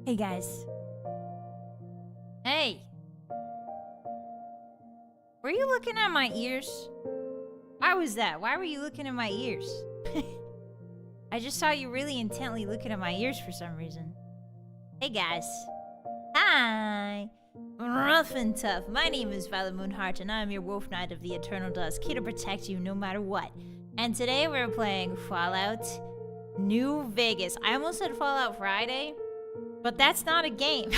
Hey guys. Hey. Were you looking at my ears? Why was that? Why were you looking at my ears? I just saw you really intently looking at my ears for some reason. Hey guys. Hi. Ruff and Tuff. My name is Vylett Moonheart and I'm your wolf knight of the eternal dusk, here to protect you no matter what. And today we're playing Fallout New Vegas. I almost said Fallout Friday, but that's not a game.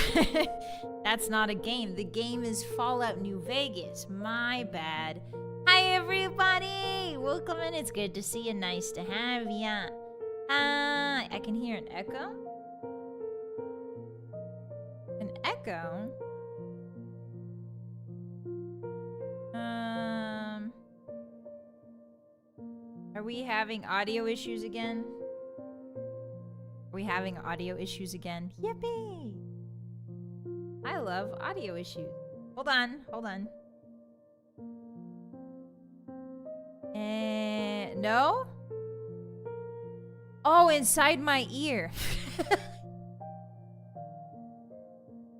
That's not a game. The game is Fallout New Vegas. My bad. Hi everybody! Welcome in. It's good to see you. Nice to have ya. I can hear an echo. An echo? Are we having audio issues again? Are we having audio issues again? Yippee! I love audio issues. Hold on, hold on. No? Oh, inside my ear.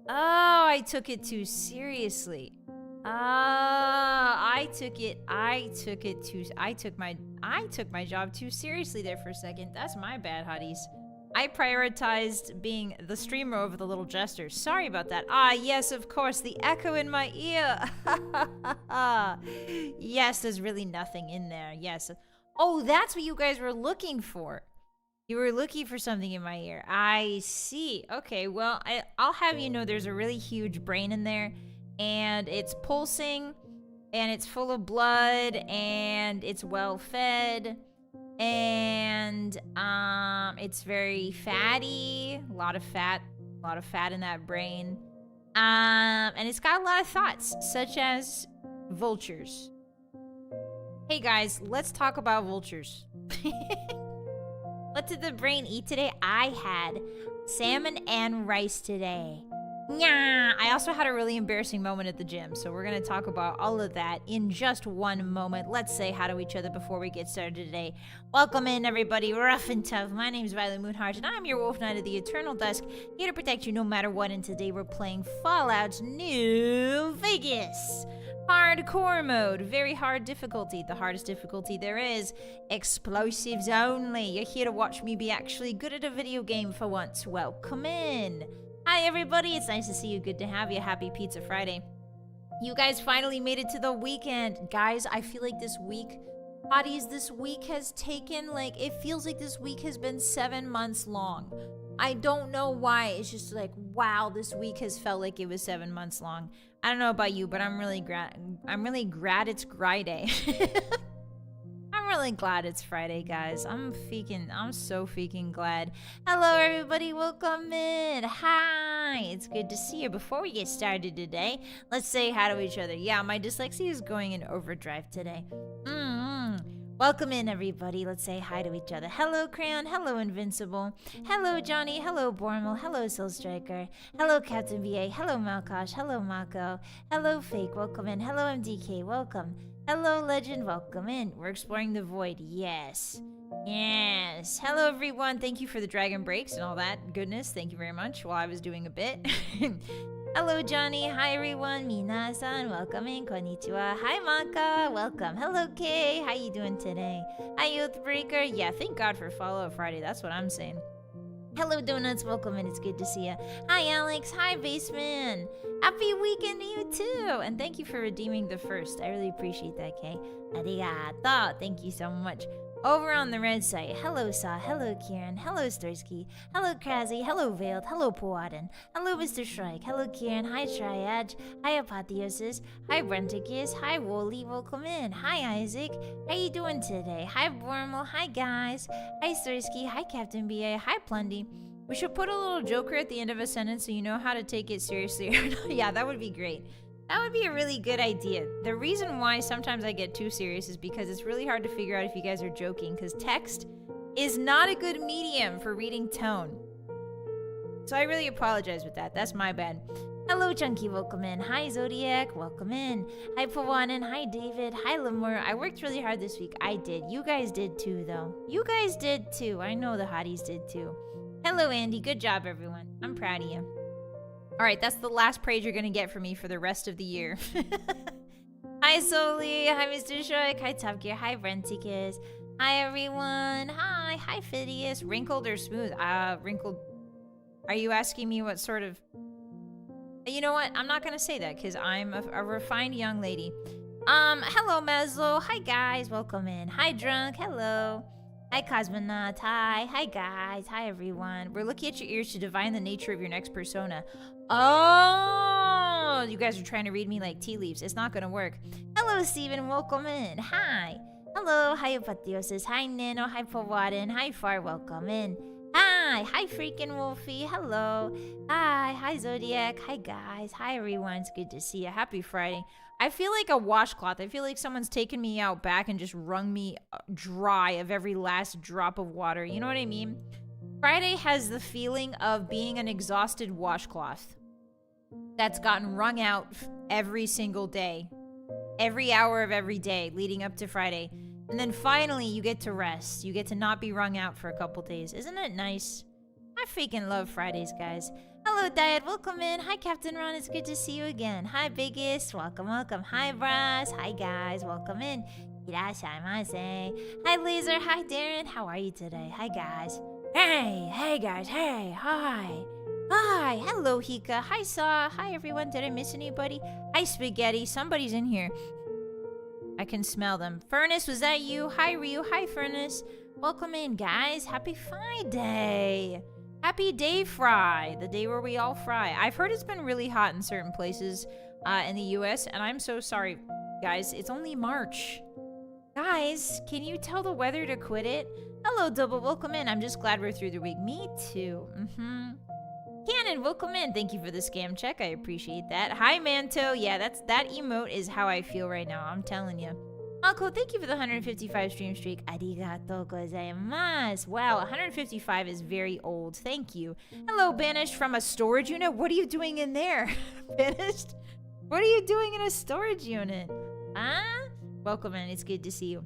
Oh, I took it too seriously. I took my job too seriously there for a second. That's my bad, Hotties. I prioritized being the streamer over the little jester. Sorry about that. Ah, yes, of course, the echo in my ear. Yes, there's really nothing in there. Yes. Oh, that's what you guys were looking for. You were looking for something in my ear. I see. Okay, well, I'll have you know there's a really huge brain in there, and it's pulsing, and it's full of blood, and it's well fed, and it's very fatty. A lot of fat in that brain. And it's got a lot of thoughts, such as vultures. Hey guys, let's talk about vultures. What did the brain eat today? I had salmon and rice today. Yeah, I also had a really embarrassing moment at the gym, so we're gonna talk about all of that in just one moment. Let's say hi to each other before we get started today. Welcome in, everybody. Ruff and Tuff. My name's Vylett Moonheart, and I'm your wolf knight of the eternal dusk, here to protect you no matter what. And today we're playing Fallout New Vegas. Hardcore mode, very hard difficulty, the hardest difficulty there is. Explosives only. You're here to watch me be actually good at a video game for once. Welcome in. Hi everybody, it's nice to see you. Good to have you. Happy Pizza Friday. You guys finally made it to the weekend. Guys, I feel like this week, Hotties, this week has taken, like, it feels like this week has been 7 months long. I don't know why. It's just like, wow, this week has felt like it was 7 months long. I don't know about you, but I'm really glad it's Friday. I'm really glad it's Friday, guys. I'm so freaking glad. Hello, everybody. Welcome in. Hi. It's good to see you. Before we get started today, let's say hi to each other. Yeah, my dyslexia is going in overdrive today. Welcome in, everybody. Let's say hi to each other. Hello, Crayon. Hello, Invincible. Hello, Johnny. Hello, Bormel. Hello, Soul Striker. Hello, Captain VA. Hello, Malkosh. Hello, Mako. Hello, Fake. Welcome in. Hello, MDK. Welcome. Hello, Legend. Welcome in. We're exploring the void. Yes. Yes. Hello, everyone. Thank you for the dragon breaks and all that goodness. Thank you very much while I was doing a bit. Hello, Johnny. Hi, everyone. Minasan. Welcome in. Konnichiwa. Hi, Maka. Welcome. Hello, Kay. How you doing today? Hi, Youthbreaker. Yeah, thank God for Fallout Friday. That's what I'm saying. Hello, Donuts. Welcome in. It's good to see you. Hi, Alex. Hi, Baseman. Happy weekend to you, too. And thank you for redeeming the first. I really appreciate that, Kay. Arigato. Thank you so much. Over on the red site, hello Saw, hello Kieran, hello Stursky, hello Krasy, hello Veiled, hello Poaden, hello Mr. Shrike, hello Kieran, hi Triad, hi Apotheosis, hi Brenticus, hi Wooly, welcome in, hi Isaac, how you doing today? Hi Bormel, hi guys, hi Stursky, hi Captain BA, hi Plundy. We should put a little joker at the end of a sentence so you know how to take it seriously or not. Yeah, that would be great. That would be a really good idea. The reason why sometimes I get too serious is because it's really hard to figure out if you guys are joking, because text is not a good medium for reading tone. So I really apologize with that. That's my bad. Hello, Chunky. Welcome in. Hi, Zodiac. Welcome in. Hi, Pawanan. Hi, David. Hi, Lemur. I worked really hard this week. I did. You guys did too, though. You guys did too. I know the Hotties did too. Hello, Andy. Good job, everyone. I'm proud of you. All right, that's the last praise you're going to get from me for the rest of the year. Hi, Soli. Hi, Mr. Shoik. Hi, Top Gear. Hi, Renticus. Hi, everyone. Hi. Hi, Phidias. Wrinkled or smooth? Wrinkled. Are you asking me what sort of... You know what? I'm not going to say that because I'm a refined young lady. Hello, Meslo. Hi, guys. Welcome in. Hi, Drunk. Hello. Hi, Cosmonaut. Hi. Hi, guys. Hi, everyone. We're looking at your ears to divine the nature of your next persona. Oh, you guys are trying to read me like tea leaves. It's not going to work. Hello, Steven. Welcome in. Hi. Hello. Hi, Opatiosis. Hi, Nano. Hi, Pawadin. Hi, Far. Welcome in. Hi. Hi, freaking Wolfie. Hello. Hi. Hi, Zodiac. Hi, guys. Hi, everyone. It's good to see you. Happy Friday. I feel like a washcloth. I feel like someone's taken me out back and just wrung me dry of every last drop of water. You know what I mean? Friday has the feeling of being an exhausted washcloth that's gotten wrung out every single day. Every hour of every day leading up to Friday. And then finally you get to rest. You get to not be wrung out for a couple days. Isn't it nice? I freaking love Fridays, guys. Hello, Dad. Welcome in. Hi, Captain Ron. It's good to see you again. Hi, Biggest. Welcome, welcome. Hi, Brass. Hi, guys. Welcome in. Irashaimase. Hi, Laser. Hi, Darren. How are you today? Hi, guys. Hey. Hey, guys. Hey. Hi. Hi. Hello, Hika. Hi, Saw. Hi, everyone. Did I miss anybody? Hi, Spaghetti. Somebody's in here. I can smell them. Furnace, was that you? Hi, Ryu. Hi, Furnace. Welcome in, guys. Happy Friday. Happy Day Fry, the day where we all fry. I've heard it's been really hot in certain places in the US, and I'm so sorry, guys. It's only March. Guys, can you tell the weather to quit it? Hello, Double. Welcome in. I'm just glad we're through the week. Me too. Cannon, welcome in. Thank you for the scam check. I appreciate that. Hi, Manto. Yeah, that emote is how I feel right now. I'm telling you. Malco, thank you for the 155 stream streak. Arigato gozaimasu. Wow, 155 is very old. Thank you. Hello, Banished from a storage unit. What are you doing in there? Banished? What are you doing in a storage unit? Huh? Welcome in. It's good to see you.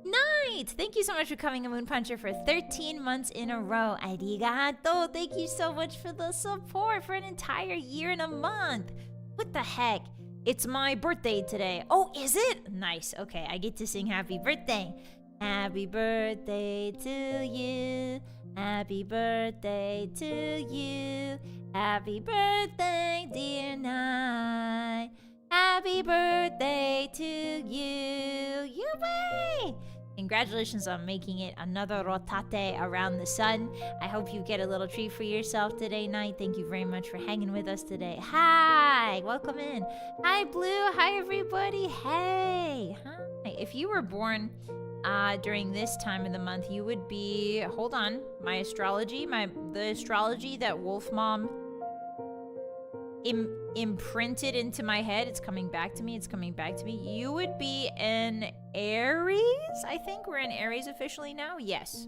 Night! Thank you so much for coming a Moon Puncher for 13 months in a row. Arigato. Thank you so much for the support for an entire year and a month. What the heck? It's my birthday today. Oh, is it? Nice. Okay, I get to sing happy birthday. Happy birthday to you. Happy birthday to you. Happy birthday, dear Night. Happy birthday to you. Yay! Congratulations on making it another rotate around the sun. I hope you get a little treat for yourself today, Night. Thank you very much for hanging with us today. Hi! Welcome in. Hi, Blue. Hi, everybody. Hey! Hi. If you were born during this time of the month, you would be... Hold on. My astrology, the astrology that Wolf Mom imprinted into my head. It's coming back to me. It's coming back to me. You would be an Aries? I think we're in Aries officially now. Yes.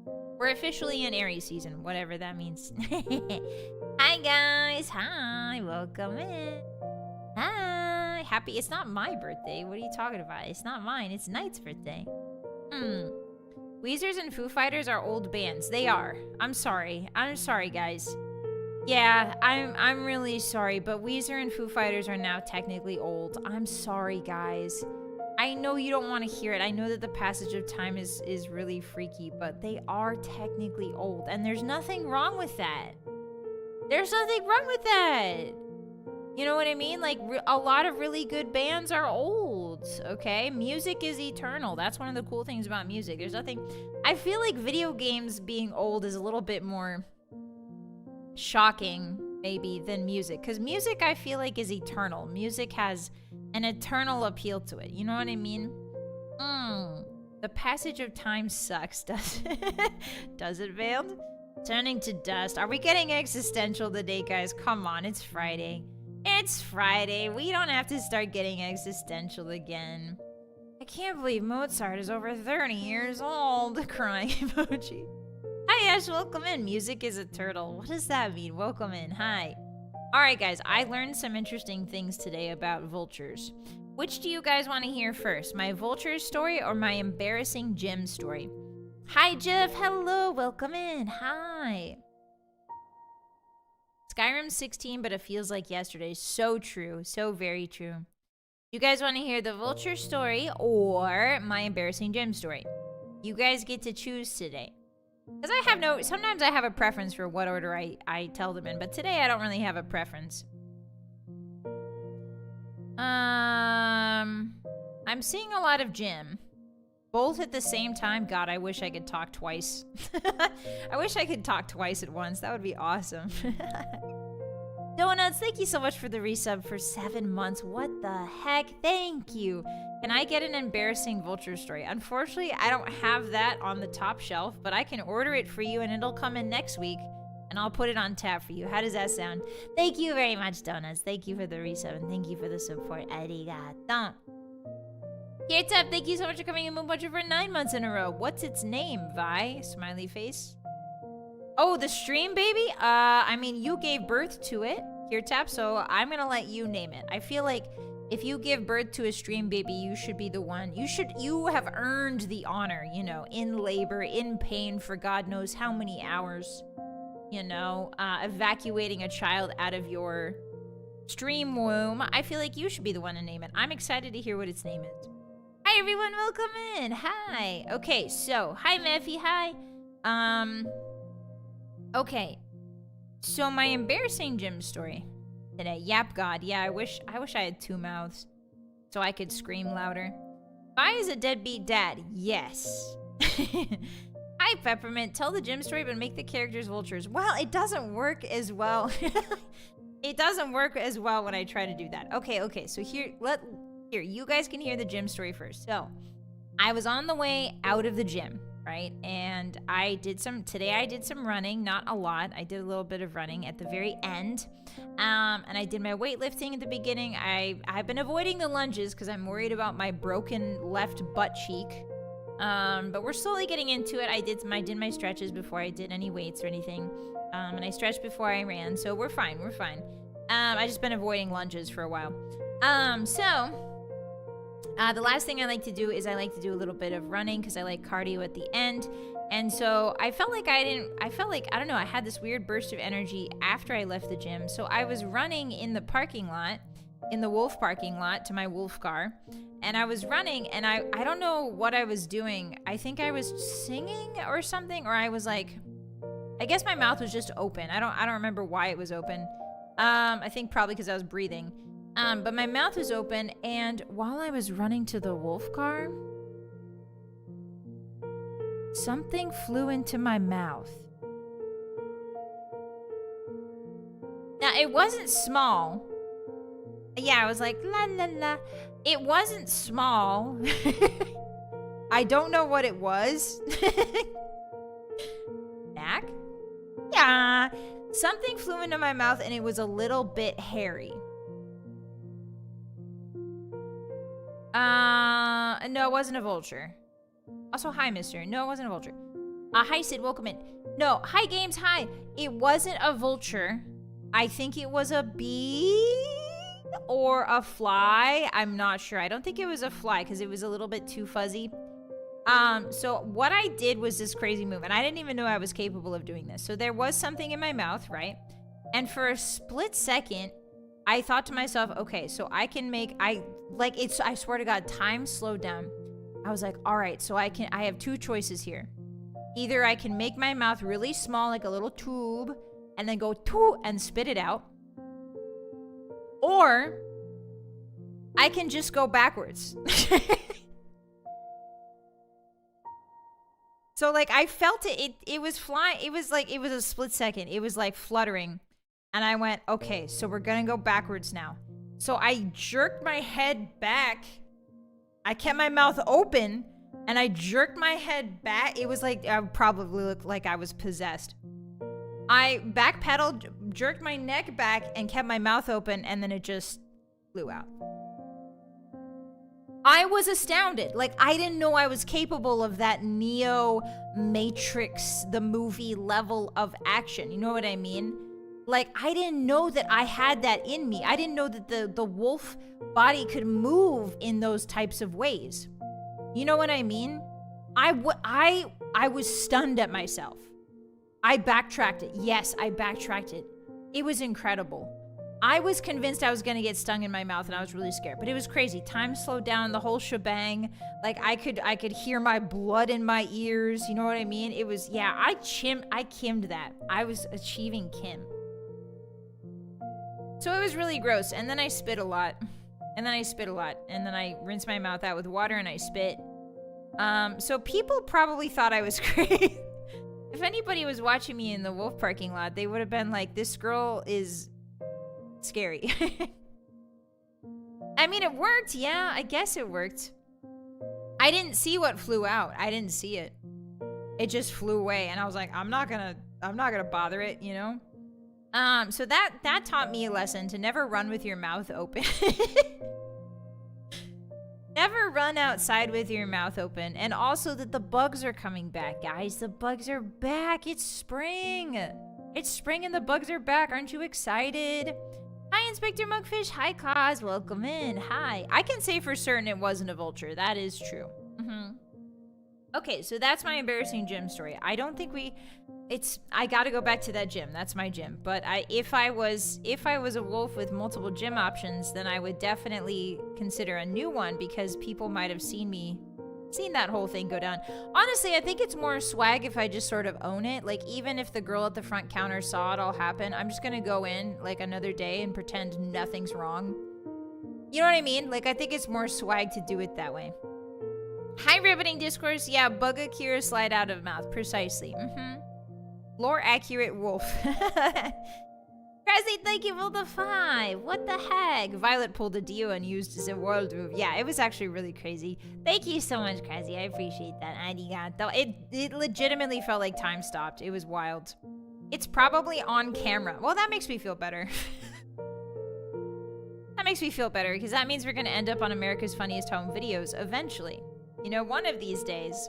We're officially in Aries season, whatever that means. Hi, guys. Hi. Welcome in. Hi. Happy. It's not my birthday. What are you talking about? It's not mine. It's Knight's birthday. Weezers and Foo Fighters are old bands. They are. I'm sorry. I'm sorry, guys. Yeah, I'm really sorry, but Weezer and Foo Fighters are now technically old. I'm sorry, guys. I know you don't want to hear it. I know that the passage of time is really freaky, but they are technically old, and there's nothing wrong with that. There's nothing wrong with that. You know what I mean? Like, a lot of really good bands are old, okay? Music is eternal. That's one of the cool things about music. There's nothing... I feel like video games being old is a little bit more... shocking maybe than music, because music I feel like is eternal. Music has an eternal appeal to it, you know what I mean? The passage of time sucks, does it? Does it, Veiled? Turning to dust. Are we getting existential today, guys? Come on, it's Friday. It's Friday. We don't have to start getting existential again. I can't believe Mozart is over 30 years old. Crying emoji. Hi, Ash. Welcome in. Music is a turtle. What does that mean? Welcome in. Hi. Alright, guys. I learned some interesting things today about vultures. Which do you guys want to hear first? My vulture story or my embarrassing gym story? Hi, Jeff. Hello. Welcome in. Hi. Skyrim 16, but it feels like yesterday. So true. So very true. You guys want to hear the vulture story or my embarrassing gem story? You guys get to choose today. Because sometimes I have a preference for what order I tell them in, but today I don't really have a preference. I'm seeing a lot of Jim. Both at the same time. God, I wish I could talk twice. I wish I could talk twice at once. That would be awesome. Donuts, thank you so much for the resub for 7 months. What the heck? Thank you. Can I get an embarrassing vulture story? Unfortunately, I don't have that on the top shelf, but I can order it for you and it'll come in next week and I'll put it on tap for you. How does that sound? Thank you very much, Donuts. Thank you for the resub and thank you for the support. Arigato. Here, Tap, thank you so much for coming in Moon Butcher for 9 months in a row. What's its name, Vi? Smiley face. Oh, the stream baby? I mean, you gave birth to it, Here Tap, so I'm gonna let you name it. I feel like if you give birth to a stream baby, you should be the one. You have earned the honor, you know, in labor, in pain for God knows how many hours, you know, evacuating a child out of your stream womb. I feel like you should be the one to name it. I'm excited to hear what its name is. Hi everyone, welcome in. Hi. Okay, so hi Mephi, hi. Okay, so my embarrassing gym story today. Yap God, yeah, I wish I had 2 mouths so I could scream louder. Vi is a deadbeat dad. Yes. Hi Peppermint, tell the gym story but make the characters vultures. Well, it doesn't work as well. It doesn't work as well when I try to do that. Okay, so here you guys can hear the gym story first. So, I was on the way out of the gym, right? And today I did some running, not a lot. I did a little bit of running at the very end. And I did my weightlifting at the beginning. I've been avoiding the lunges because I'm worried about my broken left butt cheek. But we're slowly getting into it. I did my stretches before I did any weights or anything. And I stretched before I ran, so we're fine. I just been avoiding lunges for a while. The last thing I like to do is I like to do a little bit of running because I like cardio at the end. And so I felt like I don't know, I had this weird burst of energy after I left the gym. So I was running in the parking lot, in the Wolf parking lot to my Wolf car. And I was running and I don't know what I was doing. I think I was singing or something, or I was like, I guess my mouth was just open. I don't remember why it was open. I think probably because I was breathing. But my mouth was open, and while I was running to the Wolf car, something flew into my mouth. Now, it wasn't small. Yeah, I was like, la la la. It wasn't small. I don't know what it was. Snack? Yeah. Something flew into my mouth, and it was a little bit hairy. No, it wasn't a vulture. Also, hi, mister. No, it wasn't a vulture. Hi, Sid. Welcome in. No, hi, Games. Hi. It wasn't a vulture. I think it was a bee or a fly. I'm not sure. I don't think it was a fly because it was a little bit too fuzzy. So what I did was this crazy move, and I didn't even know I was capable of doing this. So there was something in my mouth, right? And for a split second, I thought to myself, okay, so I can make, I swear to God, time slowed down. I was like, all right, so I have 2 choices here. Either I can make my mouth really small, like a little tube, and then go too and spit it out. Or I can just go backwards. So like I felt it was flying. It was a split second. It was like fluttering. And I went, okay, so we're gonna go backwards now. So I jerked my head back. I kept my mouth open and I jerked my head back. It was like, I probably looked like I was possessed. I backpedaled, jerked my neck back and kept my mouth open, and then it just flew out. I was astounded. Like, I didn't know I was capable of that Neo Matrix, the movie level of action. You know what I mean? Like, I didn't know that I had that in me. I didn't know that the wolf body could move in those types of ways. You know what I mean? I I was stunned at myself. I backtracked it. Yes, I backtracked it. It was incredible. I was convinced I was gonna get stung in my mouth, and I was really scared. But it was crazy. Time slowed down, the whole shebang. Like I could hear my blood in my ears. You know what I mean? It was, yeah. I kimmed that. I was achieving kim. So it was really gross. And then I spit a lot. And then I rinsed my mouth out with water and I spit. So people probably thought I was crazy. If anybody was watching me in the wolf parking lot, they would have been like, this girl is scary. I mean, it worked. Yeah, I guess it worked. I didn't see what flew out. I didn't see it. It just flew away. And I was like, I'm not gonna bother it, you know? So that taught me a lesson to never run with your mouth open. Never run outside with your mouth open. And also that the bugs are coming back, guys. The bugs are back. It's spring. It's spring and the bugs are back. Aren't you excited? Hi, Inspector Mugfish. Hi, Cause. Welcome in. Hi. I can say for certain it wasn't a vulture. That is true. Okay, so that's my embarrassing gym story. I don't think I gotta go back to that gym. That's my gym. But if I was a wolf with multiple gym options, then I would definitely consider a new one because people might have seen that whole thing go down. Honestly, I think it's more swag if I just sort of own it. Like, even if the girl at the front counter saw it all happen, I'm just gonna go in like another day and pretend nothing's wrong. You know what I mean? Like, I think it's more swag to do it that way. Hi, Riveting Discourse. Yeah, bug Akira slide out of mouth. Precisely. Lore accurate wolf. Crazy, thank you for the 5. What the heck? Vylett pulled a Dio and used as a world move. Yeah, it was actually really crazy. Thank you so much, Crazy. I appreciate that. Arigato. It legitimately felt like time stopped. It was wild. It's probably on camera. Well, that makes me feel better. That makes me feel better because that means we're going to end up on America's Funniest Home Videos eventually. You know, one of these days.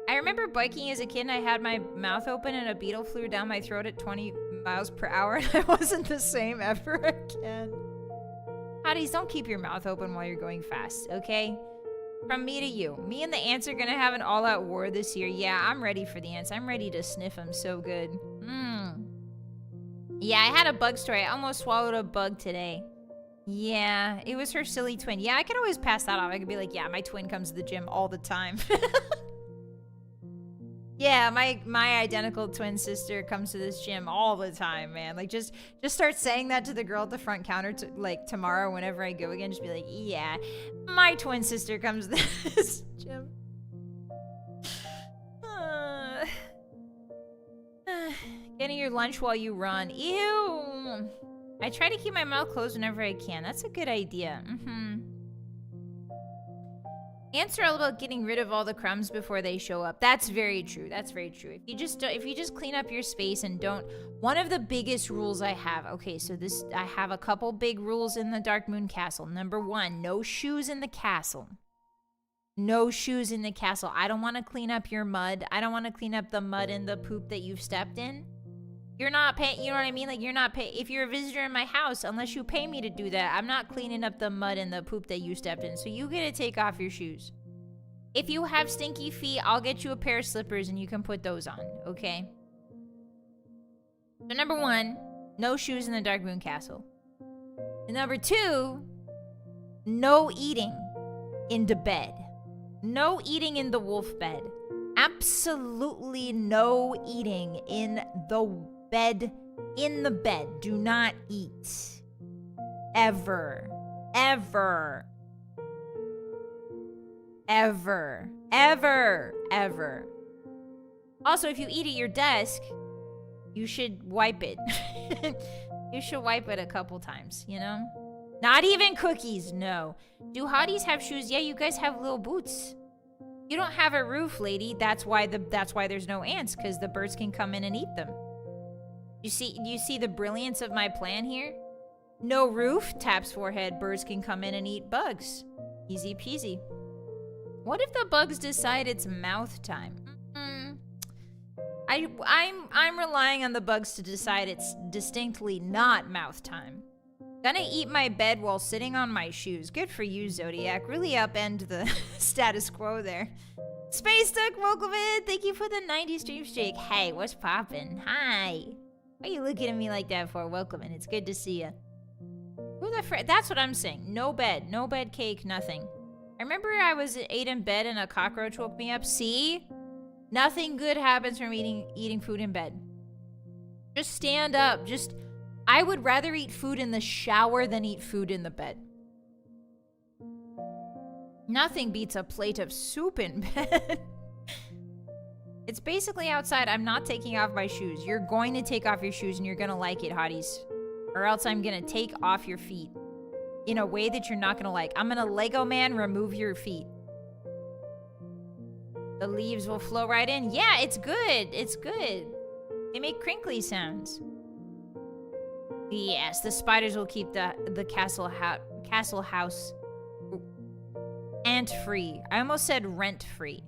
I remember biking as a kid and I had my mouth open and a beetle flew down my throat at 20 miles per hour and I wasn't the same ever again. Hotties, don't keep your mouth open while you're going fast, okay? From me to you. Me and the ants are gonna have an all-out war this year. Yeah, I'm ready for the ants. I'm ready to sniff them so good. Yeah, I had a bug story. I almost swallowed a bug today. Yeah, it was her silly twin. Yeah, I could always pass that off. I could be like, yeah, my twin comes to the gym all the time. Yeah, my identical twin sister comes to this gym all the time, man. Like, just start saying that to the girl at the front counter like tomorrow whenever I go again. Just be like, yeah, my twin sister comes to this gym. Getting your lunch while you run. Ew. I try to keep my mouth closed whenever I can. That's a good idea. Ants are all about getting rid of all the crumbs before they show up. That's very true. That's very true. If you just clean up your space and don't. One of the biggest rules I have. Okay, so I have a couple big rules in the Dark Moon Castle. Number 1, no shoes in the castle. No shoes in the castle. I don't want to clean up your mud. I don't want to clean up the mud and the poop that you've stepped in. You're not paying, you know what I mean? Like, you're not paying, if you're a visitor in my house, unless you pay me to do that, I'm not cleaning up the mud and the poop that you stepped in. So you get to take off your shoes. If you have stinky feet, I'll get you a pair of slippers and you can put those on, okay? So number 1, no shoes in the Dark Moon Castle. And number 2, no eating in the bed. No eating in the wolf bed. Absolutely no eating in the bed. In the bed. Do not eat. Ever. Ever. Ever. Ever. Ever. Also, if you eat at your desk, you should wipe it. You should wipe it a couple times, you know? Not even cookies, no. Do hotties have shoes? Yeah, you guys have little boots. You don't have a roof, lady. That's why there's no ants, because the birds can come in and eat them. You see the brilliance of my plan here? No roof, taps forehead, birds can come in and eat bugs. Easy peasy. What if the bugs decide it's mouth time? I'm relying on the bugs to decide it's distinctly not mouth time. Gonna eat my bed while sitting on my shoes. Good for you, Zodiac. Really upend the status quo there. Space Duck, welcome in. Thank you for the 90 stream streak. Hey, what's poppin'? Hi. Why are you looking at me like that for? Welcome in. It's good to see you. Who the frick? That's what I'm saying. No bed. No bed cake, nothing. I remember I ate in bed and a cockroach woke me up. See? Nothing good happens from eating food in bed. Just stand up. I would rather eat food in the shower than eat food in the bed. Nothing beats a plate of soup in bed. It's basically outside. I'm not taking off my shoes. You're going to take off your shoes and you're going to like it, hotties. Or else I'm going to take off your feet in a way that you're not going to like. I'm going to Lego man remove your feet. The leaves will flow right in. Yeah, it's good. It's good. They make crinkly sounds. Yes, the spiders will keep the castle house ant-free. I almost said rent-free.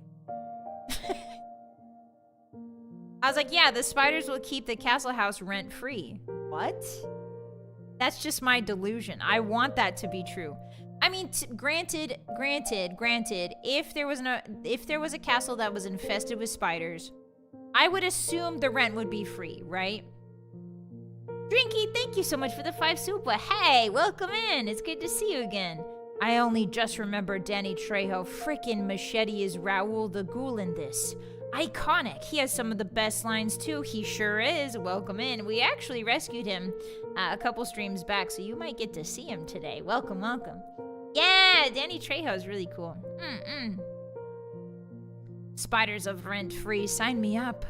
I was like, yeah, the spiders will keep the castle house rent-free. What? That's just my delusion. I want that to be true. I mean, granted, if there was a castle that was infested with spiders, I would assume the rent would be free, right? Drinky, thank you so much for the 5 super. Hey, welcome in. It's good to see you again. I only just remembered Danny Trejo. Frickin' Machete is Raoul the Ghoul in this. Iconic. He has some of the best lines too. He sure is. Welcome in. We actually rescued him a couple streams back, so you might get to see him today. Welcome, welcome. Yeah, Danny Trejo is really cool. Spiders of rent free. Sign me up.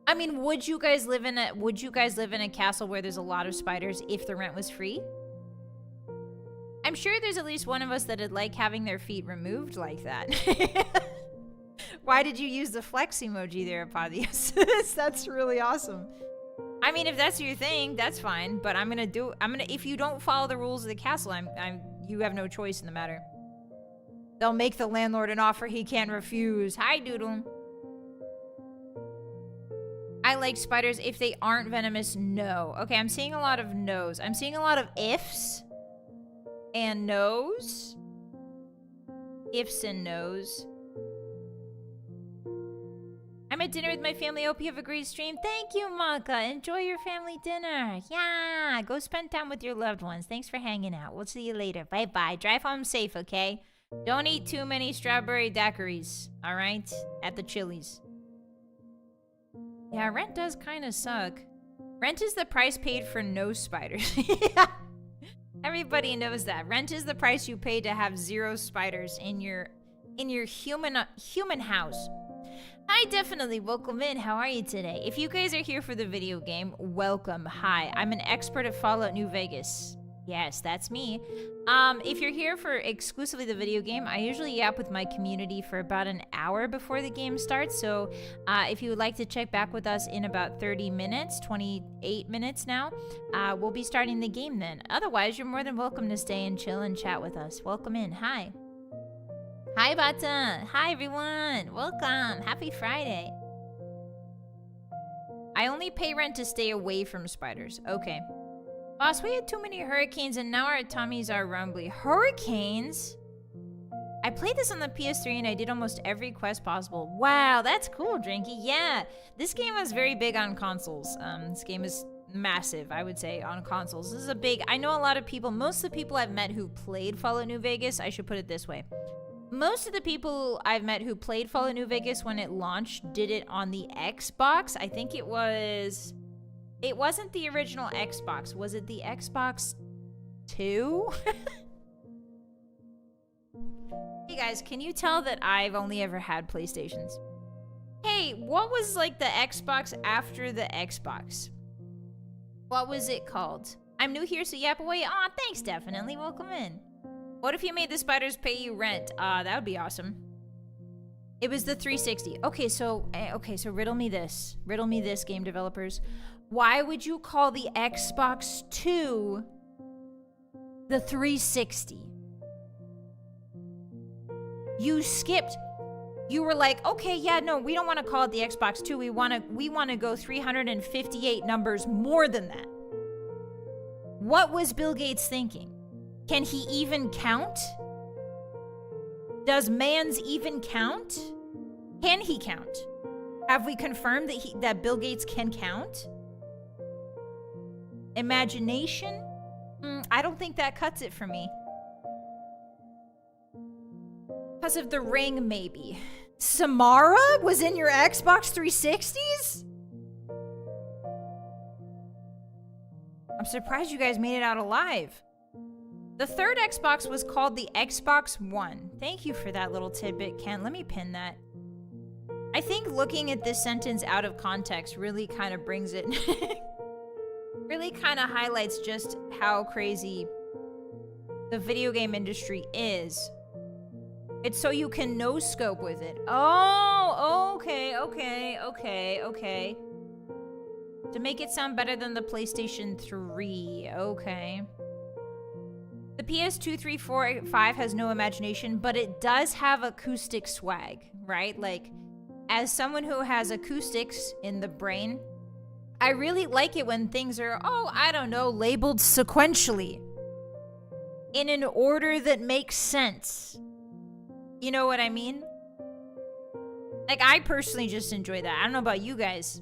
I mean, would you guys live in a castle where there's a lot of spiders if the rent was free? I'm sure there's at least one of us that'd like having their feet removed like that. Why did you use the flex emoji there, Apodius? That's really awesome. I mean, if that's your thing, that's fine. But if you don't follow the rules of the castle, you have no choice in the matter. They'll make the landlord an offer he can't refuse. Hi, Doodle. I like spiders if they aren't venomous. No. Okay, I'm seeing a lot of no's. I'm seeing a lot of ifs and no's. Ifs and no's. I'm at dinner with my family. Hope you have a great stream. Thank you, Maka. Enjoy your family dinner. Yeah, go spend time with your loved ones. Thanks for hanging out. We'll see you later. Bye-bye. Drive home safe, okay? Don't eat too many strawberry daiquiris, all right? At the Chili's. Yeah, rent does kind of suck. Rent is the price paid for no spiders. Yeah. Everybody knows that. Rent is the price you pay to have 0 spiders in your human house. Hi, definitely. Welcome in. How are you today? If you guys are here for the video game, welcome. Hi, I'm an expert at Fallout New Vegas. Yes, that's me. If you're here for exclusively the video game, I usually yap with my community for about an hour before the game starts. So if you would like to check back with us in about 30 minutes, 28 minutes now, we'll be starting the game then. Otherwise, you're more than welcome to stay and chill and chat with us. Welcome in. Hi. Hi, Bata. Hi, everyone. Welcome. Happy Friday. I only pay rent to stay away from spiders. Okay. Boss, we had too many hurricanes and now our tummies are rumbly. Hurricanes? I played this on the PS3 and I did almost every quest possible. Wow, that's cool, Drinky. Yeah, this game was very big on consoles. This game is massive, I would say, on consoles. This is a big... I know a lot of people, most of the people I've met who played Fallout New Vegas, I should put it this way. Most of the people I've met who played Fallout New Vegas when it launched did it on the Xbox. I think it was... It wasn't the original Xbox. Was it the Xbox 2? Hey guys, can you tell that I've only ever had PlayStations? Hey, what was like the Xbox after the Xbox? What was it called? I'm new here, so yap away. Aw, thanks, definitely. Welcome in. What if you made the spiders pay you rent? That would be awesome. It was the 360. Okay, so riddle me this. Riddle me this, game developers. Why would you call the Xbox 2 the 360? You skipped. You were like, okay, yeah, no, we don't want to call it the Xbox 2. We want to go 358 numbers more than that. What was Bill Gates thinking? Can he even count? Does man's even count? Can he count? Have we confirmed that Bill Gates can count? Imagination? I don't think that cuts it for me. Because of the ring, maybe. Samara was in your Xbox 360s? I'm surprised you guys made it out alive. The third Xbox was called the Xbox One. Thank you for that little tidbit, Ken. Let me pin that. I think looking at this sentence out of context really kind of brings it... really kind of highlights just how crazy the video game industry is. It's so you can no-scope with it. Oh, okay. To make it sound better than the PlayStation 3. Okay. The PS2, 3, 4, 5 has no imagination, but it does have acoustic swag, right? Like, as someone who has acoustics in the brain, I really like it when things are, I don't know, labeled sequentially. In an order that makes sense. You know what I mean? Like, I personally just enjoy that. I don't know about you guys,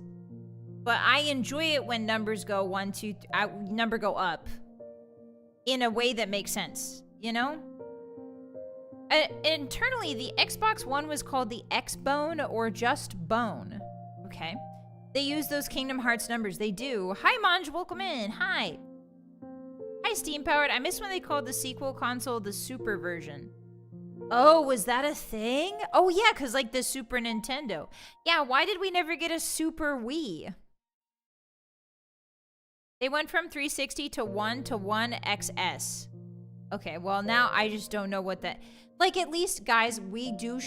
but I enjoy it when numbers go 1, 2, number go up in a way that makes sense, you know? Internally, the Xbox One was called the X-Bone or just Bone. Okay. They use those Kingdom Hearts numbers. They do. Hi, Manj. Welcome in. Hi. Hi, Steam Powered. I miss when they called the sequel console the Super version. Oh, was that a thing? Oh, yeah, because like the Super Nintendo. Yeah, why did we never get a Super Wii? They went from 360 to 1 to 1XS. Okay, well, now I just don't know what that... Like, at least, guys, we do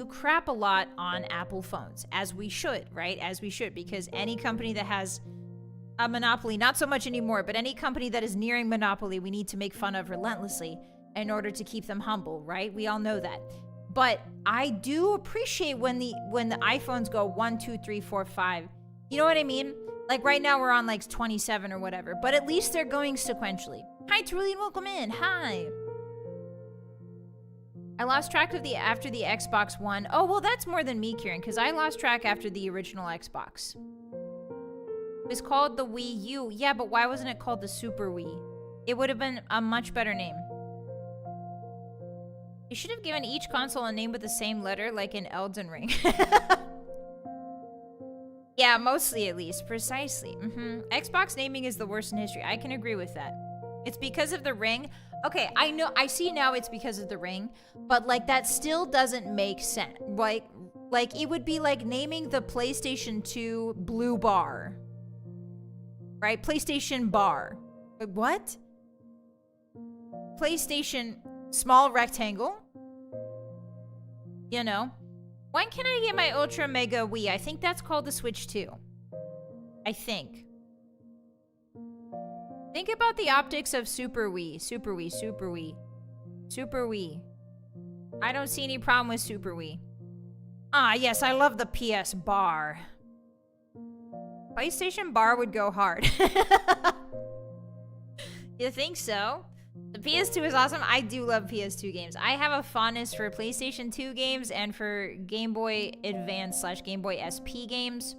crap a lot on Apple phones, as we should, right? As we should, because any company that has a monopoly, not so much anymore, but any company that is nearing monopoly, we need to make fun of relentlessly in order to keep them humble, right? We all know that. But I do appreciate when the iPhones go 1, 2, 3, 4, 5. You know what I mean? Like, right now we're on, like, 27 or whatever, but at least they're going sequentially. Hi, Trulian, welcome in. Hi. I lost track of after the Xbox One. Oh, well, that's more than me, Kieran, because I lost track after the original Xbox. It was called the Wii U. Yeah, but why wasn't it called the Super Wii? It would have been a much better name. You should have given each console a name with the same letter, like in Elden Ring. Yeah, mostly at least. Precisely. Xbox naming is the worst in history. I can agree with that. It's because of the ring. Okay, I know, I see now it's because of the ring, but like that still doesn't make sense. Like it would be like naming the PlayStation 2 blue bar. Right? PlayStation bar. Like, what? PlayStation small rectangle. You know? When can I get my Ultra Mega Wii? I think that's called the Switch 2. I think. Think about the optics of Super Wii. Super Wii, Super Wii. Super Wii. I don't see any problem with Super Wii. Ah, yes, I love the PS bar. PlayStation bar would go hard. You think so? The PS2 is awesome. I do love PS2 games. I have a fondness for PlayStation 2 games and for Game Boy Advance / Game Boy SP games.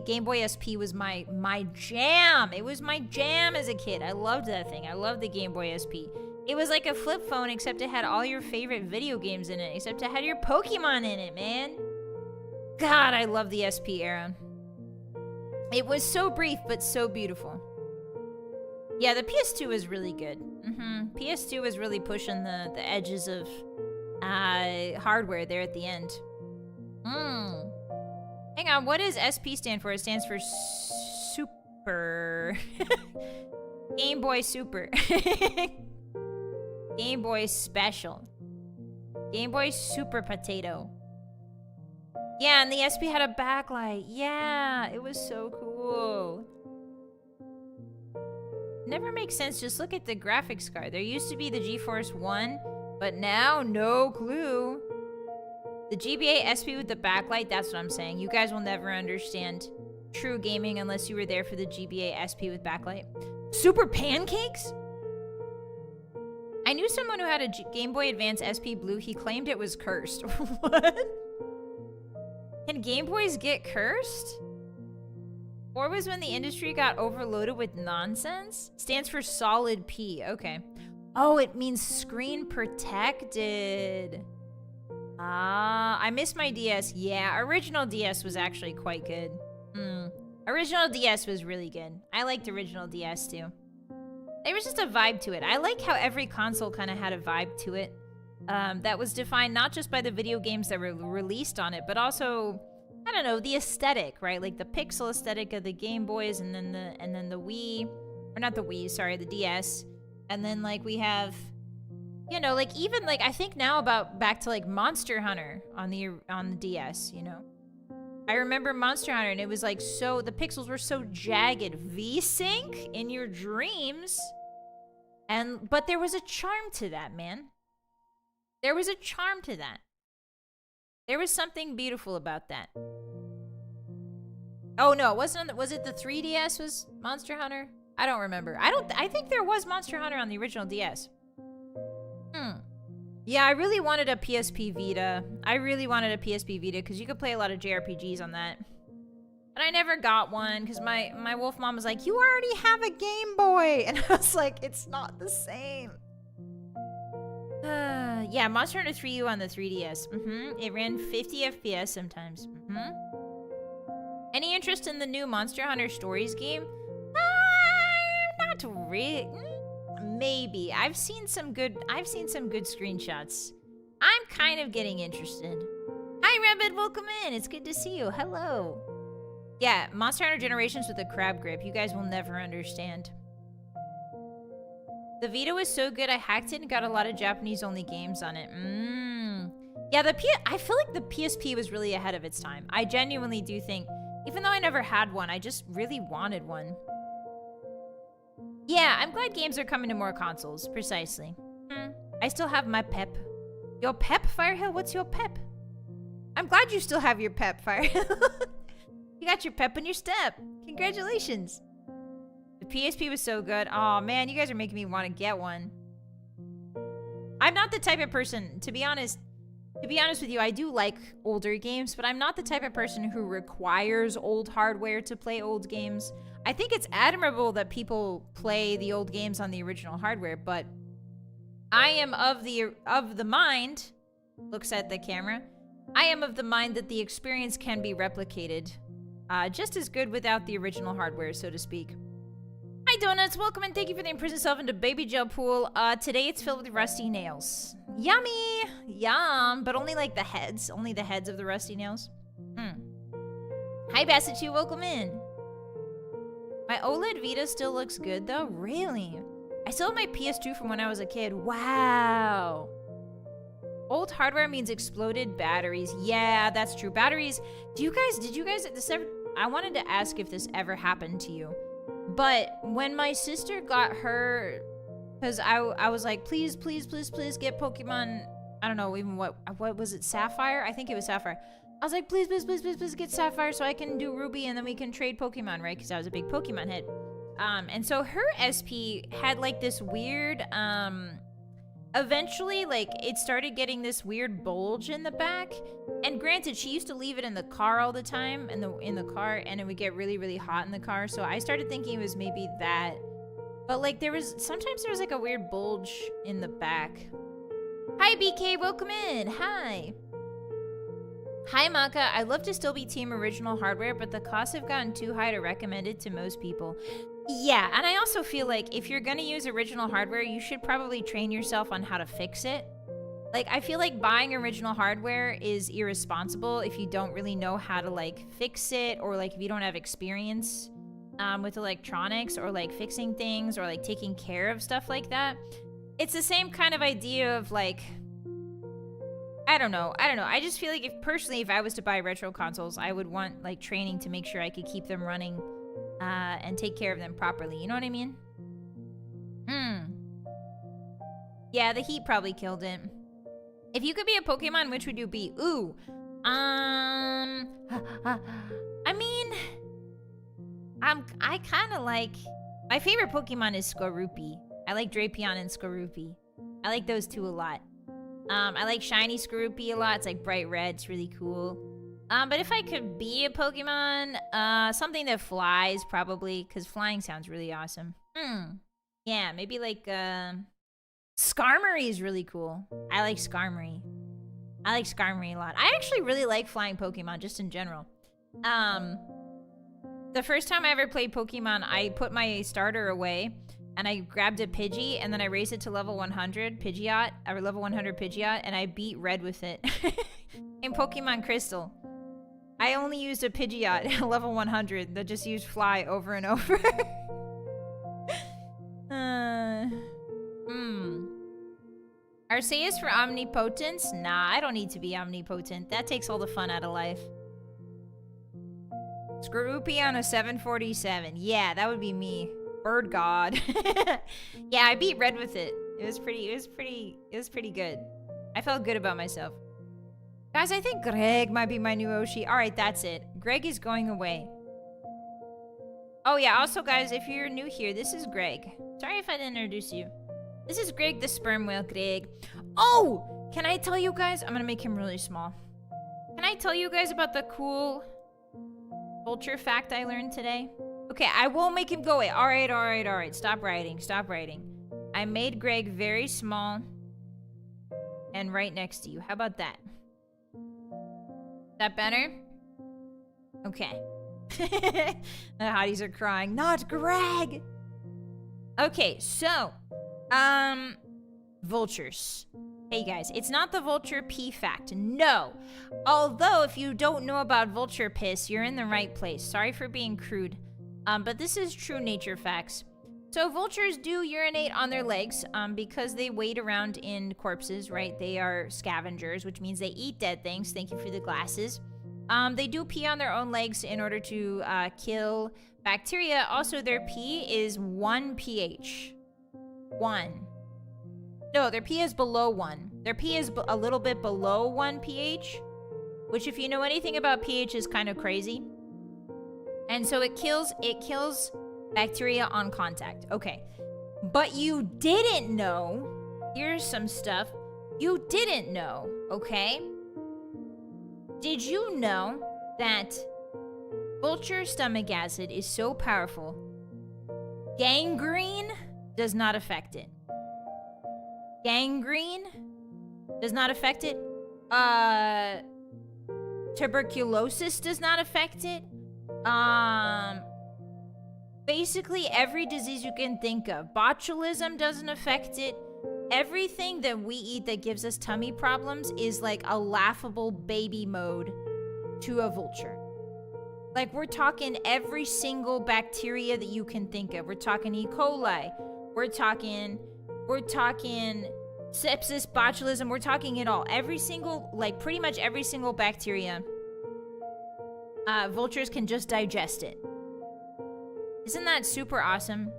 Game Boy SP was my jam. It was my jam as a kid. I loved that thing. I loved the Game Boy SP. It was like a flip phone, except it had all your favorite video games in it, except it had your Pokemon in it, man. God, I love the SP era. It was so brief, but so beautiful. Yeah, the PS2 was really good. PS2 was really pushing the edges of hardware there at the end. Hang on, what does SP stand for? It stands for Super. Game Boy Super. Game Boy Special. Game Boy Super Potato. Yeah, and the SP had a backlight. Yeah, it was so cool. Never makes sense. Just look at the graphics card. There used to be the GeForce One, but now, no clue. The GBA SP with the backlight, that's what I'm saying. You guys will never understand true gaming unless you were there for the GBA SP with backlight. Super Pancakes? I knew someone who had a Game Boy Advance SP Blue. He claimed it was cursed. What? Can Game Boys get cursed? Or was when the industry got overloaded with nonsense? Stands for solid P. Okay. Oh, it means screen protected. Ah, I missed my DS. Yeah, original DS was actually quite good. Original DS was really good. I liked original DS too. There was just a vibe to it. I like how every console kind of had a vibe to it. That was defined not just by the video games that were released on it, but also, I don't know, the aesthetic, right? Like the pixel aesthetic of the Game Boys, and then the Wii, or not the Wii, sorry, the DS, and then like we have, you know, like even like I think now about back to like Monster Hunter on the DS, you know. I remember Monster Hunter, and it was like so, the pixels were so jagged. V-Sync in your dreams, but there was a charm to that, man. There was a charm to that. There was something beautiful about that. Oh no, it wasn't. Was it the 3DS was Monster Hunter? I don't remember. I think there was Monster Hunter on the original DS. Yeah, I really wanted a PSP Vita. I really wanted a PSP Vita because you could play a lot of JRPGs on that. But I never got one because my wolf mom was like, "You already have a Game Boy," and I was like, "It's not the same." Yeah, Monster Hunter 3U on the 3DS. It ran 50 FPS sometimes. Any interest in the new Monster Hunter Stories game? Not really. Maybe. I've seen some good screenshots. I'm kind of getting interested. Hi, Rabbit. Welcome in. It's good to see you. Hello. Yeah, Monster Hunter Generations with a crab grip. You guys will never understand. The Vita was so good, I hacked it and got a lot of Japanese-only games on it. Yeah, I feel like the PSP was really ahead of its time. I genuinely do think, even though I never had one, I just really wanted one. Yeah, I'm glad games are coming to more consoles. Precisely. I still have my pep. Your pep, Firehill? What's your pep? I'm glad you still have your pep, Firehill. You got your pep in your step. Congratulations. The PSP was so good. Oh man, you guys are making me want to get one. I'm not the type of person, to be honest with you, I do like older games, but I'm not the type of person who requires old hardware to play old games. I think it's admirable that people play the old games on the original hardware, but I am of the mind, looks at the camera, I am of the mind that the experience can be replicated just as good without the original hardware, so to speak. Hi Donuts, welcome and thank you for the imprisoned self into baby gel pool. Today it's filled with rusty nails. Yummy! Yum! But only like the heads of the rusty nails. Hi Bassett, welcome in. My OLED Vita still looks good though? Really? I still have my PS2 from when I was a kid. Wow. Old hardware means exploded batteries. Yeah, that's true. Batteries. Did you guys, I wanted to ask if this ever happened to you. But when my sister got her, because I was like, please, please, please, please get Pokemon, I don't know even what was it, Sapphire? I think it was Sapphire. I was like, please, please, please, please, please get Sapphire so I can do Ruby and then we can trade Pokemon, right? Because I was a big Pokemon head. And so her SP had like this weird, eventually like it started getting this weird bulge in the back. And granted, she used to leave it in the car all the time, in the car, and it would get really, really hot in the car. So I started thinking it was maybe that. But like sometimes there was like a weird bulge in the back. Hi BK, welcome in. Hi. Hi Maka, I'd love to still be team original hardware, but the costs have gotten too high to recommend it to most people. Yeah, and I also feel like if you're gonna use original hardware, you should probably train yourself on how to fix it. Like, I feel like buying original hardware is irresponsible if you don't really know how to, like, fix it, or, like, if you don't have experience with electronics, or, like, fixing things, or, like, taking care of stuff like that. It's the same kind of idea of, like, I don't know. I just feel like if I was to buy retro consoles, I would want, like, training to make sure I could keep them running and take care of them properly. You know what I mean? Yeah, the heat probably killed it. If you could be a Pokemon, which would you be? Ooh. I mean, I kind of like, my favorite Pokemon is Skorupi. I like Drapion and Skorupi. I like those two a lot. I like shiny Skorupi a lot. It's like bright red. It's really cool. But if I could be a Pokemon, something that flies probably, because flying sounds really awesome. Yeah, maybe like Skarmory is really cool. I like Skarmory. I like Skarmory a lot. I actually really like flying Pokemon just in general. The first time I ever played Pokemon, I put my starter away and I grabbed a Pidgey and then I raised it to level 100 Pidgeot, or level 100 Pidgeot, and I beat Red with it in Pokemon Crystal. I only used a Pidgeot at level 100 that just used Fly over and over. Arceus for omnipotence? Nah, I don't need to be omnipotent. That takes all the fun out of life. Skorupi on a 747. Yeah, that would be me. Bird God. Yeah, I beat Red with it. It was pretty good. I felt good about myself. Guys, I think Greg might be my new Oshi. Alright, that's it. Greg is going away. Oh yeah, also guys, if you're new here, this is Greg. Sorry if I didn't introduce you. This is Greg the sperm whale, Greg. Oh! Can I tell you guys? I'm gonna make him really small. Can I tell you guys about the cool vulture fact I learned today? Okay, I won't make him go away. Alright. Stop writing. I made Greg very small and right next to you. How about that? Is that better? Okay. The hotties are crying. Not Greg! Okay, so vultures. Hey guys, it's not the vulture pee fact. No. Although, if you don't know about vulture piss, you're in the right place. Sorry for being crude. But this is true nature facts. So vultures do urinate on their legs because they wade around in corpses, right? They are scavengers, which means they eat dead things. Thank you for the glasses. They do pee on their own legs in order to kill bacteria. Also, their pee is 1 pH. 1. No, their pee is below 1. Their pee is a little bit below 1 pH, which if you know anything about pH is kind of crazy. And so it kills bacteria on contact. Okay. But you didn't know. Here's some stuff you didn't know, okay? Did you know that vulture stomach acid is so powerful, gangrene does not affect it? Gangrene does not affect it. Tuberculosis does not affect it. Basically every disease you can think of. Botulism doesn't affect it. Everything that we eat that gives us tummy problems is like a laughable baby mode to a vulture. Like, we're talking every single bacteria that you can think of. We're talking E. coli. We're talking sepsis, botulism. We're talking it all. Every single, like pretty much every single bacteria. Vultures can just digest it. Isn't that super awesome?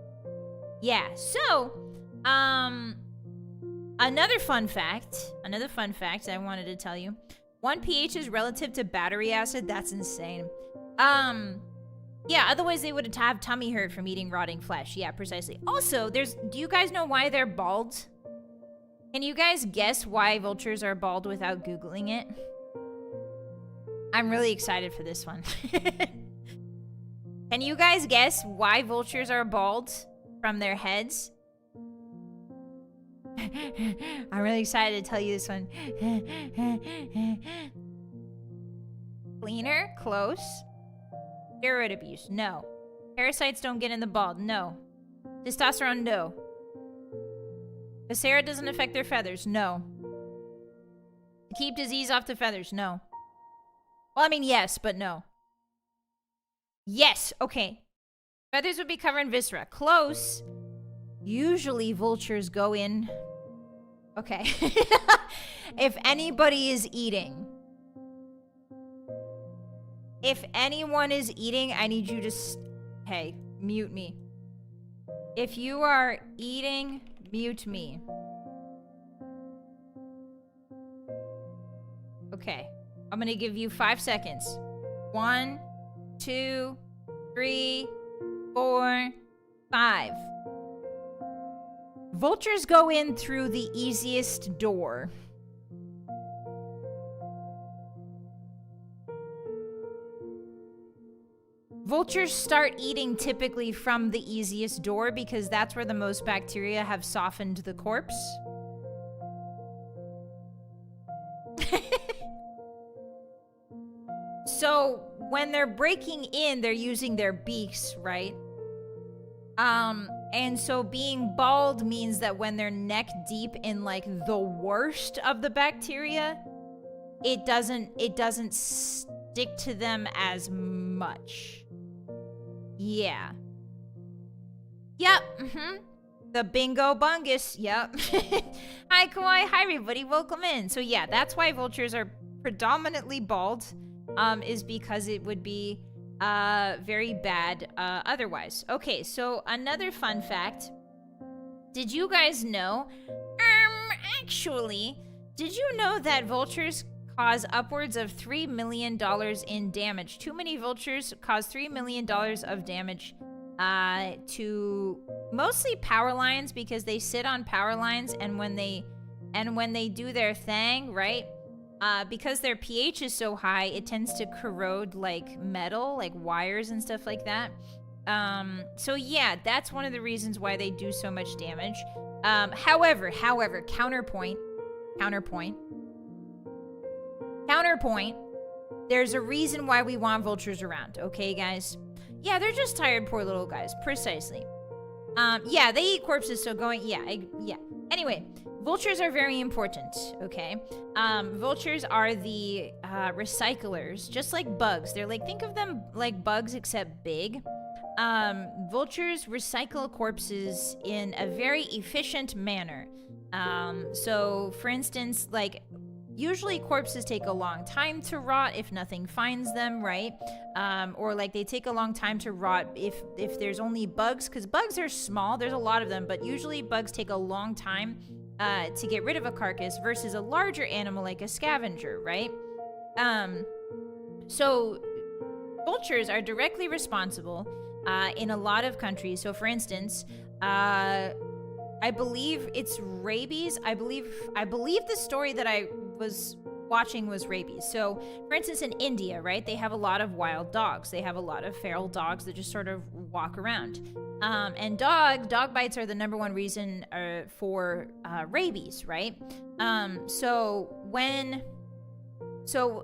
Yeah, so, another fun fact I wanted to tell you. 1 pH is relative to battery acid. That's insane. Yeah, otherwise they would have tummy hurt from eating rotting flesh. Yeah, precisely. Also, do you guys know why they're bald? Can you guys guess why vultures are bald without Googling it? I'm really excited for this one. Can you guys guess why vultures are bald from their heads? I'm really excited to tell you this one. Cleaner? Close. Steroid abuse? No. Parasites don't get in the bald? No. Testosterone? No. Viscera doesn't affect their feathers? No. To keep disease off the feathers? No. Well, I mean, yes, but no. Yes, okay. Feathers would be covered in viscera. Close. Usually vultures go in... Okay. If anybody is eating... If anyone is eating, I need you to... Hey, mute me. If you are eating, mute me. Okay. I'm gonna give you 5 seconds. 1, 2, 3, 4, 5. Vultures go in through the easiest door. Vultures start eating typically from the easiest door because that's where the most bacteria have softened the corpse. So when they're breaking in, they're using their beaks, right? And so being bald means that when they're neck deep in like the worst of the bacteria, it doesn't stick to them as much. Yeah. Yep. The bingo bungus. Yep. Hi, Kawaii. Hi, everybody. Welcome in. So yeah, that's why vultures are predominantly bald, is because it would be very bad otherwise. Okay, so another fun fact. Did you guys know? Actually, did you know that vultures cause upwards of $3 million in damage? Too many vultures cause $3 million of damage to mostly power lines, because they sit on power lines, and when they do their thing, right? Because their pH is so high, it tends to corrode like metal, like wires and stuff like that. So yeah, that's one of the reasons why they do so much damage. However, counterpoint, there's a reason why we want vultures around, okay, guys? Yeah, they're just tired, poor little guys, precisely. Yeah, they eat corpses, so yeah. Anyway, vultures are very important, okay? Vultures are the recyclers, just like bugs. They're like, think of them like bugs except big. Vultures recycle corpses in a very efficient manner. So, for instance, like, usually corpses take a long time to rot if nothing finds them, right? Or like they take a long time to rot if there's only bugs, because bugs are small, there's a lot of them, but usually bugs take a long time to get rid of a carcass versus a larger animal like a scavenger, right? So vultures are directly responsible in a lot of countries. So for instance, I believe it's rabies. I believe the story that I was watching was rabies. So, for instance, in India, right, they have a lot of wild dogs. They have a lot of feral dogs that just sort of walk around. And dog bites are the #1 reason for rabies, right? So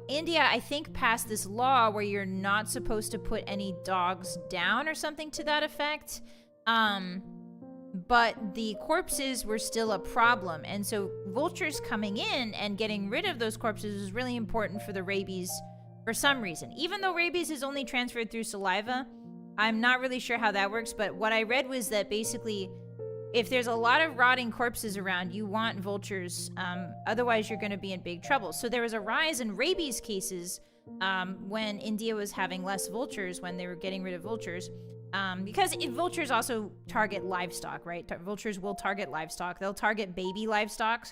India, I think, passed this law where you're not supposed to put any dogs down or something to that effect. But the corpses were still a problem. And so vultures coming in and getting rid of those corpses is really important for the rabies for some reason. Even though rabies is only transferred through saliva, I'm not really sure how that works. But what I read was that basically, if there's a lot of rotting corpses around, you want vultures. Otherwise, you're going to be in big trouble. So there was a rise in rabies cases when India was having less vultures, when they were getting rid of vultures. Because vultures also target livestock, right? Vultures will target livestock. They'll target baby livestock.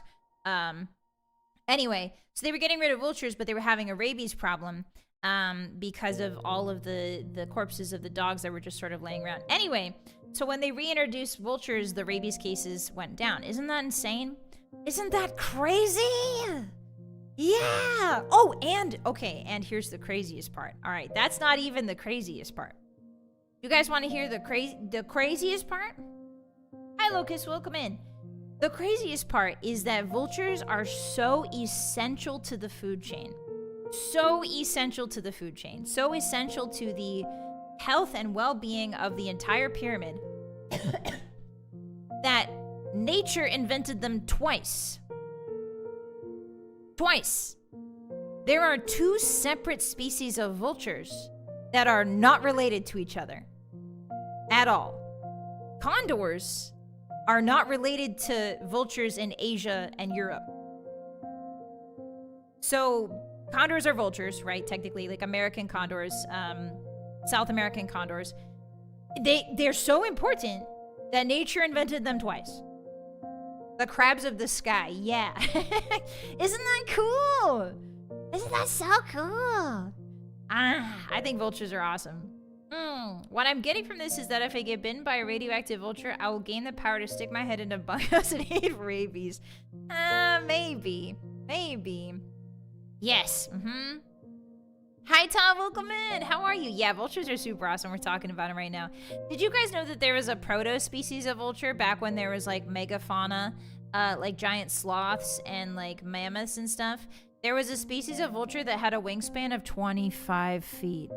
Anyway, so they were getting rid of vultures, but they were having a rabies problem because of all of the corpses of the dogs that were just sort of laying around. Anyway, so when they reintroduced vultures, the rabies cases went down. Isn't that insane? Isn't that crazy? Yeah. Oh, and here's the craziest part. All right, that's not even the craziest part. You guys want to hear the craziest part? Hi, Locust, welcome in. The craziest part is that vultures are so essential to the food chain. So essential to the food chain. So essential to the health and well-being of the entire pyramid that nature invented them twice. Twice. There are 2 separate species of vultures that are not related to each other at all. Condors are not related to vultures in Asia and Europe. So condors are vultures, right? Technically, like American condors, South American condors. They're so important that nature invented them twice. The crabs of the sky, yeah. Isn't that cool? Isn't that so cool? I think vultures are awesome. What I'm getting from this is that if I get bitten by a radioactive vulture, I will gain the power to stick my head in a bunkhouse and hate rabies. Maybe. Maybe. Yes. Hi, Tom. Welcome in. How are you? Yeah, vultures are super awesome. We're talking about them right now. Did you guys know that there was a proto-species of vulture back when there was, like, megafauna, like giant sloths and, like, mammoths and stuff? There was a species of vulture that had a wingspan of 25 feet.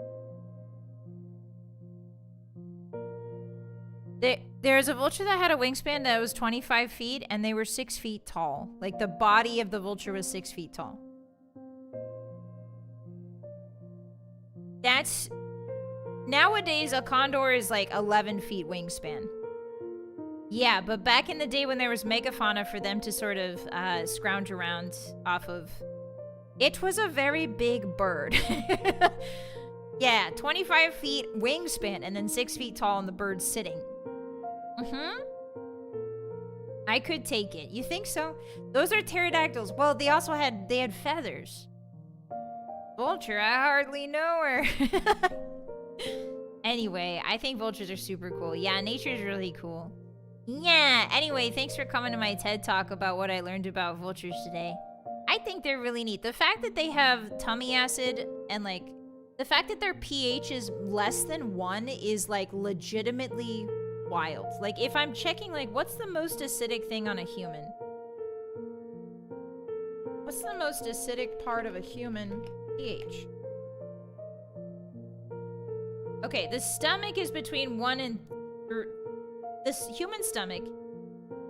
There's a vulture that had a wingspan that was 25 feet, and they were 6 feet tall. Like, the body of the vulture was 6 feet tall. That's... Nowadays, a condor is, like, 11 feet wingspan. Yeah, but back in the day when there was megafauna for them to sort of scrounge around off of... It was a very big bird. Yeah, 25 feet wingspan, and then 6 feet tall, and the bird's sitting. I could take it. You think so? Those are pterodactyls. Well, they had feathers. Vulture, I hardly know her. Anyway, I think vultures are super cool. Yeah, nature's really cool. Yeah, anyway, thanks for coming to my TED Talk about what I learned about vultures today. I think they're really neat. The fact that they have tummy acid and, like, the fact that their pH is less than 1 is, like, legitimately wild. Like, if I'm checking, like, what's the most acidic thing on a human? What's the most acidic part of a human pH? Okay, the stomach is between 1 and... This human stomach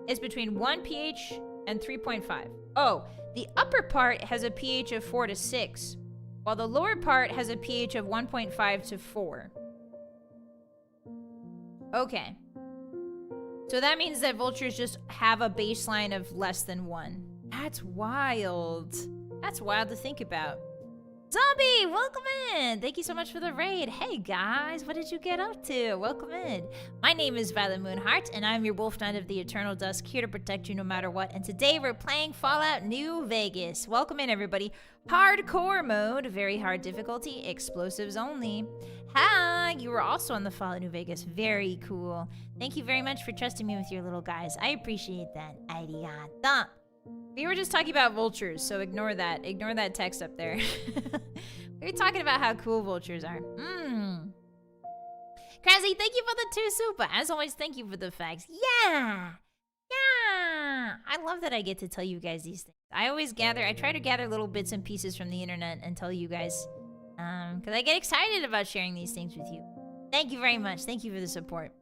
is between 1 pH and 3.5. Oh, the upper part has a pH of 4 to 6, while the lower part has a pH of 1.5 to 4. Okay. So that means that vultures just have a baseline of less than 1. That's wild. That's wild to think about. Zombie, welcome in. Thank you so much for the raid. Hey guys, what did you get up to? Welcome in. My name is Vylett Moonheart, and I'm your wolf knight of the eternal dusk, here to protect you no matter what. And today we're playing Fallout New Vegas. Welcome in, everybody. Hardcore mode, very hard difficulty, explosives only. Hi, you were also on the Fallout New Vegas. Very cool. Thank you very much for trusting me with your little guys. I appreciate that. Arigato. We were just talking about vultures, so ignore that. Ignore that text up there. We were talking about how cool vultures are. Kraszy, thank you for the 2 super. As always, thank you for the facts. Yeah! Yeah! I love that I get to tell you guys these things. I try to gather little bits and pieces from the internet and tell you guys. Because I get excited about sharing these things with you. Thank you very much. Thank you for the support.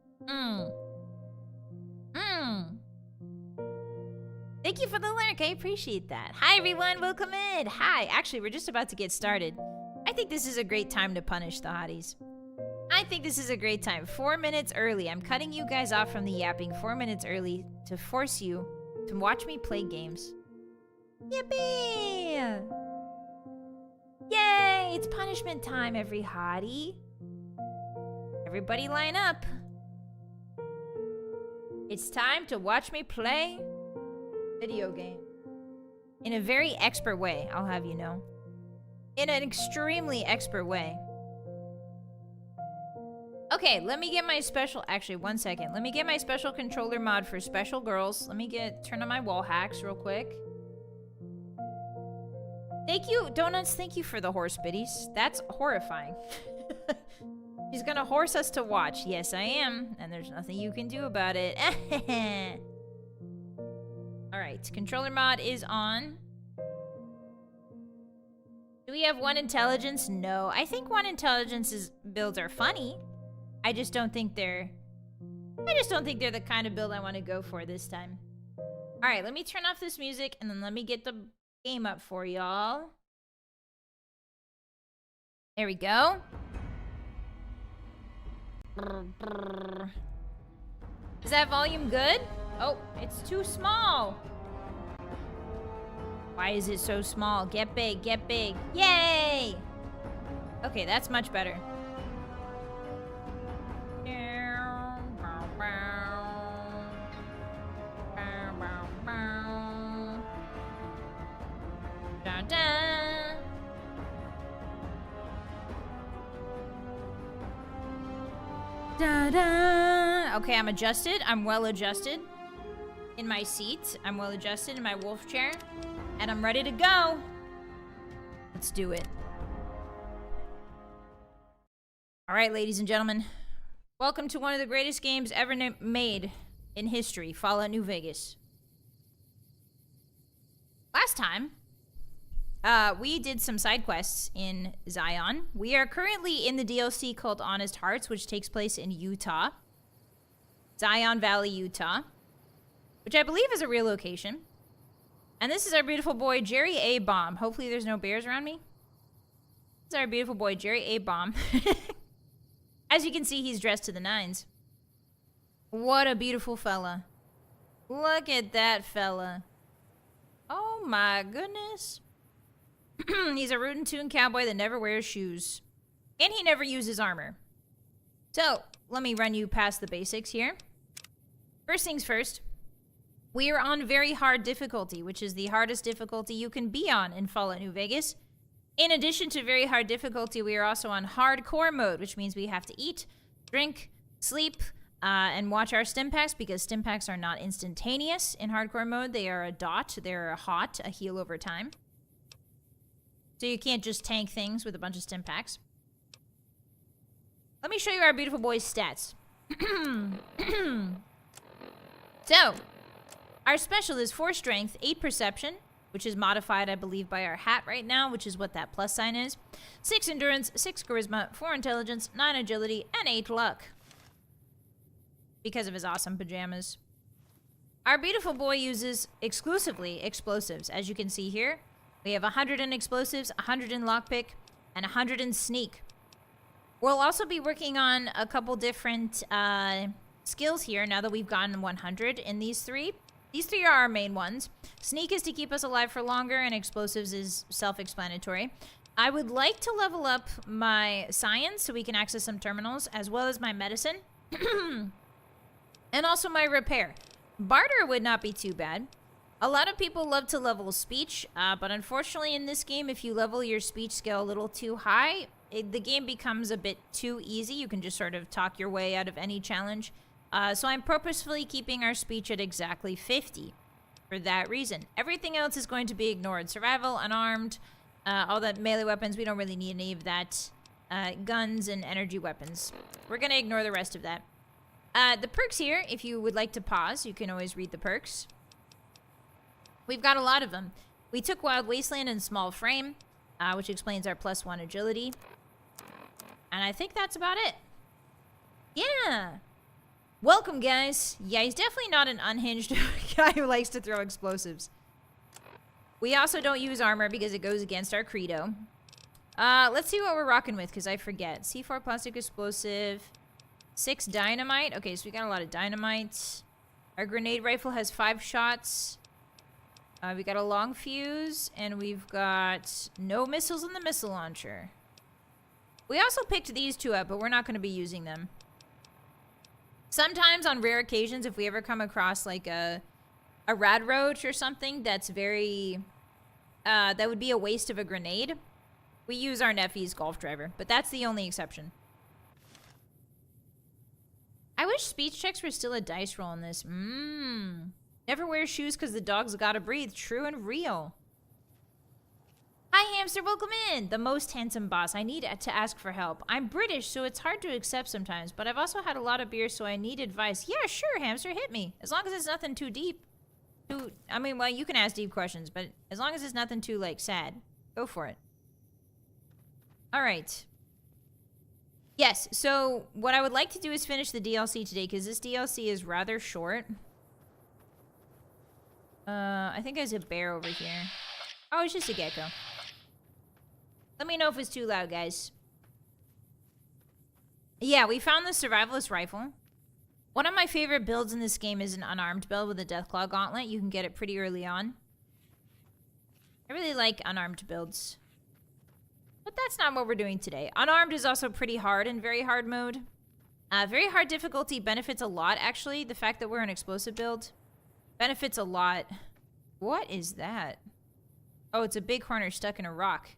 Thank you for the lurk. I appreciate that. Hi, everyone. Welcome in. Hi. Actually, we're just about to get started. I think this is a great time to punish the hotties. I think this is a great time. 4 minutes early. I'm cutting you guys off from the yapping 4 minutes early to force you to watch me play games. Yippee! Yay! It's punishment time, every hottie. Everybody line up. It's time to watch me play video game. In a very expert way, I'll have you know. In an extremely expert way. Okay, let me get my special... Actually, 1 second. Let me get my special controller mod for special girls. Let me turn on my wall hacks real quick. Thank you, Donuts. Thank you for the horse biddies. That's horrifying. She's gonna horse us to watch. Yes, I am. And there's nothing you can do about it. Alright, controller mod is on. Do we have 1 intelligence? No. I think 1 intelligence's builds are funny. I just don't think they're the kind of build I want to go for this time. Alright, let me turn off this music and then let me get the game up for y'all. There we go. Is that volume good? Oh, it's too small. Why is it so small? Get big, get big. Yay! Okay, that's much better. Dun, dun. Da-da. Okay, I'm adjusted. I'm well adjusted in my seat. I'm well adjusted in my wolf chair. And I'm ready to go. Let's do it. All right, ladies and gentlemen. Welcome to one of the greatest games ever made in history, Fallout New Vegas. Last time, we did some side quests in Zion. We are currently in the DLC called Honest Hearts, which takes place in Utah. Zion Valley, Utah. Which I believe is a real location. And this is our beautiful boy, Jerry A. Bomb. Hopefully there's no bears around me. This is our beautiful boy, Jerry A. Bomb. As you can see, he's dressed to the nines. What a beautiful fella. Look at that fella. Oh my goodness. He's a rootin' tootin' cowboy that never wears shoes. And he never uses armor. So, let me run you past the basics here. First things first. We are on very hard difficulty, which is the hardest difficulty you can be on in Fallout New Vegas. In addition to very hard difficulty, we are also on hardcore mode, which means we have to eat, drink, sleep, and watch our stim packs, because stim packs are not instantaneous in hardcore mode. They are a dot. They're a hot, a heal over time. So you can't just tank things with a bunch of stim packs. Let me show you our beautiful boy's stats. So, our special is 4 strength, 8 perception, which is modified, I believe, by our hat right now, which is what that plus sign is. 6 endurance, 6 charisma, 4 intelligence, 9 agility, and 8 luck. Because of his awesome pajamas. Our beautiful boy uses exclusively explosives. As you can see here, we have 100 in explosives, 100 in lockpick, and 100 in sneak. We'll also be working on a couple different skills here now that we've gotten 100 in these 3. These 3 are our main ones. Sneak is to keep us alive for longer, and explosives is self-explanatory. I would like to level up my science so we can access some terminals, as well as my medicine. And also my repair. Barter would not be too bad. A lot of people love to level speech, but unfortunately in this game, if you level your speech skill a little too high, the game becomes a bit too easy. You can just sort of talk your way out of any challenge. So I'm purposefully keeping our speech at exactly 50 for that reason. Everything else is going to be ignored. Survival, unarmed, all that melee weapons, we don't really need any of that. Guns and energy weapons. We're going to ignore the rest of that. The perks here, if you would like to pause, you can always read the perks. We've got a lot of them. We took Wild Wasteland and Small Frame, which explains our +1 agility. And I think that's about it. Yeah. Welcome, guys. Yeah, he's definitely not an unhinged guy who likes to throw explosives. We also don't use armor because it goes against our credo. Let's see what we're rocking with, because I forget. C4 plastic explosive. 6 dynamite. Okay, so we got a lot of dynamite. Our grenade rifle has 5 shots. We got a long fuse, and we've got no missiles in the missile launcher. We also picked these 2 up, but we're not going to be using them. Sometimes, on rare occasions, if we ever come across like a rad roach or something that's very, that would be a waste of a grenade, we use our Neffy's golf driver, but that's the only exception. I wish speech checks were still a dice roll in this. Never wear shoes because the dog's gotta breathe. True and real. Hi, hamster. Welcome in. The most handsome boss. I need to ask for help. I'm British, so it's hard to accept sometimes, but I've also had a lot of beer, so I need advice. Yeah, sure, hamster. Hit me. As long as it's nothing too deep. I mean, well, you can ask deep questions, but as long as it's nothing too, like, sad. Go for it. All right. Yes, so what I would like to do is finish the DLC today, because this DLC is rather short. I think there's a bear over here. Oh, it's just a gecko. Let me know if it's too loud, guys. Yeah, we found the survivalist rifle. One of my favorite builds in this game is an unarmed build with a Deathclaw Gauntlet. You can get it pretty early on. I really like unarmed builds. But that's not what we're doing today. Unarmed is also pretty hard in very hard mode. Very hard difficulty benefits a lot, actually. The fact that we're an explosive build benefits a lot. What is that? Oh, it's a big horner stuck in a rock.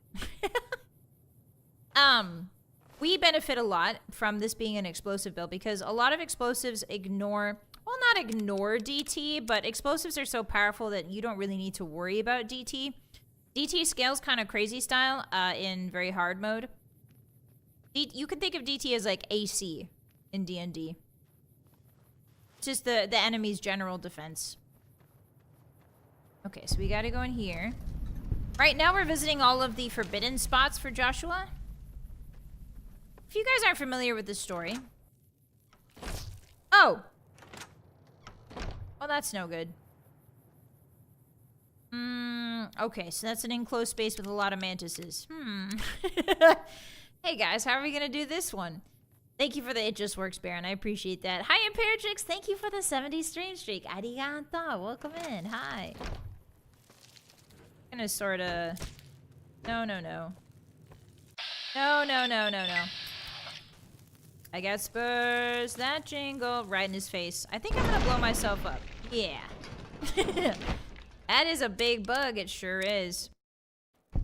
we benefit a lot from this being an explosive build because a lot of explosives ignore, well, not ignore DT, but explosives are so powerful that you don't really need to worry about DT. DT scales kind of crazy style in very hard mode. You can think of DT as like AC in D&D. Just the enemy's general defense. Okay, so we gotta go in here. Right now we're visiting all of the forbidden spots for Joshua. If you guys aren't familiar with this story. Oh! Well, that's no good. Okay, so that's an enclosed space with a lot of mantises. Hey guys, how are we gonna do this one? Thank you for the It Just Works, Baron. I appreciate that. Hi, Empiricix. Thank you for the 70 stream streak. Arigato. Welcome in. Hi. I'm gonna sort of... No. No. I got spurs. That jingle right in his face. I think I'm gonna blow myself up. Yeah. That is a big bug. It sure is.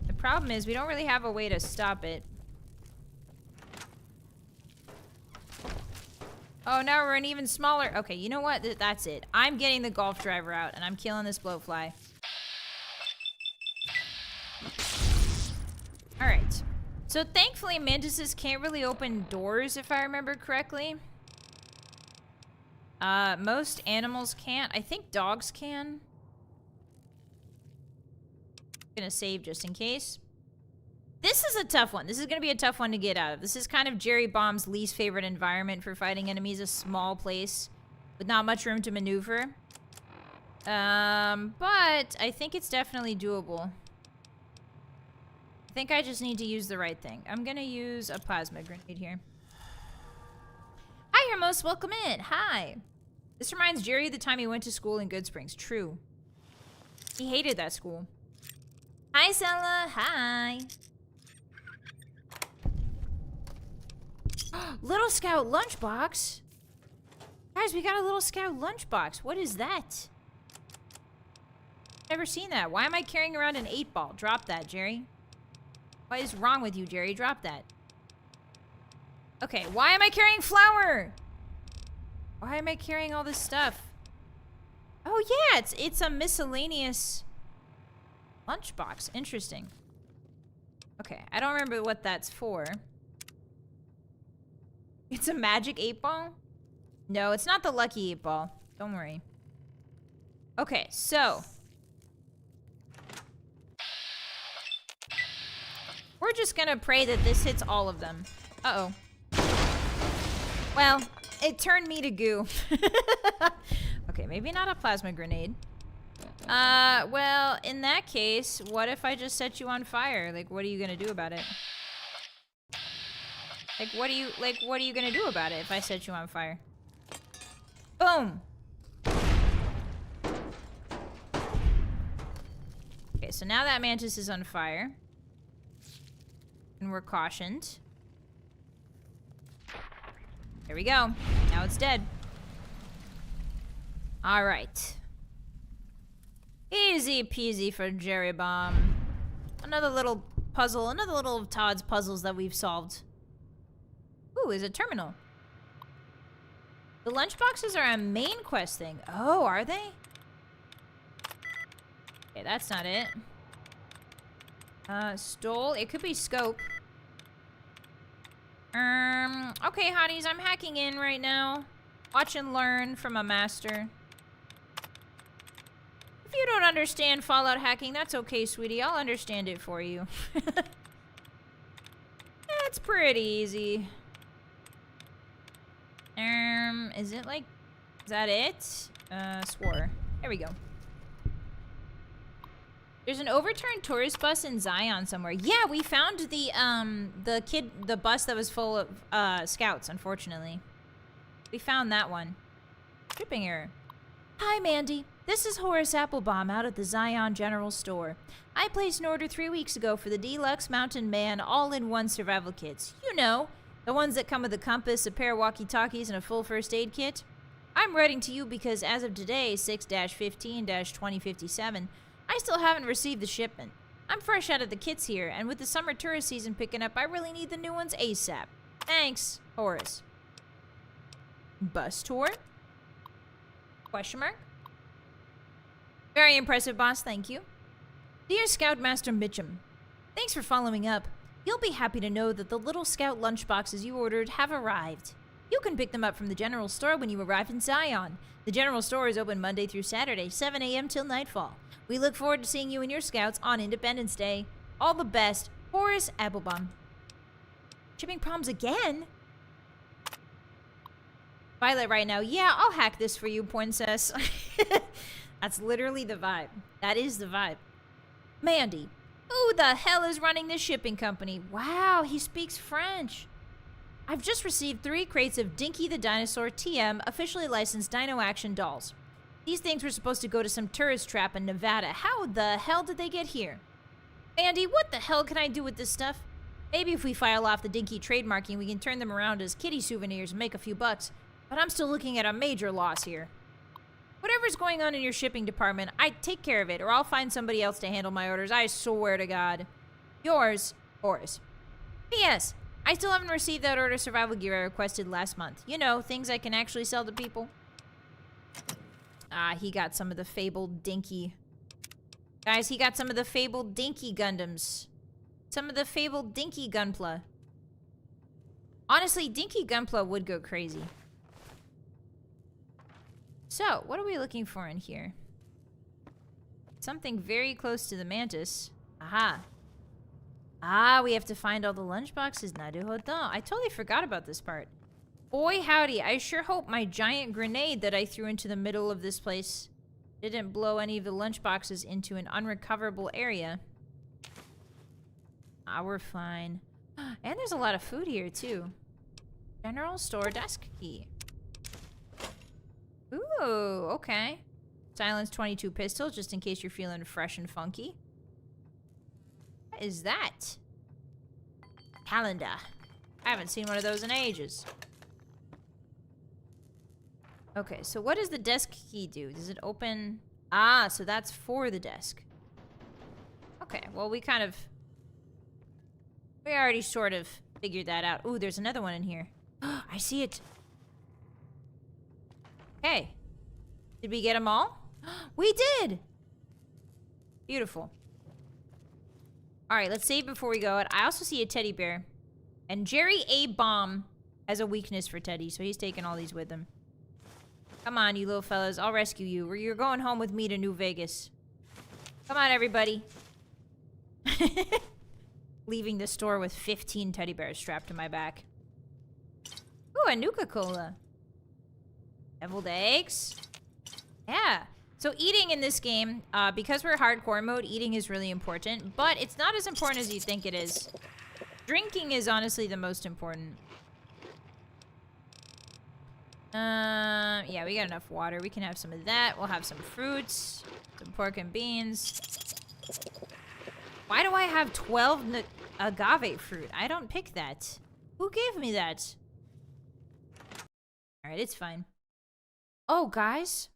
The problem is we don't really have a way to stop it. Oh, now we're an even smaller... Okay, you know what? That's it. I'm getting the golf driver out, and I'm killing this blowfly. Alright. So, thankfully, mantises can't really open doors, if I remember correctly. Most animals can't. I think dogs can. Gonna save just in case. This is a tough one. This is gonna be a tough one to get out of. This is kind of Jerry Bomb's least favorite environment for fighting enemies. A small place with not much room to maneuver. But I think it's definitely doable. I think I just need to use the right thing. I'm gonna use a plasma grenade here. Hi, Hermos. Welcome in. Hi. This reminds Jerry of the time he went to school in Good Springs. True. He hated that school. Hi, Sella. Hi. Little Scout lunchbox. Guys, we got a Little Scout lunchbox. What is that? Never seen that. Why am I carrying around an 8-ball? Drop that, Jerry. What is wrong with you, Jerry? Drop that. Okay, why am I carrying flour? Why am I carrying all this stuff? Oh yeah, it's a miscellaneous lunchbox. Interesting. Okay, I don't remember what that's for. It's a magic 8-ball? No, it's not the lucky 8-ball. Don't worry. Okay, so we're just gonna pray that this hits all of them. Uh-oh. Well, it turned me to goo. Okay, maybe not a plasma grenade. Well, in that case, what if I just set you on fire? Like, what are you gonna do about it? What are you gonna do about it if I set you on fire? Boom! Okay, so now that mantis is on fire. And we're cautioned. There we go. Now it's dead. Alright. Easy peasy for Jerry Bomb. Another little puzzle. Another little of Todd's puzzles that we've solved. Ooh, is a terminal. The lunchboxes are a main quest thing. Oh, are they? Okay, that's not it. Stole. It could be scope. Okay, hotties, I'm hacking in right now. Watch and learn from a master. If you don't understand Fallout hacking, that's okay, sweetie. I'll understand it for you. It's pretty easy. Is it like... Is that it? Swore. There we go. There's an overturned tourist bus in Zion somewhere. Yeah, we found the bus that was full of scouts, unfortunately. We found that one. Shipping error. Hi, Mandy. This is Horace Applebaum out at the Zion General Store. I placed an order 3 weeks ago for the Deluxe Mountain Man all-in-one survival kits. You know, the ones that come with a compass, a pair of walkie-talkies, and a full first aid kit. I'm writing to you because as of today, 6-15-2057, I still haven't received the shipment. I'm fresh out of the kits here, and with the summer tourist season picking up, I really need the new ones ASAP. Thanks, Horace. Bus tour? Question mark? Very impressive, boss. Thank you. Dear Scoutmaster Mitchum, thanks for following up. You'll be happy to know that the little scout lunchboxes you ordered have arrived. You can pick them up from the general store when you arrive in Zion. The general store is open Monday through Saturday, 7 a.m. till nightfall. We look forward to seeing you and your scouts on Independence Day. All the best, Horace Applebaum. Shipping problems again? Vylett right now. Yeah, I'll hack this for you, princess. That's literally the vibe. That is the vibe. Mandy. Who the hell is running this shipping company? Wow, he speaks French. I've just received 3 crates of Dinky the Dinosaur TM officially licensed Dino Action dolls. These things were supposed to go to some tourist trap in Nevada. How the hell did they get here? Andy, what the hell can I do with this stuff? Maybe if we file off the Dinky trademarking, we can turn them around as kitty souvenirs and make a few bucks. But I'm still looking at a major loss here. Whatever's going on in your shipping department, I'd take care of it, or I'll find somebody else to handle my orders. I swear to God. Yours, Horace. P.S. I still haven't received that order of survival gear I requested last month. You know, things I can actually sell to people. Ah, he got some of the fabled Dinky. Guys, he got some of the fabled Dinky Gundams. Some of the fabled Dinky Gunpla. Honestly, Dinky Gunpla would go crazy. So, what are we looking for in here? Something very close to the mantis. Aha. Ah, we have to find all the lunchboxes. Naruhodo. I totally forgot about this part. Boy, howdy. I sure hope my giant grenade that I threw into the middle of this place didn't blow any of the lunchboxes into an unrecoverable area. Ah, we're fine. And there's a lot of food here, too. General store desk key. Ooh, okay. Silence 22 pistol, just in case you're feeling fresh and funky. What is that? Calendar. I haven't seen one of those in ages. Okay, so what does the desk key do? Does it open? Ah, so that's for the desk. Okay, well, we already sort of figured that out. Ooh, there's another one in here. I see it. Hey, did we get them all? We did! Beautiful. Alright, let's save before we go. I also see a teddy bear. And Jerry A. Bomb has a weakness for Teddy, so he's taking all these with him. Come on, you little fellas. I'll rescue you. You're going home with me to New Vegas. Come on, everybody. Leaving the store with 15 teddy bears strapped to my back. Ooh, a Nuka-Cola. Deviled eggs. Yeah. So eating in this game, because we're hardcore mode, eating is really important. But it's not as important as you think it is. Drinking is honestly the most important. Yeah, we got enough water. We can have some of that. We'll have some fruits. Some pork and beans. Why do I have 12 agave fruit? I don't pick that. Who gave me that? Alright, it's fine. Oh, guys.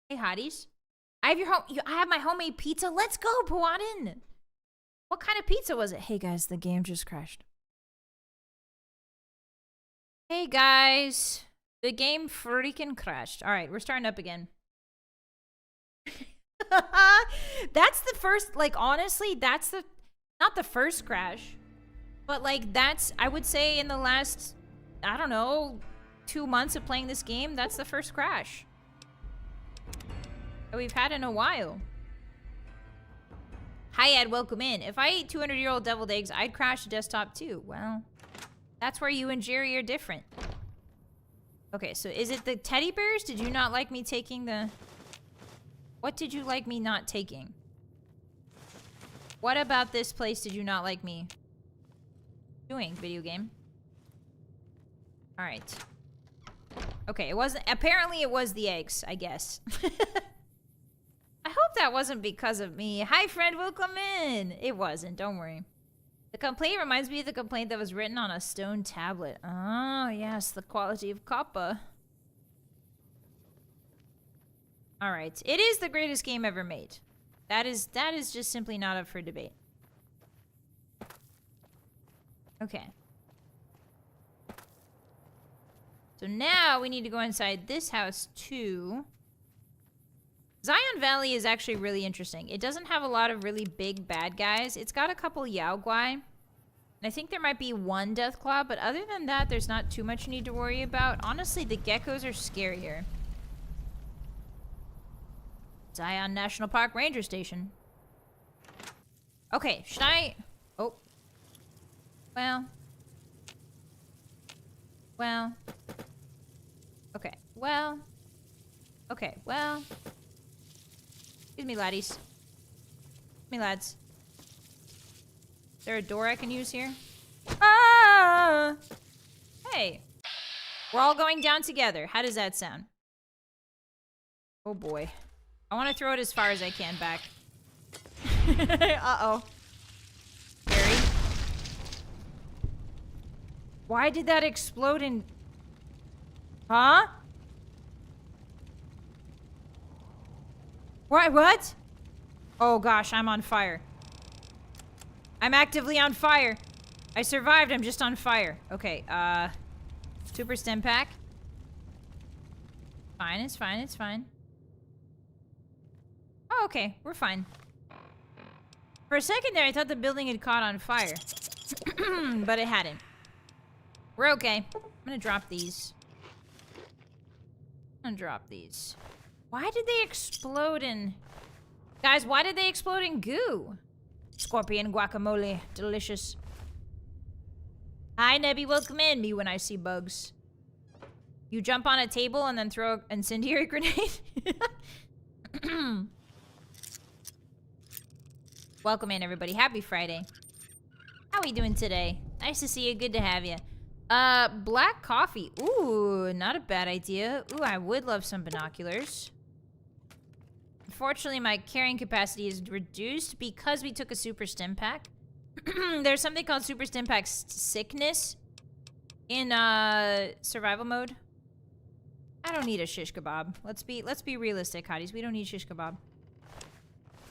Hey, hotties. I have my homemade pizza. Let's go, Puanin. What kind of pizza was it? Hey, guys, the game just crashed. Hey, guys. The game freaking crashed. All right, we're starting up again. That's the first, like, honestly, that's the, not the first crash. But, like, that's, I would say in the last, I don't know, 2 months of playing this game, that's the first crash that we've had in a while. Hi, Ed, welcome in. If I ate 200-year-old deviled eggs, I'd crash the desktop too. Well, that's where you and Jerry are different. Okay, so is it the teddy bears? Did you not like me taking the... What did you like me not taking? What about this place did you not like me doing, video game? Alright. Okay, it wasn't... Apparently it was the eggs, I guess. I hope that wasn't because of me. Hi, friend, welcome in. It wasn't, don't worry. The complaint reminds me of the complaint that was written on a stone tablet. Oh, yes, the quality of copper. Alright, it is the greatest game ever made. That is just simply not up for debate. Okay. So now we need to go inside this house too. Zion Valley is actually really interesting. It doesn't have a lot of really big bad guys. It's got a couple Yao Guai. And I think there might be one Deathclaw, but other than that, there's not too much you need to worry about. Honestly, the geckos are scarier. Zion National Park Ranger Station. Okay, should I... Oh. Well. Okay, well. Okay, well. Excuse me, laddies. Excuse me, lads. Is there a door I can use here? Ah! Hey. We're all going down together. How does that sound? Oh boy. I want to throw it as far as I can back. Uh-oh. Scary. Why did that explode in... Huh? What? Oh gosh, I'm on fire. I'm actively on fire. I survived, I'm just on fire. Okay, super stem pack. Fine, it's fine, it's fine. Oh, okay, we're fine. For a second there, I thought the building had caught on fire. But it hadn't. We're okay. I'm gonna drop these. Why did they explode in... Guys, why did they explode in goo? Scorpion guacamole. Delicious. Hi, Nebby. Welcome in. Me when I see bugs. You jump on a table and then throw an incendiary grenade? Welcome in, everybody. Happy Friday. How we doing today? Nice to see you. Good to have you. Black coffee. Ooh, not a bad idea. Ooh, I would love some binoculars. Unfortunately, my carrying capacity is reduced because we took a super stim pack. There's something called super stim pack sickness in survival mode. I don't need a shish kebab. Let's be realistic, hotties. We don't need shish kebab.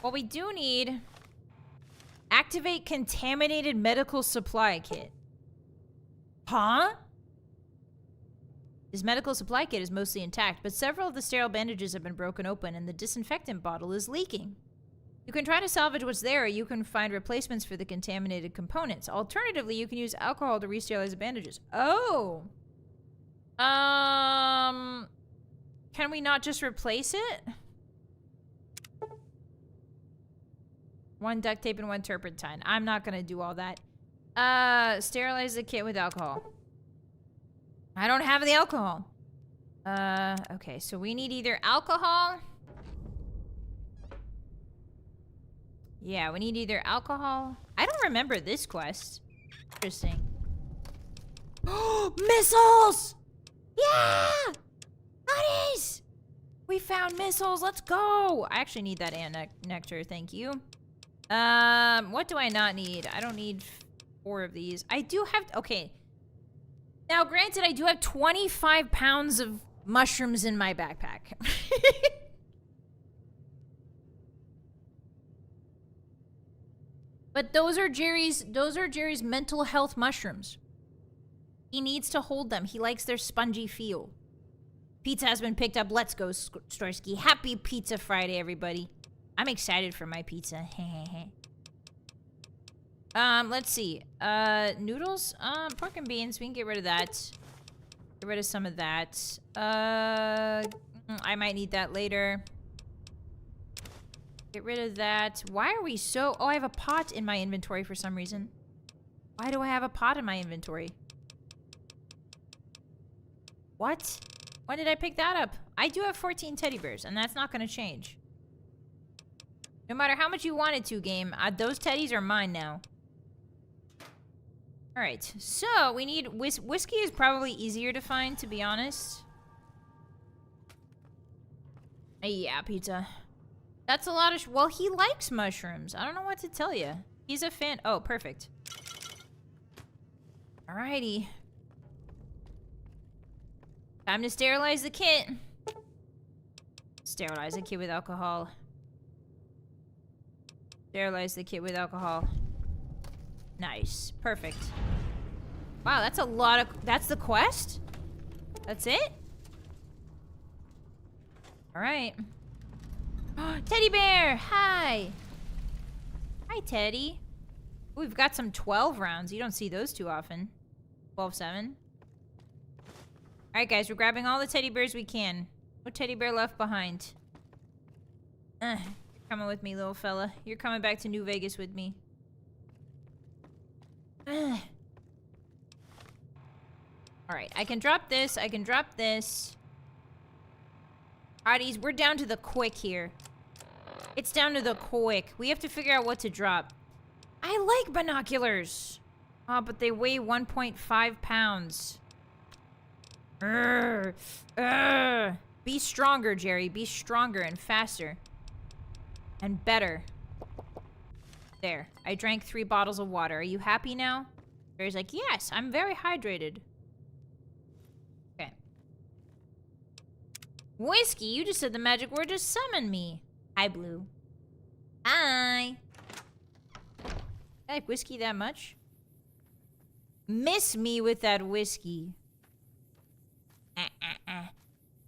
What we do need... Activate contaminated medical supply kit. Huh? His medical supply kit is mostly intact, but several of the sterile bandages have been broken open and the disinfectant bottle is leaking. You can try to salvage what's there, or you can find replacements for the contaminated components. Alternatively, you can use alcohol to re-sterilize the bandages. Oh! Can we not just replace it? One duct tape and one turpentine. I'm not gonna do all that. Sterilize the kit with alcohol. I don't have the alcohol. Okay, so we need either alcohol. Yeah, we need either alcohol. I don't remember this quest. Interesting. Oh, missiles! Yeah! Hotties! We found missiles. Let's go. I actually need that ant nectar. Thank you. What do I not need? I don't need 4 of these. I do have... Okay. Now, granted, I do have 25 pounds of mushrooms in my backpack. But those are Jerry's mental health mushrooms. He needs to hold them. He likes their spongy feel. Pizza has been picked up. Let's go, Storsky. Happy Pizza Friday, everybody. I'm excited for my pizza. Let's see. Noodles? Pork and beans. We can get rid of that. Get rid of some of that. I might need that later. Get rid of that. Why are we so... Oh, I have a pot in my inventory for some reason. Why do I have a pot in my inventory? What? When did I pick that up? I do have 14 teddy bears, and that's not going to change. No matter how much you wanted to, game, those teddies are mine now. Alright, so we need... Whiskey is probably easier to find, to be honest. Yeah, pizza. That's a lot of... Well, he likes mushrooms. I don't know what to tell you. He's a fan... Oh, perfect. Alrighty. Time to sterilize the kit. Sterilize the kit with alcohol. Sterilize the kit with alcohol. Nice. Perfect. Wow, that's a lot of... That's the quest? That's it? Alright. Teddy bear! Hi! Hi, Teddy. We've got some 12 rounds. You don't see those too often. 12-7. Alright, guys. We're grabbing all the teddy bears we can. No teddy bear left behind. You're coming with me, little fella. You're coming back to New Vegas with me. Alright, I can drop this. I can drop this. Hotties, we're down to the quick here. It's down to the quick. We have to figure out what to drop. I like binoculars. Oh, but they weigh 1.5 pounds. Be stronger, Jerry. Be stronger and faster. And better. There. I drank 3 bottles of water. Are you happy now? Jerry's like, yes, I'm very hydrated. Okay. Whiskey, you just said the magic word. Just summon me. Hi, Blue. Hi. I like whiskey that much? Miss me with that whiskey.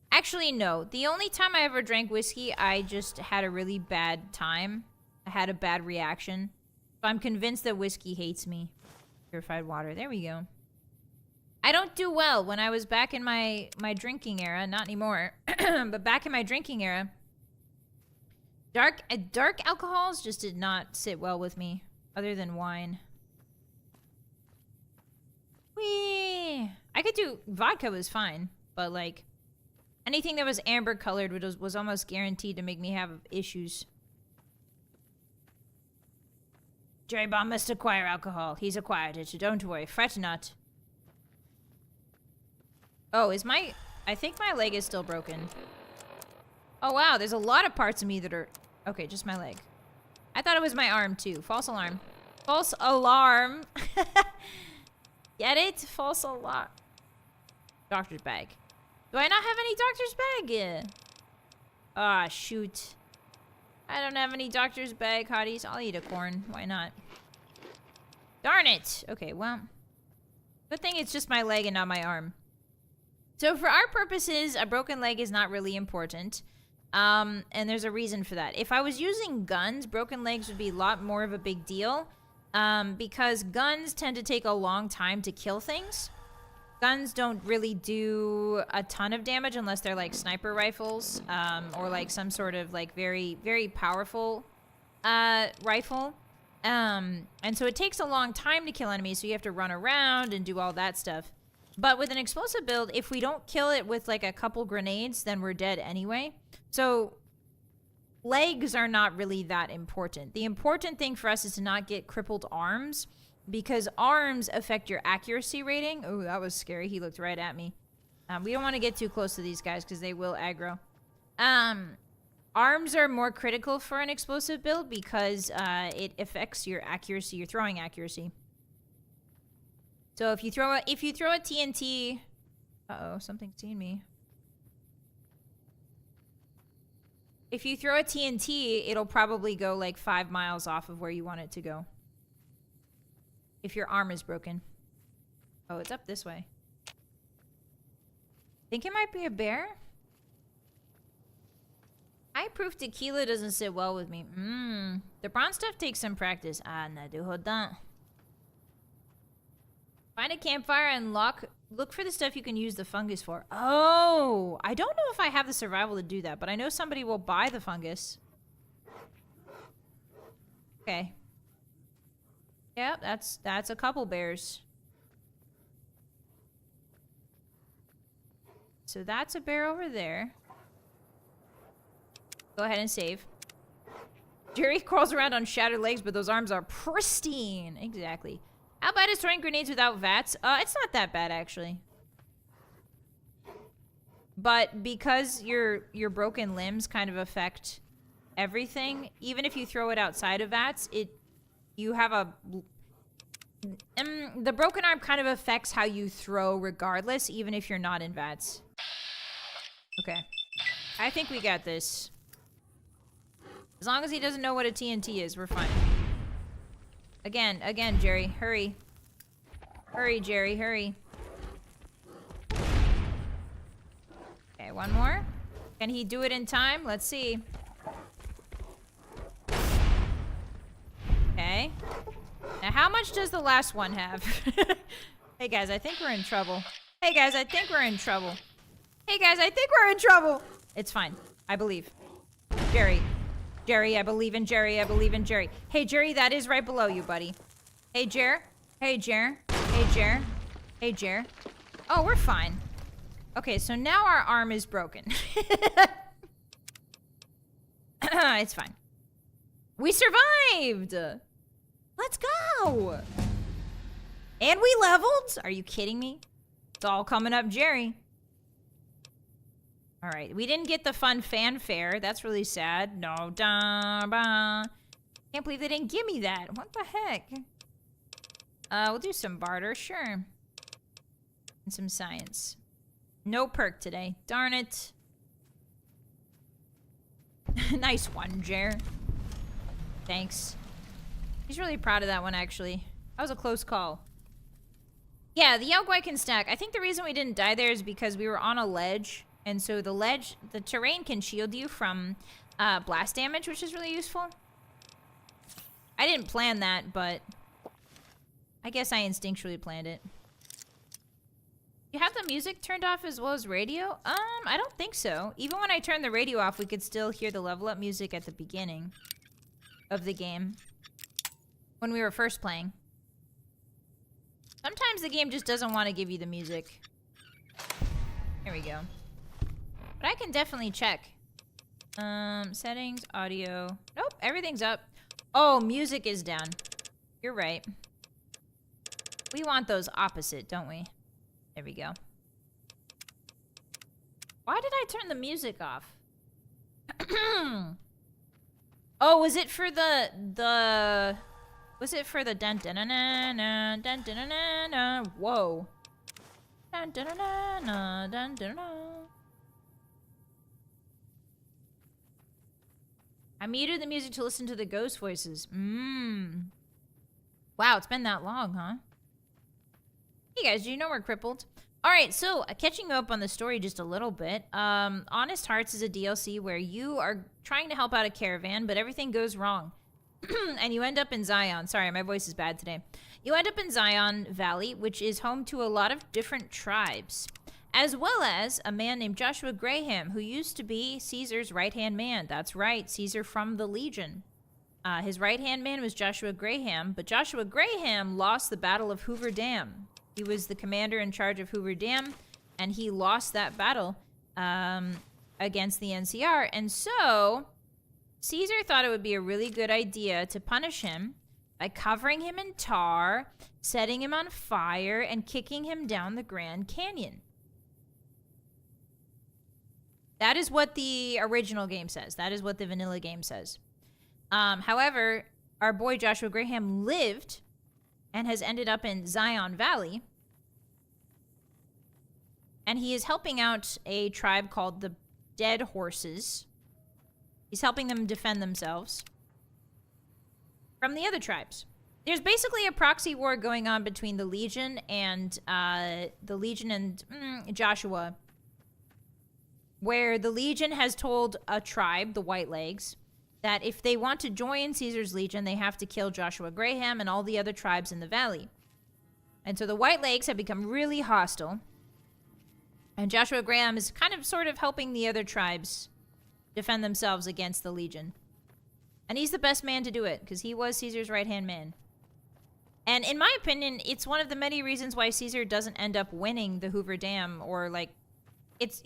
Actually, no. The only time I ever drank whiskey, I just had a really bad time. I had a bad reaction. So I'm convinced that whiskey hates me. Purified water. There we go. I don't do well when I was back in my drinking era. Not anymore. But back in my drinking era, dark alcohols just did not sit well with me. Other than wine. Whee! I could do... Vodka was fine. But, like... Anything that was amber colored was almost guaranteed to make me have issues. Jerry Bomb must acquire alcohol. He's acquired it. Don't worry. Fret not. Oh, is my... I think my leg is still broken. Oh, wow. There's a lot of parts of me that are... Okay, just my leg. I thought it was my arm, too. False alarm. False alarm. Get it? False alarm. Doctor's bag. Do I not have any doctor's bag? Ah, shoot. I don't have any doctor's bag, hotties. I'll eat a corn. Why not? Darn it. Okay, well. Good thing it's just my leg and not my arm. So for our purposes, a broken leg is not really important. And there's a reason for that. If I was using guns, broken legs would be a lot more of a big deal. Because guns tend to take a long time to kill things. Guns don't really do a ton of damage unless they're like sniper rifles, or like some sort of like very, very powerful rifle. And so it takes a long time to kill enemies, so you have to run around and do all that stuff. But with an explosive build, if we don't kill it with like a couple grenades, then we're dead anyway. So legs are not really that important. The important thing for us is to not get crippled arms, because arms affect your accuracy rating. Oh, that was scary. He looked right at me. We don't want to get too close to these guys because they will aggro. Arms are more critical for an explosive build because it affects your accuracy, your throwing accuracy. So if you throw a TNT... Uh-oh, something's seen me. If you throw a TNT, it'll probably go like 5 miles off of where you want it to go. If your arm is broken. Oh, it's up this way. Think it might be a bear? High proof tequila doesn't sit well with me. The brown stuff takes some practice. Find a campfire and look for the stuff you can use the fungus for. Oh, I don't know if I have the survival to do that, but I know somebody will buy the fungus. Okay. Yep, that's a couple bears. So that's a bear over there. Go ahead and save. Jerry crawls around on shattered legs, but those arms are pristine. Exactly. How bad is throwing grenades without VATS? It's not that bad, actually. But because your broken limbs kind of affect everything, even if you throw it outside of VATS, you have a... the broken arm kind of affects how you throw regardless, even if you're not in VATS. Okay. I think we got this. As long as he doesn't know what a TNT is, we're fine. Again, Jerry. Hurry. Hurry, Jerry, hurry. Okay, one more. Can he do it in time? Let's see. Okay. Now, how much does the last one have? Hey, guys, I think we're in trouble. Hey, guys, I think we're in trouble. Hey, guys, I think we're in trouble. It's fine. I believe. Jerry. Jerry, I believe in Jerry. I believe in Jerry. Hey, Jerry, that is right below you, buddy. Hey, Jer. Hey, Jer. Hey, Jer. Hey, Jer. Oh, we're fine. Okay, so now our arm is broken. It's fine. We survived! Let's go! And we leveled? Are you kidding me? It's all coming up, Jerry. All right, we didn't get the fun fanfare. That's really sad. No, can't believe they didn't give me that. What the heck? We'll do some barter, sure. And some science. No perk today. Darn it. Nice one, Jer. Thanks. He's really proud of that one, actually. That was a close call. Yeah, the Yaoguai stack. I think the reason we didn't die there is because we were on a ledge. And so the terrain can shield you from blast damage, which is really useful. I didn't plan that, but I guess I instinctually planned it. You have the music turned off as well as radio? I don't think so. Even when I turned the radio off, we could still hear the level up music at the beginning of the game. When we were first playing. Sometimes the game just doesn't want to give you the music. Here we go. But I can definitely check. Settings, audio. Nope, everything's up. Oh, music is down. You're right. We want those opposite, don't we? There we go. Why did I turn the music off? Oh, was it for the was it for the dun dun dun dun dun dun dun dun dun? Whoa. Dun dun dun dun dun dun dun. I muted the music to listen to the ghost voices. Wow, it's been that long, huh? Hey guys, do you know we're crippled? Alright, so catching you up on the story just a little bit. Honest Hearts is a DLC where you are trying to help out a caravan, but everything goes wrong. And you end up in Zion. Sorry, my voice is bad today. You end up in Zion Valley, which is home to a lot of different tribes. As well as a man named Joshua Graham, who used to be Caesar's right-hand man. That's right, Caesar from the Legion. His right-hand man was Joshua Graham, but Joshua Graham lost the Battle of Hoover Dam. He was the commander in charge of Hoover Dam, and he lost that battle against the NCR. And so, Caesar thought it would be a really good idea to punish him by covering him in tar, setting him on fire, and kicking him down the Grand Canyon. That is what the original game says. That is what the vanilla game says. However, our boy Joshua Graham lived and has ended up in Zion Valley. And he is helping out a tribe called the Dead Horses. He's helping them defend themselves from the other tribes. There's basically a proxy war going on between the Legion and Joshua, where the Legion has told a tribe, the White Legs, that if they want to join Caesar's Legion, they have to kill Joshua Graham and all the other tribes in the valley. And so the White Legs have become really hostile. And Joshua Graham is kind of sort of helping the other tribes defend themselves against the Legion. And he's the best man to do it, because he was Caesar's right-hand man. And in my opinion, it's one of the many reasons why Caesar doesn't end up winning the Hoover Dam, or like, it's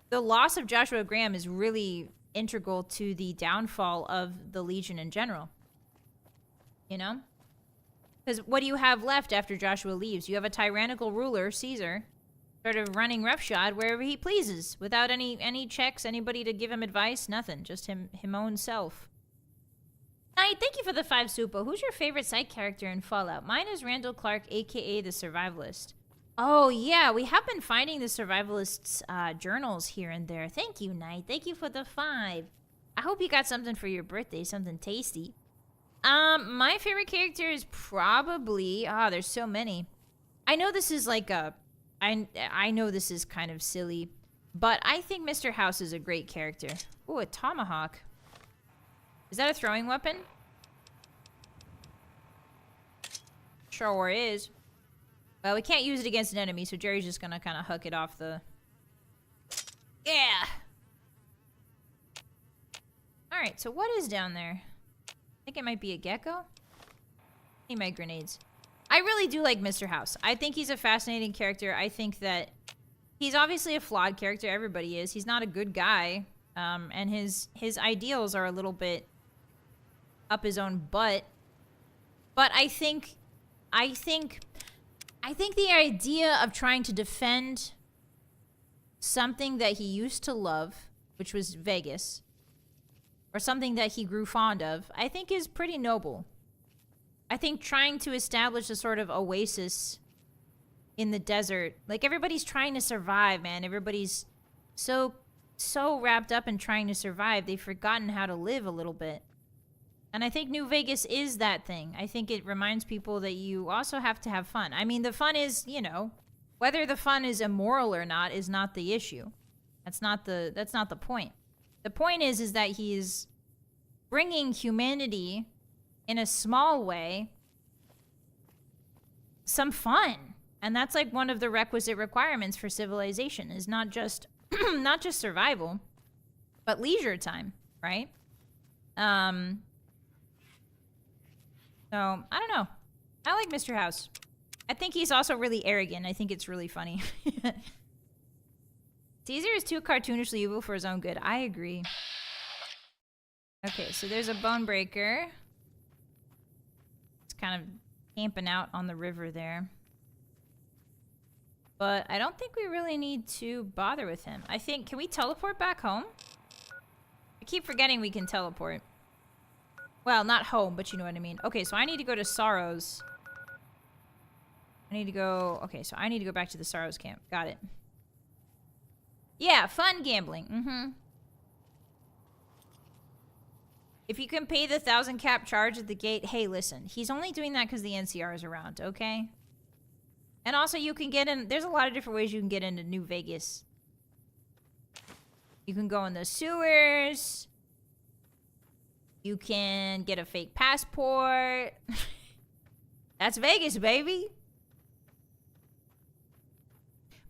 the loss of Joshua Graham is really integral to the downfall of the Legion in general. You know? Because what do you have left after Joshua leaves? You have a tyrannical ruler, Caesar, sort of running roughshod wherever he pleases, without any checks, anybody to give him advice, nothing. Just him own self. Hi, thank you for the 5 Supo. Who's your favorite side character in Fallout? Mine is Randall Clark, aka the Survivalist. Oh, yeah, we have been finding the Survivalists' journals here and there. Thank you, Knight. Thank you for the 5. I hope you got something for your birthday, something tasty. My favorite character is probably... there's so many. I know this is like a... I know this is kind of silly, but I think Mr. House is a great character. Ooh, a tomahawk. Is that a throwing weapon? Sure is. Well, we can't use it against an enemy, so Jerry's just gonna kind of hook it off the... Yeah! Alright, so what is down there? I think it might be a gecko? I need my grenades. I really do like Mr. House. I think he's a fascinating character. I think that he's obviously a flawed character. Everybody is. He's not a good guy. And his ideals are a little bit up his own butt. But I think the idea of trying to defend something that he used to love, which was Vegas, or something that he grew fond of, I think is pretty noble. I think trying to establish a sort of oasis in the desert, like everybody's trying to survive, man. Everybody's so wrapped up in trying to survive, they've forgotten how to live a little bit. And I think New Vegas is that thing. I think it reminds people that you also have to have fun. I mean, the fun is, you know, whether the fun is immoral or not is not the issue. That's not the point. The point is that he's bringing humanity in a small way some fun. And that's like one of the requisite requirements for civilization is not just not just survival, but leisure time, right? So, I don't know. I like Mr. House. I think he's also really arrogant. I think it's really funny. Caesar is too cartoonishly evil for his own good. I agree. Okay, so there's a bone breaker. It's kind of camping out on the river there. But I don't think we really need to bother with him. I think, can we teleport back home? I keep forgetting we can teleport. Well, not home, but you know what I mean. Okay, so I need to go to Sorrows. I need to go... Okay, so I need to go back to the Sorrows camp. Got it. Yeah, fun gambling. Mm-hmm. If you can pay the 1,000 cap charge at the gate, hey, listen. He's only doing that because the NCR is around, okay? And also, you can get in... There's a lot of different ways you can get into New Vegas. You can go in the sewers... You can get a fake passport. That's Vegas, baby.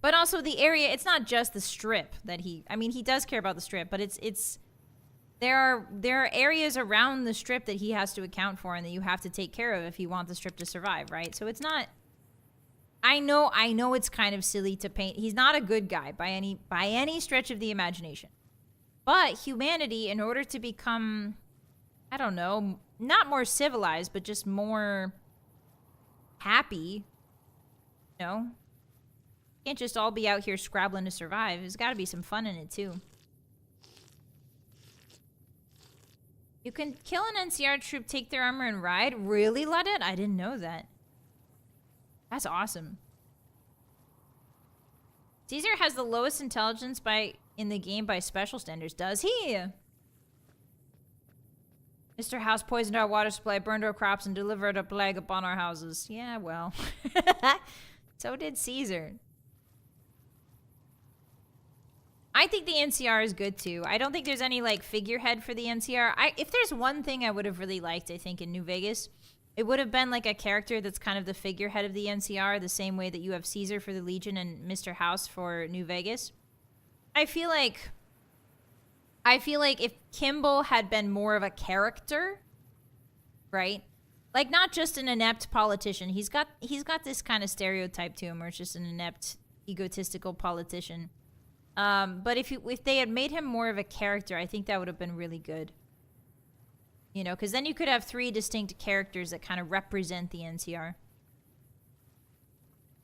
But also the area, it's not just the strip that he... I mean, he does care about the strip, but it's... There are areas around the strip that he has to account for and that you have to take care of if you want the strip to survive, right? So it's not... I know it's kind of silly to paint... He's not a good guy by any stretch of the imagination. But humanity, in order to become... I don't know, not more civilized, but just more happy. You know? Can't just all be out here scrabbling to survive. There's got to be some fun in it, too. You can kill an NCR troop, take their armor, and ride? Really, Luddet? I didn't know that. That's awesome. Caesar has the lowest intelligence in the game by special standards. Does he? Mr. House poisoned our water supply, burned our crops, and delivered a plague upon our houses. Yeah, well. So did Caesar. I think the NCR is good, too. I don't think there's any, like, figurehead for the NCR. If there's one thing I would have really liked, I think, in New Vegas, it would have been, like, a character that's kind of the figurehead of the NCR, the same way that you have Caesar for the Legion and Mr. House for New Vegas. I feel like if Kimball had been more of a character, right? Like, not just an inept politician. He's got this kind of stereotype to him where it's just an inept, egotistical politician. But if they had made him more of a character, I think that would have been really good. You know, because then you could have 3 distinct characters that kind of represent the NCR.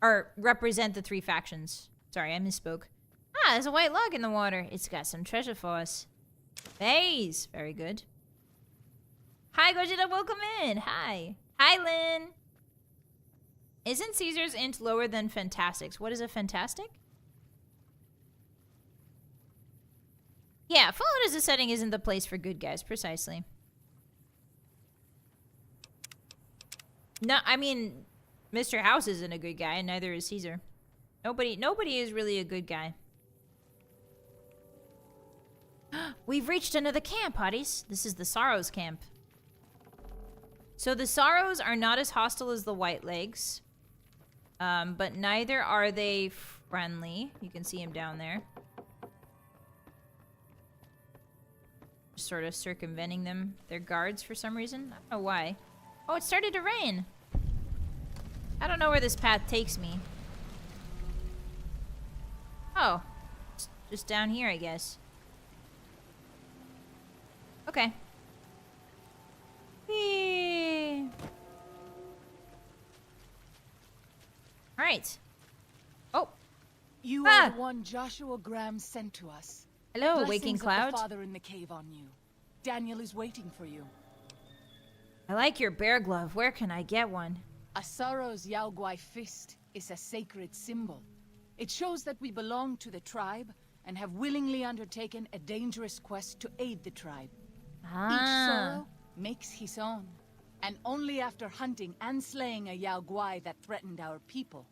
Or represent the 3 factions. Sorry, I misspoke. Ah, there's a white log in the water. It's got some treasure for us. Vase. Very good. Hi, Gojira. Welcome in. Hi. Hi, Lynn. Isn't Caesar's int lower than Fantastic's? What is a Fantastic? Yeah, Fallout as a setting isn't the place for good guys, precisely. No, I mean, Mr. House isn't a good guy, and neither is Caesar. Nobody is really a good guy. We've reached another camp, Hotties. This is the Sorrows camp. So the Sorrows are not as hostile as the Whitelegs, but neither are they friendly. You can see him down there. Just sort of circumventing them. They're guards for some reason. I don't know why. Oh, it started to rain. I don't know where this path takes me. Oh, it's just down here, I guess. Okay. Whee. All right. Oh. You are the one Joshua Graham sent to us. Hello, Blessings Waking of Cloud. the Father in the cave on you. Daniel is waiting for you. I like your bear glove. Where can I get one? A Sorrow's Yaoguai fist is a sacred symbol. It shows that we belong to the tribe and have willingly undertaken a dangerous quest to aid the tribe. Each Sorrow makes his own, and only after hunting and slaying a Yaoguai that threatened our people.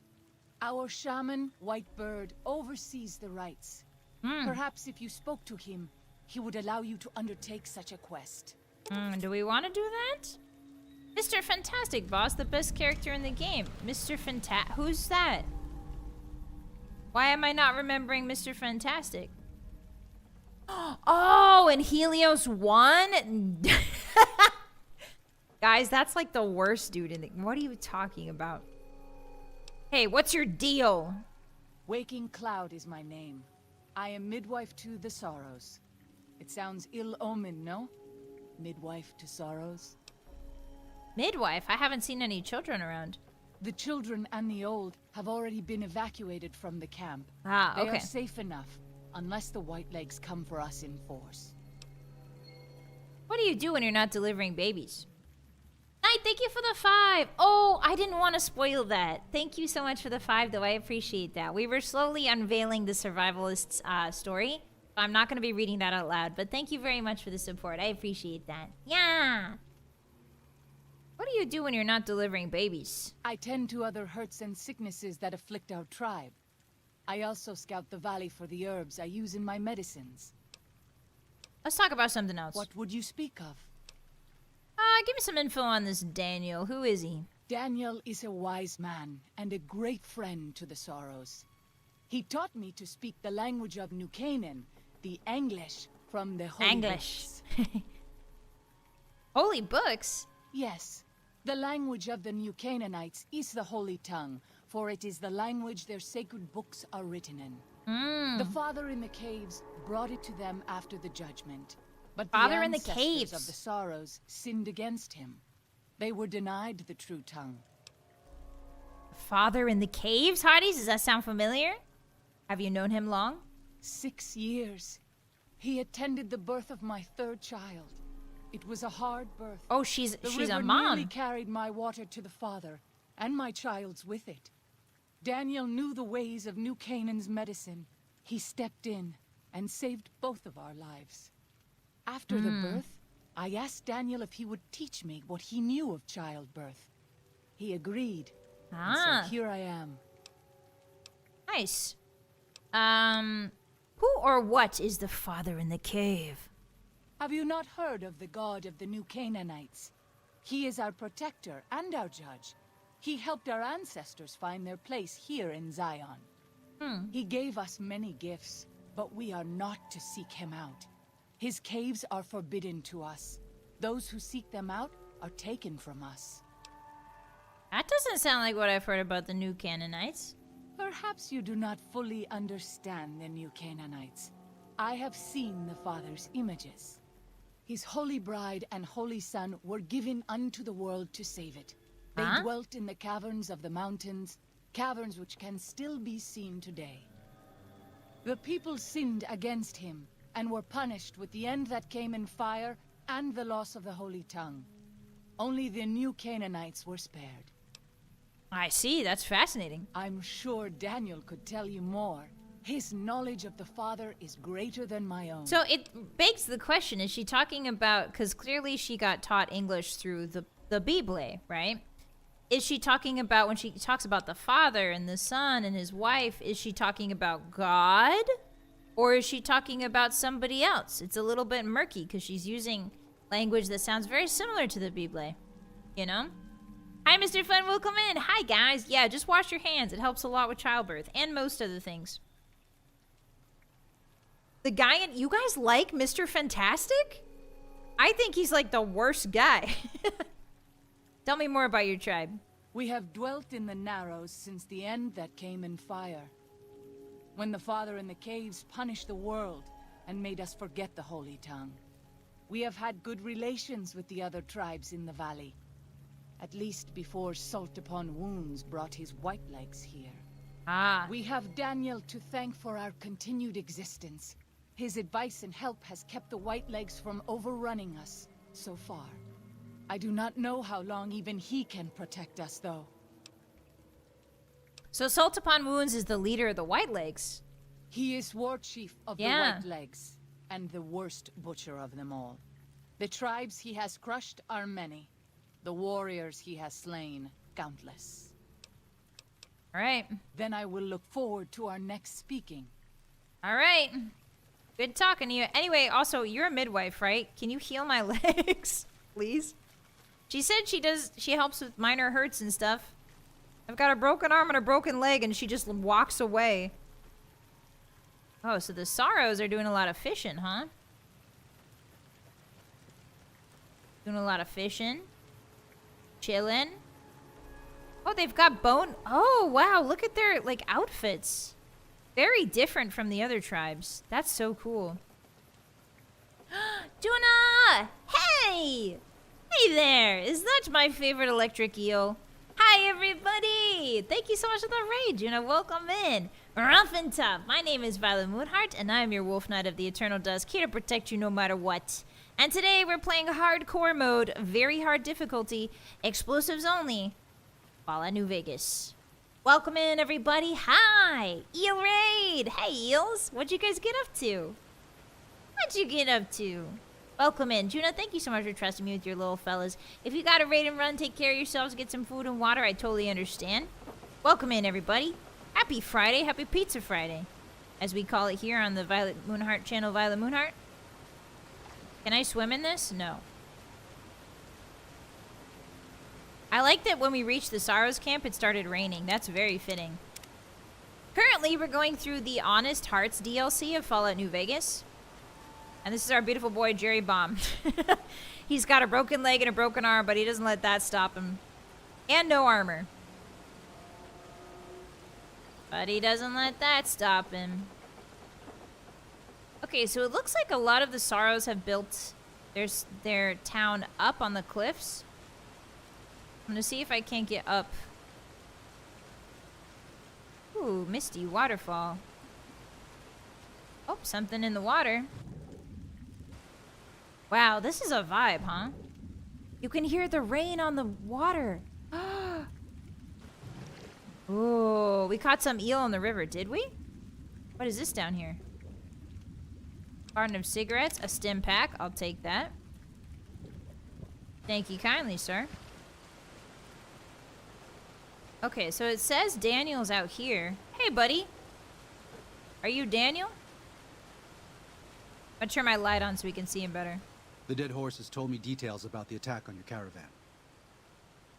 Our shaman, Whitebird, oversees the rites. Perhaps if you spoke to him, he would allow you to undertake such a quest. Do we want to do that? Mr. Fantastic, boss, the best character in the game. Mr. Who's that? Why am I not remembering Mr. Fantastic? Oh, and Helios won? Guys, that's like the worst dude in the... What are you talking about? Hey, what's your deal? Waking Cloud is my name. I am midwife to the Sorrows. It sounds ill-omened, no? Midwife to Sorrows. Midwife? I haven't seen any children around. The children and the old have already been evacuated from the camp. Ah, okay. They are safe enough, unless the Whitelegs come for us in force. What do you do when you're not delivering babies? Knight, thank you for the 5. Oh, I didn't want to spoil that. Thank you so much for the 5, though. I appreciate that. We were slowly unveiling the survivalist's story. I'm not going to be reading that out loud, but thank you very much for the support. I appreciate that. Yeah. What do you do when you're not delivering babies? I tend to other hurts and sicknesses that afflict our tribe. I also scout the valley for the herbs I use in my medicines. Let's talk about something else. What would you speak of? Give me some info on this Daniel. Who is he? Daniel is a wise man and a great friend to the Sorrows. He taught me to speak the language of New Canaan, the English from the Holy Books. Holy Books? Yes. The language of the New Canaanites is the Holy Tongue, for it is the language their sacred books are written in. The Father in the caves brought it to them after the judgment. But the ancestors of the Sorrows sinned against him. They were denied the true tongue. Father in the caves, Hotties? Does that sound familiar? Have you known him long? 6 years. He attended the birth of my 3rd child. It was a hard birth. Oh, she's a The river mom. nearly carried my water to the father, and my child's with it. Daniel knew the ways of New Canaan's medicine. He stepped in and saved both of our lives. After the birth, I asked Daniel if he would teach me what he knew of childbirth. He agreed. And so here I am. Nice. Who or what is the father in the cave? Have you not heard of the god of the New Canaanites? He is our protector and our judge. He helped our ancestors find their place here in Zion. He gave us many gifts, but we are not to seek him out. His caves are forbidden to us. Those who seek them out are taken from us. That doesn't sound like what I've heard about the New Canaanites. Perhaps you do not fully understand the New Canaanites. I have seen the Father's images. His holy bride and holy son were given unto the world to save it. They dwelt in the caverns of the mountains, caverns which can still be seen today. The people sinned against him, and were punished with the end that came in fire and the loss of the Holy Tongue. Only the New Canaanites were spared. I see, that's fascinating. I'm sure Daniel could tell you more. His knowledge of the Father is greater than my own. So it begs the question, is she talking about, because clearly she got taught English through the Bible, right? Is she talking about, when she talks about the Father and the Son and his wife, is she talking about God? Or is she talking about somebody else? It's a little bit murky because she's using language that sounds very similar to the Bible, you know? Hi, Mr. Fun, welcome in. Hi, guys. Yeah, just wash your hands. It helps a lot with childbirth and most other things. The guy in, you guys like Mr. Fantastic? I think he's like the worst guy. Tell me more about your tribe. We have dwelt in the Narrows since the end that came in fire. When the Father in the caves punished the world and made us forget the Holy Tongue. We have had good relations with the other tribes in the valley. At least before Salt Upon Wounds brought his white legs here. Ah. We have Daniel to thank for our continued existence. His advice and help has kept the white legs from overrunning us so far. I do not know how long even he can protect us, though. So Salt Upon Wounds is the leader of the White Legs. He is war chief of the White Legs, and the worst butcher of them all. The tribes he has crushed are many. The warriors he has slain, countless. All right. Then I will look forward to our next speaking. All right. Good talking to you. Anyway, also, you're a midwife, right? Can you heal my legs, please? She said she helps with minor hurts and stuff. I've got a broken arm and a broken leg, and she just walks away. Oh, so the Sorrows are doing a lot of fishing, huh? Doing a lot of fishing. Chilling. Oh, they've got bone. Oh, wow. Look at their, like, outfits. Very different from the other tribes. That's so cool. Juna! Hey! Hey there! Is that my favorite electric eel? Hi, everybody! Thank you so much for the raid, Juna. Welcome in. Ruff and Tuff. My name is Vylett Moonheart, and I am your Wolf Knight of the Eternal Dusk, here to protect you no matter what. And today we're playing hardcore mode, very hard difficulty, explosives only, Fallout New Vegas. Welcome in, everybody. Hi! Eel Raid! Hey, Eels! What'd you guys get up to? What'd you get up to? Welcome in. Juna, thank you so much for trusting me with your little fellas. If you got a raid and run, take care of yourselves, get some food and water, I totally understand. Welcome in, everybody. Happy Friday. Happy Pizza Friday. As we call it here on the Vylett Moonheart channel, Vylett Moonheart. Can I swim in this? No. I like that when we reached the Sorrows camp, it started raining. That's very fitting. Currently, we're going through the Honest Hearts DLC of Fallout New Vegas. And this is our beautiful boy, Jerry Bomb. He's got a broken leg and a broken arm, but he doesn't let that stop him. And no armor. But he doesn't let that stop him. Okay, so it looks like a lot of the Sorrows have built their town up on the cliffs. I'm gonna see if I can't get up. Ooh, misty waterfall. Oh, something in the water. Wow, this is a vibe, huh? You can hear the rain on the water. Ooh, we caught some eel in the river, did we? What is this down here? Carton of cigarettes, a stim pack. I'll take that. Thank you kindly, sir. Okay, so it says Daniel's out here. Hey, buddy. Are you Daniel? I'm gonna turn my light on so we can see him better. The dead horse has told me details about the attack on your caravan.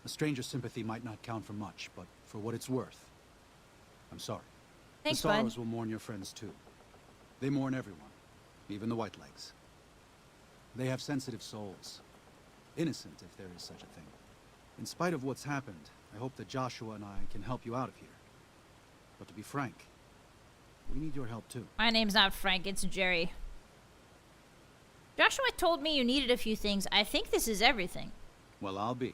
A stranger's sympathy might not count for much, but for what it's worth, I'm sorry. Thanks, the bud. Sorrows will mourn your friends too. They mourn everyone, even the Whitelegs. They have sensitive souls. Innocent, if there is such a thing. In spite of what's happened, I hope that Joshua and I can help you out of here. But to be frank, we need your help too. My name's not Frank, it's Jerry. Joshua told me you needed a few things. I think this is everything. Well, I'll be.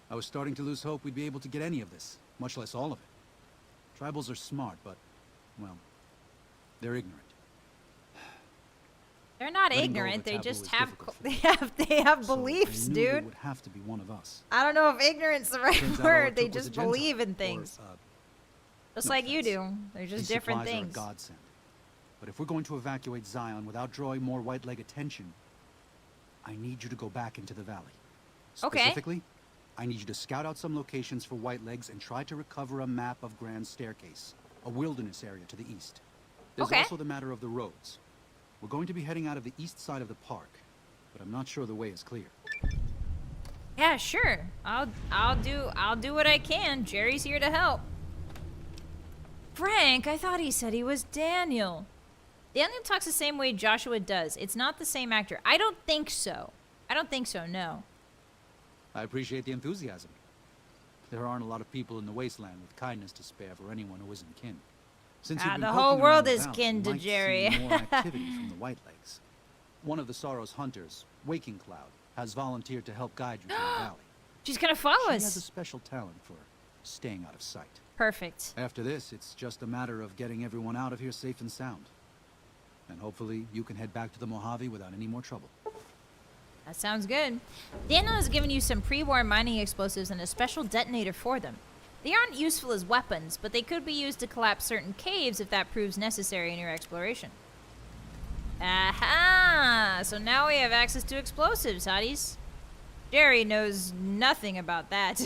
I was starting to lose hope we'd be able to get any of this, much less all of it. Tribals are smart, but, well, they're ignorant. They're not Letting go of ignorant. a They taboo just is have difficult for they have So beliefs, I knew dude. It would have to be one of us. I don't know if ignorant's the right Turns out all word. it They took was just a Gentile, believe in or, things. Just No like you offense. do. They're just These different supplies things. are a godsend. But if we're going to evacuate Zion without drawing more white leg attention, I need you to go back into the valley. Okay. Specifically, I need you to scout out some locations for white legs and try to recover a map of Grand Staircase, a wilderness area to the east. There's Okay. also the matter of the roads. We're going to be heading out of the east side of the park, but I'm not sure the way is clear. Yeah, sure. I'll do what I can. Jerry's here to help. Frank, I thought he said he was Daniel. Daniel talks the same way Joshua does. It's not the same actor. I don't think so. I don't think so, no. I appreciate the enthusiasm. There aren't a lot of people in the wasteland with kindness to spare for anyone who isn't kin. Since you've been the poking whole around world the is valley, kin you to might see Jerry. more activity from the Whitelegs. One of the Sorrow's hunters, Waking Cloud, has volunteered to help guide you through the valley. She's gonna follow She has a us. special talent for staying out of sight. Perfect. After this, it's just a matter of getting everyone out of here safe and sound. And hopefully you can head back to the Mojave without any more trouble. That sounds good. Daniel has given you some pre-war mining explosives and a special detonator for them. They aren't useful as weapons, but they could be used to collapse certain caves if that proves necessary in your exploration. Aha! So now we have access to explosives, hotties. Jerry knows nothing about that.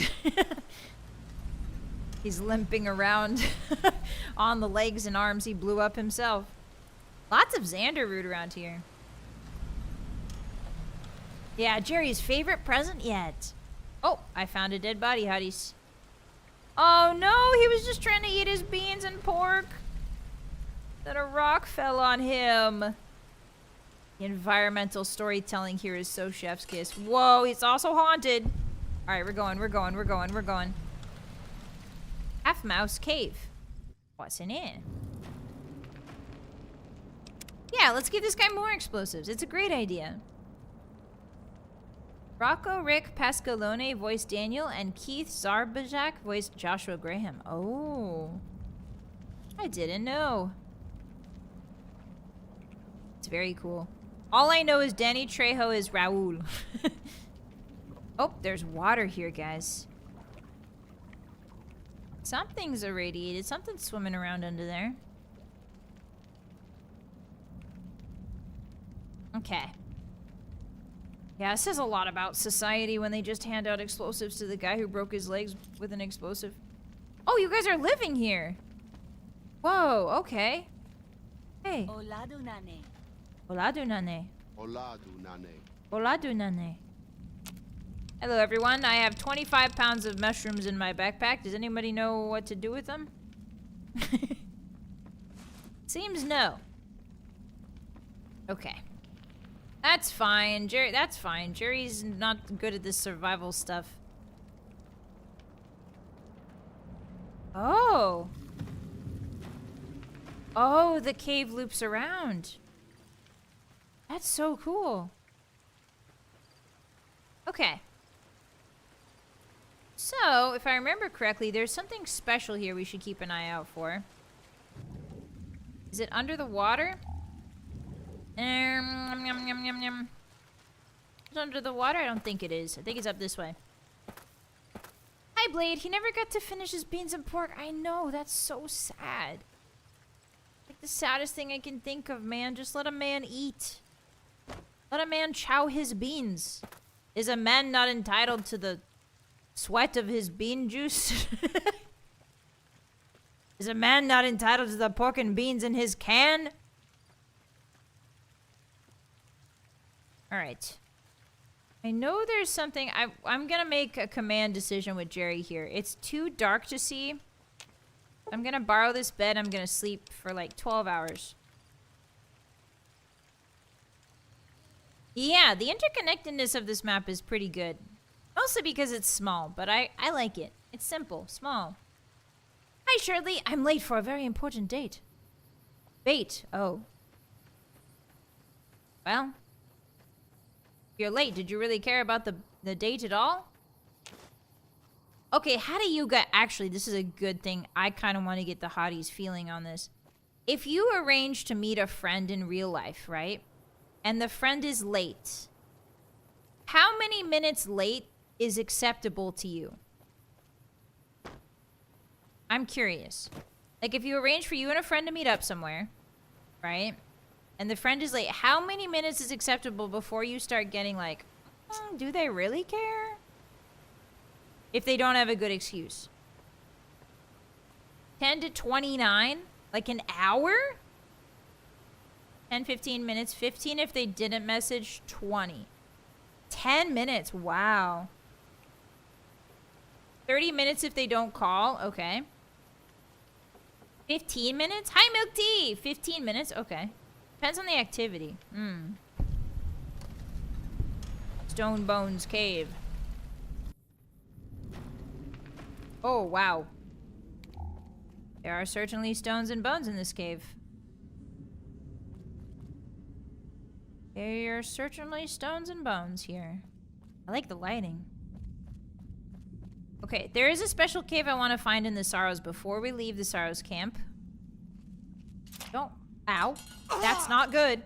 He's limping around on the legs and arms he blew up himself. Lots of Xander root around here. Yeah, Jerry's favorite present yet. Oh, I found a dead body, hotties. Oh no, he was just trying to eat his beans and pork. Then a rock fell on him. The environmental storytelling here is so chef's kiss. Whoa, he's also haunted. All right, we're going. Half Mouse Cave. What's in it? Yeah, let's give this guy more explosives. It's a great idea. Rocco Rick Pascalone voiced Daniel, and Keith Zarbajak voiced Joshua Graham. Oh. I didn't know. It's very cool. All I know is Danny Trejo is Raul. Oh, there's water here, guys. Something's irradiated. Something's swimming around under there. Okay. Yeah, it says a lot about society when they just hand out explosives to the guy who broke his legs with an explosive. Oh, you guys are living here. Whoa, okay. Hey. Oladu nane. Oladunane. Oladunane. Oladunane. Hello, everyone. I have 25 pounds of mushrooms in my backpack. Does anybody know what to do with them? Seems no. Okay. That's fine. That's fine. Jerry's not good at this survival stuff. Oh. Oh, the cave loops around. That's so cool. Okay. So, if I remember correctly, there's something special here we should keep an eye out for. Is it under the water? Is it under the water? I don't think it is. I think it's up this way. Hi, Blade. He never got to finish his beans and pork. I know. That's so sad. Like the saddest thing I can think of, man. Just let a man eat. Let a man chow his beans. Is a man not entitled to the sweat of his bean juice? Is a man not entitled to the pork and beans in his can? Alright. I know there's something. I'm gonna make a command decision with Jerry here. It's too dark to see. I'm gonna borrow this bed. I'm gonna sleep for like 12 hours. Yeah, the interconnectedness of this map is pretty good. Mostly because it's small, but I like it. It's simple, small. Hi, Shirley. I'm late for a very important date. Bait. Oh. Well. You're late. Did you really care about the date at all? Okay, how do you get... Actually, this is a good thing. I kind of want to get the Hotties feeling on this. If you arrange to meet a friend in real life, right? And the friend is late. How many minutes late is acceptable to you? I'm curious. Like if you arrange for you and a friend to meet up somewhere, right? And the friend is late, how many minutes is acceptable before you start getting like, do they really care? If they don't have a good excuse. 10 to 29? Like an hour? 10, 15 minutes. 15 if they didn't message. 20. 10 minutes. Wow. 30 minutes if they don't call. Okay. 15 minutes? Hi, Milk Tea! 15 minutes? Okay. Depends on the activity. Stone Bones Cave. Oh, wow. There are certainly stones and bones in this cave. There are certainly stones and bones here. I like the lighting. Okay, there is a special cave I want to find in the Sorrows before we leave the Sorrows camp. Don't. Ow. That's not good.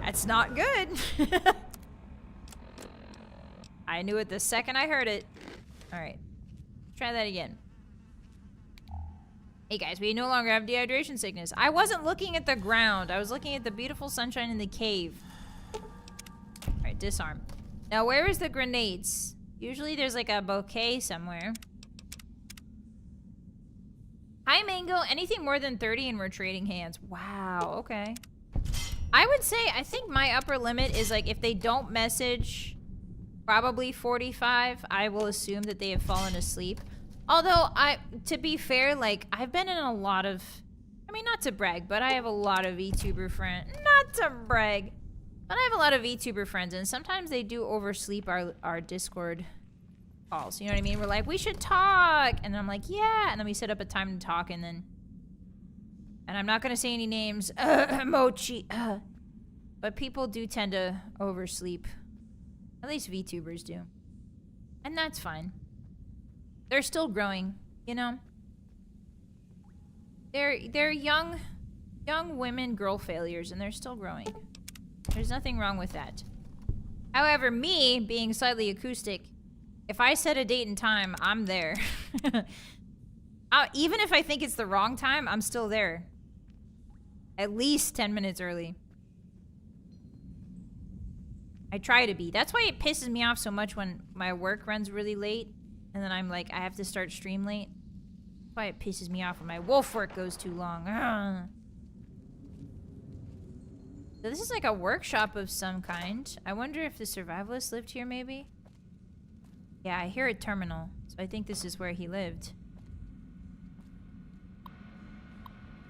That's not good. I knew it the second I heard it. Alright. Try that again. Hey guys, we no longer have dehydration sickness. I wasn't looking at the ground. I was looking at the beautiful sunshine in the cave. Alright, disarm. Now, where is the grenades? Usually there's like a bouquet somewhere. Hi, Mango. Anything more than 30 and we're trading hands. Wow, okay. I would say, I think my upper limit is like if they don't message probably 45, I will assume that they have fallen asleep. Although, to be fair, like, I've been in a lot of, I mean, not to brag, but I have a lot of VTuber friends. Not to brag, but I have a lot of VTuber friends, and sometimes they do oversleep our Discord calls. You know what I mean? We're like, we should talk! And I'm like, yeah! And then we set up a time to talk, and then... And I'm not gonna say any names. Mochi. But people do tend to oversleep. At least VTubers do. And that's fine. They're still growing, you know? They're young women girl failures, and they're still growing. There's nothing wrong with that. However, me, being slightly acoustic, if I set a date and time, I'm there. Even if I think it's the wrong time, I'm still there. At least 10 minutes early. I try to be. That's why it pisses me off so much when my work runs really late. And then I'm like, I have to start stream late. That's why it pisses me off when my wolf work goes too long. Ugh. So this is like a workshop of some kind. I wonder if the survivalist lived here, maybe? Yeah, I hear a terminal. So I think this is where he lived.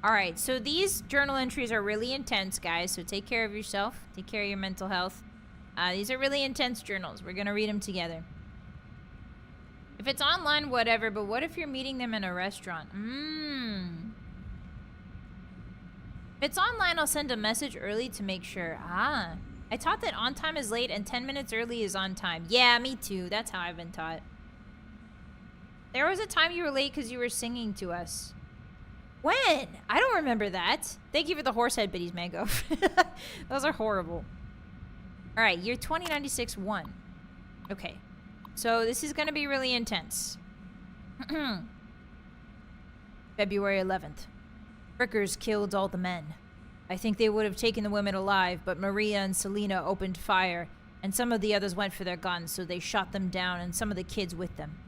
Alright, so these journal entries are really intense, guys. So take care of yourself. Take care of your mental health. These are really intense journals. We're gonna read them together. If it's online, whatever, but what if you're meeting them in a restaurant? If it's online, I'll send a message early to make sure. I taught that on time is late and 10 minutes early is on time. Yeah, me too. That's how I've been taught. There was a time you were late because you were singing to us. When? I don't remember that. Thank you for the horse head biddies, Mango. Those are horrible. All right, year 2096-1. Okay. So this is going to be really intense. February 11th. Frickers killed all the men. I think they would have taken the women alive, but Maria and Selena opened fire, and some of the others went for their guns, so they shot them down and some of the kids with them.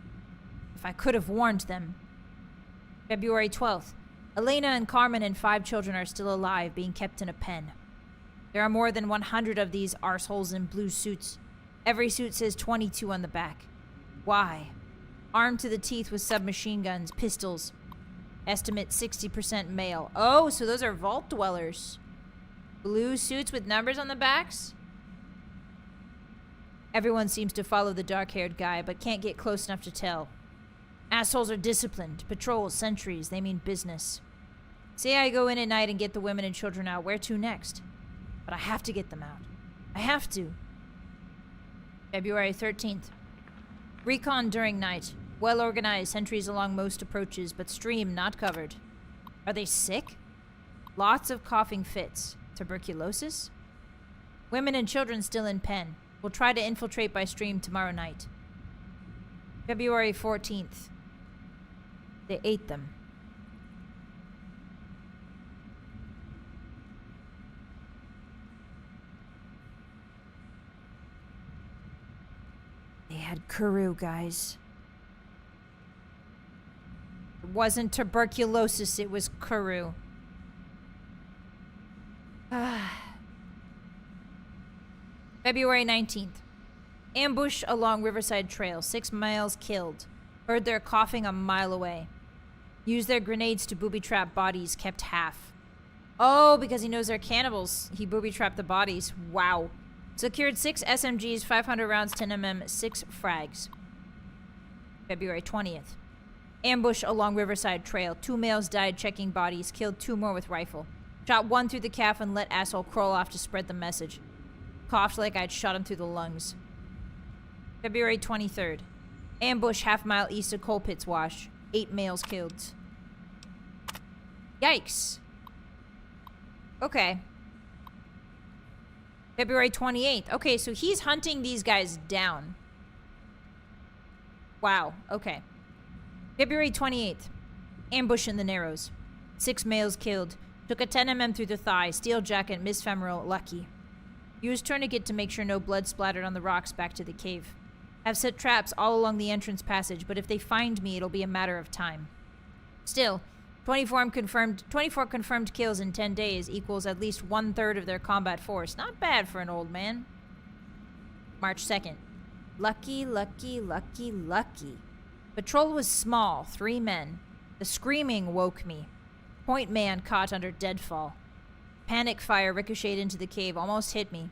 If I could have warned them. February 12th. Elena and Carmen and 5 children are still alive, being kept in a pen. There are more than 100 of these arseholes in blue suits. Every suit says 22 on the back. Why? Armed to the teeth with submachine guns, pistols. Estimate 60% male. Oh, so those are vault dwellers. Blue suits with numbers on the backs? Everyone seems to follow the dark-haired guy, but can't get close enough to tell. Assholes are disciplined. Patrols, sentries, they mean business. Say I go in at night and get the women and children out. Where to next? But I have to get them out. I have to. February 13th. Recon during night. Well organized, sentries along most approaches, but stream not covered. Are they sick? Lots of coughing fits. Tuberculosis? Women and children still in pen. We'll try to infiltrate by stream tomorrow night. February 14th. They ate them. They had Kuru, guys. It wasn't tuberculosis, it was Kuru. February 19th. Ambush along Riverside Trail. 6 males killed. Heard their coughing a mile away. Used their grenades to booby-trap bodies. Kept half. Oh, because he knows they're cannibals. He booby-trapped the bodies. Wow. Secured 6 SMGs, 500 rounds, 10mm, 6 frags. February 20th. Ambush along Riverside Trail. 2 males died checking bodies. Killed 2 more with rifle. Shot 1 through the calf and let asshole crawl off to spread the message. Coughed like I'd shot him through the lungs. February 23rd. Ambush half-mile east of Coal Pits Wash. 8 males killed. Yikes. Okay. February 28th. Okay, so he's hunting these guys down. Wow. Okay. February 28th. Ambush in the Narrows. 6 males killed. Took a 10mm through the thigh. Steel jacket, misfemoral, lucky. Used tourniquet to make sure no blood splattered on the rocks back to the cave. Have set traps all along the entrance passage, but if they find me, it'll be a matter of time. Still, 24 confirmed kills in 10 days equals at least 1/3 of their combat force. Not bad for an old man. March 2nd. Lucky, lucky, lucky, lucky. Patrol was small, 3 men. The screaming woke me. Point man caught under deadfall. Panic fire ricocheted into the cave, almost hit me.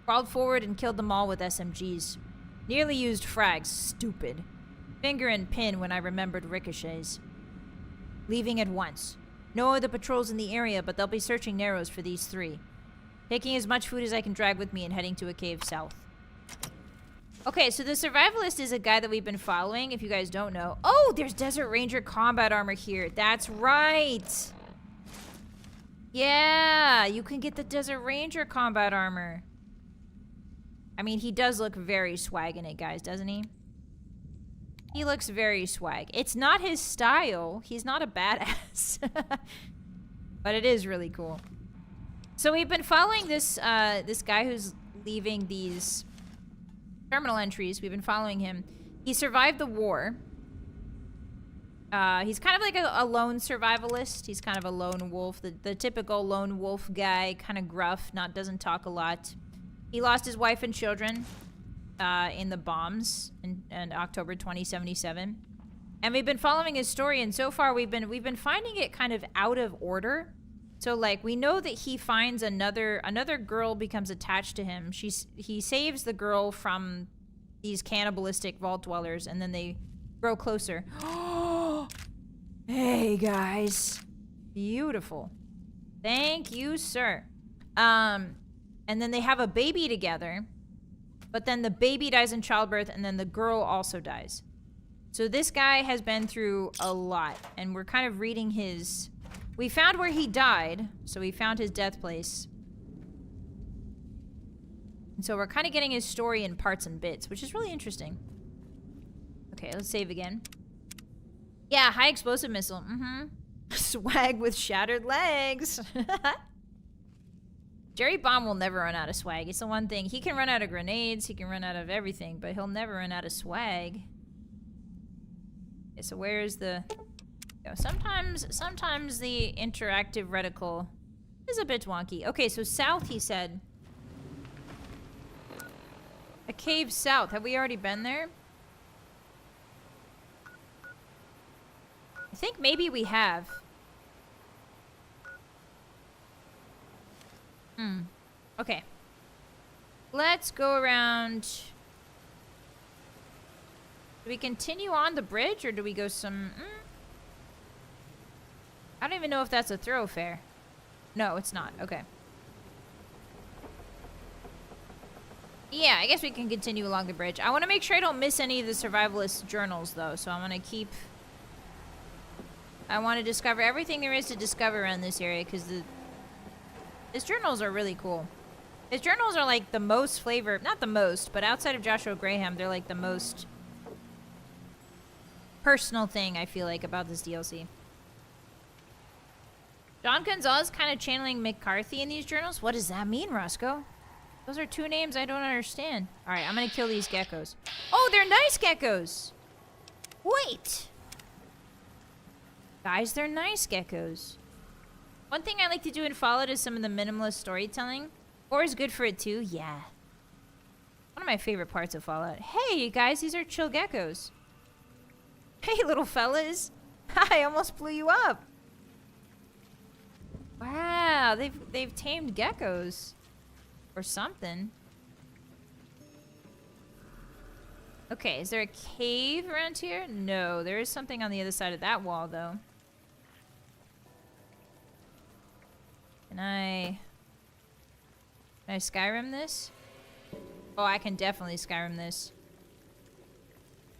Crawled forward and killed them all with SMGs. Nearly used frags, stupid. Finger and pin when I remembered ricochets. Leaving at once. No other patrols in the area, but they'll be searching Narrows for these 3. Taking as much food as I can drag with me and heading to a cave south. Okay, so the survivalist is a guy that we've been following, if you guys don't know. Oh, there's Desert Ranger combat armor here. That's right. Yeah, you can get the Desert Ranger combat armor. I mean, he does look very swag in it, guys, doesn't he? He looks very swag. It's not his style. He's not a badass. But it is really cool. So we've been following this this guy who's leaving these terminal entries. We've been following him. He survived the war. He's kind of like a lone survivalist. He's kind of a lone wolf. The typical lone wolf guy, kind of gruff, doesn't talk a lot. He lost his wife and children in the bombs in October 2077. And we've been following his story, and so far we've been finding it kind of out of order. So like we know that he finds another girl becomes attached to him. He saves the girl from these cannibalistic vault dwellers, and then they grow closer. Hey guys. Beautiful. Thank you, sir. And then they have a baby together, but then the baby dies in childbirth, and then the girl also dies. So this guy has been through a lot, and we're kind of reading his... We found where he died, so we found his death place. And so we're kind of getting his story in parts and bits, which is really interesting. Okay, let's save again. Yeah, high explosive missile. Swag with shattered legs. Jerry Bomb will never run out of swag. It's the one thing. He can run out of grenades, he can run out of everything, but he'll never run out of swag. Okay, so where's the... Sometimes the interactive reticle is a bit wonky. Okay, so south, he said. A cave south. Have we already been there? I think maybe we have. Okay. Let's go around. Do we continue on the bridge, or do we go some... I don't even know if that's a thoroughfare. No, it's not. Okay. Yeah, I guess we can continue along the bridge. I want to make sure I don't miss any of the survivalist journals, though, so I'm going to keep... I want to discover everything there is to discover around this area, because his journals are really cool. His journals are like the most flavor, not the most, but outside of Joshua Graham, they're like the most personal thing I feel like about this DLC. John Gonzalez kind of channeling McCarthy in these journals. What does that mean, Roscoe? Those are two names I don't understand. All right, I'm gonna kill these geckos. Oh, they're nice geckos. Wait. Guys, they're nice geckos. One thing I like to do in Fallout is some of the minimalist storytelling. 4 is good for it too, yeah. One of my favorite parts of Fallout. Hey, you guys, these are chill geckos. Hey, little fellas. I almost blew you up. Wow, they've tamed geckos. Or something. Okay, is there a cave around here? No, there is something on the other side of that wall, though. Can I Skyrim this? Oh, I can definitely Skyrim this.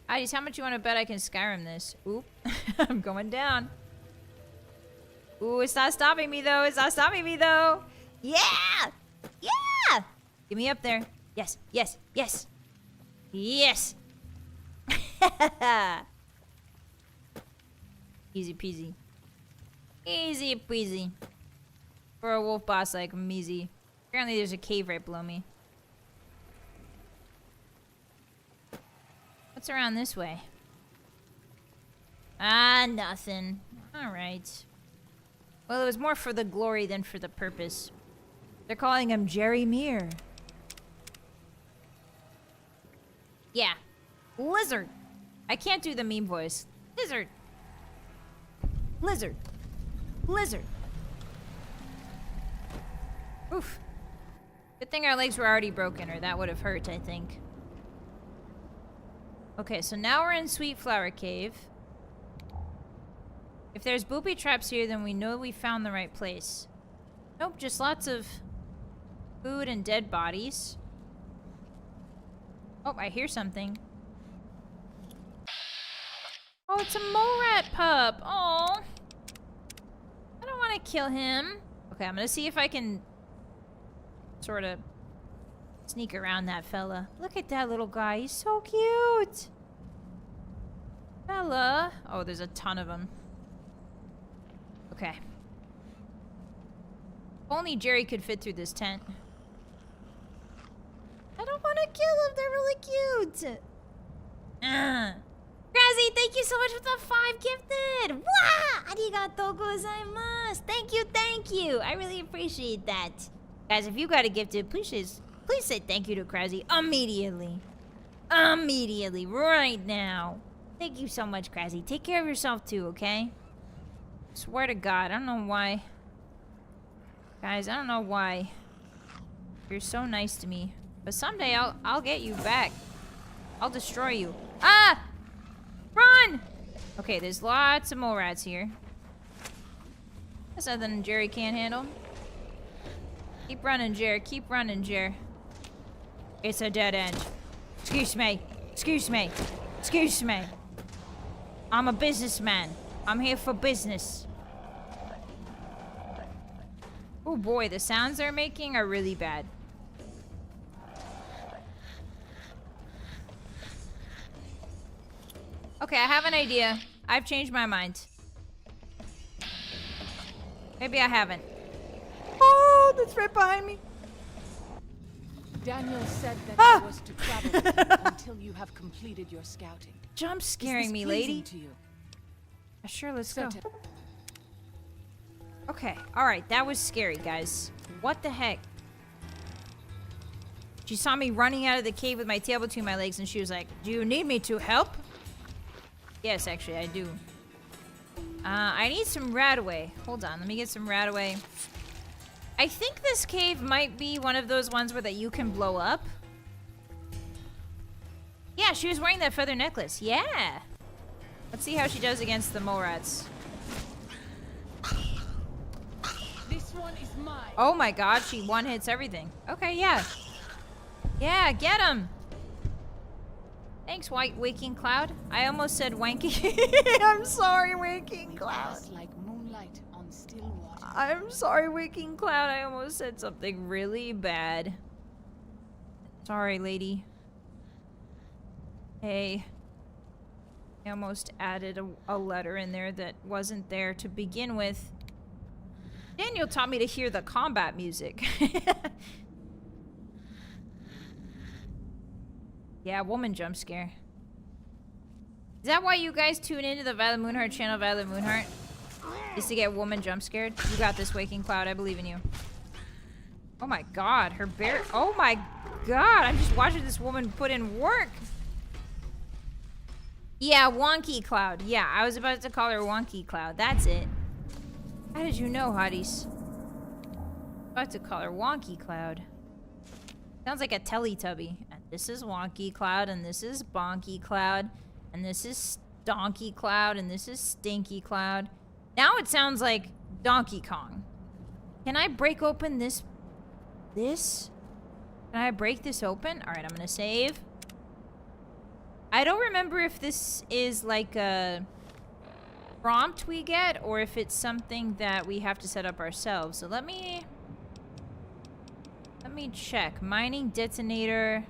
Hotties, how much you want to bet I can Skyrim this? Oop, I'm going down. Ooh, it's not stopping me, though. It's not stopping me, though. Yeah! Yeah! Get me up there. Yes, yes, yes. Yes! Easy peasy. Easy peasy. For a wolf boss like Measy. Apparently there's a cave right below me. What's around this way? Ah, nothing. Alright. Well, it was more for the glory than for the purpose. They're calling him Jerry Muir. Yeah. Lizard. I can't do the meme voice. Lizard. Lizard. Lizard. Oof. Good thing our legs were already broken, or that would have hurt, I think. Okay, so now we're in Sweet Flower Cave. If there's booby traps here, then we know we found the right place. Nope, just lots of food and dead bodies. Oh, I hear something. Oh, it's a mole rat pup. Oh, I don't want to kill him. Okay, I'm gonna see if I can sort of sneak around that fella. Look at that little guy. He's so cute. Fella. Oh, there's a ton of them. Okay. If only Jerry could fit through this tent. I don't want to kill them. They're really cute. Grazzy, thank you so much for the 5 gifted. Wow! Arigatou gozaimasu. Thank you, thank you. I really appreciate that. Guys, if you got a gifted, please say thank you to Grazzy immediately. Immediately, right now. Thank you so much, Grazzy. Take care of yourself too, okay? Swear to God, I don't know why. Guys, I don't know why. You're so nice to me. But someday I'll get you back. I'll destroy you. Ah! Run! Okay, there's lots of mole rats here. That's nothing Jerry can't handle. Keep running, Jer. Keep running, Jer. It's a dead end. Excuse me. Excuse me. Excuse me. I'm a businessman. I'm here for business. Oh boy, the sounds they're making are really bad. Okay, I have an idea. I've changed my mind. Maybe I haven't. Oh, that's right behind me. Daniel said that I was to travel with you until you have completed your scouting. Jump scaring me, pleasing lady. to you? Sure, let's go. Certain. Okay, alright, that was scary, guys. What the heck? She saw me running out of the cave with my tail between my legs and she was like, do you need me to help? Yes, actually, I do. I need some radaway. Hold on, let me get some radaway. I think this cave might be one of those ones where that you can blow up. Yeah, she was wearing that feather necklace. Yeah. Let's see how she does against the mole rats. This one is mine. Oh my god, she one-hits everything. Okay, yeah. Yeah, get him! Thanks, White Waking Cloud. I almost said wanky. I'm sorry, Waking Cloud. Like moonlight on still water. I'm sorry, Waking Cloud. I almost said something really bad. Sorry, lady. Hey. I almost added a letter in there that wasn't there to begin with. Daniel taught me to hear the combat music. Yeah, woman jump scare. Is that why you guys tune into the Vylett Moonheart channel, Vylett Moonheart? Is to get woman jump scared? You got this, Waking Cloud. I believe in you. Oh my god, her bear. Oh my god, I'm just watching this woman put in work. Yeah, Wonky Cloud. Yeah, I was about to call her Wonky Cloud. That's it. How did you know, Hotties? About to call her Wonky Cloud. Sounds like a Teletubby. And this is Wonky Cloud, and this is Bonky Cloud, and this is Donkey Cloud, and this is Stinky Cloud. Now it sounds like Donkey Kong. Can I break open this? Can I break this open? Alright, I'm gonna save. I don't remember if this is like a prompt we get or if it's something that we have to set up ourselves. So let me check. Mining detonator.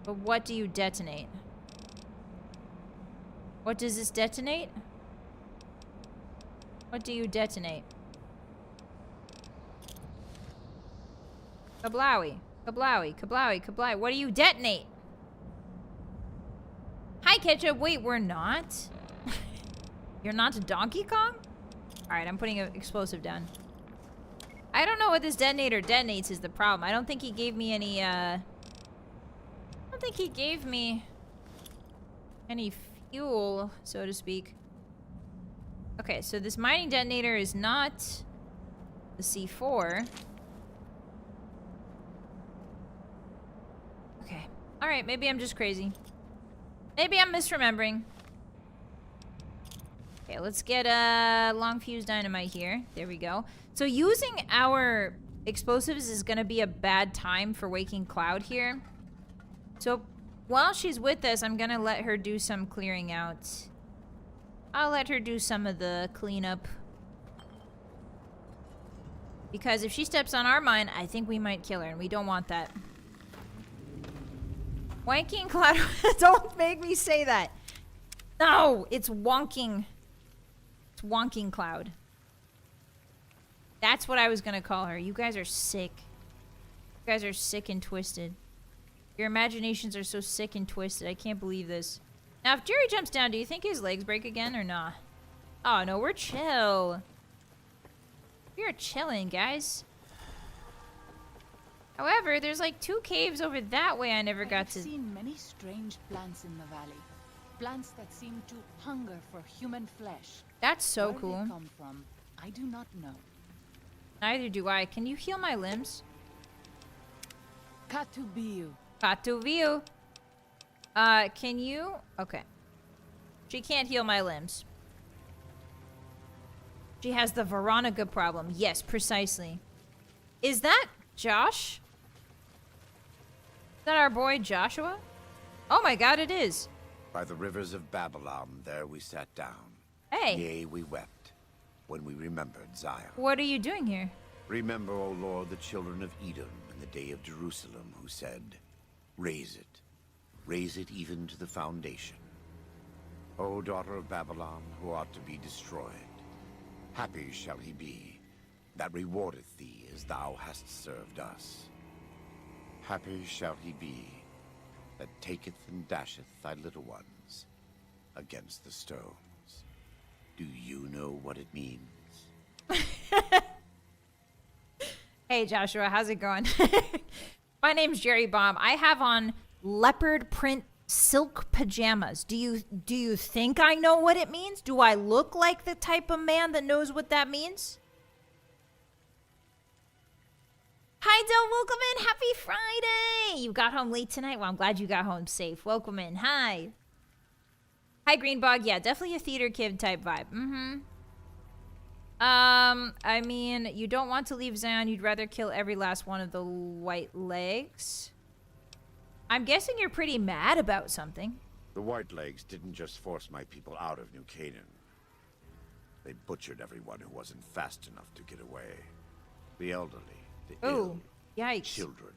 But what do you detonate? What does this detonate? What do you detonate? Kablowy. Kablowy. Kablowy. Kablowy. What do you detonate? Hi, Ketchup. Wait, we're not? You're not Donkey Kong? Alright, I'm putting an explosive down. I don't know what this detonator detonates is the problem. I don't think he gave me any, I don't think he gave me any fuel, so to speak. Okay, so this mining detonator is not the C4. Okay. Alright, maybe I'm just crazy. Maybe I'm misremembering. Okay, let's get a long fuse dynamite here. There we go. So using our explosives is gonna be a bad time for Waking Cloud here. So while she's with us, I'm gonna let her do some clearing out. I'll let her do some of the cleanup. Because if she steps on our mine, I think we might kill her, and we don't want that. Wanking Cloud, don't make me say that. No, it's wonking. It's Wonking Cloud. That's what I was gonna call her. You guys are sick. You guys are sick and twisted. Your imaginations are so sick and twisted. I can't believe this. Now, if Jerry jumps down, do you think his legs break again or not? Oh, no, we're chill. We're chilling, guys. However, there's like 2 caves over that way I never got to. I've seen many strange plants in the valley. Plants that seem to hunger for human flesh. That's so Where cool. they come from, I do not know. Neither do I. Can you heal my limbs? Katubiu. Katuviu. Can you? Okay. She can't heal my limbs. She has the Veronica problem. Yes, precisely. Is that Josh? Is that our boy Joshua? Oh my god, it is. By the rivers of Babylon, there we sat down. Hey. Yea, we wept, when we remembered Zion. What are you doing here? Remember, O Lord, the children of Edom in the day of Jerusalem, who said, raise it even to the foundation. O daughter of Babylon, who ought to be destroyed, happy shall he be, that rewardeth thee as thou hast served us. Happy shall he be, that taketh and dasheth thy little ones against the stones. Do you know what it means? Hey Joshua, how's it going? My name's Jerry Bomb. I have on leopard print silk pajamas. Do you think I know what it means? Do I look like the type of man that knows what that means? Hi Del, welcome in. Happy Friday. You got home late tonight? Well, I'm glad you got home safe. Welcome in. Hi. Hi Greenbog. Yeah, definitely a theater kid type vibe. I mean, you don't want to leave Zion. You'd rather kill every last one of the white legs. I'm guessing you're pretty mad about something. The White Legs didn't just force my people out of New Canaan. They butchered everyone who wasn't fast enough to get away. The elderly, the Oh, ill, yikes. children,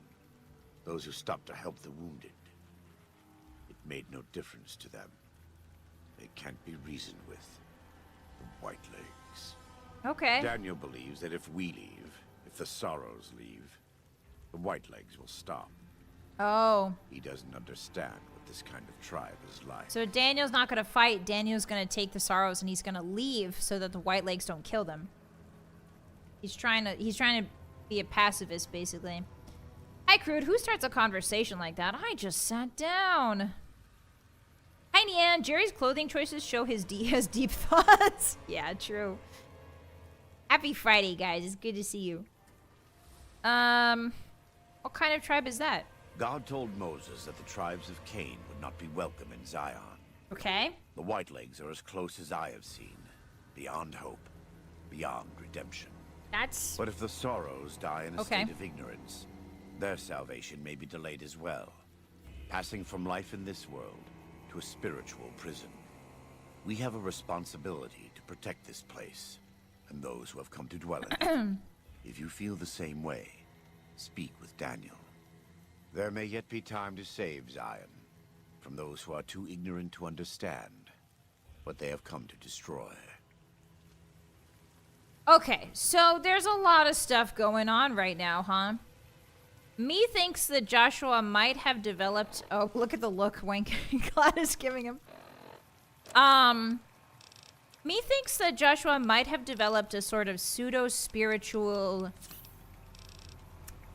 those who stopped to help the wounded. It made no difference to them. They can't be reasoned with. The White Legs. Okay. Daniel believes that if we leave, if the Sorrows leave, the White Legs will stop. Oh. He doesn't understand what this kind of tribe is like. So Daniel's not gonna fight. Daniel's gonna take the Sorrows and he's gonna leave so that the White Legs don't kill them. He's trying to be a pacifist, basically. Hi, Crude. Who starts a conversation like that? I just sat down. Hi, Nian. Jerry's clothing choices show his has deep thoughts. Yeah, true. Happy Friday, guys. It's good to see you. What kind of tribe is that? God told Moses that the tribes of Cain would not be welcome in Zion. Okay. The Whitelegs are as close as I have seen. Beyond hope. Beyond redemption. That's... But if the Sorrows die in a Okay. state of ignorance, their salvation may be delayed as well. Passing from life in this world to a spiritual prison. We have a responsibility to protect this place and those who have come to dwell in it. If you feel the same way, speak with Daniel. There may yet be time to save Zion from those who are too ignorant to understand what they have come to destroy. Okay, so there's a lot of stuff going on right now, huh? Me thinks that Joshua might have developed... Oh, look at the look Wink Glad is giving him. Me thinks that Joshua might have developed a sort of pseudo-spiritual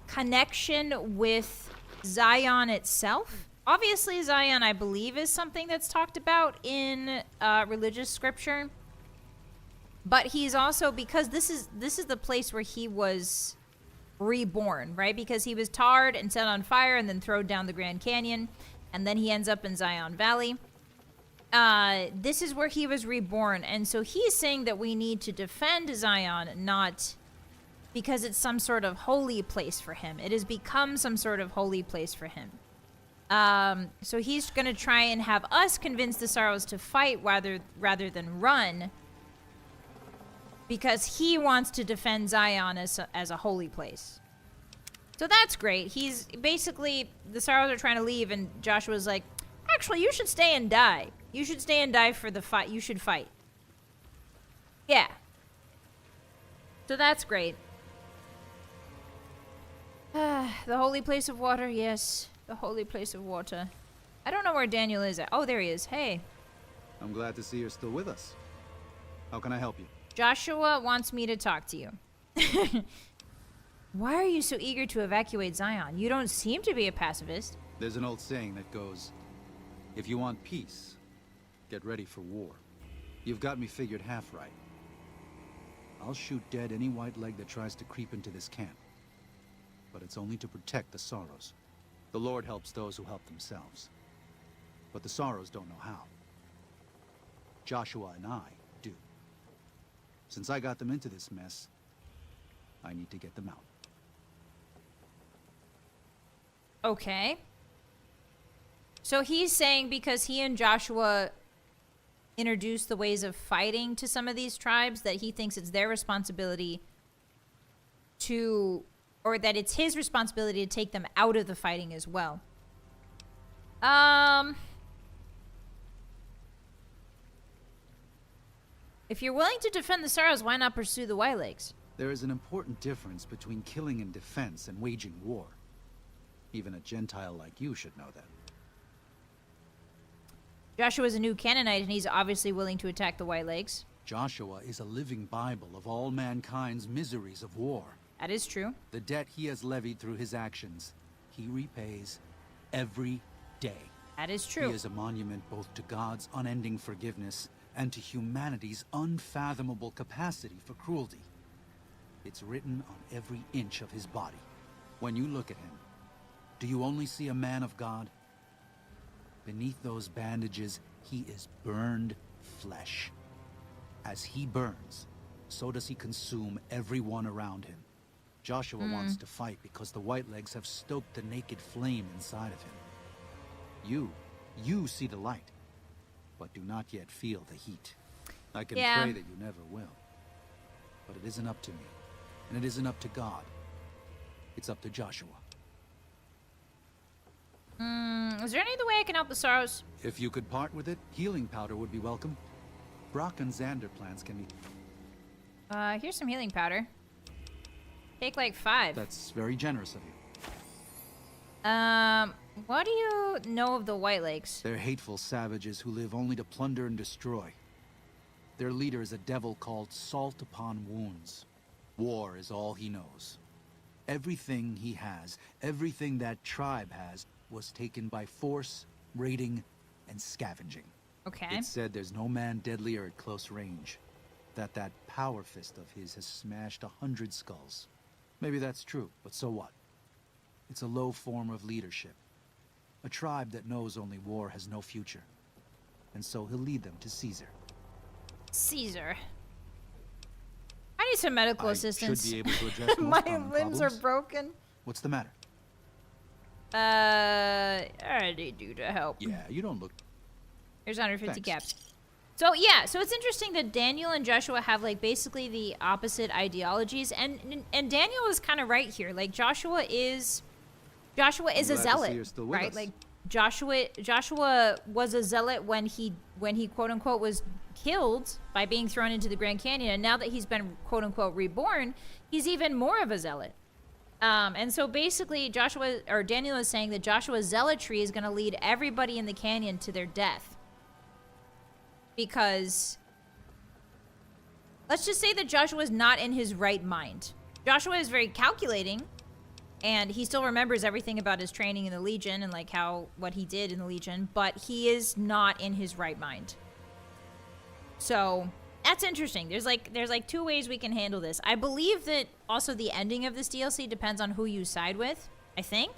connection with Zion itself. Obviously, Zion, I believe, is something that's talked about in religious scripture. But he's also, because this is the place where he was reborn, right? Because he was tarred and set on fire and then thrown down the Grand Canyon. And then he ends up in Zion Valley. This is where he was reborn. And so he's saying that we need to defend Zion, not because it's some sort of holy place for him. It has become some sort of holy place for him. So he's going to try and have us convince the Sorrows to fight rather than run. Because he wants to defend Zion as a holy place. So that's great. He's basically, the Sorrows are trying to leave, and Joshua's like, actually, you should stay and die. You should stay and die for the fight. You should fight. Yeah. So that's great. The holy place of water, yes. The holy place of water. I don't know where Daniel is at. Oh, there he is. Hey. I'm glad to see you're still with us. How can I help you? Joshua wants me to talk to you. Why are you so eager to evacuate Zion? You don't seem to be a pacifist. There's an old saying that goes, if you want peace, get ready for war. You've got me figured half right. I'll shoot dead any white leg that tries to creep into this camp. But it's only to protect the Sorrows. The Lord helps those who help themselves. But the Sorrows don't know how. Joshua and I do. Since I got them into this mess, I need to get them out. Okay. So he's saying because he and Joshua introduced the ways of fighting to some of these tribes, that he thinks it's their responsibility to, or that it's his responsibility to take them out of the fighting as well. If you're willing to defend the Sorrows, why not pursue the Wylegs? There is an important difference between killing in defense and waging war. Even a Gentile like you should know that. Joshua's a new Canaanite, and he's obviously willing to attack the Wylegs. Joshua is a living Bible of all mankind's miseries of war. That is true. The debt he has levied through his actions, he repays every day. That is true. He is a monument both to God's unending forgiveness and to humanity's unfathomable capacity for cruelty. It's written on every inch of his body. When you look at him, do you only see a man of God? Beneath those bandages, he is burned flesh. As he burns, so does he consume everyone around him. Joshua wants to fight because the Whitelegs have stoked the naked flame inside of him. You see the light, but do not yet feel the heat. I can Yeah. pray that you never will. But it isn't up to me. And it isn't up to God. It's up to Joshua. Is there any other way I can help the sorrows? If you could part with it, healing powder would be welcome. Brock and Xander plants can be... Here's some healing powder. Take like 5. That's very generous of you. What do you know of the White Lakes? They're hateful savages who live only to plunder and destroy. Their leader is a devil called Salt Upon Wounds. War is all he knows. Everything he has, everything that tribe has, was taken by force, raiding, and scavenging. Okay. It's said there's no man deadlier at close range. That power fist of his has smashed 100 skulls. Maybe that's true, but so what? It's a low form of leadership. A tribe that knows only war has no future. And so he'll lead them to Caesar. Caesar. I need some medical assistance. Should be able to address most My common limbs problems. are broken. What's the matter? I need you to help. Yeah, you don't look... Here's 150 Thanks. caps. So yeah, so it's interesting that Daniel and Joshua have like basically the opposite ideologies, and Daniel is kind of right here. Like Joshua is a glad to see zealot, you're still with right? us. Like Joshua was a zealot when he quote unquote was killed by being thrown into the Grand Canyon, and now that he's been quote unquote reborn, he's even more of a zealot. And so basically Daniel is saying that Joshua's zealotry is going to lead everybody in the canyon to their death. Because let's just say that Joshua is not in his right mind. Joshua is very calculating, and he still remembers everything about his training in the Legion and like what he did in the Legion, but he is not in his right mind. So that's interesting. There's like 2 ways we can handle this. I believe that also the ending of this DLC depends on who you side with, I think.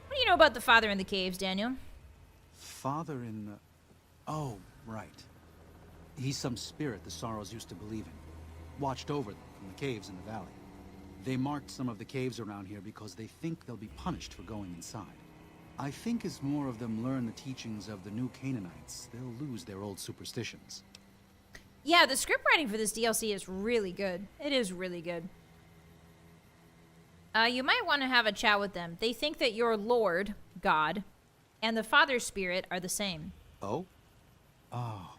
What do you know about the Father in the Caves, Daniel? Father in the... Oh, right. He's some spirit the Sorrows used to believe in. Watched over them from the caves in the valley. They marked some of the caves around here because they think they'll be punished for going inside. I think as more of them learn the teachings of the new Canaanites, they'll lose their old superstitions. Yeah, the script writing for this DLC is really good. It is really good. You might want to have a chat with them. They think that your Lord, God, and the Father Spirit are the same. Oh? Oh.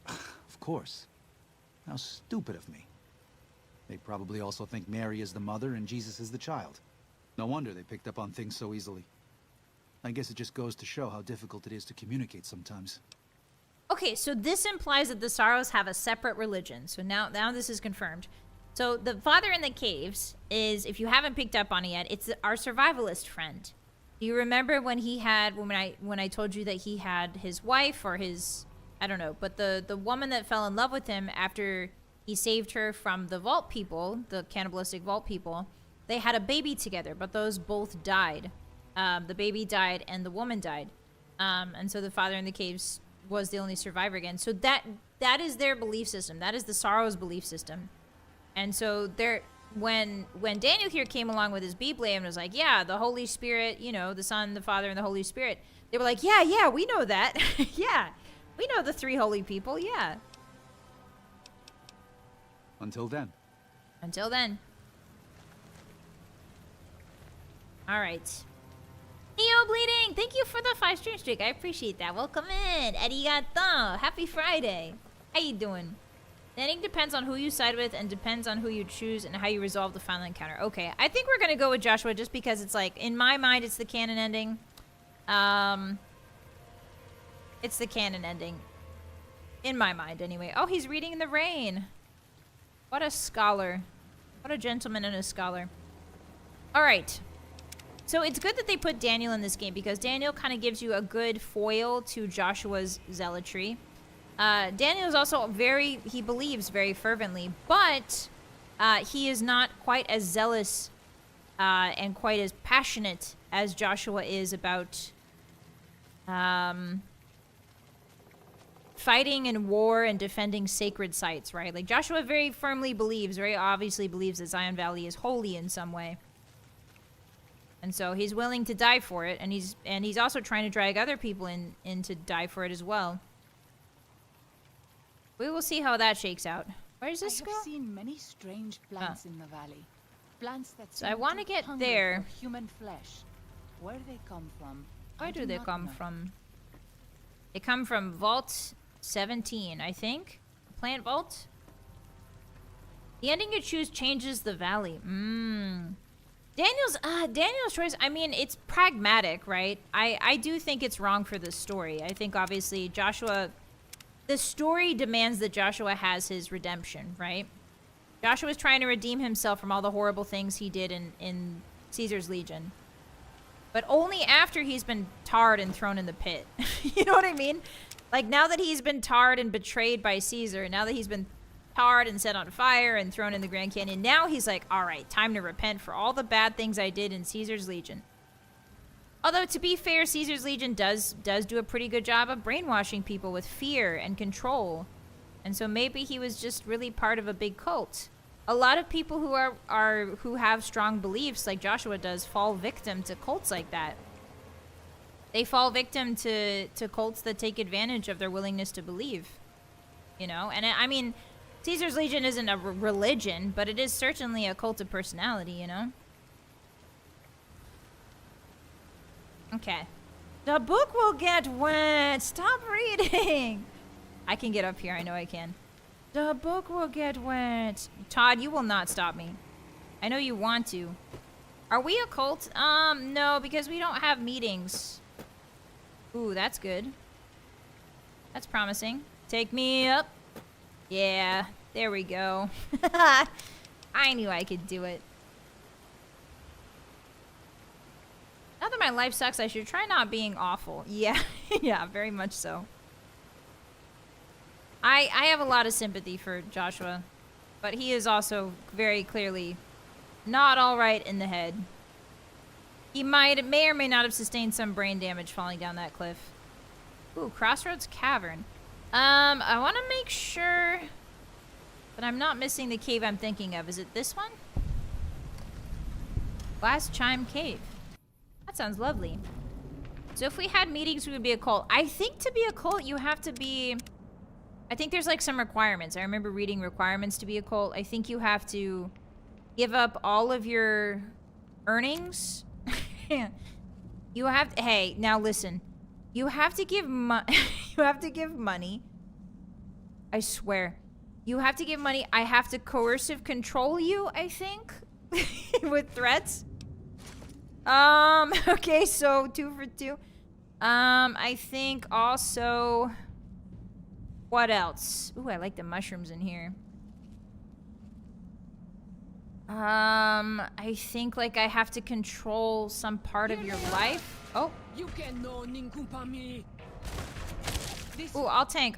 Of course. How stupid of me. They probably also think Mary is the mother and Jesus is the child. No wonder they picked up on things so easily. I guess it just goes to show how difficult it is to communicate sometimes. Okay, so this implies that the Sorrows have a separate religion. So now this is confirmed. So the Father in the Caves is, if you haven't picked up on it yet, it's our survivalist friend. Do you remember when he had, when I told you that he had his wife or his, I don't know, but the woman that fell in love with him after he saved her from the Vault people, the cannibalistic Vault people, they had a baby together, but those both died. The baby died and the woman died. And so the Father in the Caves was the only survivor again. So that is their belief system. That is the Sorrows' belief system. And so when Daniel here came along with his Beyblade and was like, yeah, the Holy Spirit, you know, the Son, the Father, and the Holy Spirit, they were like, yeah, we know that. Yeah, we know the 3 holy people, yeah. Until then. Until then. All right. Neo Bleeding, thank you for the 5 stream streak. I appreciate that. Welcome in. Arigato. Happy Friday. How you doing? The ending depends on who you side with and depends on who you choose and how you resolve the final encounter. Okay, I think we're going to go with Joshua just because it's like, in my mind, it's the canon ending. It's the canon ending. In my mind, anyway. Oh, he's reading in the rain. What a scholar. What a gentleman and a scholar. All right. So it's good that they put Daniel in this game because Daniel kind of gives you a good foil to Joshua's zealotry. Daniel is also he believes very fervently, but he is not quite as zealous and quite as passionate as Joshua is about fighting in war and defending sacred sites, right? Like Joshua very firmly believes, very obviously believes that Zion Valley is holy in some way. And so he's willing to die for it, and he's also trying to drag other people in to die for it as well. We will see how that shakes out. Where's I this have go? seen many strange plants in the valley. Plants that So I seem want to to get hunger there. for human flesh. Where they come from? Where I do they not come know. from? They come from Vault 17, I think. Plant Vault? The ending you choose changes the valley. Daniel's choice, I mean, it's pragmatic, right? I do think it's wrong for the story. I think, obviously, the story demands that Joshua has his redemption, right? Joshua's trying to redeem himself from all the horrible things he did in Caesar's Legion. But only after he's been tarred and thrown in the pit. You know what I mean? Like, now that he's been tarred and betrayed by Caesar, now that he's been tarred and set on fire and thrown in the Grand Canyon, now he's like, all right, time to repent for all the bad things I did in Caesar's Legion. Although, to be fair, Caesar's Legion does do a pretty good job of brainwashing people with fear and control. And so maybe he was just really part of a big cult. A lot of people who have strong beliefs, like Joshua does, fall victim to cults like that. They fall victim to cults that take advantage of their willingness to believe. You know? And I mean, Caesar's Legion isn't a religion, but it is certainly a cult of personality, you know? Okay. The book will get wet. Stop reading. I can get up here. I know I can. The book will get wet. Todd, you will not stop me. I know you want to. Are we a cult? No, because we don't have meetings. Ooh, that's good. That's promising. Take me up. Yeah, there we go. I knew I could do it. Now that my life sucks, I should try not being awful. Yeah, yeah, very much so. I have a lot of sympathy for Joshua, but he is also very clearly not all right in the head. He may or may not have sustained some brain damage falling down that cliff. Ooh, Crossroads Cavern. I want to make sure that I'm not missing the cave I'm thinking of. Is it this one? Last Chime Cave. That sounds lovely. So if we had meetings, we would be a cult. I think to be a cult, you have to be... I think there's like some requirements. I remember reading requirements to be a cult. I think you have to give up all of your earnings. You have to, hey, now listen. You have to give you have to give money. I swear. You have to give money. I have to coercive control you, I think. With threats. Okay, so 2 for 2. I think also... What else? Ooh, I like the mushrooms in here. I think like I have to control some part of your life. Oh. Ooh, I'll tank.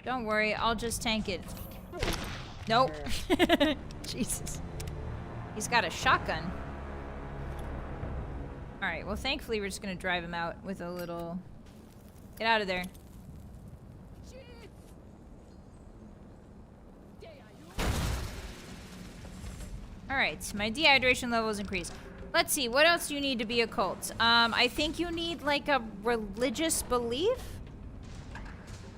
Don't worry, I'll just tank it. Nope. Jesus. He's got a shotgun. Alright, well thankfully we're just gonna drive him out with a little... Get out of there. Alright, my dehydration level is increased. Let's see, what else do you need to be a cult? I think you need, like, a religious belief?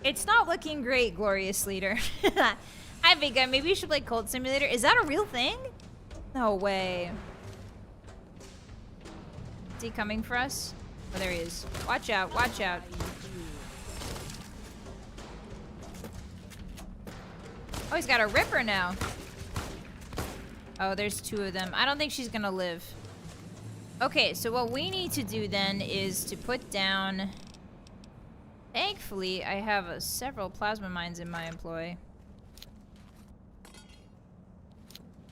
It's not looking great, Glorious Leader. Hi, Big Guy. Maybe you should play Cult Simulator. Is that a real thing? No way. Is he coming for us? Oh, there he is. Watch out, watch out. Oh, he's got a Ripper now. Oh, there's 2 of them. I don't think she's gonna live. Okay, so what we need to do then is to put down... Thankfully, I have several plasma mines in my employ.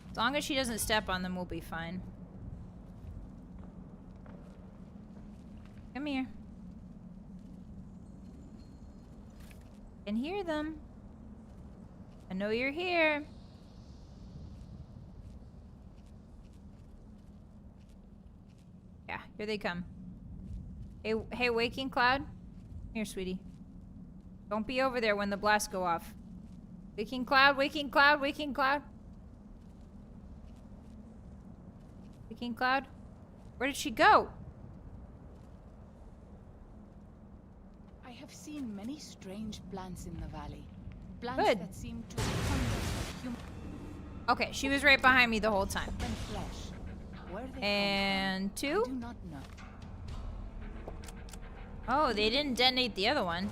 As long as she doesn't step on them, we'll be fine. Come here. I can hear them. I know you're here. Yeah, here they come. Hey, Waking Cloud. Here, sweetie. Don't be over there when the blasts go off. Waking Cloud, Waking Cloud, Waking Cloud. Waking Cloud? Where did she go? have seen many strange plants in the valley. Plants Good. that seem to hunger for human Okay, she was right behind me the whole time. flesh. Where they And come two. from, I do not know. Oh, they didn't detonate the other one.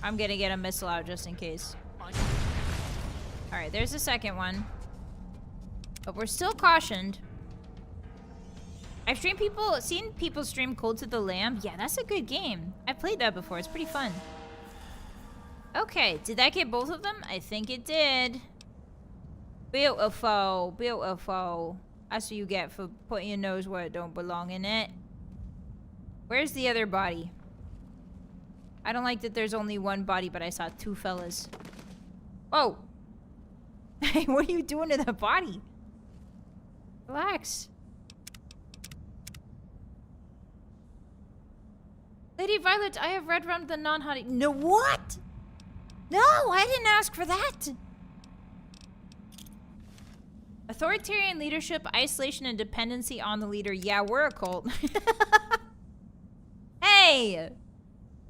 I'm gonna get a missile out just in case. Alright, there's the second one. But we're still cautioned. I've seen people stream Cult of the Lamb. Yeah, that's a good game. I've played that before. It's pretty fun. Okay, did that get both of them? I think it did. Beautiful, beautiful. That's what you get for putting your nose where it don't belong in it. Where's the other body? I don't like that there's only one body, but I saw two fellas. Whoa. Hey, what are you doing to the body? Relax. Lady Vylett, I have read from the non-hottie. No, what? No, I didn't ask for that. Authoritarian leadership, isolation, and dependency on the leader. Yeah, we're a cult. Hey!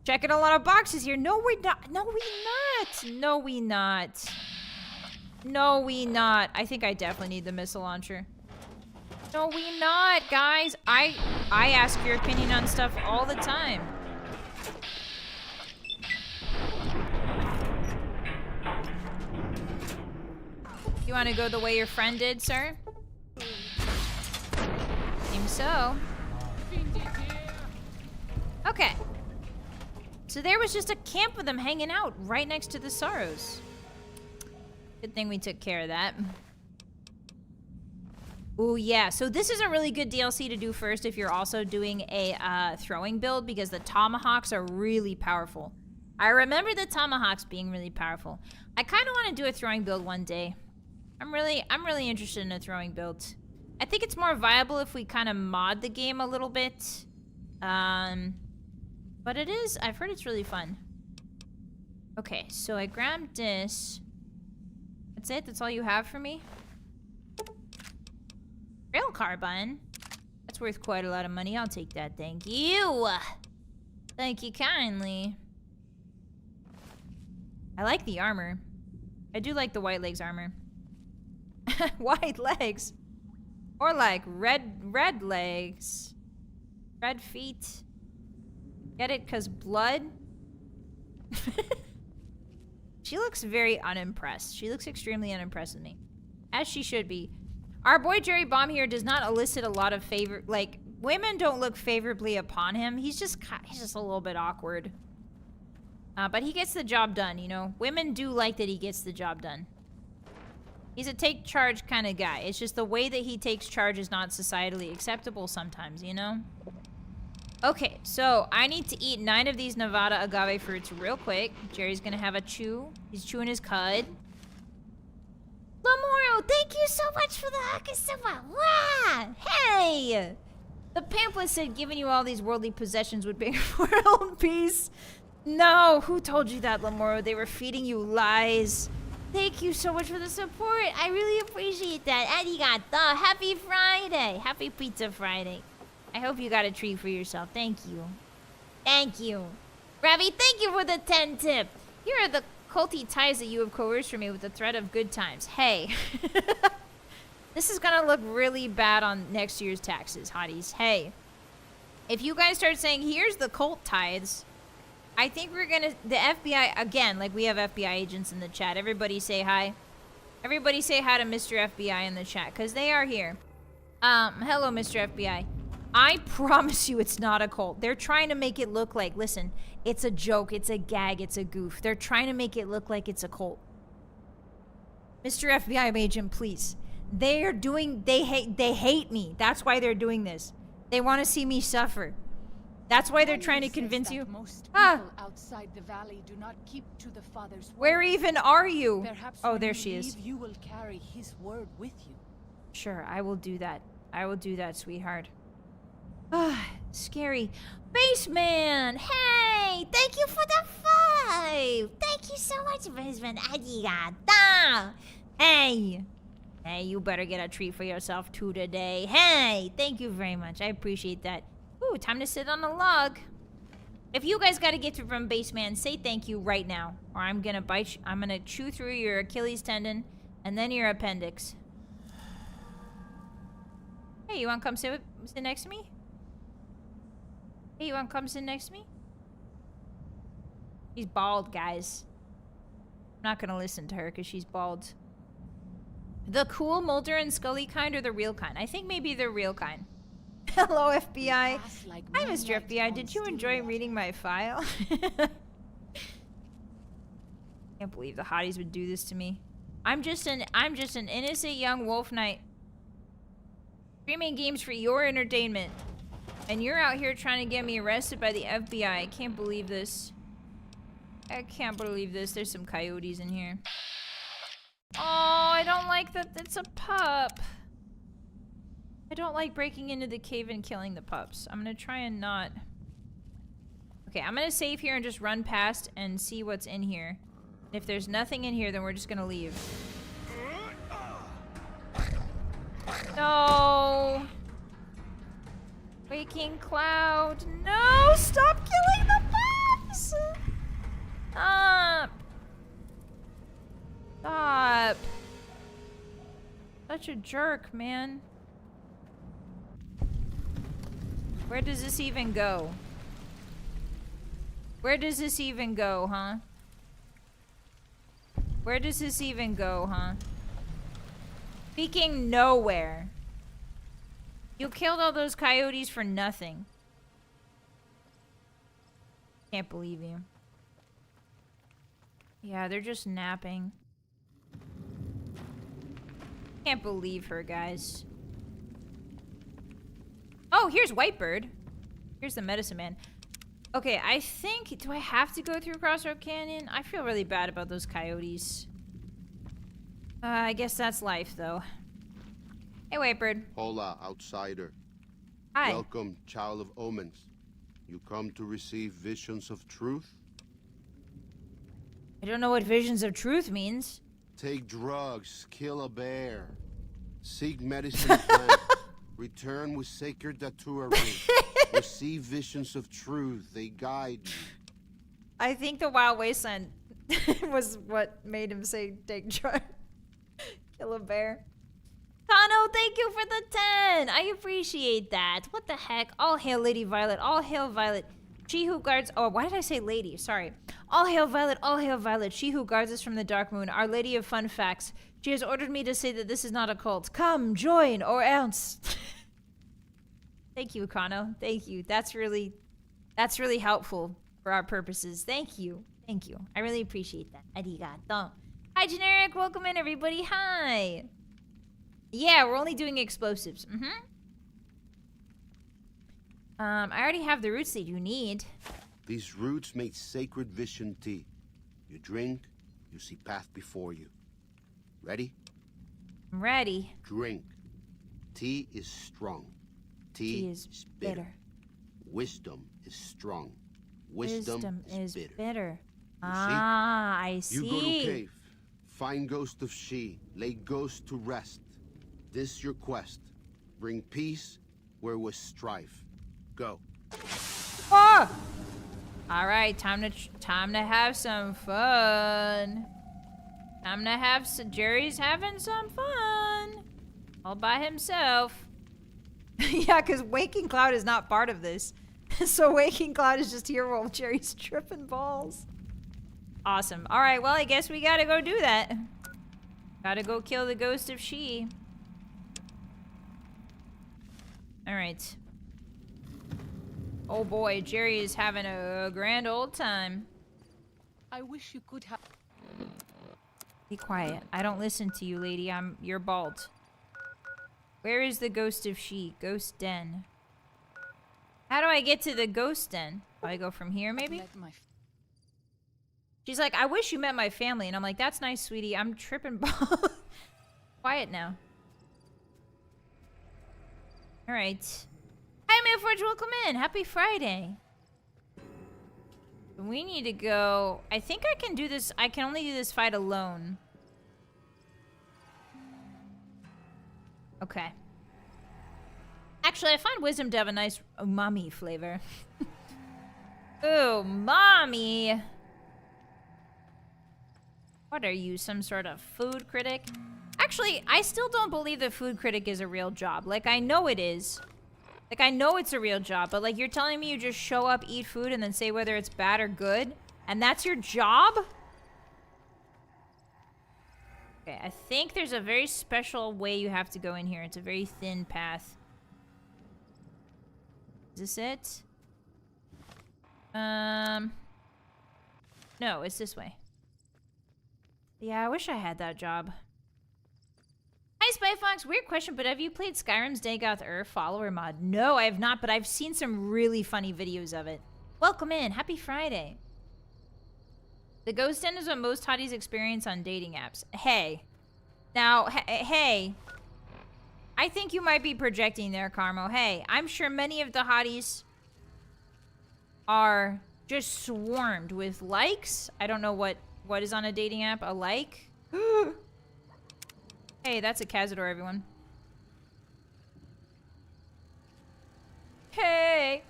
Checking a lot of boxes here. No, we're not. No, we not. No, we not. No, we not. I think I definitely need the missile launcher. No, we not, guys. I ask your opinion on stuff all the time. You want to go the way your friend did, sir? Seems so. Okay. So there was just a camp of them hanging out right next to the Sorrows. Good thing we took care of that. Ooh, yeah. So this is a really good DLC to do first if you're also doing a throwing build, because the tomahawks are really powerful. I remember the tomahawks being really powerful. I kind of want to do a throwing build one day. I'm really interested in a throwing build. I think it's more viable if we kind of mod the game a little bit. But it is, I've heard it's really fun. Okay, so I grabbed this. That's it? That's all you have for me? Rail carbine. That's worth quite a lot of money. I'll take that, thank you. Thank you kindly. I like the armor. I do like the white legs armor. White legs? Or like red legs. Red feet. Get it? 'Cause blood? She looks very unimpressed. She looks extremely unimpressed with me. As she should be. Our boy Jerry Bomb here does not elicit a lot of favor. Like, women don't look favorably upon him. He's just a little bit awkward. But he gets the job done, you know? Women do like that he gets the job done. He's a take charge kind of guy. It's just the way that he takes charge is not societally acceptable sometimes, you know? Okay, so I need to eat 9 of these Nevada agave fruits real quick. Jerry's gonna have a chew. He's chewing his cud. Lamoro, thank you so much for the Hakasuma. Wow! Hey! The pamphlet said giving you all these worldly possessions would bring world peace. No, who told you that, Lamoro? They were feeding you lies. Thank you so much for the support. I really appreciate that. Arigato. Happy Friday. Happy Pizza Friday. I hope you got a treat for yourself. Thank you. Thank you. Ravi, thank you for the 10 tip. Here are the culty ties that you have coerced for me with the threat of good times. Hey. This is gonna look really bad on next year's taxes, hotties. Hey. If you guys start saying, here's the cult tithes, I think we're gonna, the FBI, again, like we have FBI agents in the chat. Everybody say hi. Everybody say hi to Mr. FBI in the chat, because they are here. Hello, Mr. FBI. I promise you it's not a cult. They're trying to make it look like, listen, it's a joke, it's a gag, it's a goof. They're trying to make it look like it's a cult. Mr. FBI agent, please. They hate me. That's why they're doing this. They want to see me suffer. That's why they're trying to convince you. Most people outside the valley do not keep to the Father's word. Where even are you? Perhaps Oh, when there you she is. leave, you will carry his word with you. Sure, I will do that. I will do that, sweetheart. Ah, scary. Baseman! Hey! Thank you for the 5! Thank you so much, Baseman. Arigato! Hey! Hey, you better get a treat for yourself too today. Hey! Thank you very much. I appreciate that. Ooh, time to sit on a log. If you guys got a gift from Baseman, say thank you right now, or I'm gonna bite you. I'm gonna chew through your Achilles tendon and then your appendix. Hey, you wanna come sit next to me? Hey, you wanna come sit next to me? She's bald, guys. I'm not gonna listen to her because she's bald. The cool Mulder and Scully kind or the real kind? I think maybe the real kind. Hello, FBI. Hi, Mr. FBI. Did you enjoy reading my file? Can't believe the hotties would do this to me. I'm just an innocent young wolf knight. Streaming games for your entertainment. And you're out here trying to get me arrested by the FBI. I can't believe this. I can't believe this. There's some coyotes in here. Oh, I don't like that it's a pup. I don't like breaking into the cave and killing the pups. I'm gonna try and not... Okay, I'm gonna save here and just run past and see what's in here. If there's nothing in here, then we're just gonna leave. No! Waking Cloud. No! Stop killing the pups! Stop! Stop! Such a jerk, man. Where does this even go? Where does this even go, huh? Where does this even go, huh? Speaking nowhere. You killed all those coyotes for nothing. Can't believe you. Yeah, they're just napping. Can't believe her, guys. Oh, here's Whitebird. Here's the medicine man. Okay, I think... Do I have to go through Crossroad Canyon? I feel really bad about those coyotes. I guess that's life, though. Hey, Whitebird. Hola, outsider. Hi. Welcome, child of omens. You come to receive visions of truth? I don't know what visions of truth means. Take drugs, kill a bear, seek medicine plant, return with sacred datuary, receive visions of truth, they guide you. I think the Wild Wasteland was what made him say take drugs. Kill a bear. Kano, thank you for the 10. I appreciate that. What the heck? All hail Lady Vylett. All hail Vylett. She who guards... Oh, why did I say lady? Sorry. All hail Vylett. All hail Vylett. She who guards us from the dark moon. Our Lady of Fun Facts. She has ordered me to say that this is not a cult. Come, join, or else. Thank you, Kano. Thank you. That's really helpful for our purposes. Thank you. Thank you. I really appreciate that. Arigato. Hi, Generic. Welcome in, everybody. Hi. Yeah, we're only doing explosives. I already have the roots that you need. These roots make sacred vision tea. You drink, you see path before you. Ready? I'm ready. Drink. Tea is strong. Tea is bitter. Wisdom is strong. Wisdom is bitter. You I see? see. You go to cave. Find ghost of she. Lay ghost to rest. This your quest. Bring peace where was strife. Go. Oh! All right, time to have some fun. Time to have Jerry's having some fun, all by himself. Yeah, because Waking Cloud is not part of this, so Waking Cloud is just here while Jerry's tripping balls. Awesome. All right, well, I guess we gotta go do that. Gotta go kill the ghost of she. All right. Oh boy, Jerry is having a grand old time. I wish you could have... Be quiet. I don't listen to you, lady. You're bald. Where is the ghost of she? Ghost den. How do I get to the ghost den? Do I go from here, maybe? She's like, I wish you met my family. And I'm like, that's nice, sweetie. I'm tripping balls. Quiet now. All right. Hi, Mayforge, welcome in. Happy Friday. We need to go... I think I can do this... I can only do this fight alone. Okay. Actually, I find wisdom to have a nice umami flavor. Oh, mommy. What are you, some sort of food critic? Actually, I still don't believe that food critic is a real job. Like, I know it is. Like, I know it's a real job, but like, you're telling me you just show up, eat food, and then say whether it's bad or good? And that's your job? Okay, I think there's a very special way you have to go in here. It's a very thin path. Is this it? No, it's this way. Yeah, I wish I had that job. Hi, Spy Fox. Weird question, but have you played Skyrim's Dagoth Ur follower mod? No, I have not, but I've seen some really funny videos of it. Welcome in. Happy Friday. The ghost den is what most hotties experience on dating apps. Hey. Now, hey. I think you might be projecting there, Carmo. Hey, I'm sure many of the hotties are just swarmed with likes. I don't know what is on a dating app. A like? Hey, that's a Cazador, everyone. Hey!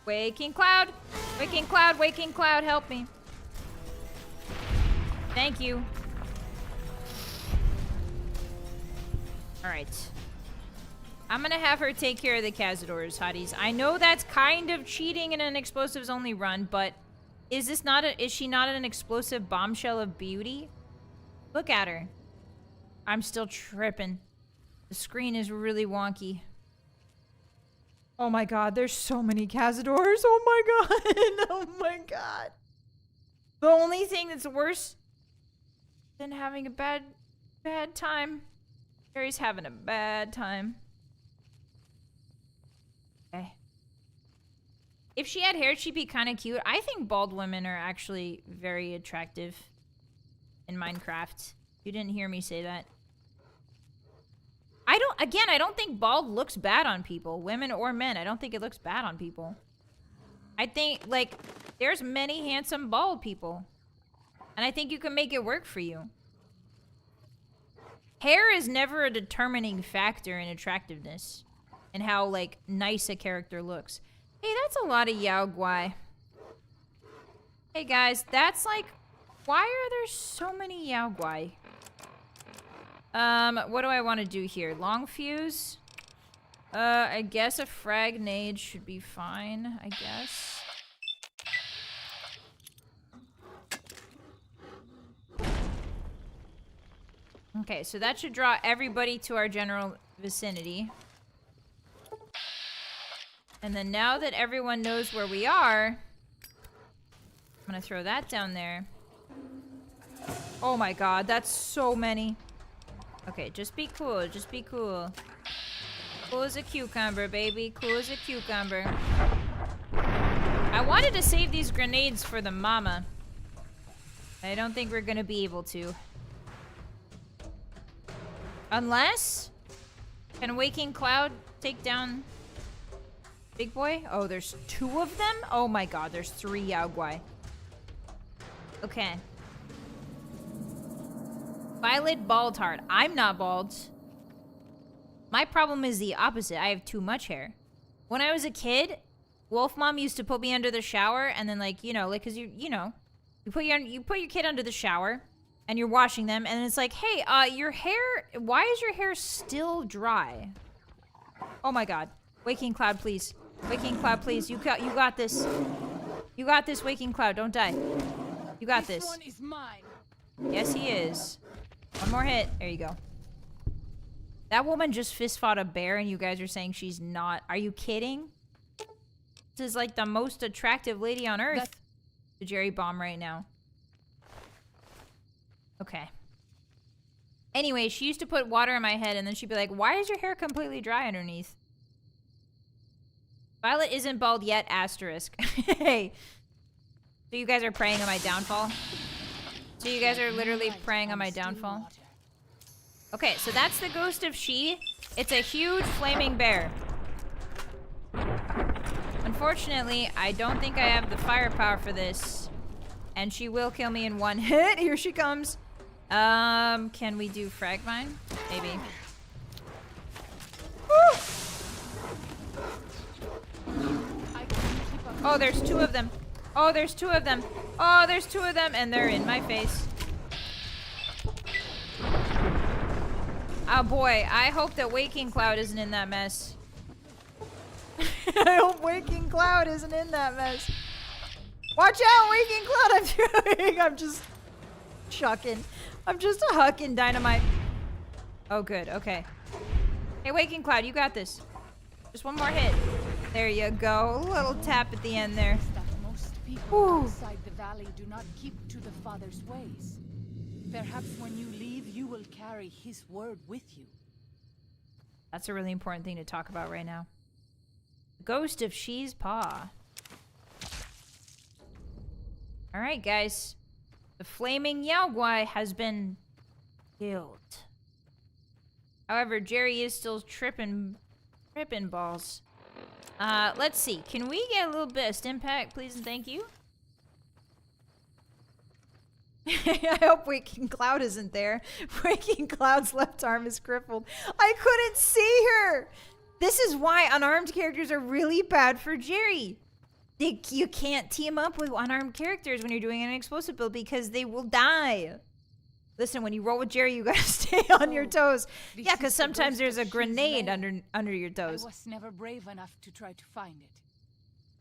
Waking Cloud! Waking Cloud, Waking Cloud, help me. Thank you. Alright. I'm gonna have her take care of the Cazadors, hotties. I know that's kind of cheating in an explosives only run, but is she not an explosive bombshell of beauty? Look at her. I'm still tripping. The screen is really wonky. Oh my god, there's so many Cazadors. Oh my god. Oh my god. The only thing that's worse than having a bad time. Harry's having a bad time. Okay. If she had hair, she'd be kind of cute. I think bald women are actually very attractive in Minecraft. You didn't hear me say that. I don't think bald looks bad on people. Women or men. I don't think it looks bad on people. I think, like, there's many handsome bald people. And I think you can make it work for you. Hair is never a determining factor in attractiveness. And how, like, nice a character looks. Hey, that's a lot of Yao Guai. Hey, guys, that's like... Why are there so many Yao Guai? What do I want to do here? Long fuse? I guess a frag nade should be fine, I guess. Okay, so that should draw everybody to our general vicinity. And then now that everyone knows where we are, I'm gonna throw that down there. Oh my god, that's so many. Okay, just be cool, just be cool. Cool as a cucumber, baby. Cool as a cucumber. I wanted to save these grenades for the mama. I don't think we're gonna be able to. Unless... Can Waking Cloud take down... Big boy? Oh, there's 2 of them? Oh my god, there's 3 Yao Guai. Okay. Vylett Baldheart. I'm not bald. My problem is the opposite. I have too much hair. When I was a kid, Wolf Mom used to put me under the shower and then, like, you know, like, cause you put your kid under the shower and you're washing them and it's like, hey, your hair, why is your hair still dry? Oh my god. Waking Cloud, please. Waking Cloud, please. You got this. You got this, Waking Cloud. Don't die. You got this. This one is mine. Yes, he is. One more hit. There you go. That woman just fist fought a bear and you guys are saying she's not. Are you kidding? This is like the most attractive lady on earth. The Jerry bomb right now. Okay. Anyway, she used to put water in my head and then she'd be like, why is your hair completely dry underneath? Vylett isn't bald yet, asterisk. Hey. So you guys are preying on my downfall? So you guys are literally preying on my downfall? Okay, so that's the ghost of she. It's a huge flaming bear. Unfortunately, I don't think I have the firepower for this. And she will kill me in one hit. Here she comes. Can we do frag mine? Maybe. Woo! Oh, there's two of them. Oh, there's two of them. Oh, there's two of them, and they're in my face. Oh boy, I hope that Waking Cloud isn't in that mess. I hope Waking Cloud isn't in that mess. Watch out, Waking Cloud! I'm just chucking. I'm just hucking dynamite. Oh, good. Okay. Hey, Waking Cloud, you got this. Just one more hit. There you go. A little tap at the end there. That most people outside the valley do not keep to the Father's ways. Perhaps when you leave, you will carry his word with you. That's a really important thing to talk about right now. Ghost of She's Paw. Alright, guys. The flaming Yaogwai has been killed. However, Jerry is still tripping balls. Let's see. Can we get a little bit of stim pack, please and thank you? I hope Waking Cloud isn't there. Waking Cloud's left arm is crippled. I couldn't see her! This is why unarmed characters are really bad for Jerry. You can't team up with unarmed characters when you're doing an explosive build because they will die. Listen, when you roll with Jerry, you gotta stay on your toes. Yeah, because sometimes there's a grenade under your toes. I was never brave enough to try to find it.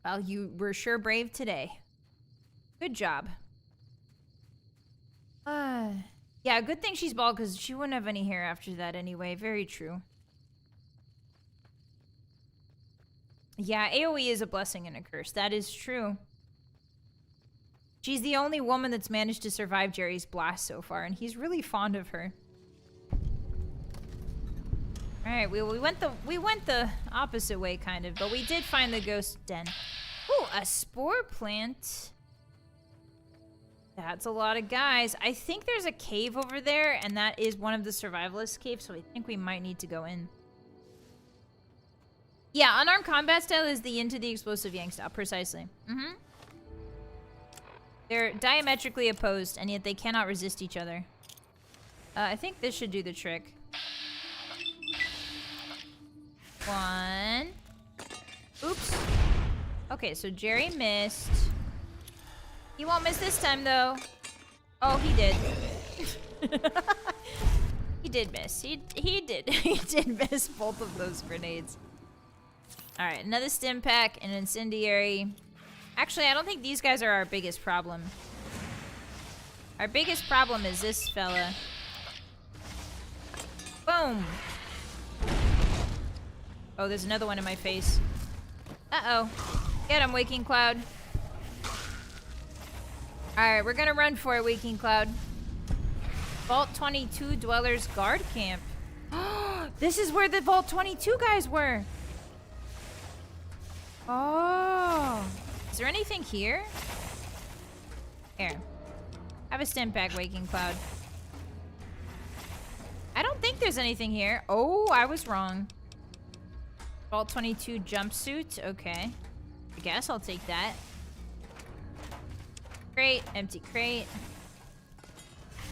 Well, you were sure brave today. Good job. Yeah, good thing she's bald because she wouldn't have any hair after that anyway. Very true. Yeah, AoE is a blessing and a curse. That is true. She's the only woman that's managed to survive Jerry's blast so far, and he's really fond of her. Alright, we went the opposite way, kind of, but we did find the ghost den. Ooh, a spore plant. That's a lot of guys. I think there's a cave over there, and that is one of the survivalist caves, so I think we might need to go in. Yeah, unarmed combat style is the into the explosive yang style, precisely. They're diametrically opposed, and yet they cannot resist each other. I think this should do the trick. One. Oops. Okay, so Jerry missed. He won't miss this time, though. Oh, he did. He did miss. He did. He did miss both of those grenades. Alright, another stim pack, an incendiary. Actually, I don't think these guys are our biggest problem. Our biggest problem is this fella. Boom! Oh, there's another one in my face. Uh-oh. Get him, Waking Cloud. Alright, we're gonna run for it, Waking Cloud. Vault 22 Dwellers Guard Camp. This is where the Vault 22 guys were! Oh. Is there anything here? Here. Have a stim pack, Waking Cloud. I don't think there's anything here. Oh, I was wrong. Vault 22 jumpsuit. Okay. I guess I'll take that. Crate. Empty crate.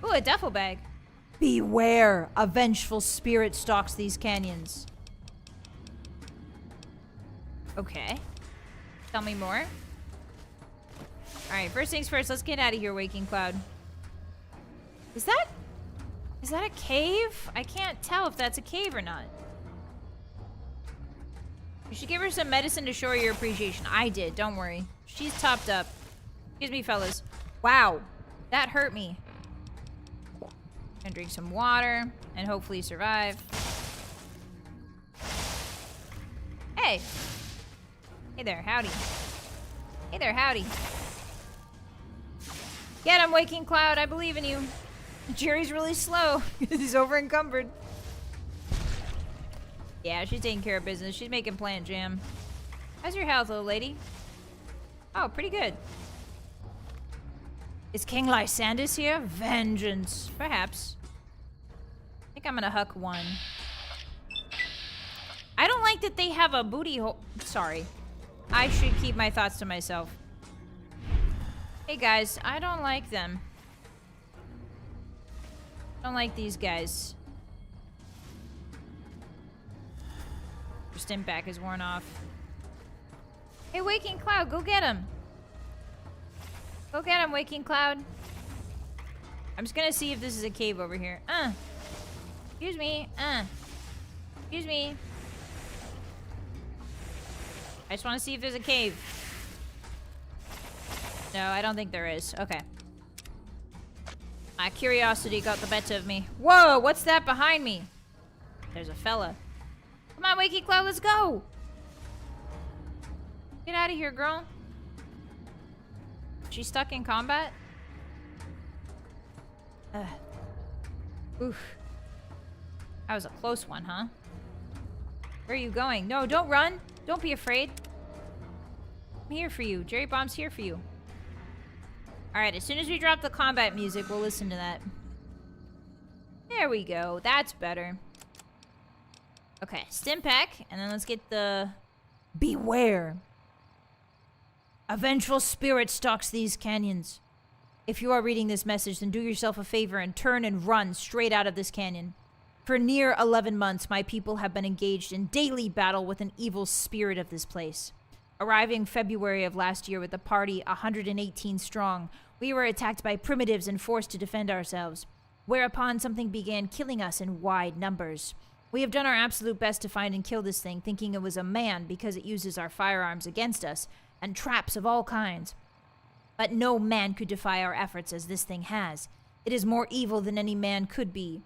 Ooh, a duffel bag. Beware. A vengeful spirit stalks these canyons. Okay. Tell me more. Alright, first things first, let's get out of here, Waking Cloud. Is that a cave? I can't tell if that's a cave or not. You should give her some medicine to show her your appreciation. I did, don't worry. She's topped up. Excuse me, fellas. Wow, that hurt me. Gonna drink some water and hopefully survive. Hey! Hey there, howdy. Hey there, howdy. Get him, Waking Cloud. I believe in you. Jerry's really slow. He's over encumbered. Yeah, she's taking care of business. She's making plant jam. How's your health, little lady? Oh, pretty good. Is King Lysandus here? Vengeance. Perhaps. I think I'm gonna huck one. I don't like that they have a booty hole. Sorry. I should keep my thoughts to myself. Hey guys, I don't like them. I don't like these guys. Your stim pack is worn off. Hey, Waking Cloud, go get him. Go get him, Waking Cloud. I'm just gonna see if this is a cave over here. Excuse me. Excuse me. I just want to see if there's a cave. No, I don't think there is. Okay. My curiosity got the better of me. Whoa, what's that behind me? There's a fella. Come on, Wakey Cloud, let's go. Get out of here, girl. She's stuck in combat? Oof. That was a close one, huh? Where are you going? No, don't run. Don't be afraid. I'm here for you. Jerry Bomb's here for you. Alright, as soon as we drop the combat music, we'll listen to that. There we go. That's better. Okay, Stimpack, and then let's get the... Beware. A vengeful spirit stalks these canyons. If you are reading this message, then do yourself a favor and turn and run straight out of this canyon. For near 11 months, my people have been engaged in daily battle with an evil spirit of this place. Arriving February of last year with a party 118 strong, we were attacked by primitives and forced to defend ourselves, whereupon something began killing us in wide numbers. We have done our absolute best to find and kill this thing, thinking it was a man because it uses our firearms against us, and traps of all kinds. But no man could defy our efforts as this thing has. It is more evil than any man could be.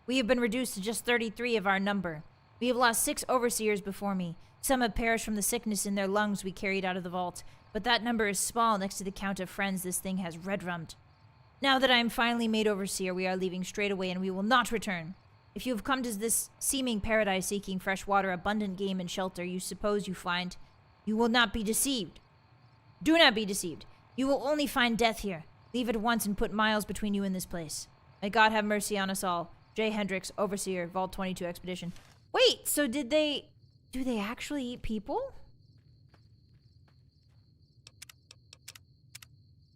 We have been reduced to just 33 of our number. We have lost 6 overseers before me. Some have perished from the sickness in their lungs we carried out of the vault, but that number is small next to the count of friends this thing has red-rummed. Now that I am finally made overseer, we are leaving straight away and we will not return. If you have come to this seeming paradise seeking fresh water, abundant game, and shelter you suppose you find, you will not be deceived. Do not be deceived. You will only find death here. Leave at once and put miles between you and this place. May God have mercy on us all. J. Hendricks, Overseer, Vault 22 Expedition. Wait, so do they actually eat people?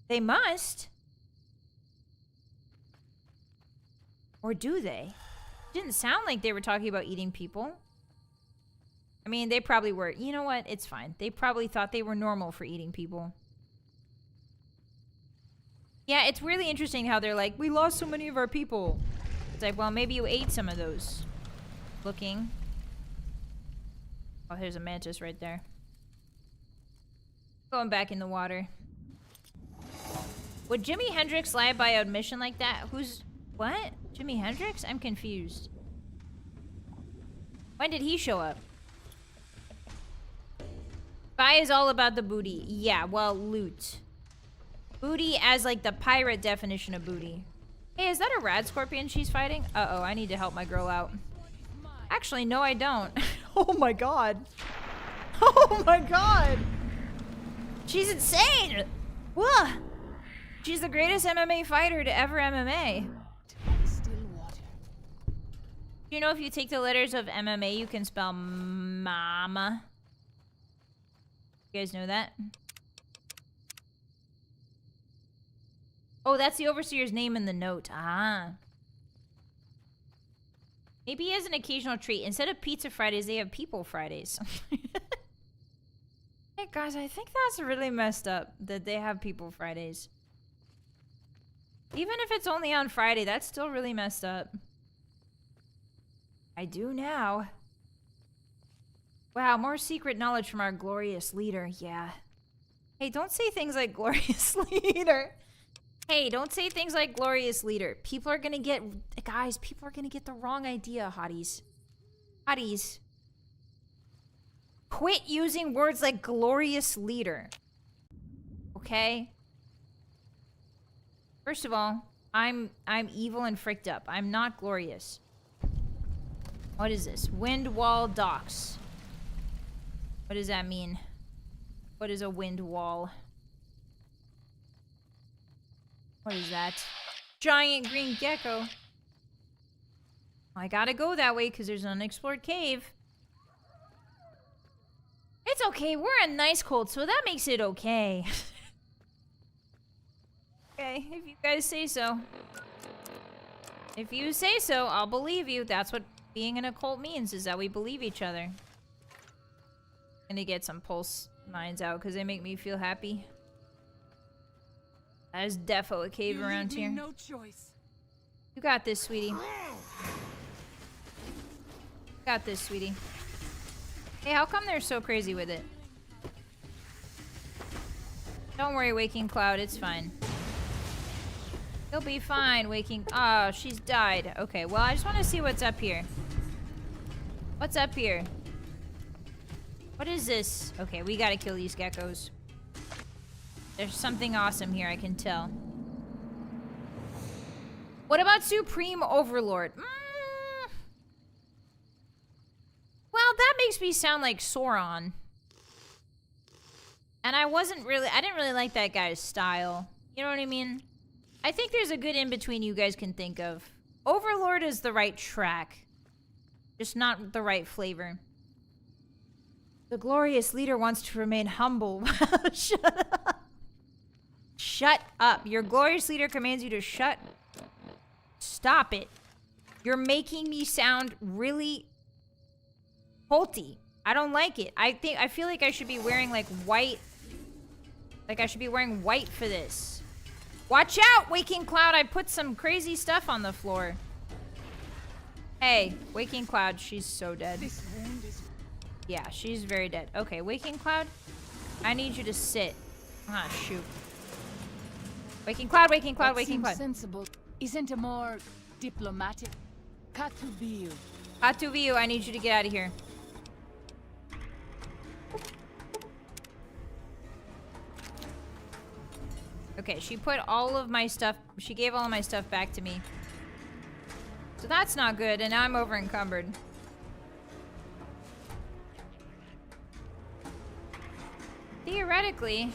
They must. Or do they? Didn't sound like they were talking about eating people. I mean, they probably were. You know what? It's fine. They probably thought they were normal for eating people. Yeah, it's really interesting how they're like, we lost so many of our people. It's like, well, maybe you ate some of those. Looking. Oh, there's a mantis right there. Going back in the water. Would Jimi Hendrix lie by admission like that? Who's... What? Jimi Hendrix? I'm confused. When did he show up? Spy is all about the booty. Yeah, well, loot. Booty as, like, the pirate definition of booty. Hey, is that a rad scorpion she's fighting? Uh-oh, I need to help my girl out. Actually, no, I don't. Oh my god. Oh my god. She's insane. Whoa. She's the greatest MMA fighter to ever MMA. Still water. Do you know if you take the letters of MMA, you can spell mama? You guys know that? Oh, that's the Overseer's name in the note. Ah. Maybe as an occasional treat. Instead of Pizza Fridays, they have People Fridays. Hey, guys, I think that's really messed up that they have People Fridays. Even if it's only on Friday, that's still really messed up. I do now. Wow, more secret knowledge from our glorious leader. Yeah. Hey, don't say things like glorious leader. Hey, don't say things like glorious leader. People are gonna get... Guys, people are gonna get the wrong idea, hotties. Hotties. Quit using words like glorious leader. Okay? First of all, I'm evil and fricked up. I'm not glorious. What is this? Wind wall docks. What does that mean? What is a wind wall? What is that? Giant green gecko. I gotta go that way because there's an unexplored cave. It's okay. We're in nice cold, so that makes it okay. Okay, if you guys say so. If you say so, I'll believe you. That's what being in a cult means, is that we believe each other. Gonna get some pulse mines out because they make me feel happy. There's defo a cave around here. No choice. You got this, sweetie. Got this, sweetie. Hey, how come they're so crazy with it? Don't worry, Waking Cloud. It's fine. You'll be fine, Waking... Oh, she's died. Okay, well, I just want to see what's up here. What's up here? What is this? Okay, we gotta kill these geckos. There's something awesome here, I can tell. What about Supreme Overlord? Well, that makes me sound like Sauron. And I didn't really like that guy's style. You know what I mean? I think there's a good in-between you guys can think of. Overlord is the right track. Just not the right flavor. The glorious leader wants to remain humble. Shut up. Shut up. Your glorious leader commands you to shut. Stop it. You're making me sound really holty. I don't like it. I feel like I should be wearing like white. Like I should be wearing white for this. Watch out, Waking Cloud. I put some crazy stuff on the floor. Hey, Waking Cloud, she's so dead. This wound is... Yeah, she's very dead. Okay, Waking Cloud, I need you to sit. Ah, shoot. Waking Cloud, Waking Cloud, That Waking seems Cloud. sensible. Isn't a more diplomatic? Katubiu. Hatuviu, I need you to get out of here. Okay, she put all of my stuff, she gave all of my stuff back to me. So that's not good, and now I'm over encumbered. Theoretically...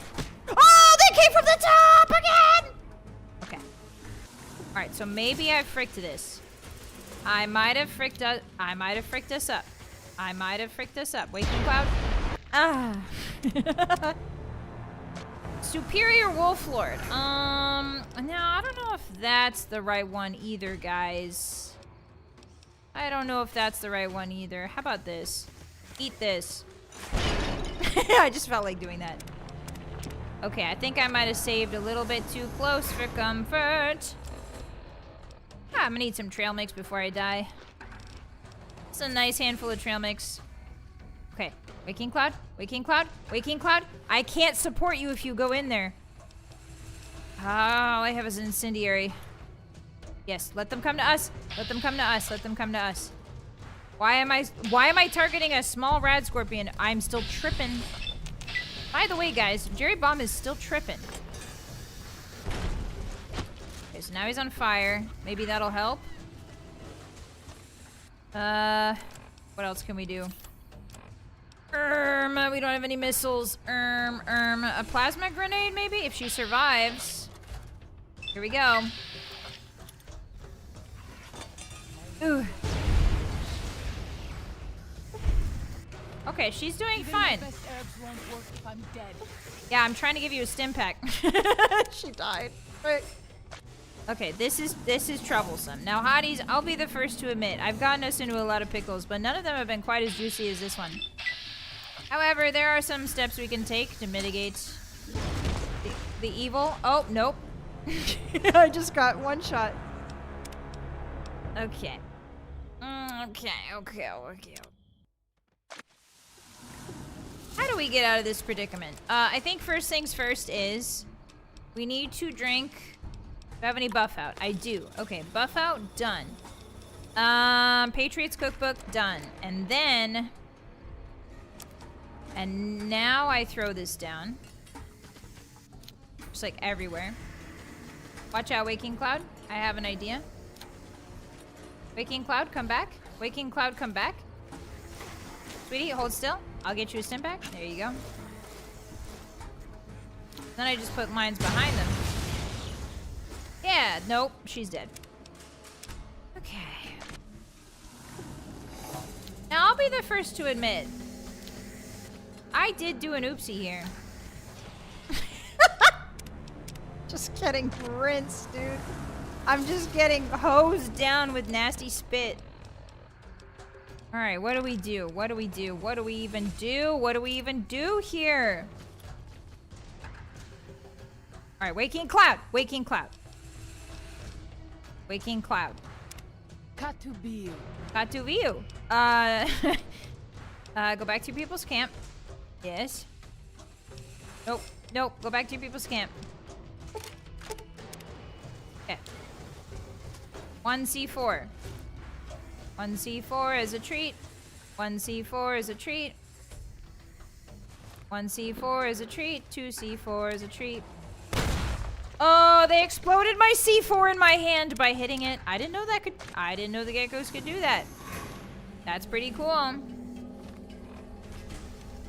Oh, they came from the top again! Okay. Alright, so maybe I fricked this. I might have fricked us up. I might have fricked us up. Waking Cloud. Ah. Superior Wolf Lord. Now I don't know if that's the right one either, guys. I don't know if that's the right one either. How about this? Eat this. I just felt like doing that. Okay, I think I might have saved a little bit too close for comfort. Ah, I'm gonna eat some trail mix before I die. It's a nice handful of trail mix. Okay, Waking Cloud, Waking Cloud, Waking Cloud. I can't support you if you go in there. Oh, all I have is an incendiary. Yes, let them come to us. Let them come to us. Let them come to us. Why am I targeting a small rad scorpion? I'm still tripping. By the way, guys, Jerry Bomb is still tripping. Okay, so now he's on fire. Maybe that'll help. What else can we do? We don't have any missiles. A plasma grenade, maybe? If she survives. Here we go. Ooh. Okay, she's doing fine. The best herbs won't work if I'm dead. Yeah, I'm trying to give you a stim pack. She died. Okay, this is troublesome. Now, Hotties, I'll be the first to admit, I've gotten us into a lot of pickles, but none of them have been quite as juicy as this one. However, there are some steps we can take to mitigate the evil. Oh, nope. I just got one shot. Okay. Okay. How do we get out of this predicament? I think first things first is we need to drink. Do I have any buff out? I do. Okay, buff out, done. Patriots Cookbook, done. And now I throw this down. Just like everywhere. Watch out, Waking Cloud. I have an idea. Waking Cloud, come back. Waking Cloud, come back. Sweetie, hold still. I'll get you a stim pack. There you go. Then I just put mines behind them. Yeah, nope, she's dead. Okay. Now I'll be the first to admit, I did do an oopsie here. Just getting rinsed, dude. I'm just getting hosed down with nasty spit. All right, what do we do? What do we do? What do we even do? What do we even do here? All right, waking cloud. Waking cloud. Waking cloud. Katubiu. Got to view. Go back to your people's camp. Yes. Nope. Nope. Go back to your people's camp. Okay. 1C4. 1C4 is a treat. 1C4 is a treat. 1C4 is a treat. 2C4 is a treat. Oh, they exploded my C4 in my hand by hitting it. I didn't know that could. I didn't know the geckos could do that. That's pretty cool. All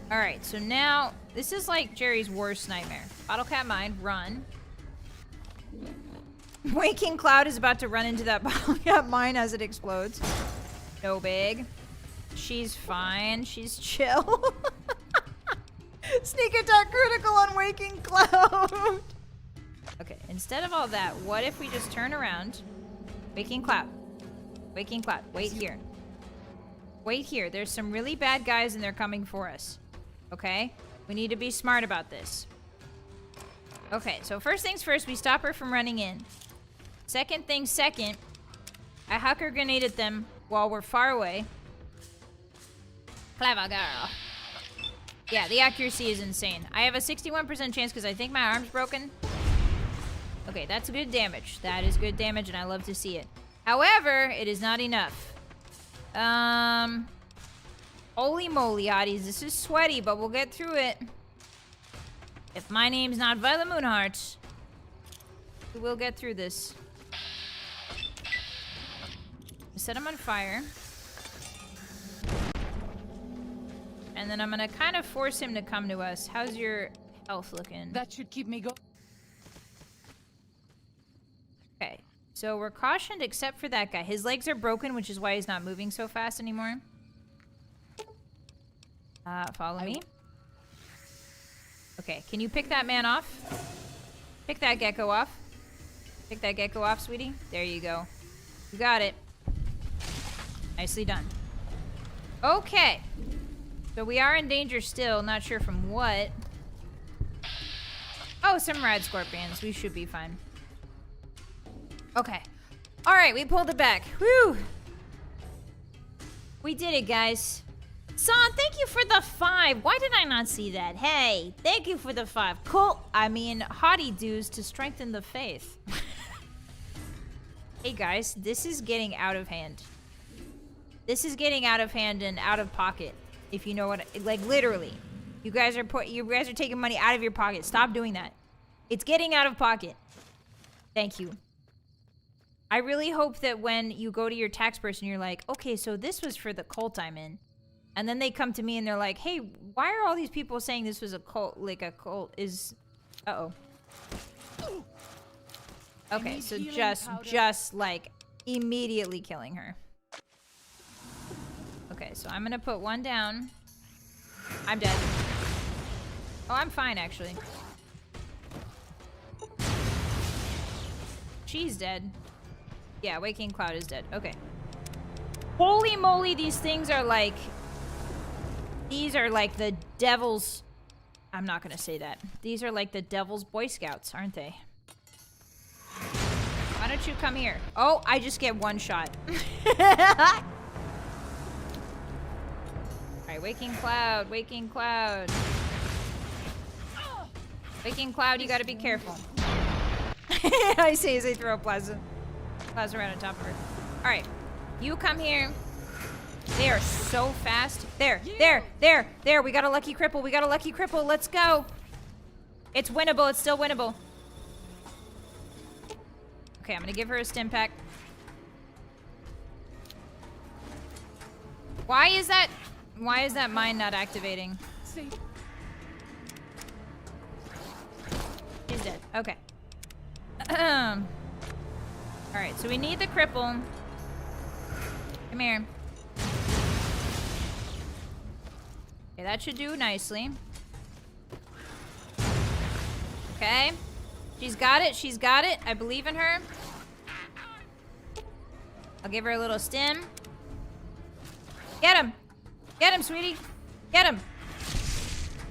right, so now this is like Jerry's worst nightmare. Bottle cap mine, run. Waking Cloud is about to run into that bottle cap mine as it explodes. No big. She's fine. She's chill. Sneak attack critical on Waking Cloud. Okay, instead of all that, what if we just turn around? Waking Cloud. Waking Cloud. Wait here. Wait here. There's some really bad guys and they're coming for us. Okay? We need to be smart about this. Okay, so first things first, we stop her from running in. Second thing second, I hucker grenaded them while we're far away. Clever girl. Yeah, the accuracy is insane. I have a 61% chance because I think my arm's broken. Okay, that's good damage. That is good damage, and I love to see it. However, it is not enough. Holy moly, Hotties. This is sweaty, but we'll get through it. If my name's not Vylett Moonheart, we will get through this. Set him on fire. And then I'm gonna kind of force him to come to us. How's your health looking? That should keep me going. Okay, so we're cautioned except for that guy. His legs are broken, which is why he's not moving so fast anymore. Follow me. Okay, can you pick that man off? Pick that gecko off. Pick that gecko off, sweetie. There you go. You got it. Nicely done. Okay. So we are in danger still. Not sure from what. Oh, some rad scorpions. We should be fine. Okay. All right, we pulled it back. Whew. We did it, guys. Son, thank you for the 5. Why did I not see that? Hey, thank you for the 5. Cool. I mean, hottie dues to strengthen the faith. Hey, guys, this is getting out of hand. This is getting out of hand and out of pocket. If you know what, like literally. You guys are taking money out of your pocket. Stop doing that. It's getting out of pocket. Thank you. I really hope that when you go to your tax person, you're like, okay, so this was for the cult I'm in. And then they come to me and they're like, hey, why are all these people saying this was a cult? Like a cult is... Uh-oh. Okay, so just like immediately killing her. Okay, so I'm gonna put one down. I'm dead. Oh, I'm fine, actually. She's dead. Yeah, Waking Cloud is dead. Okay. Holy moly, these things are like... These are like the devil's... I'm not gonna say that. These are like the devil's Boy Scouts, aren't they? Why don't you come here? Oh, I just get one shot. Alright, Waking Cloud, Waking Cloud. Waking Cloud, you gotta be careful. I say as I throw a plasma around on top of her. Alright, you come here. They are so fast. There. We got a lucky cripple. We got a lucky cripple. Let's go. It's winnable. It's still winnable. Okay, I'm gonna give her a stim pack. Why is that mine not activating? She's dead. Okay. Alright, so we need the cripple. Come here. Okay, that should do nicely. Okay. She's got it. She's got it. I believe in her. I'll give her a little stim. Get him! Get him, sweetie! Get him!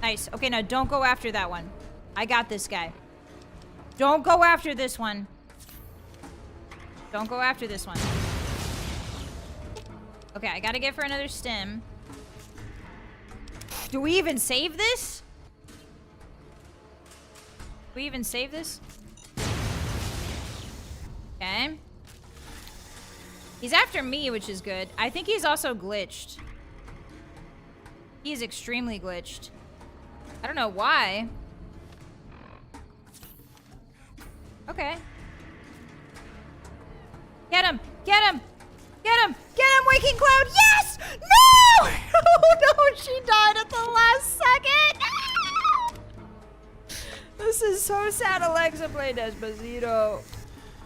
Nice. Okay, now don't go after that one. I got this guy. Don't go after this one. Don't go after this one. Okay, I gotta get for another stem. Do we even save this? Do we even save this? Okay. He's after me, which is good. I think he's also glitched. He's extremely glitched. I don't know why. Okay. Get him! Get him! Get him! Get him, Waking Cloud! Yes! No! Oh no, she died at the last second! No! This is so sad. Alexa, play Despacito.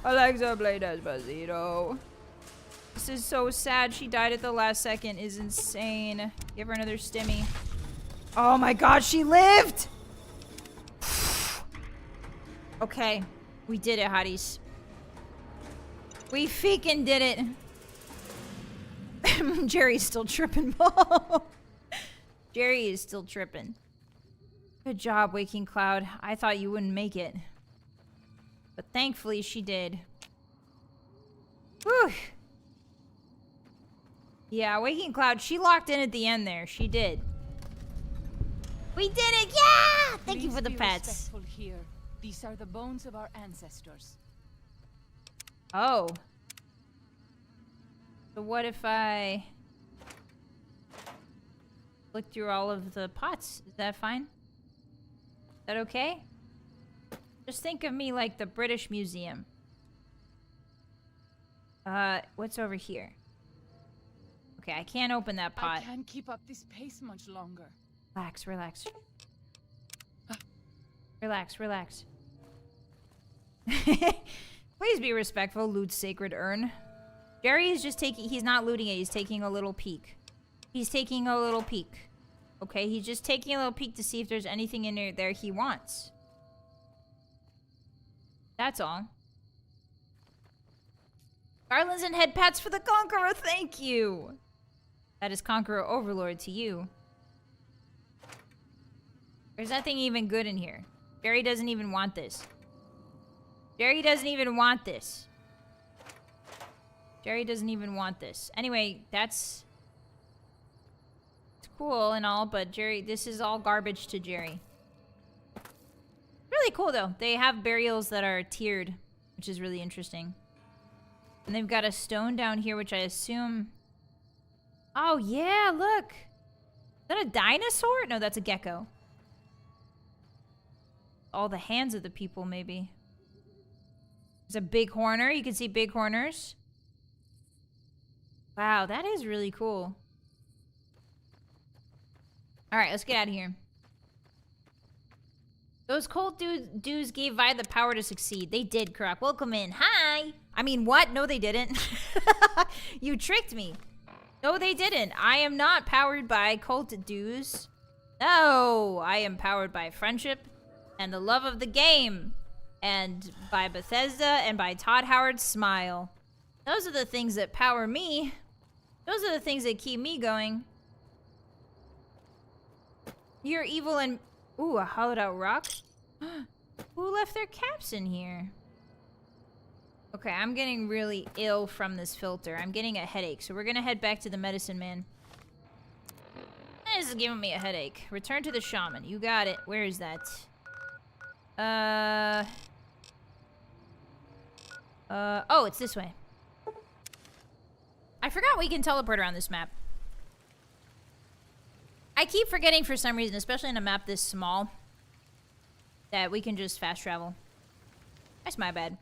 Alexa, play Despacito. This is so sad. She died at the last second. Is insane. Give her another stimmy. Oh my god, she lived! Okay. We did it, hotties. We freaking did it. Jerry's still tripping. Jerry is still tripping. Good job, Waking Cloud. I thought you wouldn't make it. But thankfully, she did. Whew. Yeah, Waking Cloud, she locked in at the end there. She did. We did it! Yeah! Thank you for the pets. Respectful here. These are the bones of our ancestors. Oh. So what if I look through all of the pots? Is that fine? Is that okay? Just think of me like the British Museum. What's over here? Okay, I can't open that pot. I can't keep up this pace much longer. Relax, relax. Relax, relax. Please be respectful, loot sacred urn. Jerry is just taking, he's not looting it, he's taking a little peek. He's taking a little peek. Okay, he's just taking a little peek to see if there's anything in there he wants. That's all. Garlands and head pats for the Conqueror, thank you! That is Conqueror Overlord to you. There's nothing even good in here. Jerry doesn't even want this. Jerry doesn't even want this. Jerry doesn't even want this. Anyway, it's cool and all, but Jerry, this is all garbage to Jerry. Really cool, though. They have burials that are tiered, which is really interesting. And they've got a stone down here, which I assume... Oh, yeah, look. Is that a dinosaur? No, that's a gecko. All the hands of the people, maybe. There's a big horner. You can see big horners. Wow, that is really cool. Alright, let's get out of here. Those cold dudes gave Vi the power to succeed. They did, Croc. Welcome in. Hi! I mean, what? No, they didn't. You tricked me. No, they didn't. I am not powered by cult dudes. No, I am powered by friendship and the love of the game. And by Bethesda and by Todd Howard's smile. Those are the things that power me. Those are the things that keep me going. You're evil and... Ooh, a hollowed out rock? Who left their caps in here? Okay, I'm getting really ill from this filter. I'm getting a headache, so we're gonna head back to the medicine man. This is giving me a headache. Return to the shaman. You got it. Where is that? Oh, it's this way. I forgot we can teleport around this map. I keep forgetting for some reason, especially in a map this small, that we can just fast travel. That's my bad.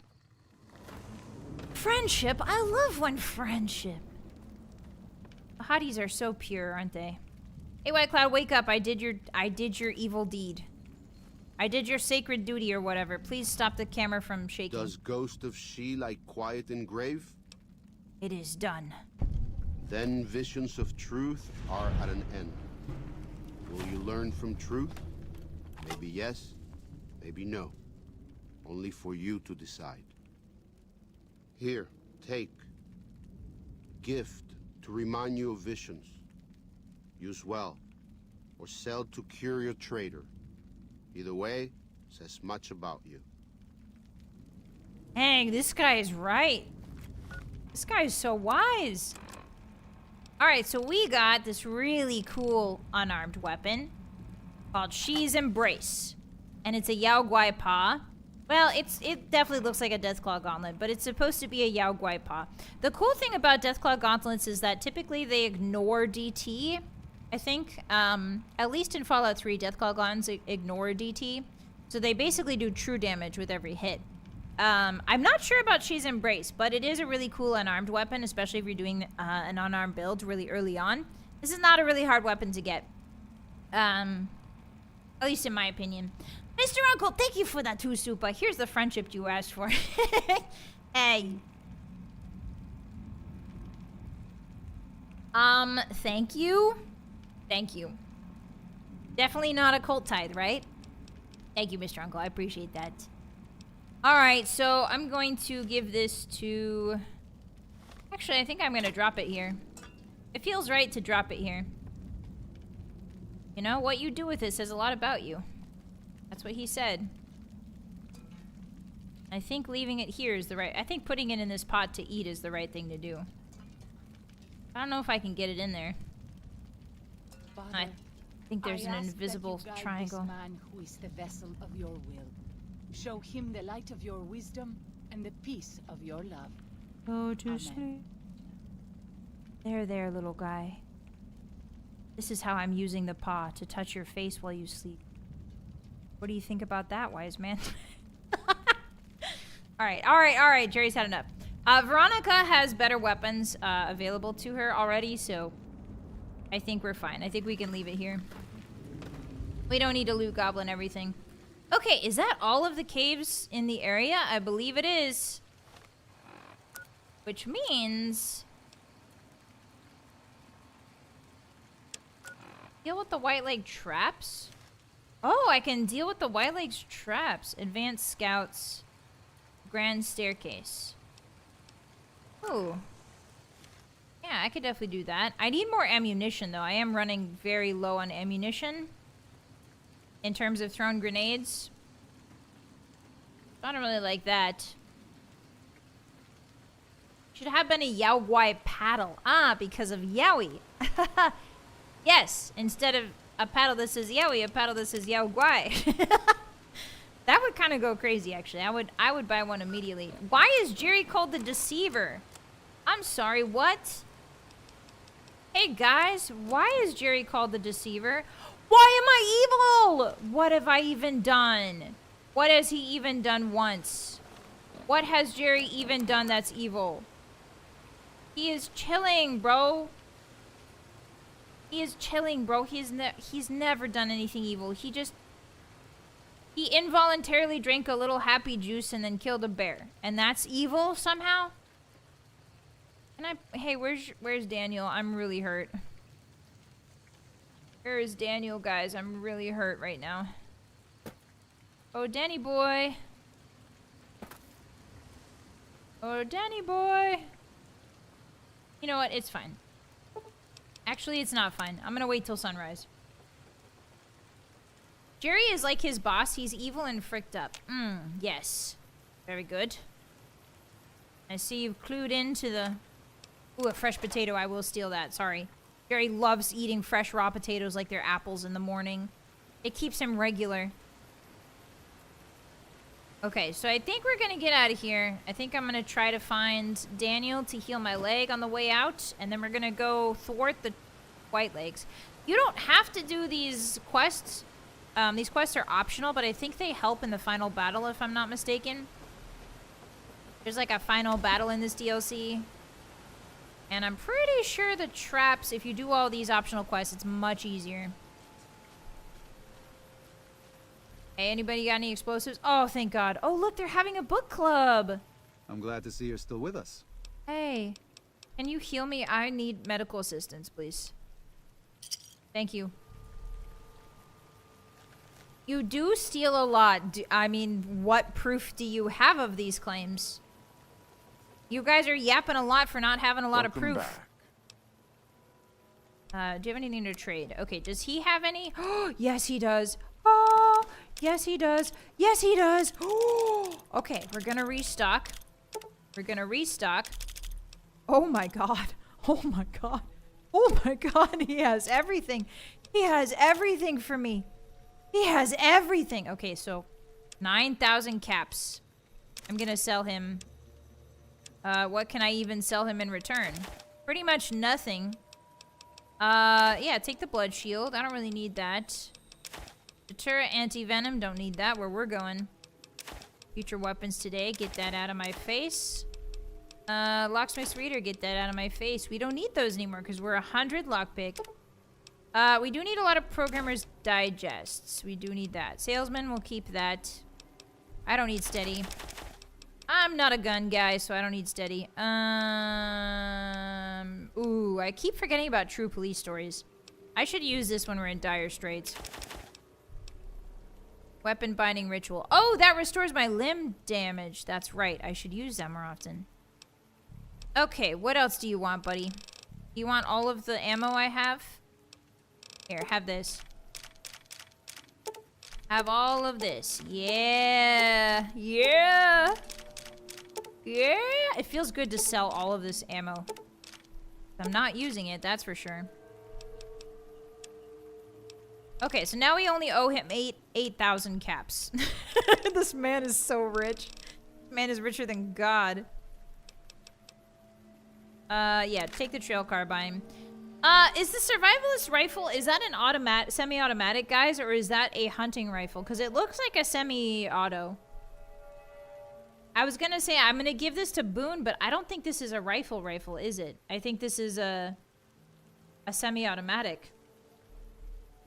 Friendship? I love when friendship. The hotties are so pure, aren't they? Hey, White Cloud, wake up. I did your evil deed. I did your sacred duty or whatever. Please stop the camera from shaking. Does Ghost of She like quiet and grave? It is done. Then visions of truth are at an end. Will you learn from truth? Maybe yes, maybe no. Only for you to decide. Here, take. Gift to remind you of visions. use well, or sell to curious trader. Either way, says much about you. Dang, this guy is right. This guy is so wise. Alright, so we got this really cool unarmed weapon called She's Embrace. And it's a Yao Guai Pa. Well, it definitely looks like a Deathclaw Gauntlet, but it's supposed to be a Yao Guai Pa. The cool thing about Deathclaw Gauntlets is that typically they ignore DT, I think. At least in Fallout 3, Deathclaw Gauntlets ignore DT. So they basically do true damage with every hit. I'm not sure about She's Embrace, but it is a really cool unarmed weapon, especially if you're doing an unarmed build really early on. This is not a really hard weapon to get. At least in my opinion. Mr. Uncle, thank you for that too, Supa. Here's the friendship you asked for. Hey. Thank you. Thank you. Definitely not a cult tithe, right? Thank you, Mr. Uncle. I appreciate that. Alright, so I'm going to give this to... Actually, I think I'm going to drop it here. It feels right to drop it here. You know, what you do with it says a lot about you. That's what he said. I think leaving it here is the right... I think putting it in this pot to eat is the right thing to do. I don't know if I can get it in there. Father, I think there's an I ask that invisible you guide triangle. This man who is the vessel of your will. Show him the light of your wisdom and the peace of your love. Go to Amen. sleep. There, little guy. This is how I'm using the paw to touch your face while you sleep. What do you think about that, wise man? Alright, Jerry's had enough. Veronica has better weapons available to her already, so I think we're fine. I think we can leave it here. We don't need to loot goblin everything. Okay, is that all of the caves in the area? I believe it is. Which means... Deal with the white leg traps? Oh, I can deal with the white leg's traps. Advanced scouts. Grand staircase. Ooh. Yeah, I could definitely do that. I need more ammunition, though. I am running very low on ammunition. In terms of thrown grenades. I don't really like that. Should have been a Yao Guai paddle. Ah, because of Yowie. Yes, instead of a paddle that says Yowie, a paddle that says Yao Guai. That would kind of go crazy, actually. I would buy one immediately. Why is Jerry called the Deceiver? I'm sorry, what? Hey, guys, why is Jerry called the Deceiver? Why am I evil? What have I even done? What has he even done once? What has Jerry even done that's evil? He is chilling, bro. He is chilling, bro. He's never done anything evil. He involuntarily drank a little happy juice and then killed a bear. And that's evil somehow? Hey, where's Daniel? I'm really hurt. Where is Daniel, guys? I'm really hurt right now. Oh, Danny boy. Oh, Danny boy. You know what? It's fine. Actually, it's not fine. I'm gonna wait till sunrise. Jerry is like his boss. He's evil and fricked up. Yes. Very good. I see you've clued into the... Ooh, a fresh potato. I will steal that. Sorry. Jerry loves eating fresh raw potatoes like they're apples in the morning. It keeps him regular. Okay, so I think we're gonna get out of here. I think I'm gonna try to find Daniel to heal my leg on the way out, and then we're gonna go thwart the white legs. You don't have to do these quests. These quests are optional, but I think they help in the final battle, if I'm not mistaken. There's like a final battle in this DLC. And I'm pretty sure the traps, if you do all these optional quests, it's much easier. Hey, anybody got any explosives? Oh, thank God. Oh, look, they're having a book club. I'm glad to see you're still with us. Hey, can you heal me? I need medical assistance, please. Thank you. You do steal a lot. I mean, what proof do you have of these claims? You guys are yapping a lot for not having a lot of proof. Back. Do you have anything to trade? Okay, does he have any? Oh, yes, he does. Oh, yes, he does. Yes, he does. Oh, okay, we're gonna restock. We're gonna restock. Oh my god. Oh my god. Oh my god, he has everything. He has everything for me. He has everything. Okay, so 9,000 caps. I'm gonna sell him. What can I even sell him in return? Pretty much nothing. Yeah, take the blood shield. I don't really need that. Deter anti-venom, don't need that. Where we're going. Future weapons today, get that out of my face. Locksmith's reader, get that out of my face. We don't need those anymore because we're 100 lockpick. We do need a lot of programmer's digests. We do need that. Salesman, we'll keep that. I don't need steady. I'm not a gun guy, so I don't need steady. Ooh, I keep forgetting about true police stories. I should use this when we're in dire straits. Weapon binding ritual. Oh, that restores my limb damage. That's right. I should use that more often. Okay, what else do you want, buddy? You want all of the ammo I have? Here, have this. Have all of this. Yeah. Yeah. Yeah. It feels good to sell all of this ammo. I'm not using it, that's for sure. Okay, so now we only owe him 8,000 caps. This man is so rich. This man is richer than God. Yeah, take the trail carbine. Is the survivalist rifle, is that an semi-automatic, guys, or is that a hunting rifle? Because it looks like a semi-auto. I was gonna say, I'm gonna give this to Boone, but I don't think this is a rifle, is it? I think this is a semi-automatic.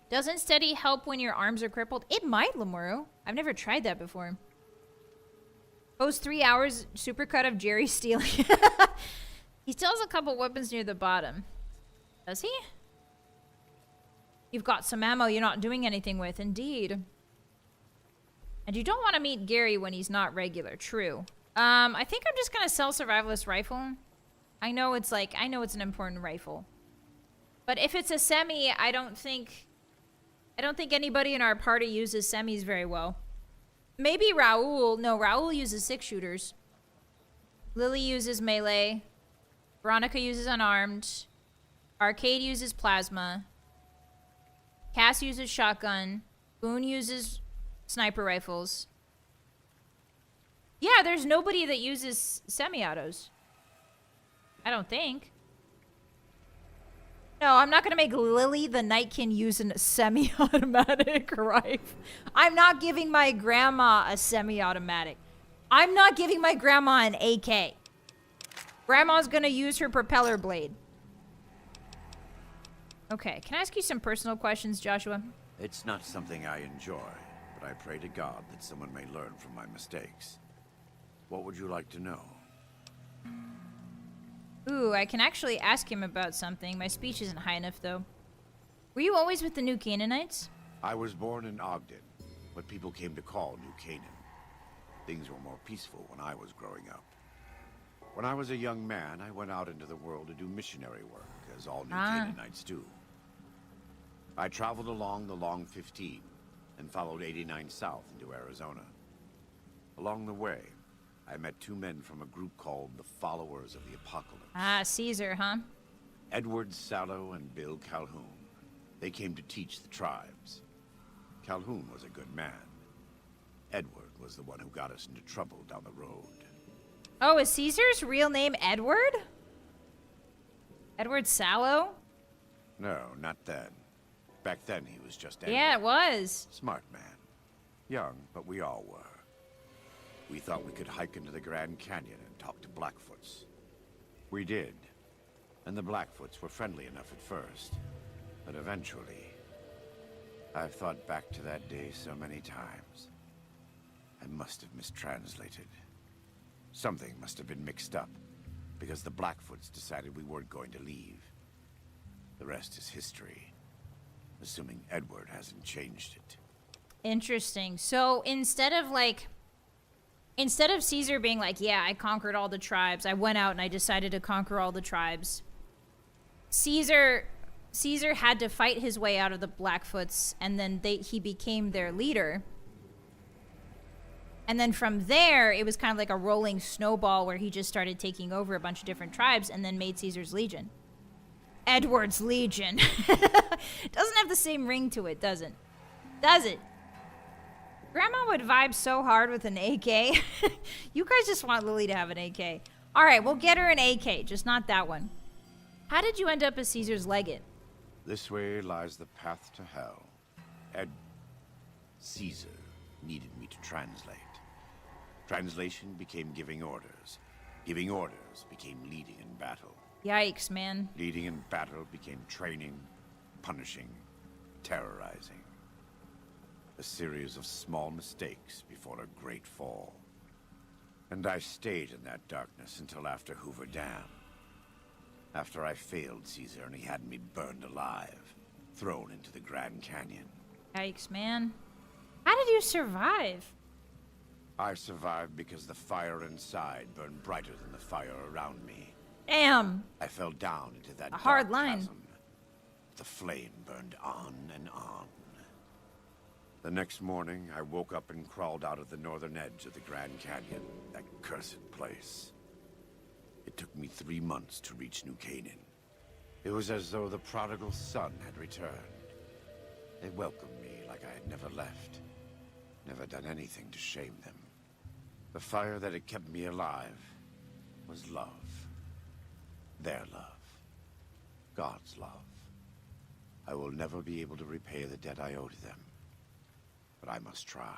Doesn't steady help when your arms are crippled? It might, Lemuru. I've never tried that before. Post 3 hours, supercut of Jerry stealing. He still has a couple weapons near the bottom. Does he? You've got some ammo you're not doing anything with, indeed. And you don't want to meet Gary when he's not regular, true. I think I'm just gonna sell survivalist rifle. I know it's an important rifle. But if it's a semi, I don't think anybody in our party uses semis very well. Maybe Raul. No, Raul uses 6-shooters. Lily uses melee. Veronica uses unarmed. Arcade uses plasma. Cass uses shotgun. Boone uses sniper rifles. Yeah, there's nobody that uses semi-autos. I don't think. No, I'm not gonna make Lily the Nightkin use a semi-automatic rifle. I'm not giving my grandma a semi-automatic. I'm not giving my grandma an AK. Grandma's gonna use her propeller blade. Okay, can I ask you some personal questions, Joshua? It's not something I enjoy, but I pray to God that someone may learn from my mistakes. What would you like to know? Ooh, I can actually ask him about something. My speech isn't high enough, though. Were you always with the New Canaanites? I was born in Ogden, what people came to call New Canaan. Things were more peaceful when I was growing up. When I was a young man, I went out into the world to do missionary work, as all New Canaanites do. I traveled along the Long 15 and followed 89 south into Arizona. Along the way, I met two men from a group called the Followers of the Apocalypse. Ah, Caesar, huh? Edward Sallow and Bill Calhoun. They came to teach the tribes. Calhoun was a good man. Edward was the one who got us into trouble down the road. Oh, is Caesar's real name Edward? Edward Sallow? No, not then. Back then, he was just Edward. Yeah, it was. Smart man. Young, but we all were. We thought we could hike into the Grand Canyon and talk to Blackfoots. We did. And the Blackfoots were friendly enough at first. But eventually, I've thought back to that day so many times. I must have mistranslated. Something must have been mixed up, because the Blackfoots decided we weren't going to leave. The rest is history, assuming Edward hasn't changed it. Interesting. So instead of Caesar being like, yeah, I conquered all the tribes, I went out and I decided to conquer all the tribes, Caesar Caesar had to fight his way out of the Blackfoots, and then he became their leader. And then from there, it was kind of like a rolling snowball where he just started taking over a bunch of different tribes and then made Caesar's Legion. Edward's Legion. Doesn't have the same ring to it, does it? Does it? Grandma would vibe so hard with an AK. You guys just want Lily to have an AK. All right, we'll get her an AK, just not that one. How did you end up as Caesar's legate? This way lies the path to hell. Caesar needed me to translate. Translation became giving orders. Giving orders became leading in battle. Yikes, man. Leading in battle became training, punishing, terrorizing. A series of small mistakes before a great fall. And I stayed in that darkness until after Hoover Dam. After I failed Caesar and he had me burned alive, thrown into the Grand Canyon. Yikes, man. How did you survive? I survived because the fire inside burned brighter than the fire around me. Damn. I fell down into that A hard dark line. chasm. The flame burned on and on. The next morning, I woke up and crawled out of the northern edge of the Grand Canyon, that cursed place. It took me 3 months to reach New Canaan. It was as though the prodigal son had returned. They welcomed me like I had never left, never done anything to shame them. The fire that had kept me alive was love. Their love. God's love. I will never be able to repay the debt I owe to them. But I must try.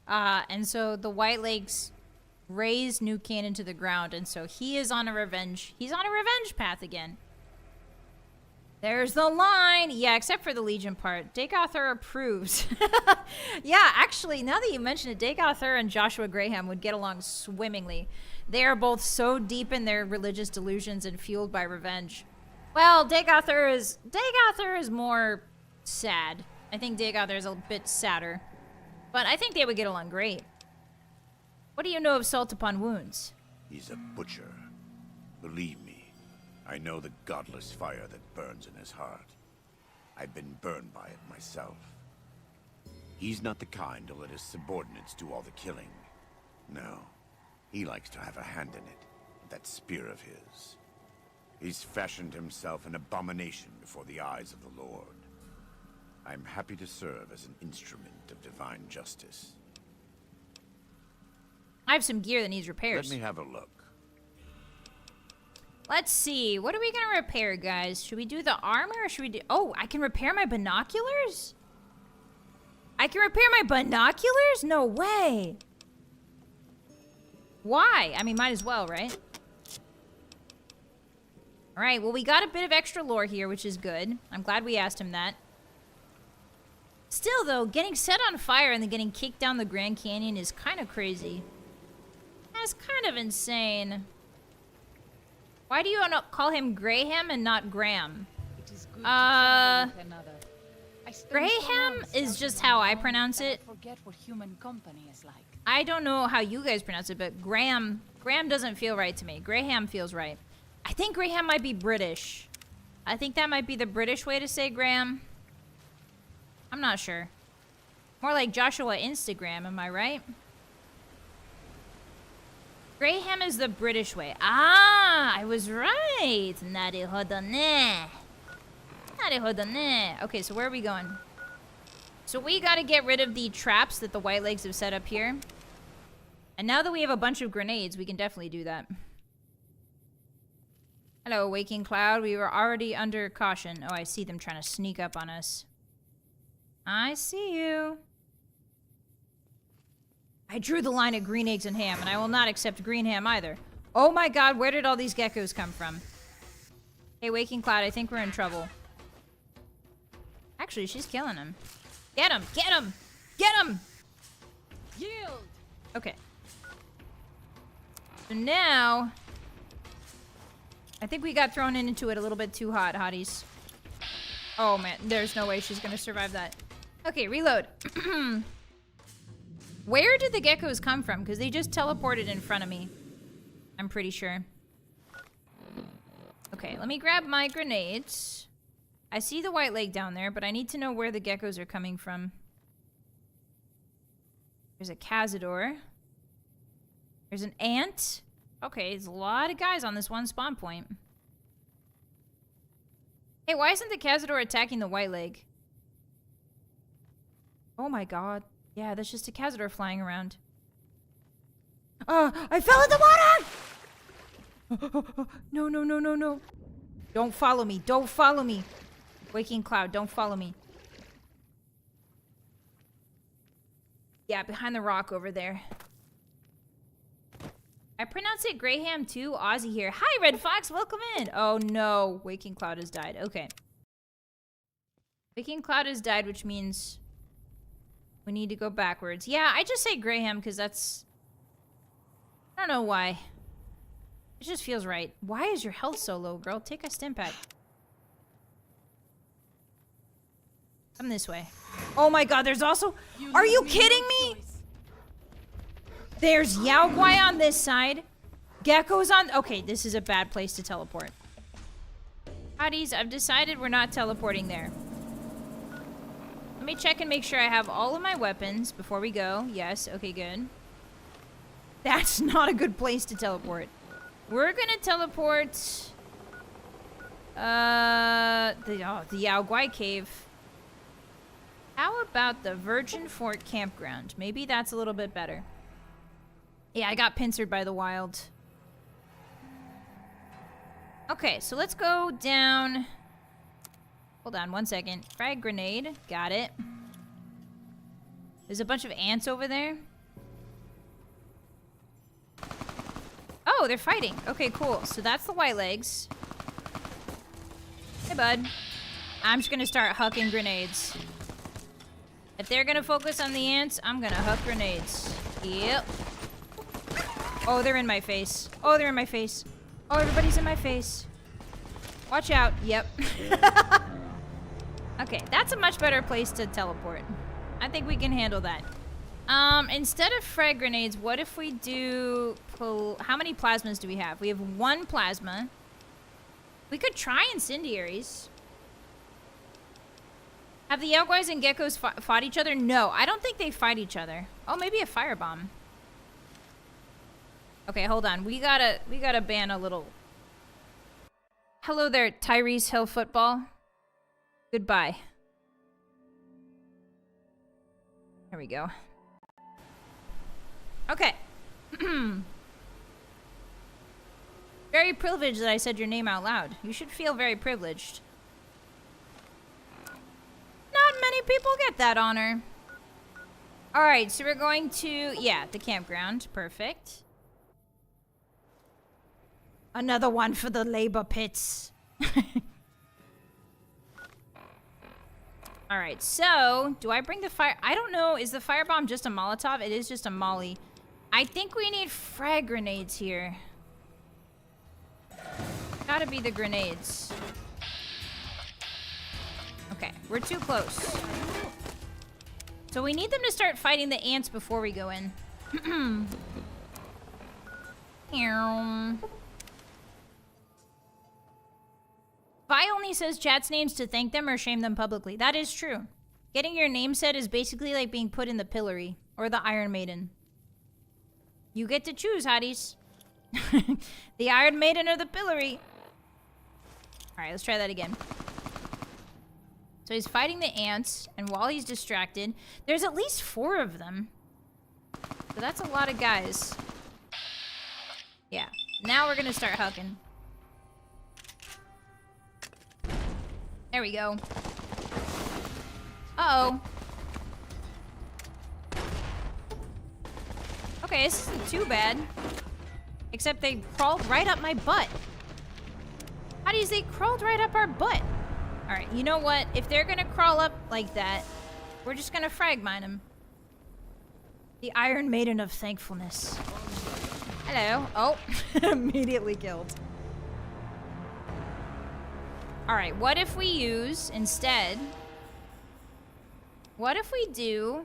And so the White Lakes razed New Canaan to the ground, and so he is on a revenge. He's on a revenge path again. There's the line. Yeah, except for the Legion part. Dagother approves. Yeah, actually, now that you mention it, Dagother and Joshua Graham would get along swimmingly. They are both so deep in their religious delusions and fueled by revenge. Well, Dagother is more sad. I think Dagother is a bit sadder. But I think they would get along great. What do you know of Salt Upon Wounds? He's a butcher. Believe me, I know the godless fire that burns in his heart. I've been burned by it myself. He's not the kind to let his subordinates do all the killing. No, he likes to have a hand in it, that spear of his. He's fashioned himself an abomination before the eyes of the Lord. I'm happy to serve as an instrument of divine justice. I have some gear that needs repairs. Let me have a look. Let's see. What are we going to repair, guys? Should we do the armor or should we do... Oh, I can repair my binoculars? I can repair my binoculars? No way. Why? I mean, might as well, right? All right, well, we got a bit of extra lore here, which is good. I'm glad we asked him that. Still, though, getting set on fire and then getting kicked down the Grand Canyon is kind of crazy. That's kind of insane. Why do you call him Graham and not Graham? It is good to travel with another. I spend Graham so long is just scouting how I around pronounce that I it. forget what human company is like. I don't know how you guys pronounce it, but Graham doesn't feel right to me. Graham feels right. I think Graham might be British. I think that might be the British way to say Graham. I'm not sure. More like Joshua Instagram, am I right? Graham is the British way. Ah, I was right. Naruhodone. Naruhodone. Okay, so where are we going? So we gotta get rid of the traps that the White Lakes have set up here. And now that we have a bunch of grenades, we can definitely do that. Hello, Waking Cloud. We were already under caution. Oh, I see them trying to sneak up on us. I see you. I drew the line at green eggs and ham, and I will not accept green ham either. Oh my god, where did all these geckos come from? Hey, Waking Cloud, I think we're in trouble. Actually, she's killing him. Get him! Get him! Get him! Yield! Okay. So now... I think we got thrown into it a little bit too hot, hotties. Oh man, there's no way she's gonna survive that. Okay, reload. Where did the geckos come from? Because they just teleported in front of me. I'm pretty sure. Okay, let me grab my grenades. I see the white leg down there, but I need to know where the geckos are coming from. There's a cazador. There's an ant. Okay, there's a lot of guys on this one spawn point. Hey, why isn't the cazador attacking the white leg? Oh my god. Yeah, that's just a cazador flying around. I fell in the water! No, no, no, no, no. Don't follow me. Don't follow me. Waking Cloud, don't follow me. Yeah, behind the rock over there. I pronounce it Graham too. Ozzy here. Hi, Red Fox. Welcome in. Oh no. Waking Cloud has died. Okay. Waking Cloud has died, which means we need to go backwards. Yeah, I just say Graham because that's... I don't know why. It just feels right. Why is your health so low, girl? Take a stim pack. Come this way. Oh my god, there's also... Are you kidding me? There's Yao Guai on this side. Geckos on... Okay, this is a bad place to teleport. Hotties, I've decided we're not teleporting there. Let me check and make sure I have all of my weapons before we go. Yes, okay, good. That's not a good place to teleport. We're gonna teleport... the Yao Guai Cave. How about the Virgin Fort Campground? Maybe that's a little bit better. Yeah, I got pincered by the wild. Okay, so let's go down... Hold on 1 second. Frag grenade. Got it. There's a bunch of ants over there. Oh, they're fighting. Okay, cool. So that's the white legs. Hey, bud. I'm just gonna start hucking grenades. If they're gonna focus on the ants, I'm gonna huck grenades. Yep. Oh, they're in my face. Oh, they're in my face. Oh, everybody's in my face. Watch out. Yep. Okay, that's a much better place to teleport. I think we can handle that. Instead of frag grenades, what if we do... How many plasmas do we have? We have 1 plasma. We could try incendiaries. Have the Yaoguais and geckos fought each other? No, I don't think they fight each other. Oh, maybe a firebomb. Okay, hold on. We gotta ban a little... Hello there, Tyrese Hill Football. Goodbye. There we go. Okay. Very privileged that I said your name out loud. You should feel very privileged. Not many people get that honor. Alright, so we're going to... Yeah, the campground. Perfect. Another one for the labor pits. Alright, so... Do I bring the fire... I don't know. Is the firebomb just a Molotov? It is just a molly. I think we need frag grenades here. Gotta be the grenades. Okay, we're too close. So we need them to start fighting the ants before we go in. Vi only says chat's names to thank them or shame them publicly. That is true. Getting your name said is basically like being put in the pillory or the Iron Maiden. You get to choose, hotties. The Iron Maiden or the pillory. Alright, let's try that again. So he's fighting the ants, and while he's distracted, there's at least 4 of them. So that's a lot of guys. Yeah. Now we're gonna start hucking. There we go. Uh-oh. Okay, this isn't too bad. Except they crawled right up my butt. Hotties, they crawled right up our butt. Alright, you know what? If they're gonna crawl up like that, we're just gonna frag mine them. The Iron Maiden of Thankfulness. Hello. Oh, immediately killed. Alright, what if we use, instead... What if we do...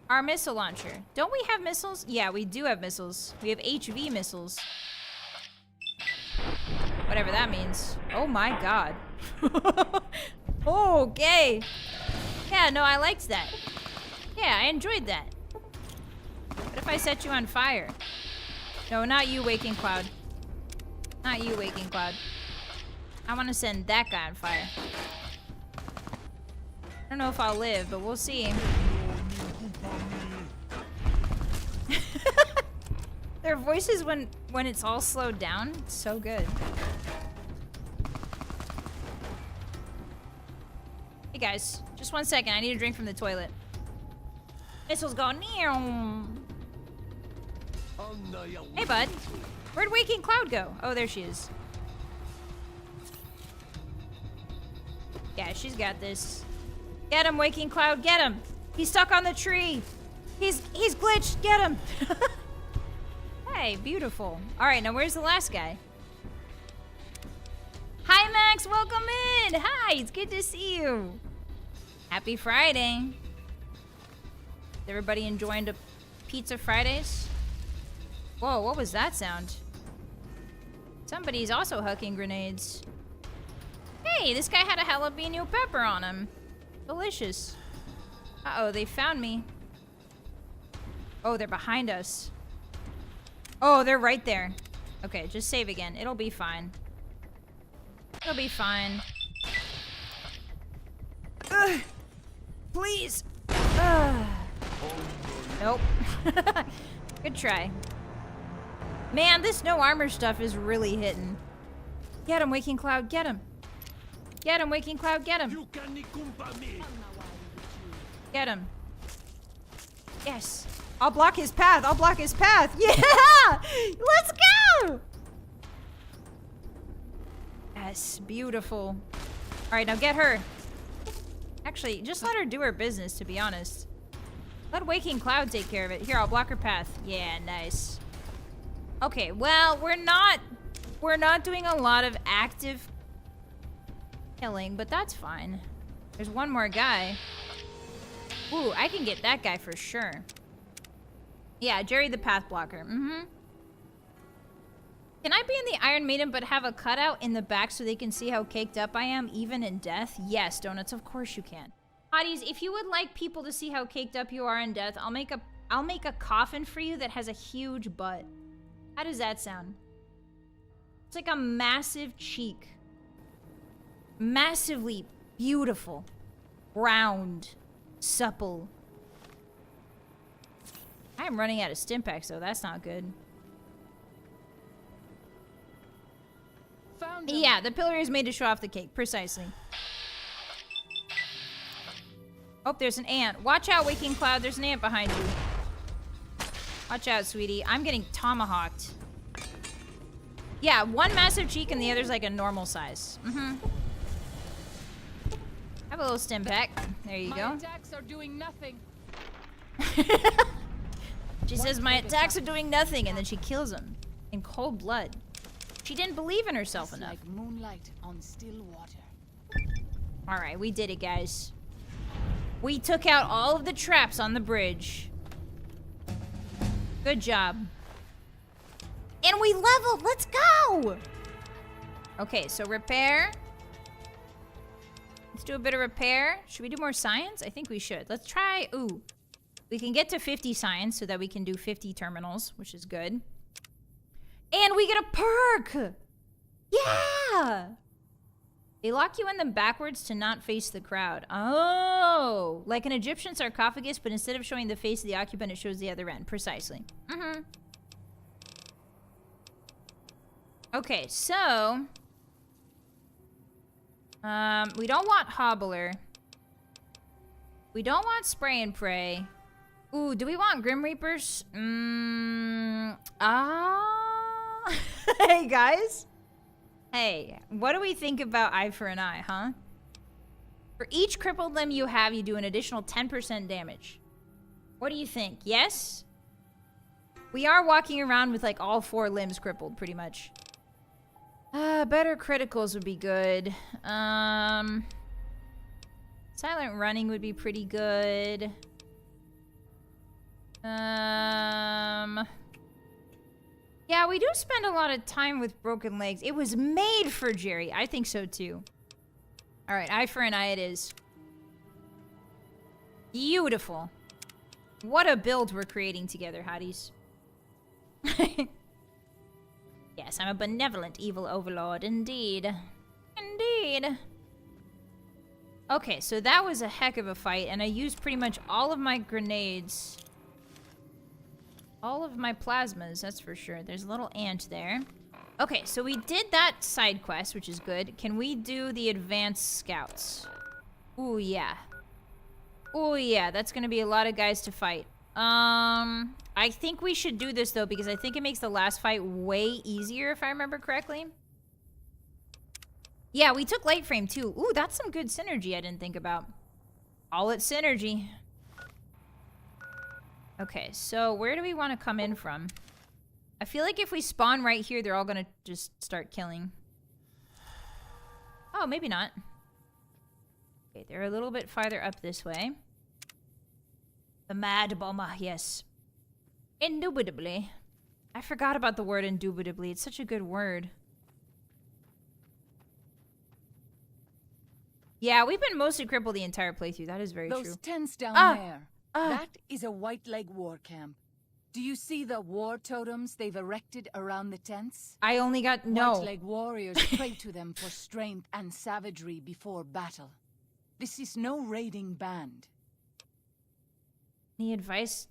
our missile launcher? Don't we have missiles? Yeah, we do have missiles. We have HV missiles. Whatever that means. Oh my god. Okay. Yeah, no, I liked that. Yeah, I enjoyed that. What if I set you on fire? No, not you, Waking Cloud. Not you, Waking Cloud. I want to send that guy on fire. I don't know if I'll live, but we'll see. Their voices when it's all slowed down, it's so good. Hey guys, just 1 second. I need a drink from the toilet. Missiles go. Hey bud, where'd Waking Cloud go? Oh, there she is. Yeah, she's got this. Get him, Waking Cloud, get him. He's stuck on the tree. He's glitched. Get him. Hey, beautiful. All right, now where's the last guy? Hi, Max. Welcome in. Hi, it's good to see you. Happy Friday. Is everybody enjoying the Pizza Fridays? Whoa, what was that sound? Somebody's also hucking grenades. Hey, this guy had a jalapeno pepper on him. Delicious. Uh-oh, they found me. Oh, they're behind us. Oh, they're right there. Okay, just save again. It'll be fine. It'll be fine. Ugh. Please. Ugh. Nope. Good try. Man, this no armor stuff is really hitting. Get him, Waking Cloud. Get him. Get him, Waking Cloud. Get him. Get him. Yes. I'll block his path. I'll block his path. Yeah! Let's go! Yes, beautiful. All right, now get her. Actually, just let her do her business, to be honest. Let Waking Cloud take care of it. Here, I'll block her path. Yeah, nice. Okay, well, we're not doing a lot of active killing, but that's fine. There's one more guy. Ooh, I can get that guy for sure. Yeah, Jerry the Path Blocker. Mm-hmm. Can I be in the Iron Maiden but have a cutout in the back so they can see how caked up I am, even in death? Yes, Donuts, of course you can. Hotties, if you would like people to see how caked up you are in death, I'll make a coffin for you that has a huge butt. How does that sound? It's like a massive cheek. Massively beautiful. Round. Supple. I'm running out of stim packs, so that's not good. Yeah, the pillar is made to show off the cake. Precisely. Oh, there's an ant. Watch out, Waking Cloud. There's an ant behind you. Watch out, sweetie. I'm getting tomahawked. Yeah, one massive cheek and the other's like a normal size. Mm-hmm. Have a little stim pack. There you go. My attacks are doing nothing. She says my attacks are doing nothing, and then she kills him in cold blood. She didn't believe in herself enough. Like moonlight on still water. All right, we did it, guys. We took out all of the traps on the bridge. Good job. And we leveled. Let's go. Okay, so repair. Let's do a bit of repair. Should we do more science? I think we should. Let's try. Ooh. We can get to 50 science so that we can do 50 terminals, which is good. And we get a perk! Yeah! They lock you in them backwards to not face the crowd. Oh! Like an Egyptian sarcophagus, but instead of showing the face of the occupant, it shows the other end. Precisely. Mm-hmm. Okay, so... we don't want Hobbler. We don't want Spray and Pray. Ooh, do we want Grim Reapers? Hey, guys. Hey, what do we think about Eye for an Eye, huh? For each crippled limb you have, you do an additional 10% damage. What do you think? Yes? We are walking around with, like, all 4 limbs crippled, pretty much. Better criticals would be good. Silent running would be pretty good. Yeah, Yeah, we do spend a lot of time with broken legs. It was made for Jerry. I think so too. All right, eye for an eye it is. Beautiful. What a build we're creating together, hotties. Yes, I'm a benevolent evil overlord, indeed. Indeed. Okay, so that was a heck of a fight, and I used pretty much all of my grenades. All of my plasmas, that's for sure. There's a little ant there. Okay, so we did that side quest, which is good. Can we do the advanced scouts? Ooh, yeah. Ooh, yeah, that's gonna be a lot of guys to fight. I think we should do this, though, because I think it makes the last fight way easier, if I remember correctly. Yeah, we took light frame, too. Ooh, that's some good synergy I didn't think about. All it's synergy. Okay, so where do we want to come in from? I feel like if we spawn right here, they're all gonna just start killing. Oh, maybe not. Okay, they're a little bit farther up this way. The Mad Bomber, yes. Indubitably. I forgot about the word indubitably. It's such a good word. Yeah, we've been mostly crippled the entire playthrough. That is very true. Those tents down there. Ah. That is a White Leg war camp. Do you see the war totems they've erected around the tents? I only got... No. White Leg warriors pray to them for strength and savagery before battle. This is no raiding band. Any advice?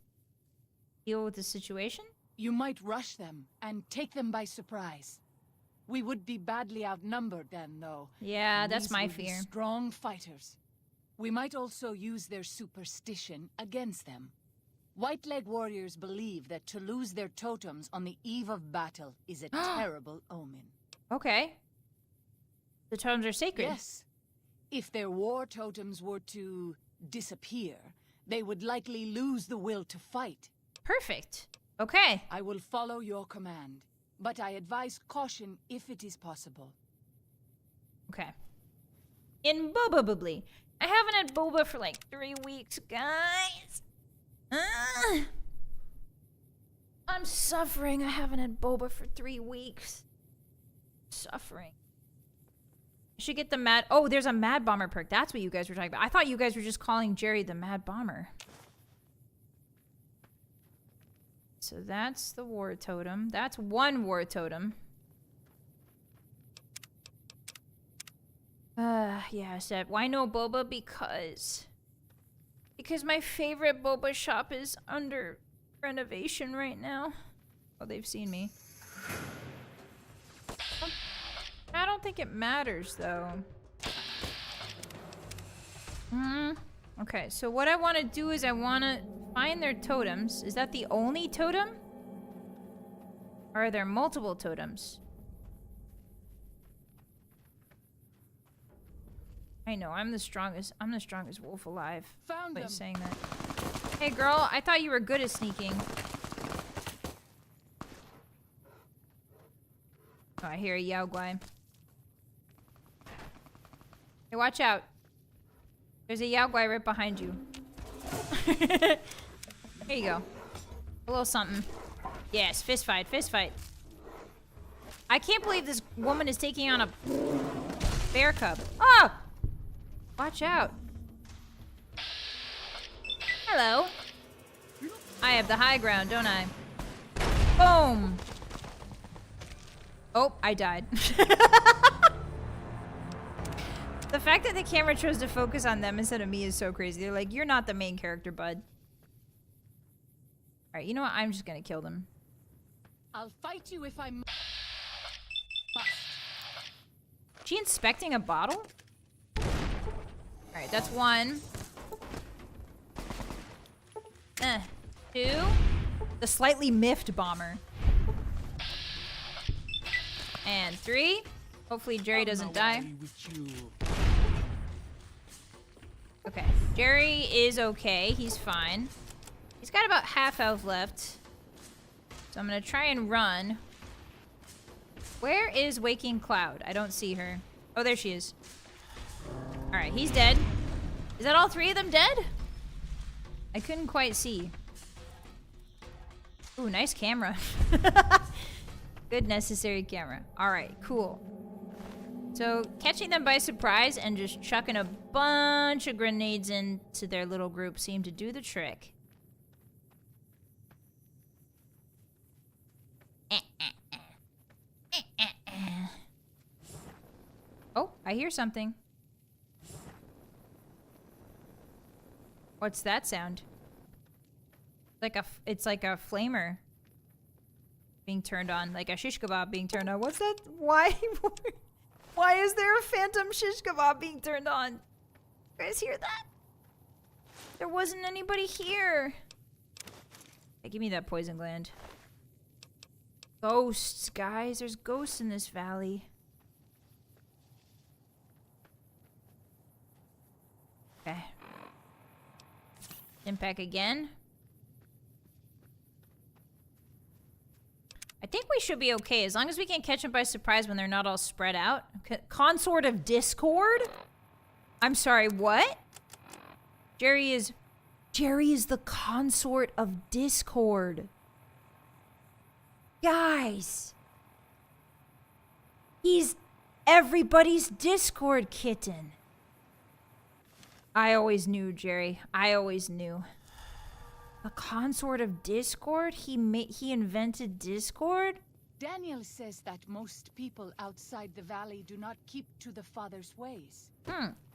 Deal with the situation? You might rush them and take them by surprise. We would be badly outnumbered then, though. Yeah, And that's these my would be fear. strong fighters. We might also use their superstition against them. White Leg warriors believe that to lose their totems on the eve of battle is a terrible omen. Okay. The totems are sacred. Yes. If their war totems were to disappear, they would likely lose the will to fight. Perfect. Okay. I will follow your command, but I advise caution if it is possible. Okay. In Boba-Bubbly. I haven't had boba for like 3 weeks, guys. I'm suffering. I haven't had boba for 3 weeks. Suffering. I should get the mad... Oh, there's a Mad Bomber perk. That's what you guys were talking about. I thought you guys were just calling Jerry the Mad Bomber. So that's the war totem. That's one war totem. Yeah, Seb. Why no boba? Because my favorite boba shop is under renovation right now. Oh, they've seen me. I don't think it matters, though. Okay, so what I want to do is I want to find their totems. Is that the only totem? Or are there multiple totems? I know, I'm the strongest wolf alive. Found By them. saying that. Hey girl, I thought you were good at sneaking. Oh, I hear a Yao Guai. Hey, watch out. There's a Yao Guai right behind you. Here you go. A little something. Yes, fist fight, fist fight. I can't believe this woman is taking on a bear cub. Oh! Watch out. Hello. I have the high ground, don't I? Boom. Oh, I died. The fact that the camera chose to focus on them instead of me is so crazy. They're like, you're not the main character, bud. Alright, you know what? I'm just gonna kill them. I'll fight you if I must. She inspecting a bottle? Alright, that's one. Two. The slightly miffed bomber. And three. Hopefully Jerry doesn't die. Okay. Jerry is okay. He's fine. He's got about half health left. So I'm gonna try and run. Where is Waking Cloud? I don't see her. Oh, there she is. Alright, he's dead. Is that all three of them dead? I couldn't quite see. Ooh, nice camera. Good necessary camera. Alright, cool. So, catching them by surprise and just chucking a bunch of grenades into their little group seemed to do the trick. Oh, I hear something. What's that sound? It's like a flamer being turned on, like a shish kebab being turned on. What's that? Why? Why is there a phantom shish kebab being turned on? You guys hear that? There wasn't anybody here. Hey, give me that poison gland. Ghosts, guys. There's ghosts in this valley. Okay. Impact again. I think we should be okay as long as we can catch them by surprise when they're not all spread out. Consort of Discord? I'm sorry, what? Jerry is the consort of Discord. Guys. He's everybody's Discord kitten. I always knew, Jerry. I always knew. A consort of Discord? He invented Discord? Daniel says that most people outside the valley do not keep to the Father's ways.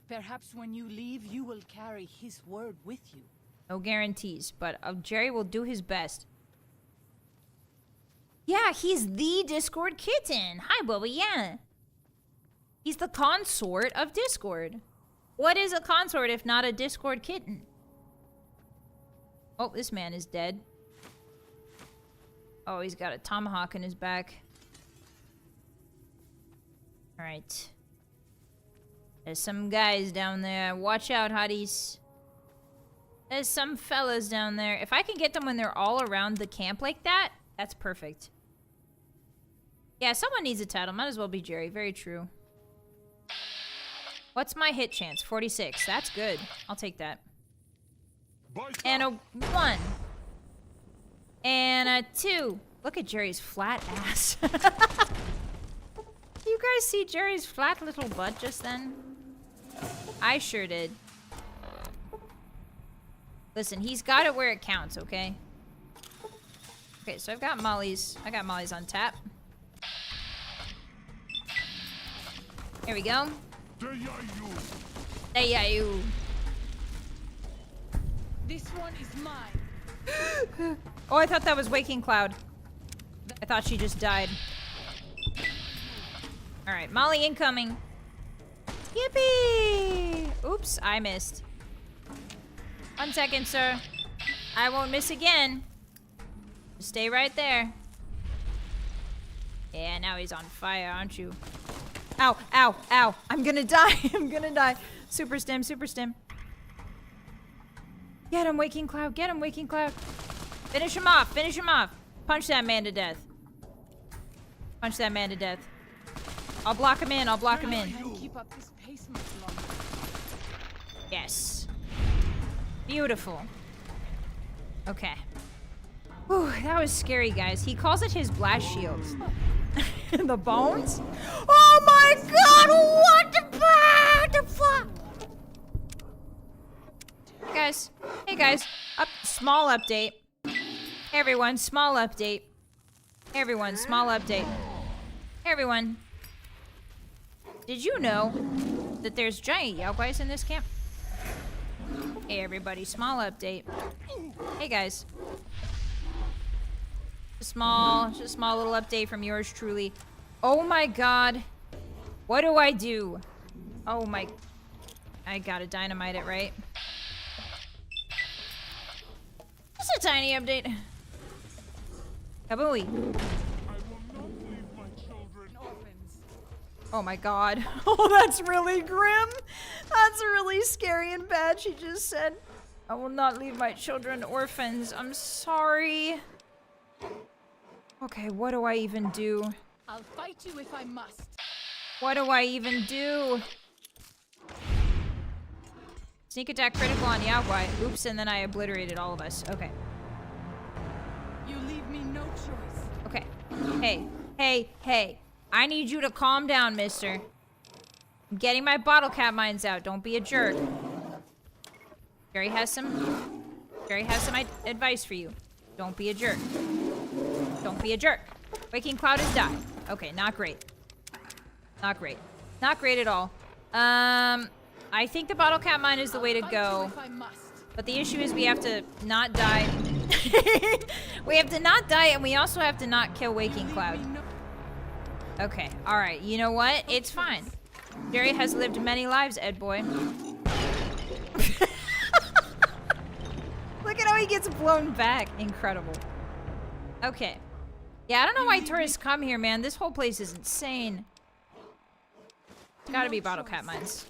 Perhaps when you leave, you will carry his word with you. No guarantees, but Jerry will do his best. Yeah, he's the Discord kitten. Hi, Bubba, yeah. He's the consort of Discord. What is a consort if not a Discord kitten? Oh, this man is dead. Oh, he's got a tomahawk in his back. Alright. There's some guys down there. Watch out, hotties. There's some fellas down there. If I can get them when they're all around the camp like that, that's perfect. Yeah, someone needs a title. Might as well be Jerry. Very true. What's my hit chance? 46. That's good. I'll take that. And a 1. And a 2. Look at Jerry's flat ass. You guys see Jerry's flat little butt just then? I sure did. Listen, he's got it where it counts, okay? Okay, so I've got Molly's. I got Molly's on tap. Here we go. There you. This one is mine. Oh, I thought that was Waking Cloud. I thought she just died. Alright, Molly incoming. Yippee! Oops, I missed. 1 second, sir. I won't miss again. Just stay right there. Yeah, now he's on fire, aren't you? Ow, ow, ow. I'm gonna die. I'm gonna die. Super stim, super stim. Get him, Waking Cloud. Get him, Waking Cloud. Finish him off. Finish him off. Punch that man to death. Punch that man to death. I'll block him in. I'll block him in. Can't keep up this pace much longer. Yes. Beautiful. Okay. Whew, that was scary, guys. He calls it his blast shield. The bones? Oh my god! What the fuck? Guys. Hey, guys. Small update. Hey, everyone. Small update. Hey, everyone. Small update. Hey, everyone. Did you know that there's giant Yaoguais in this camp? Hey, everybody. Small update. Hey, guys. Just a small little update from yours truly. Oh my god. What do I do? Oh my... I gotta dynamite it, right? Just a tiny update. Kabooey. Oh my god. Oh, that's really grim. That's really scary and bad, she just said. I will not leave my children orphans. I'm sorry. Okay, what do I even do? I'll fight you if I must. What do I even do? Sneak attack critical on Yaogwai. Oops, and then I obliterated all of us. Okay. You leave me no choice. Okay. Hey. Hey, hey. I need you to calm down, mister. I'm getting my bottle cap mines out. Don't be a jerk. Jerry has some advice for you. Don't be a jerk. Don't be a jerk. Waking Cloud has died. Okay, not great. Not great. Not great at all. I think the bottle cap mine is the way to go. But the issue is we have to not die. We have to not die, and we also have to not kill Waking Cloud. Okay, alright. You know what? It's fine. Jerry has lived many lives, Ed boy. Look at how he gets blown back. Incredible. Okay. Yeah, I don't know why tourists come here, man. This whole place is insane. It's gotta be bottle cap mines.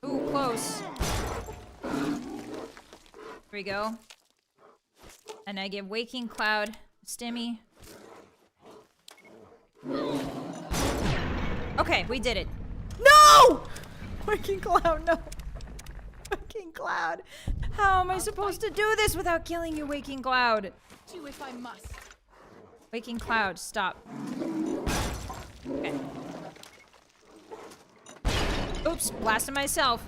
Ooh, close. Here we go. And I give Waking Cloud a stimmy. Okay, we did it. No! Waking Cloud, no. Waking Cloud. How am I supposed to do this without killing you, Waking Cloud? Do if I must. Waking Cloud, stop. Okay. Oops, blasted myself.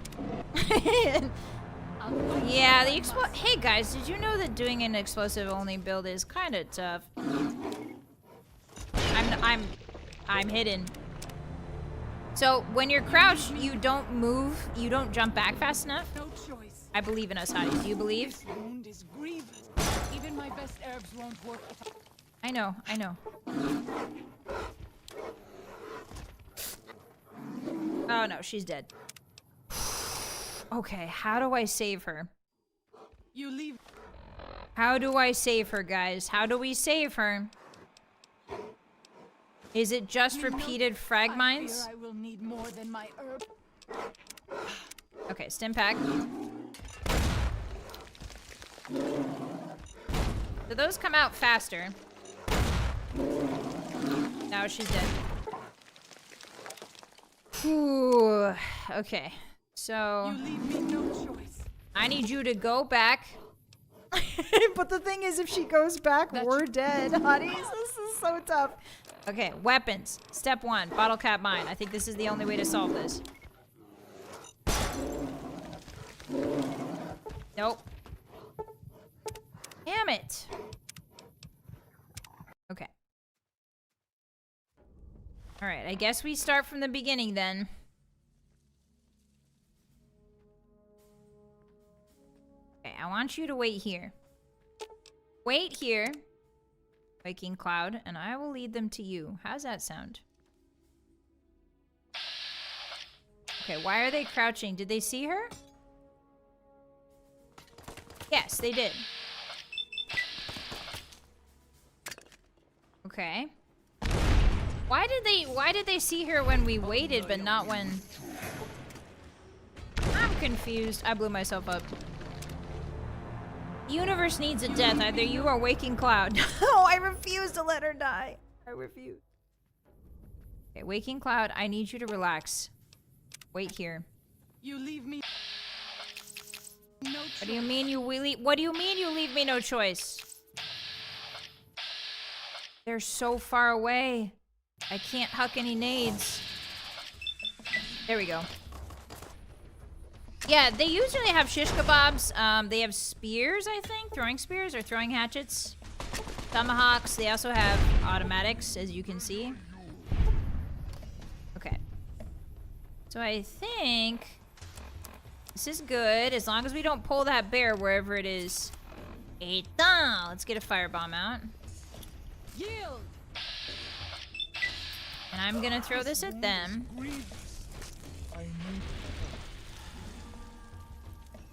Yeah, the Hey guys, did you know that doing an explosive only build is kind of tough? I'm hidden. So when you're crouched, you don't move, you don't jump back fast enough. No choice. I believe in us, Hottie. Do you believe? This wound is grievous. Even my best herbs won't work. I know, I know. Oh no, she's dead. Okay, how do I save her? You leave. How do I save her, guys? How do we save her? Is it just repeated frag mines? I will need more than my herb. Okay, stim pack. Do those come out faster? Now she's dead. Ooh, okay. So You leave me no choice. I need you to go back. But the thing is, if she goes back, we're dead, Hotties. This is so tough. Okay, weapons. Step 1, bottle cap mine. I think this is the only way to solve this. Nope. Damn it. Okay. Alright, I guess we start from the beginning then. Okay, I want you to wait here. Wait here. Waking Cloud, and I will lead them to you. How's that sound? Okay, why are they crouching? Did they see her? Yes, they did. Okay. Why did they see her when we waited but not when... I'm confused. I blew myself up. Universe needs a death. Either you or Waking Cloud. No, I refuse to let her die. I refuse. Okay, Waking Cloud, I need you to relax. Wait here. You leave me no choice. What do you mean you leave me no choice? They're so far away. I can't huck any nades. There we go. Yeah, they usually have shish kebabs. They have spears, I think. Throwing spears or throwing hatchets. Tomahawks. They also have automatics, as you can see. Okay. So I think this is good, as long as we don't pull that bear wherever it is. Eita! Let's get a firebomb out. Yield. And I'm gonna throw this at them.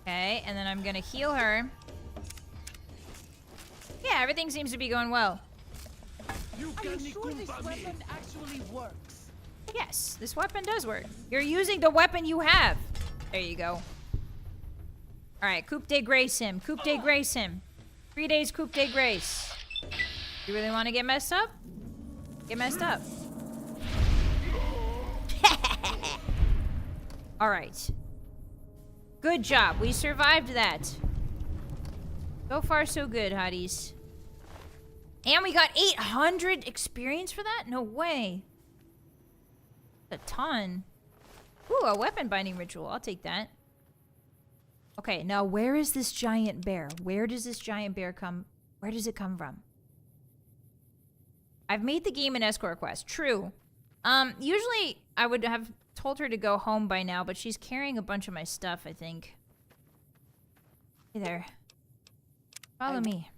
Okay, and then I'm gonna heal her. Yeah, everything seems to be going well. Are you sure this weapon actually works? Yes, this weapon does work. You're using the weapon you have. There you go. Alright, Coupe de Grace him. Coupe de Grace him. 3 days Coupe de Grace. You really want to get messed up? Get messed up. Alright. Good job. We survived that. So far, so good, Hotties. And we got 800 experience for that? No way. A ton. Ooh, a weapon binding ritual. I'll take that. Okay, now where is this giant bear? Where does this giant bear come? Where does it come from? I've made the game an escort quest. True. Usually I would have told her to go home by now, but she's carrying a bunch of my stuff, I think. Hey there. Follow me.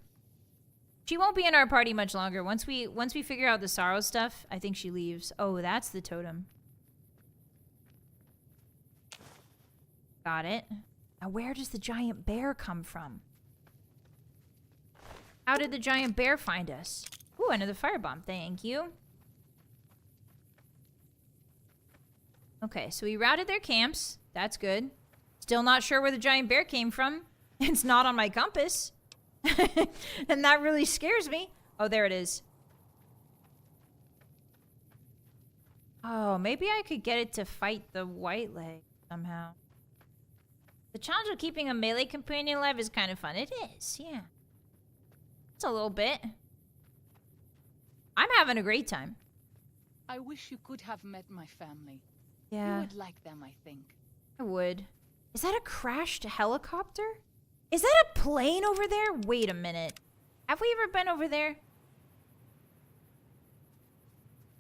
She won't be in our party much longer. Once we figure out the sorrow stuff, I think she leaves. Oh, that's the totem. Got it. Now where does the giant bear come from? How did the giant bear find us? Ooh, another firebomb. Thank you. Okay, so we routed their camps. That's good. Still not sure where the giant bear came from. It's not on my compass. And that really scares me. Oh, there it is. Oh, maybe I could get it to fight the white leg somehow. The challenge of keeping a melee companion alive is kind of fun. It is, yeah. It's a little bit. I'm having a great time. I wish you could have met my family. Yeah. You would like them, I think. I would. Is that a crashed helicopter? Is that a plane over there? Wait a minute. Have we ever been over there?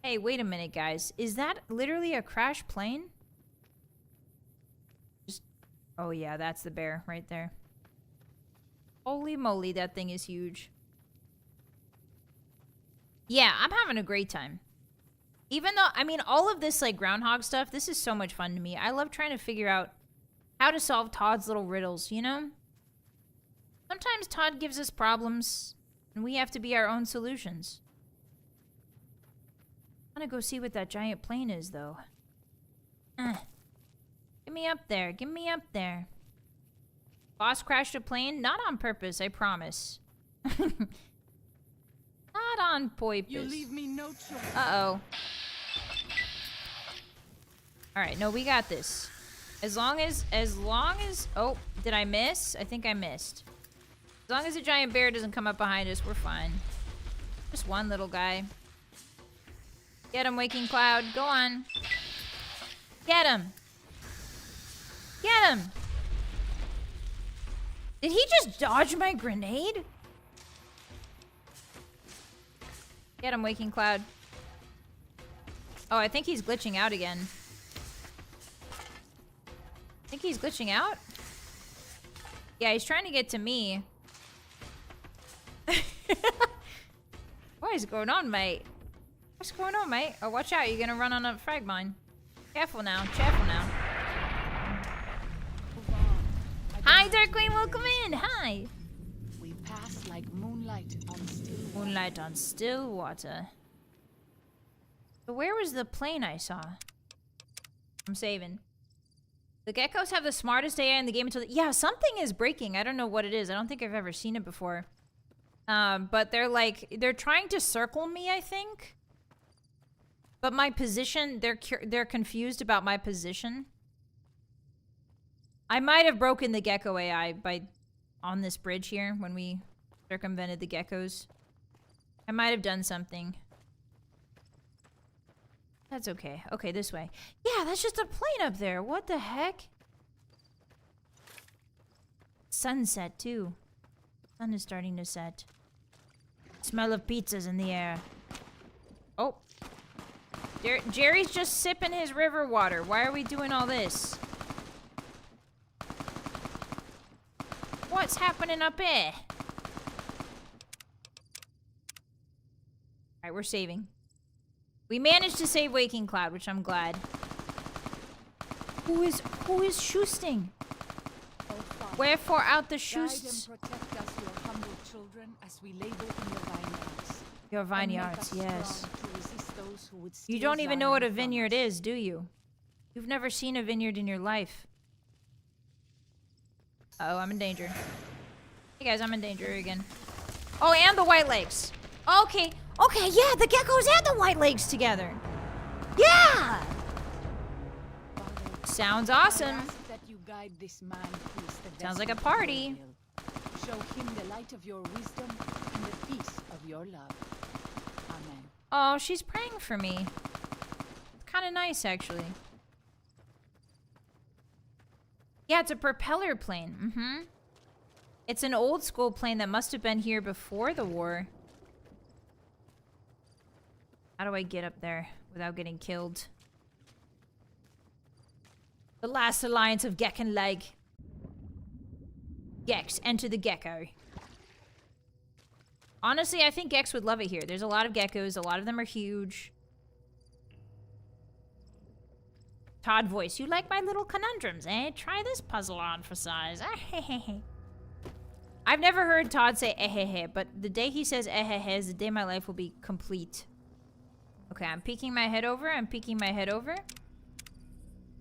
Hey, wait a minute, guys. Is that literally a crashed plane? Just... Oh, yeah, that's the bear right there. Holy moly, that thing is huge. Yeah, I'm having a great time. Even though, I mean, all of this, like, groundhog stuff, this is so much fun to me. I love trying to figure out how to solve Todd's little riddles, you know? Sometimes Todd gives us problems, and we have to be our own solutions. I want to go see what that giant plane is, though. Get me up there. Get me up there. Boss crashed a plane? Not on purpose, I promise. Not on purpose. You leave me no choice. Uh-oh. Alright, no, we got this. As long as... Oh, did I miss? I think I missed. As long as the giant bear doesn't come up behind us, we're fine. Just one little guy. Get him, Waking Cloud. Go on. Get him. Get him. Did he just dodge my grenade? Get him, Waking Cloud. Oh, I think he's glitching out again. I think he's glitching out? Yeah, he's trying to get to me. What is going on, mate? What's going on, mate? Oh, watch out. You're gonna run on a frag mine. Careful now. Careful now. Hi, Dark Queen. Welcome in. Hi. We pass like moonlight on still water. Moonlight on still water. So where was the plane I saw? I'm saving. The geckos have the smartest AI in the game until... Yeah, something is breaking. I don't know what it is. I don't think I've ever seen it before. But they're like... They're trying to circle me, I think. But my position... They're confused about my position. I might have broken the gecko AI by... On this bridge here, when we circumvented the geckos. I might have done something. That's okay. Okay, this way. Yeah, that's just a plane up there. What the heck? Sunset, too. Sun is starting to set. Smell of pizzas in the air. Oh. Jerry's just sipping his river water. Why are we doing all this? What's happening up here? Alright, we're saving. We managed to save Waking Cloud, which I'm glad. Who is shoosting? Oh, Father, Wherefore out the guide shoosts? and protect us, your humble children, as we labor in your vineyards. Your And make vineyards, us yes. strong to resist those who would You steal don't even know what a Zion from vineyard us. is, do you? You've never seen a vineyard in your life. Uh-oh, I'm in danger. Hey guys, I'm in danger again. Oh, and the white lakes. Okay. Okay, yeah, the geckos and the white lakes together. Yeah! Father, Sounds I awesome. ask that you guide this man who is the Sounds vessel like a of your party. will. Show him the light of your wisdom and the peace of your love. Amen. Oh, she's praying for me. Kind of nice, actually. Yeah, it's a propeller plane. Mm-hmm. It's an old school plane that must have been here before the war. How do I get up there without getting killed? The last alliance of Gek and Leg. Gex, enter the gecko. Honestly, I think Gex would love it here. There's a lot of geckos. A lot of them are huge. Todd voice. You like my little conundrums, eh? Try this puzzle on for size. I've never heard Todd say ehehe, but the day he says ehehe is the day my life will be complete. Okay, I'm peeking my head over. I'm peeking my head over.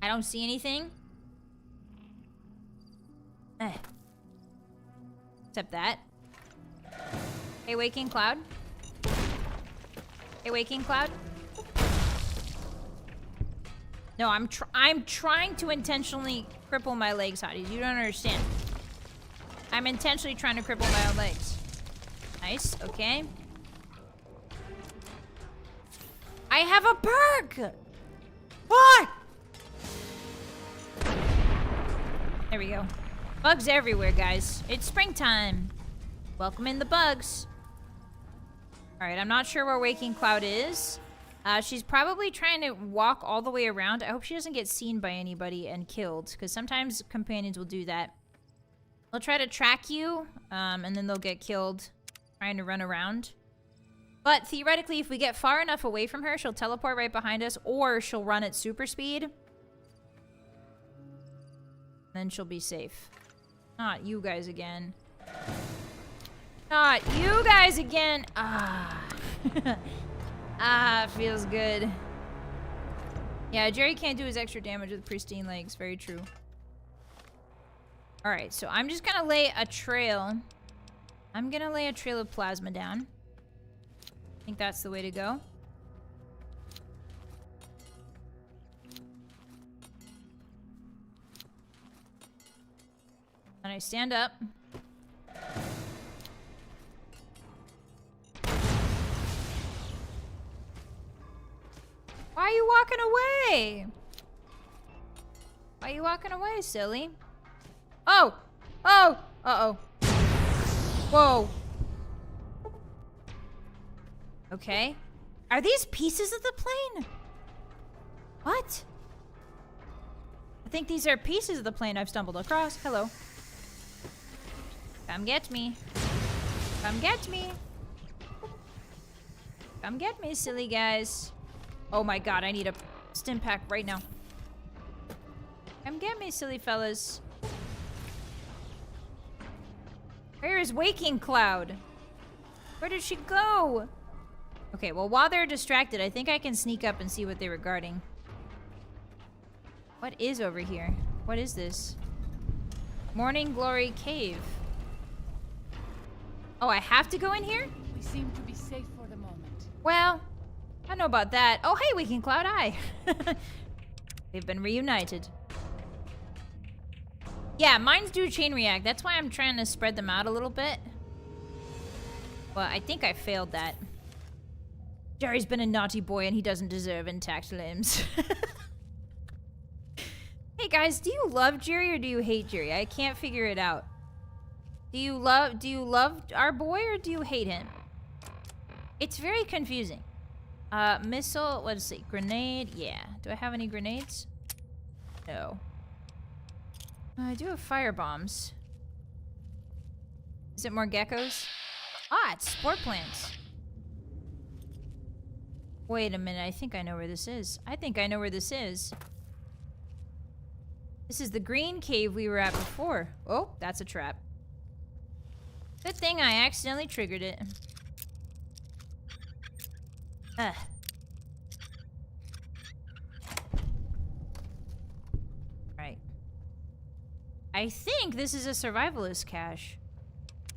I don't see anything. Except that. Hey, Waking Cloud. Hey, Waking Cloud. No, I'm trying to intentionally cripple my legs, Hotties. You don't understand. I'm intentionally trying to cripple my own legs. Nice, okay. I have a perk! What? There we go. Bugs everywhere, guys. It's springtime. Welcome in the bugs. Alright, I'm not sure where Waking Cloud is. She's probably trying to walk all the way around. I hope she doesn't get seen by anybody and killed, because sometimes companions will do that. They'll try to track you, and then they'll get killed trying to run around. But theoretically, if we get far enough away from her, she'll teleport right behind us, or she'll run at super speed. Then she'll be safe. Not you guys again. Not you guys again! Ah. Ah, feels good. Yeah, Jerry can't do his extra damage with pristine legs. Very true. Alright, so I'm just gonna lay a trail. I'm gonna lay a trail of plasma down. I think that's the way to go. And I stand up. Why are you walking away? Why are you walking away, silly? Oh! Oh! Uh-oh. Whoa. Okay. Are these pieces of the plane? What? I think these are pieces of the plane I've stumbled across. Hello. Come get me. Come get me. Come get me, silly guys. Oh my god, I need a stim pack right now. Come get me, silly fellas. Where is Waking Cloud? Where did she go? Okay, well, while they're distracted, I think I can sneak up and see what they were guarding. What is over here? What is this? Morning Glory Cave. Oh, I have to go in here? We seem to be safe for the moment. Well, I don't know about that. Oh, hey, Waking Cloud, hi. They've been reunited. Yeah, mines do chain react. That's why I'm trying to spread them out a little bit. Well, I think I failed that. Jerry's been a naughty boy and he doesn't deserve intact limbs. Hey guys, do you love Jerry or do you hate Jerry? I can't figure it out. Do you love our boy or do you hate him? It's very confusing. Missile, let's see, grenade, yeah. Do I have any grenades? No. I do have fire bombs. Is it more geckos? Ah, it's spore plants. Wait a minute, I think I know where this is. I think I know where this is. This is the green cave we were at before. Oh, that's a trap. Good thing I accidentally triggered it. Ugh. Right. I think this is a survivalist cache.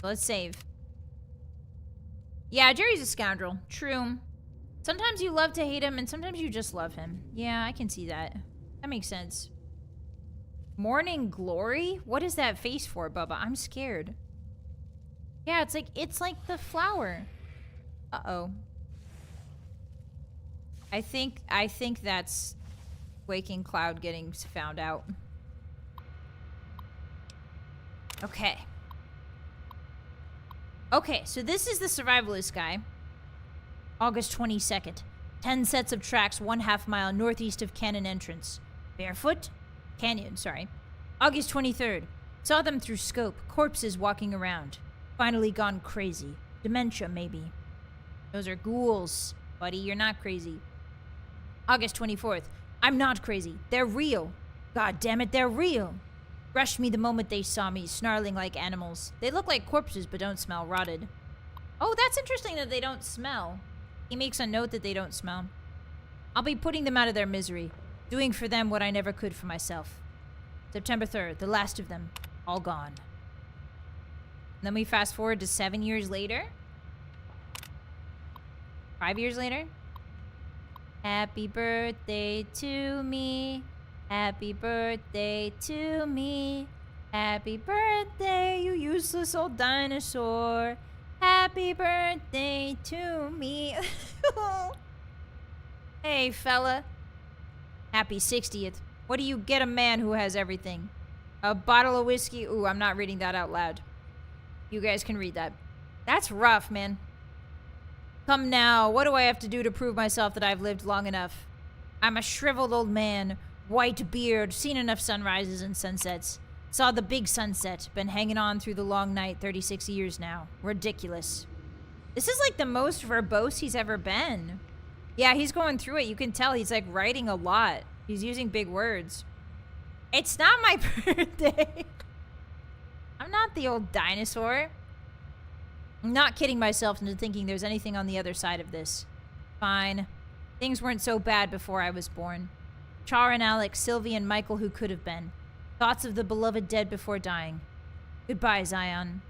Let's save. Yeah, Jerry's a scoundrel. True. Sometimes you love to hate him, and sometimes you just love him. Yeah, I can see that. That makes sense. Morning Glory? What is that face for, Bubba? I'm scared. Yeah, it's like the flower. Uh-oh. I think that's Waking Cloud getting found out. Okay. Okay, so this is the survivalist guy. August 22nd. 10 sets of tracks 1/2 mile northeast of Canyon entrance. Barefoot? Canyon, sorry. August 23rd. Saw them through scope. Corpses walking around. Finally gone crazy. Dementia, maybe. Those are ghouls, buddy. You're not crazy. August 24th. I'm not crazy. They're real. God damn it, they're real. Rushed me the moment they saw me, snarling like animals. They look like corpses but don't smell rotted. Oh, that's interesting that they don't smell. He makes a note that they don't smell. I'll be putting them out of their misery. Doing for them what I never could for myself. September 3rd. The last of them. All gone. And then we fast forward to 7 years later. 5 years later. Happy birthday to me. Happy birthday to me. Happy birthday, you useless old dinosaur. Happy birthday to me. Hey, fella. Happy 60th. What do you get a man who has everything? A bottle of whiskey? Ooh, I'm not reading that out loud. You guys can read that. That's rough, man. Come now, what do I have to do to prove myself that I've lived long enough? I'm a shriveled old man. White beard, seen enough sunrises and sunsets. Saw the big sunset, been hanging on through the long night 36 years now. Ridiculous. This is like the most verbose he's ever been. Yeah, he's going through it. You can tell he's like writing a lot. He's using big words. It's not my birthday. I'm not the old dinosaur. I'm not kidding myself into thinking there's anything on the other side of this. Fine. Things weren't so bad before I was born. Char and Alex, Sylvie and Michael who could have been. Thoughts of the beloved dead before dying. Goodbye, Zion.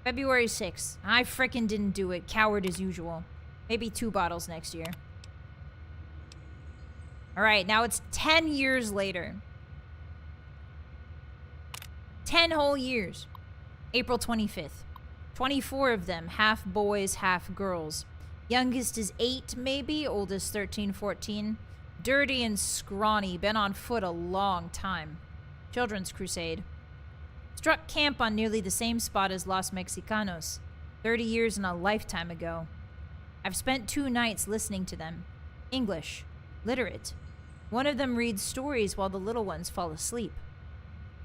February 6th. I frickin' didn't do it. Coward as usual. Maybe 2 bottles next year. Alright, now it's 10 years later. 10 whole years. April 25th. 24 of them, half boys, half girls. Youngest is 8, maybe. Oldest 13, 14. Dirty and scrawny, been on foot a long time. Children's crusade. Struck camp on nearly the same spot as Los Mexicanos. 30 years and a lifetime ago. I've spent 2 nights listening to them. English. Literate. One of them reads stories while the little ones fall asleep.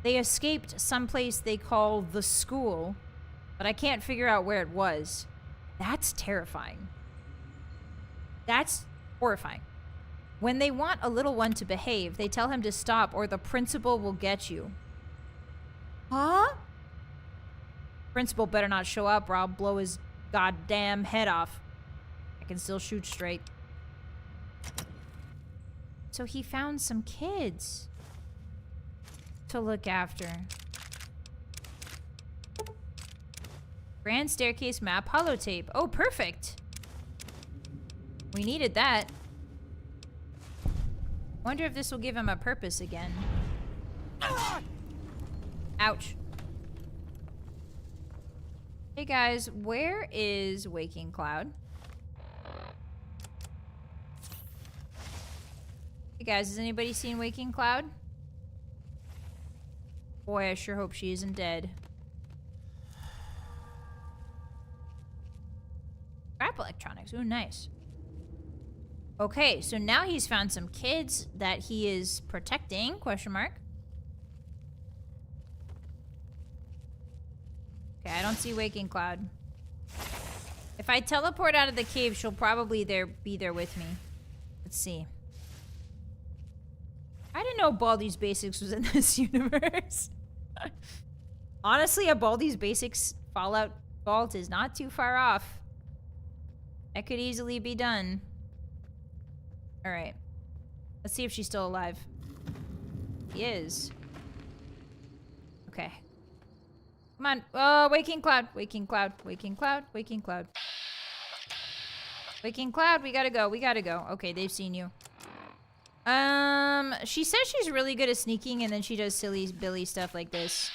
They escaped someplace they call the school, but I can't figure out where it was. That's terrifying. That's horrifying. When they want a little one to behave, they tell him to stop or the principal will get you. Huh? Principal better not show up or I'll blow his goddamn head off. I can still shoot straight. So he found some kids to look after. Grand staircase map holotape. Oh, perfect. We needed that. Wonder if this will give him a purpose again. Ouch. Hey guys, where is Waking Cloud? Hey guys, has anybody seen Waking Cloud? Boy, I sure hope she isn't dead. Scrap electronics, ooh, nice. Okay, so now he's found some kids that he is protecting, question mark. Okay, I don't see Waking Cloud. If I teleport out of the cave, she'll probably be there with me. Let's see. I didn't know Baldi's Basics was in this universe. Honestly, a Baldi's Basics Fallout vault is not too far off. That could easily be done. Alright. Let's see if she's still alive. She is. Okay. Come on. Oh, Waking Cloud. Waking Cloud. Waking Cloud. Waking Cloud. Waking Cloud, we gotta go. We gotta go. Okay, they've seen you. She says she's really good at sneaking and then she does silly Billy stuff like this.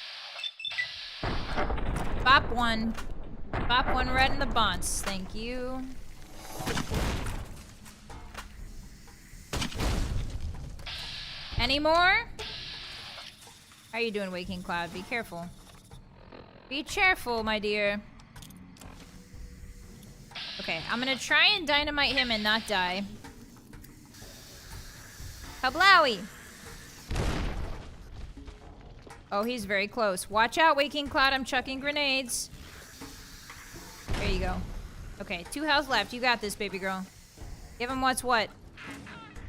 Bop 1. Pop one right in the bonds. Thank you. Any more? How are you doing, Waking Cloud? Be careful. Be careful, my dear. Okay, I'm gonna try and dynamite him and not die. Kablowie! Oh, he's very close. Watch out, Waking Cloud. I'm chucking grenades. There you go. Okay, 2 health left. You got this, baby girl. Give him what's what.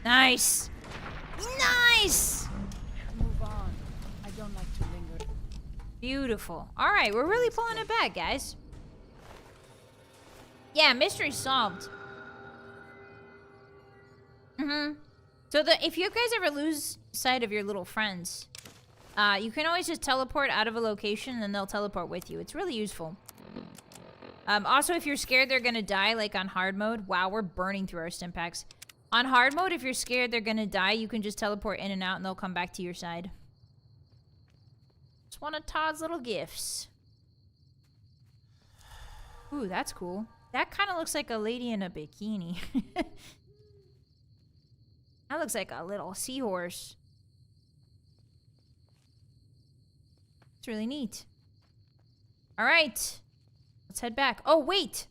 Nice! Nice! Move on. I don't like to linger. Beautiful. All right, we're really pulling it back, guys. Yeah, mystery solved. So if you guys ever lose sight of your little friends, you can always just teleport out of a location and they'll teleport with you. It's really useful. Also, if you're scared they're gonna die, like on hard mode. Wow, we're burning through our stim packs. On hard mode, if you're scared they're gonna die, you can just teleport in and out and they'll come back to your side. It's one of Todd's little gifts. Ooh, that's cool. That kind of looks like a lady in a bikini. That looks like a little seahorse. It's really neat. All right. Let's head back. Oh, wait.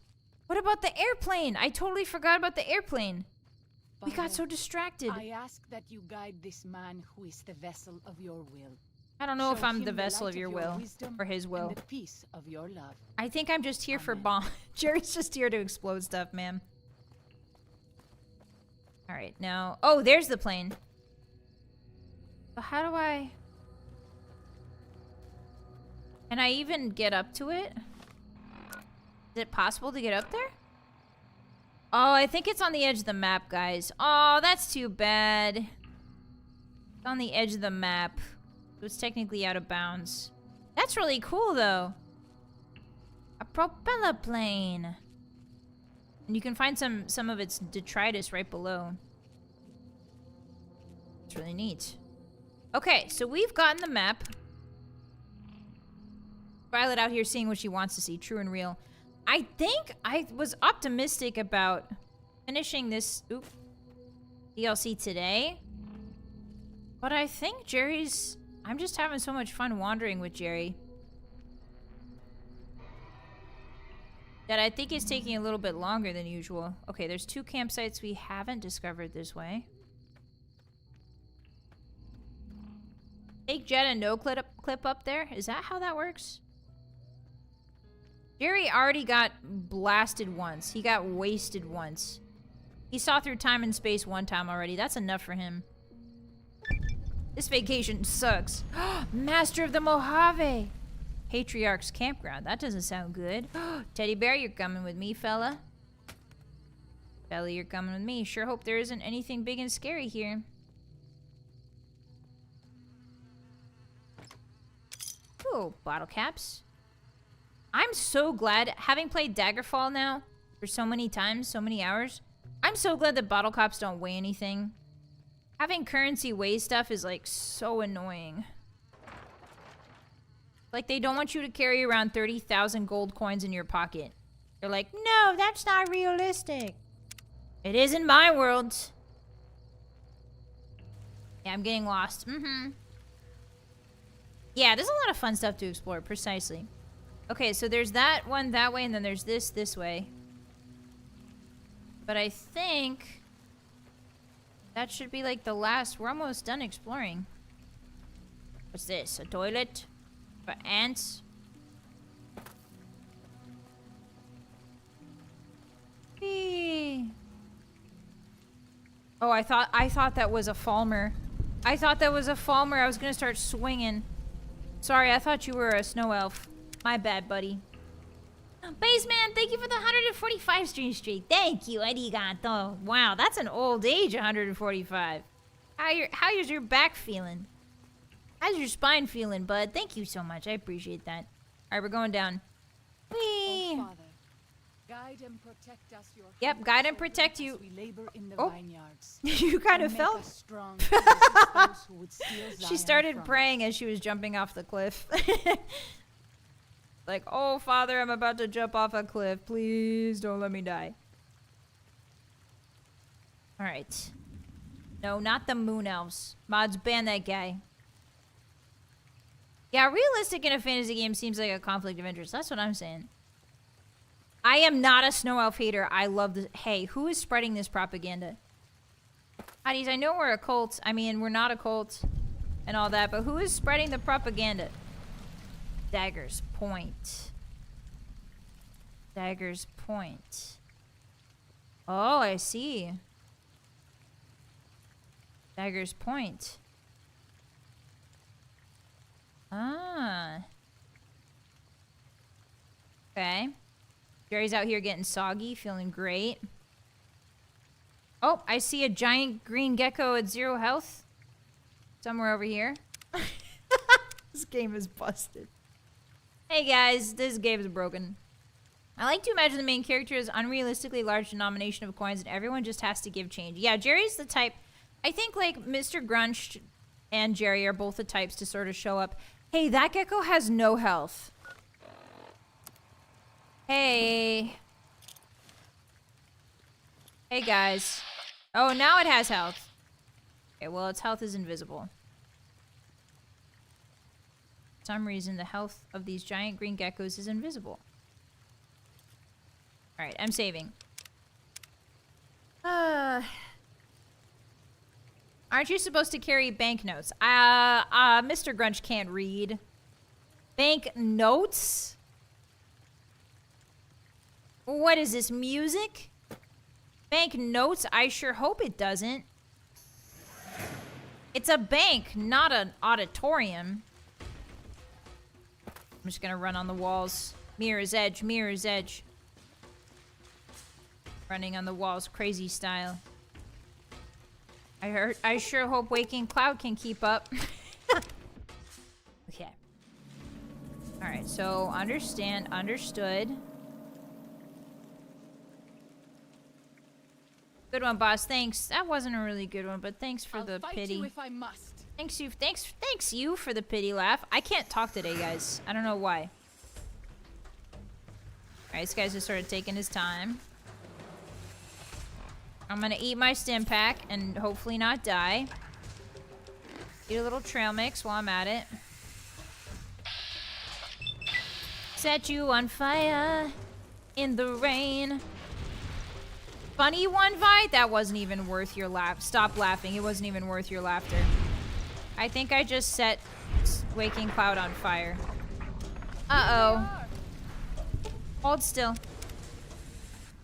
What about the airplane? I totally forgot about the airplane. We got so distracted. I ask that you guide this man who is the vessel of your will. I don't know if Show I'm him the vessel light of your will wisdom or his will. and the peace of your love. I think I'm just here for bomb. Jerry's just here to explode stuff, man. All right, now. Oh, there's the plane. But how do I? Can I even get up to it? Is it possible to get up there? Oh, I think it's on the edge of the map, guys. Oh, that's too bad. It's on the edge of the map. So it's technically out of bounds. That's really cool, though. A propeller plane. And you can find some of its detritus right below. It's really neat. Okay, so we've gotten the map. Vylett out here seeing what she wants to see, true and real. I think I was optimistic about finishing this DLC today. But I think Jerry's... I'm just having so much fun wandering with Jerry that I think it's taking a little bit longer than usual. Okay, there's 2 campsites we haven't discovered this way. Take Jet and no clip up there? Is that how that works? Jerry already got blasted once. He got wasted once. He saw through time and space one time already. That's enough for him. This vacation sucks. Master of the Mojave. Patriarch's campground. That doesn't sound good. Teddy bear, you're coming with me, fella. Fella, you're coming with me. Sure hope there isn't anything big and scary here. Ooh, bottle caps. I'm so glad, having played Daggerfall now for so many times, so many hours, I'm so glad that bottle caps don't weigh anything. Having currency weigh stuff is like so annoying. Like they don't want you to carry around 30,000 gold coins in your pocket. They're like, no, that's not realistic. It is in my world. Yeah, I'm getting lost. Yeah, there's a lot of fun stuff to explore, precisely. Okay, so there's that one that way, and then there's this way. But I think that should be like the last. We're almost done exploring. What's this? A toilet? For ants? Whee. Oh, I thought that was a Falmer. I thought that was a Falmer. I was gonna start swinging. Sorry, I thought you were a snow elf. My bad, buddy. Baseman, thank you for the 145 stream streak. Thank you, arigato. Wow, that's an old age, 145. How's your back feeling? How's your spine feeling, bud? Thank you so much. I appreciate that. All right, we're going down. Whee! Oh, Father, guide and protect us, your Yep, guide and protect you. we labor in the Oh. vineyards. You kind of Make fell. us strong against those who would steal She Zion started from us. praying as she was jumping off the cliff. Like, oh, Father, I'm about to jump off a cliff. Please don't let me die. Alright. No, not the moon elves. Mods, ban that guy. Yeah, realistic in a fantasy game seems like a conflict of interest. That's what I'm saying. I am not a snow elf hater. I love this. Hey, who is spreading this propaganda? Hotties, I know we're a cult. I mean, we're not a cult and all that, but who is spreading the propaganda? Daggers point. Daggers point. Oh, I see. Daggers point. Ah. Okay. Jerry's out here getting soggy, feeling great. Oh, I see a giant green gecko at 0 health. Somewhere over here. This game is busted. Hey guys, this game is broken. I like to imagine the main character is unrealistically large denomination of coins and everyone just has to give change. Yeah, Jerry's the type... I think like Mr. Grunch and Jerry are both the types to sort of show up. Hey, that gecko has no health. Hey. Hey guys. Oh, now it has health. Okay, well, its health is invisible. For some reason, the health of these giant green geckos is invisible. Alright, I'm saving. Aren't you supposed to carry banknotes? Mr. Grunch can't read. Banknotes? What is this, music? Banknotes? I sure hope it doesn't. It's a bank, not an auditorium. I'm just gonna run on the walls. Mirror's edge, mirror's edge. Running on the walls, crazy style. I sure hope Waking Cloud can keep up. Okay. Alright, so understood. Good one, boss. Thanks. That wasn't a really good one, but thanks for the pity. You if I must. Thanks you for the pity laugh. I can't talk today, guys. I don't know why. Alright, this guy's just sort of taking his time. I'm gonna eat my stim pack and hopefully not die. Eat a little trail mix while I'm at it. Set you on fire in the rain. Funny one, Vi? That wasn't even worth your laugh. Stop laughing. It wasn't even worth your laughter. I think I just set Waking Cloud on fire. Uh-oh. Hold still.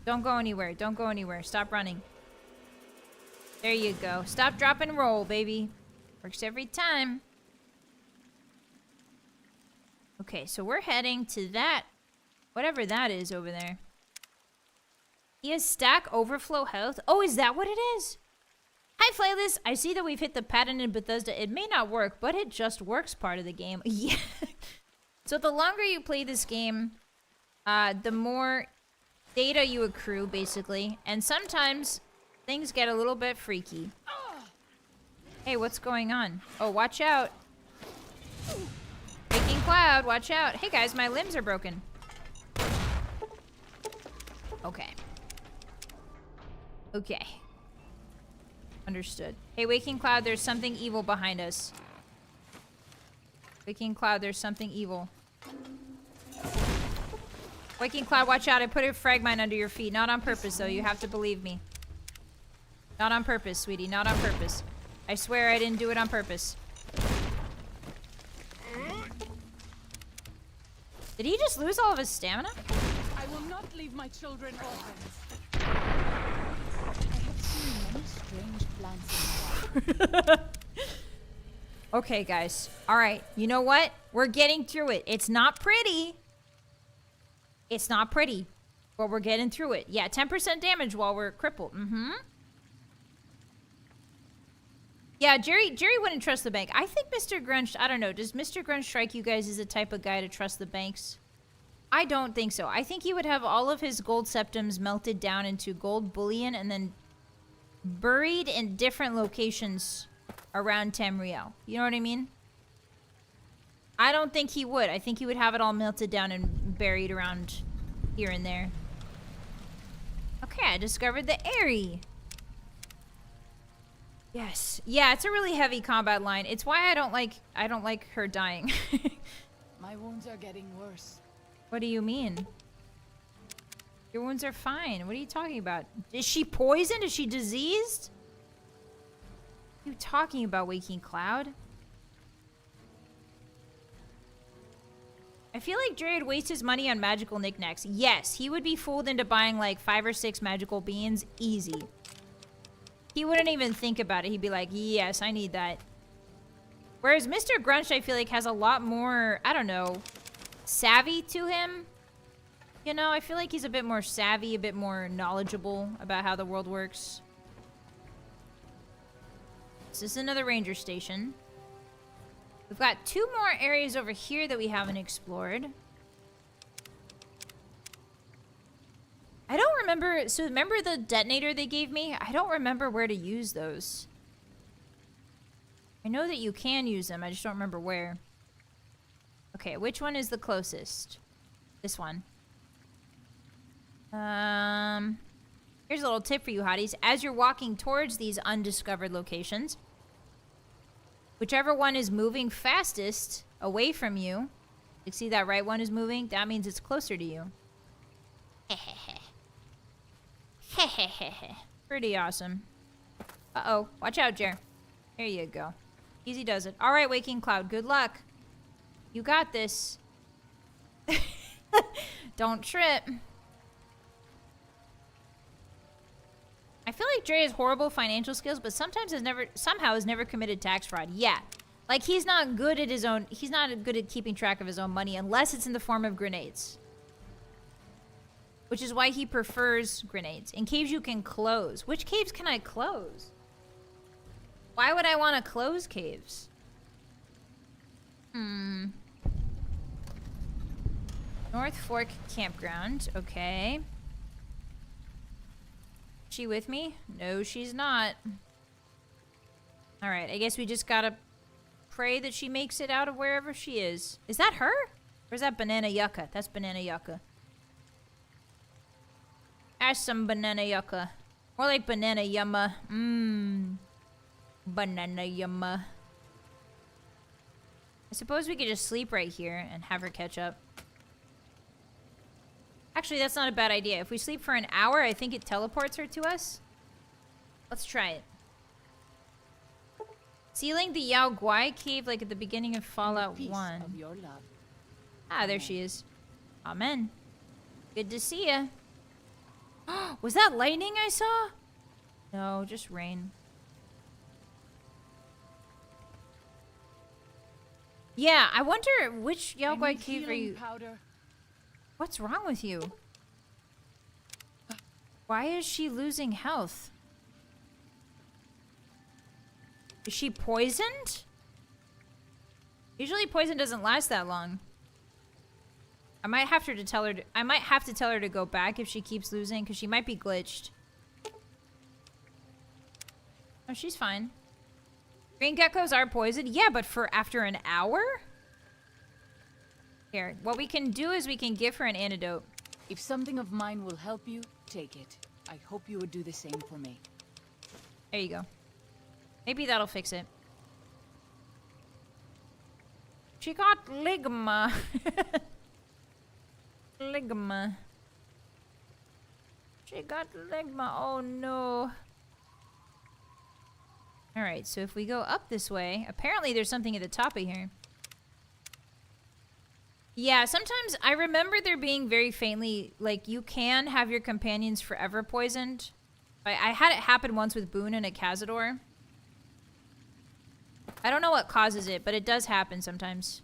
Don't go anywhere. Don't go anywhere. Stop running. There you go. Stop, drop, and roll, baby. Works every time. Okay, so we're heading to that. Whatever that is over there. He has stack overflow health. Oh, is that what it is? Hi, Flayless. I see that we've hit the pattern in Bethesda. It may not work, but it just works part of the game. Yeah. So the longer you play this game, the more data you accrue, basically. And sometimes things get a little bit freaky. Hey, what's going on? Oh, watch out. Waking Cloud, watch out. Hey, guys, my limbs are broken. Okay. Okay. Understood. Hey, Waking Cloud, there's something evil behind us. Waking Cloud, there's something evil. Waking Cloud, watch out. I put a frag mine under your feet. Not on purpose, though. You have to believe me. Not on purpose, sweetie. Not on purpose. I swear I didn't do it on purpose. Did he just lose all of his stamina? I will not leave my children orphans. I have seen many strange plants in the wild. Okay, guys. All right. You know what? We're getting through it. It's not pretty. It's not pretty, but we're getting through it. Yeah, 10% damage while we're crippled. Mm-hmm. Yeah, Jerry wouldn't trust the bank. I think Mr. Grunch, I don't know. Does Mr. Grunch strike you guys as the type of guy to trust the banks? I don't think so. I think he would have all of his gold septums melted down into gold bullion and then buried in different locations around Tamriel. You know what I mean? I don't think he would. I think he would have it all melted down and buried around here and there. Okay, I discovered the Airy. Yes. Yeah, it's a really heavy combat line. It's why I don't like her dying. My wounds are getting worse. What do you mean? Your wounds are fine. What are you talking about? Is she poisoned? Is she diseased? What are you talking about, Waking Cloud? I feel like Dre would waste his money on magical knickknacks. Yes, he would be fooled into buying like 5 or 6 magical beans. Easy. He wouldn't even think about it. He'd be like, yes, I need that. Whereas Mr. Grunch, I feel like, has a lot more, I don't know, savvy to him. You know, I feel like he's a bit more savvy, a bit more knowledgeable about how the world works. This is another ranger station. We've got 2 more areas over here that we haven't explored. I don't remember. So remember the detonator they gave me? I don't remember where to use those. I know that you can use them. I just don't remember where. Okay, which one is the closest? This one. Here's a little tip for you, hotties. As you're walking towards these undiscovered locations, whichever one is moving fastest away from you, you see that right one is moving? That means it's closer to you. Pretty awesome. Uh-oh. Watch out, Jer. There you go. Easy does it. All right, Waking Cloud. Good luck. You got this. Don't trip. I feel like Dre has horrible financial skills, but somehow has never committed tax fraud. Yeah. Like, he's not good at keeping track of his own money unless it's in the form of grenades. Which is why he prefers grenades. In caves you can close. Which caves can I close? Why would I want to close caves? North Fork Campground. Okay. She with me? No, she's not. Alright, I guess we just gotta pray that she makes it out of wherever she is. Is that her? Or is that Banana Yucca? That's Banana Yucca. That's some Banana Yucca. More like Banana Yumma. Banana Yumma. I suppose we could just sleep right here and have her catch up. Actually, that's not a bad idea. If we sleep for an hour, I think it teleports her to us. Let's try it. Sealing the Yao Guai cave like at the beginning of Fallout 1. Of your love. Ah, there she is. Amen. Good to see ya. Was that lightning I saw? No, just rain. Yeah, I wonder which Yao Guai cave are you... Powder. What's wrong with you? Why is she losing health? Is she poisoned? Usually poison doesn't last that long. I might have to tell her to go back if she keeps losing, because she might be glitched. Oh, she's fine. Green geckos are poisoned? Yeah, but for after an hour? Here, what we can do is we can give her an antidote. If something of mine will help you, take it. I hope you would do the same for me. There you go. Maybe that'll fix it. She got ligma. Ligma. She got ligma. Oh no. Alright, so if we go up this way, apparently there's something at the top of here. Yeah, sometimes I remember there being very faintly, like, you can have your companions forever poisoned. I had it happen once with Boone and a Cazador. I don't know what causes it, but it does happen sometimes.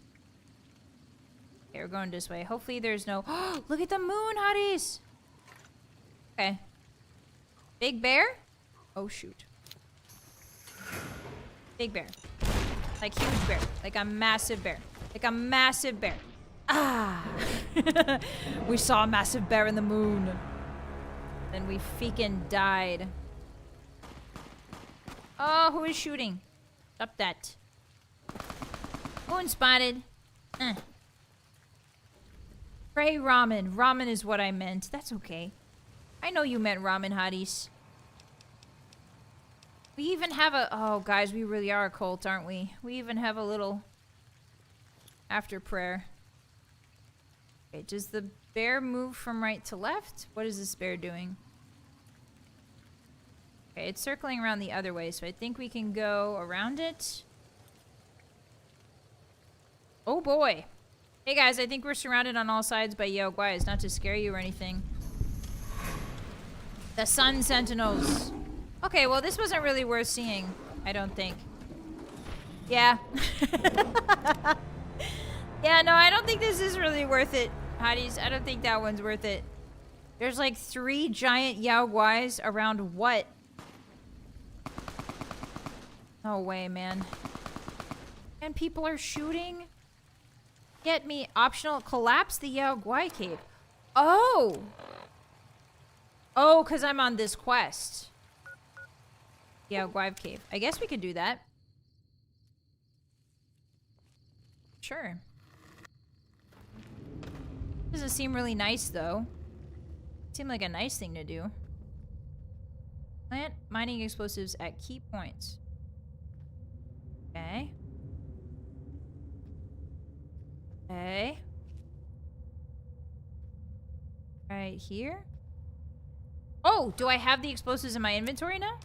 Okay, we're going this way. Hopefully there's no... Oh, look at the moon, hotties! Okay. Big bear? Oh, shoot. Big bear. Like huge bear. Like a massive bear. Like a massive bear. Ah! We saw a massive bear in the moon. Then we freaking died. Oh, who is shooting? Stop that. Moon spotted. Pray ramen. Ramen is what I meant. That's okay. I know you meant ramen, hotties. We even have a... Oh, guys, we really are a cult, aren't we? We even have a little... after prayer. Okay, does the bear move from right to left? What is this bear doing? Okay, it's circling around the other way, so I think we can go around it. Oh boy. Hey guys, I think we're surrounded on all sides by Yaoguais, not to scare you or anything. The Sun Sentinels. Okay, well this wasn't really worth seeing, I don't think. Yeah. Yeah, no, I don't think this is really worth it, hotties. I don't think that one's worth it. There's like 3 giant Yaoguais around what? No way, man. And people are shooting? Get me optional collapse the Yaoguai cave. Oh! Oh, because I'm on this quest. Yaoguai cave. I guess we could do that. Sure. Doesn't seem really nice, though. Seemed like a nice thing to do. Plant mining explosives at key points. Okay. Okay. Right here. Oh, do I have the explosives in my inventory now?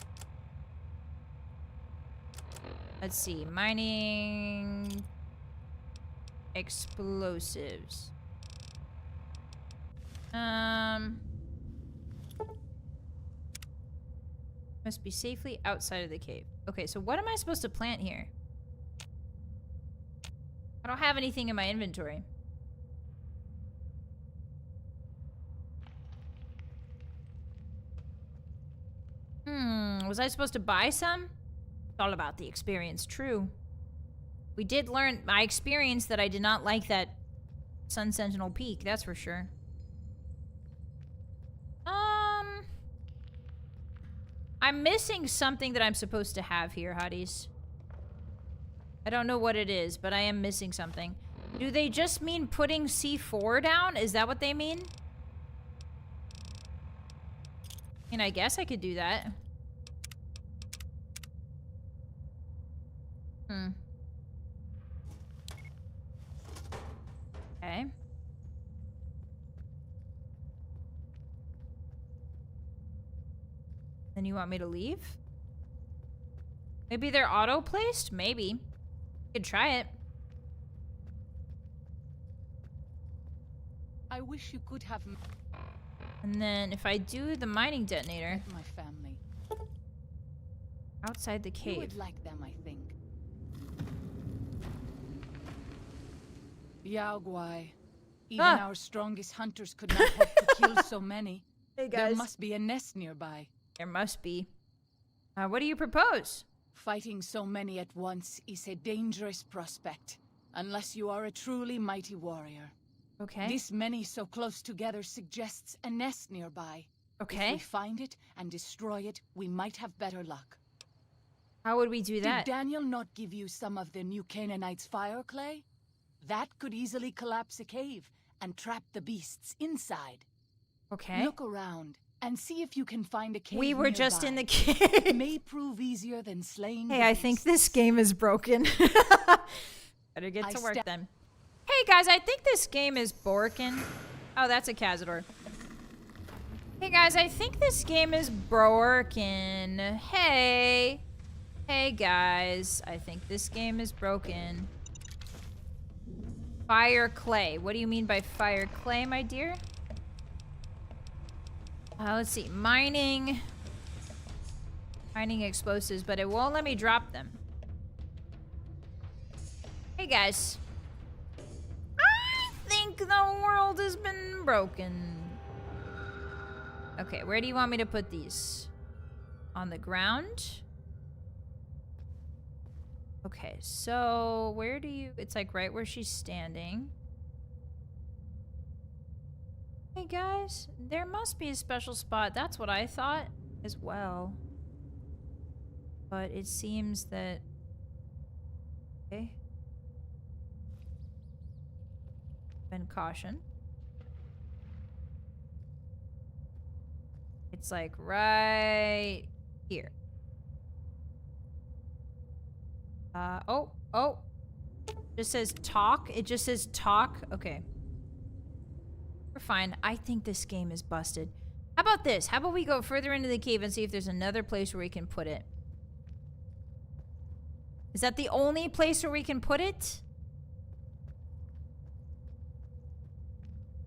Let's see. Mining explosives. Must be safely outside of the cave. Okay, so what am I supposed to plant here? I don't have anything in my inventory. Was I supposed to buy some? It's all about the experience, true. We did learn, I experienced that I did not like that Sun Sentinel Peak, that's for sure. I'm missing something that I'm supposed to have here, hotties. I don't know what it is, but I am missing something. Do they just mean putting C4 down? Is that what they mean? And I guess I could do that. Okay. Then you want me to leave? Maybe they're auto-placed? Maybe. Could try it. I wish you could have And then if I do the mining detonator my family. outside the You cave. would like them, I think. Yaoguai. Even our strongest hunters could not hope to kill so many. Hey There must be a nest nearby. There must be. What do you propose? Fighting so many at once is a dangerous prospect, unless you are a truly mighty warrior. Okay. This many so close together suggests a nest nearby. If Okay. we find it and destroy it, we might have better luck. How would we do that? Did Daniel not give you some of the new Canaanites' fire clay? That could easily collapse a cave and trap the beasts inside. Okay. Look around and see if you can find a cave We were just in the nearby. cave. It may prove easier than slaying Hey, the I think beasts. this game is broken. Better get I to work sta- then. Hey guys, I think this game is broken. Oh, that's a Cazador. Hey guys, I think this game is broken. Hey. Hey guys, I think this game is broken. Fire clay. What do you mean by fire clay, my dear? Let's see. Mining explosives, but it won't let me drop them. Hey guys. I think the world has been broken. Okay, where do you want me to put these? On the ground? Okay, so where do you... It's like right where she's standing. Hey guys, there must be a special spot. That's what I thought as well. But it seems that... Okay. And caution. It's like right here. Oh. Just says talk. It just says talk. Okay. We're fine. I think this game is busted. How about this? How about we go further into the cave and see if there's another place where we can put it? Is that the only place where we can put it?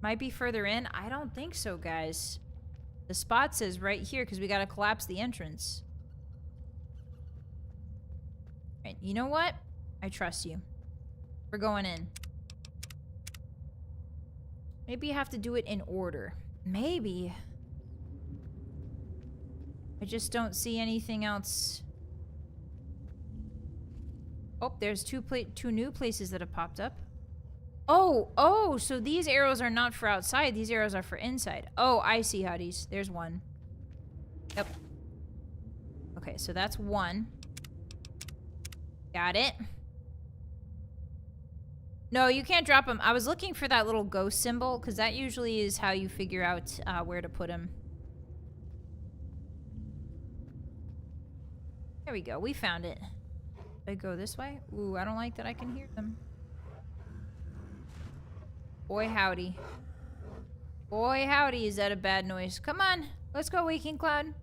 Might be further in. I don't think so, guys. The spot says right here because we got to collapse the entrance. Right, you know what? I trust you. We're going in. Maybe you have to do it in order. Maybe. I just don't see anything else. Oh, there's two new places that have popped up. Oh, so these arrows are not for outside. These arrows are for inside. Oh, I see, Hotties. There's one. Yep. Okay, so that's one. Got it. No, you can't drop them. I was looking for that little ghost symbol, because that usually is how you figure out where to put them. There we go. We found it. I go this way? Ooh, I don't like that I can hear them. Boy, howdy. Boy, howdy, is that a bad noise. Come on, let's go, Waking Cloud.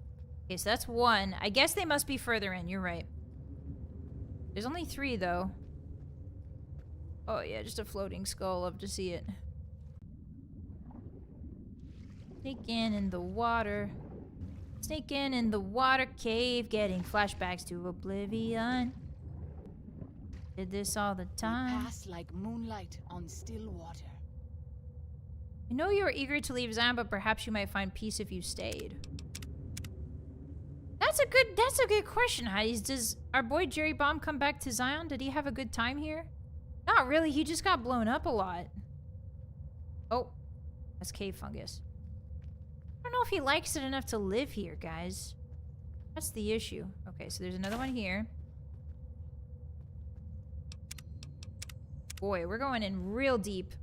Okay, so that's one. I guess they must be further in, you're right. There's only 3, though. Oh, yeah, just a floating skull. Love to see it. Sneak in the water. Sneak in the water cave, getting flashbacks to oblivion. Did this all the time. Pass like moonlight on still water. I know you are eager to leave Zion, but perhaps you might find peace if you stayed. That's a good question, Hotties. Does our boy Jerry Bomb come back to Zion? Did he have a good time here? Not really, he just got blown up a lot. Oh, that's cave fungus. I don't know if he likes it enough to live here, guys. That's the issue. Okay, so there's another one here. Boy, we're going in real deep.